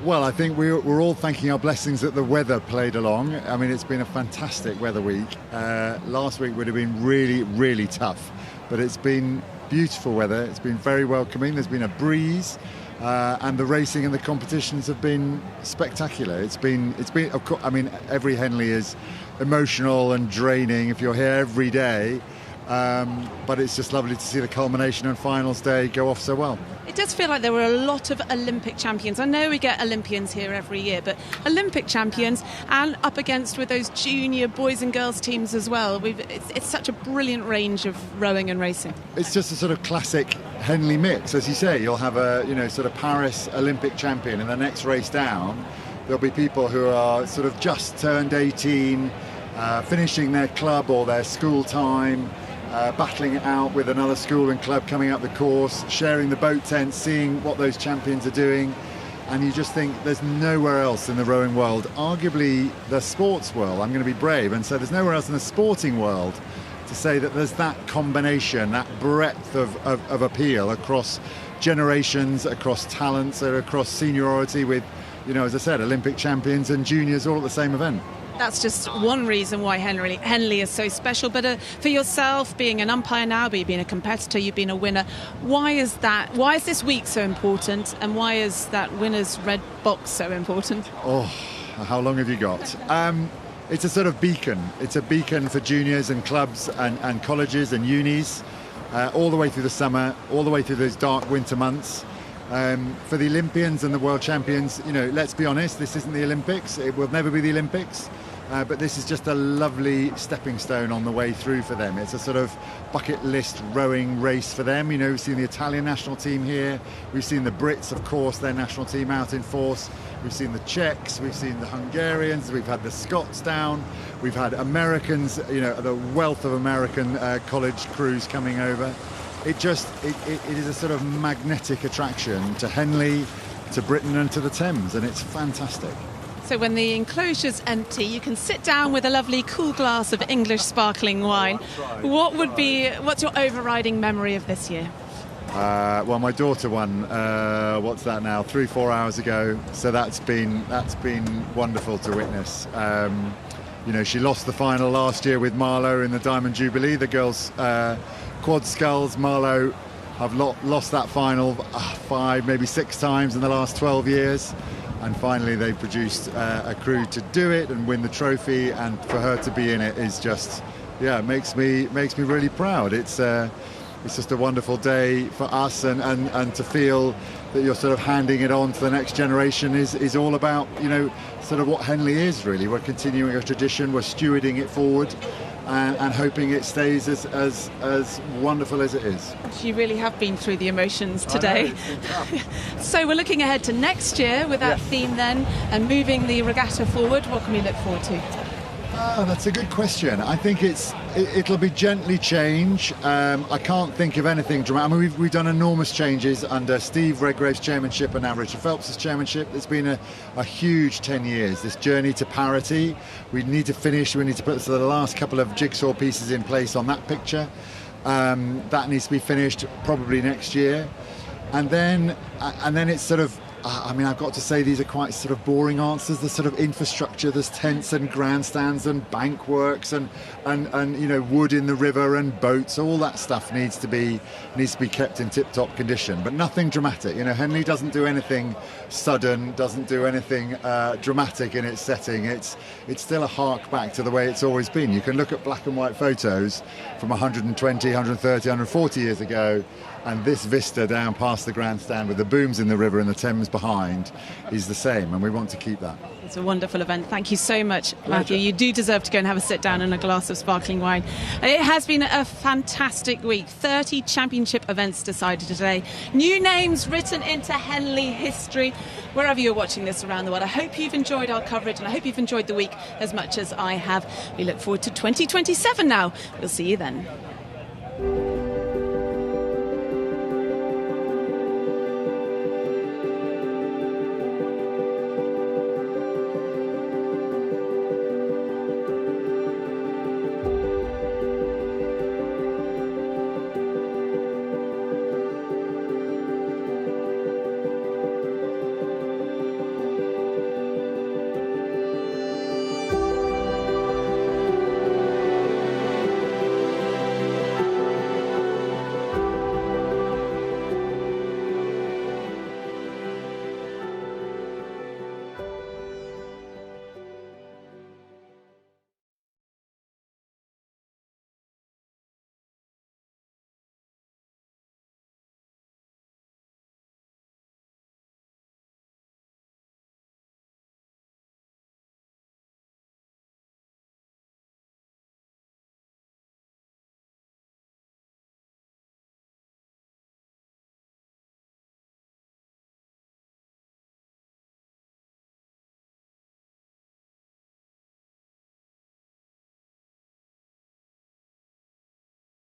S17: Well, I think we're all thanking our blessings that the weather played along. I mean, it's been a fantastic weather week. Last week would have been really, really tough, but it's been beautiful weather. It's been very welcoming. There's been a breeze, and the racing and the competitions have been spectacular. It's been. Of course, I mean, every Henley is emotional and draining if you're here every day. But it's just lovely to see the culmination and finals day go off so well.
S13: It does feel like there were a lot of Olympic champions. I know we get Olympians here every year, but Olympic champions, and up against with those junior boys and girls teams as well. It's such a brilliant range of rowing and racing.
S17: It's just a sort of classic Henley mix, as you say. You'll have a sort of Paris Olympic champion, and the next race down there'll be people who are sort of just turned 18, finishing their club or their school time. Battling it out with another school and club coming up the course, sharing the boat tent, seeing what those champions are doing, and you just think there's nowhere else in the rowing world, arguably the sports world, I'm going to be brave and say there's nowhere else in the sporting world to say that there's that combination, that breadth of appeal across generations, across talents, across seniority with, you know, as I said, Olympic champions and juniors all at the same event.
S13: That's just one reason why Henley is so special. But for yourself, being an umpire now, but you've been a competitor, you've been a winner, why is that? Why is this week so important? And why is that winner's red box so important?
S17: Oh, how long have you got? It's a sort of beacon. It's a beacon for juniors and clubs and colleges and unis, all the way through the summer, all the way through those dark winter months. For the Olympians and the world champions, you know, let's be honest, this isn't the Olympics. It will never be the Olympics. but this is just a lovely stepping stone on the way through for them. It's a sort of bucket list rowing race for them. You know, we've seen the Italian national team here, we've seen the Brits, of course, their national team out in force, we've seen the Czechs, we've seen the Hungarians, we've had the Scots down, we've had Americans, you know, the wealth of American college crews coming over. It is a sort of magnetic attraction to Henley, to Britain and to the Thames, and it's fantastic.
S13: So when the enclosure's empty, you can sit down with a lovely cool glass of English sparkling wine. What's your overriding memory of this year?
S17: Well, my daughter won, what's that now, 3-4 hours ago, so that's been wonderful to witness. You know, she lost the final last year with Marlowe in the Diamond Jubilee. The girls quad sculls. Marlowe have lost that final 5, maybe 6 times in the last 12 years. And finally they produced a crew to do it and win the trophy, and for her to be in it is just, yeah, it makes me really proud. It's just a wonderful day for us, and to feel that you're sort of handing it on to the next generation is all about, you know, sort of what Henley is really. We're continuing a tradition, we're stewarding it forward, and hoping it stays as wonderful as it is.
S13: You really have been through the emotions today. So we're looking ahead to next year with that theme then, and moving the regatta forward. What can we look forward to?
S17: That's a good question. I think it'll be gently change. I can't think of anything dramatic. I mean, we've done enormous changes under Steve Redgrave's chairmanship and now Richard Phelps' chairmanship. It's been a huge 10 years, this journey to parity. We need to put the last couple of jigsaw pieces in place on that picture. That needs to be finished probably next year. And then it's sort of, I mean, I've got to say these are quite sort of boring answers. There's sort of infrastructure, there's tents and grandstands and bank works and you know, wood in the river and boats. All that stuff needs to be kept in tip-top condition, but nothing dramatic. You know, Henley doesn't do anything sudden, doesn't do anything dramatic in its setting. It's still a hark back to the way it's always been. You can look at black and white photos from 120, 130, 140 years ago, and this vista down past the grandstand with the booms in the river and the Thames behind is the same, and we want to keep that.
S13: It's a wonderful event. Thank you so much, Matthew. You do deserve to go and have a sit down and a glass of sparkling wine. It has been a fantastic week. 30 championship events decided today. New names written into Henley history. Wherever you're watching this around the world, I hope you've enjoyed our coverage, and I hope you've enjoyed the week as much as I have. We look forward to 2027 now. We'll see you then.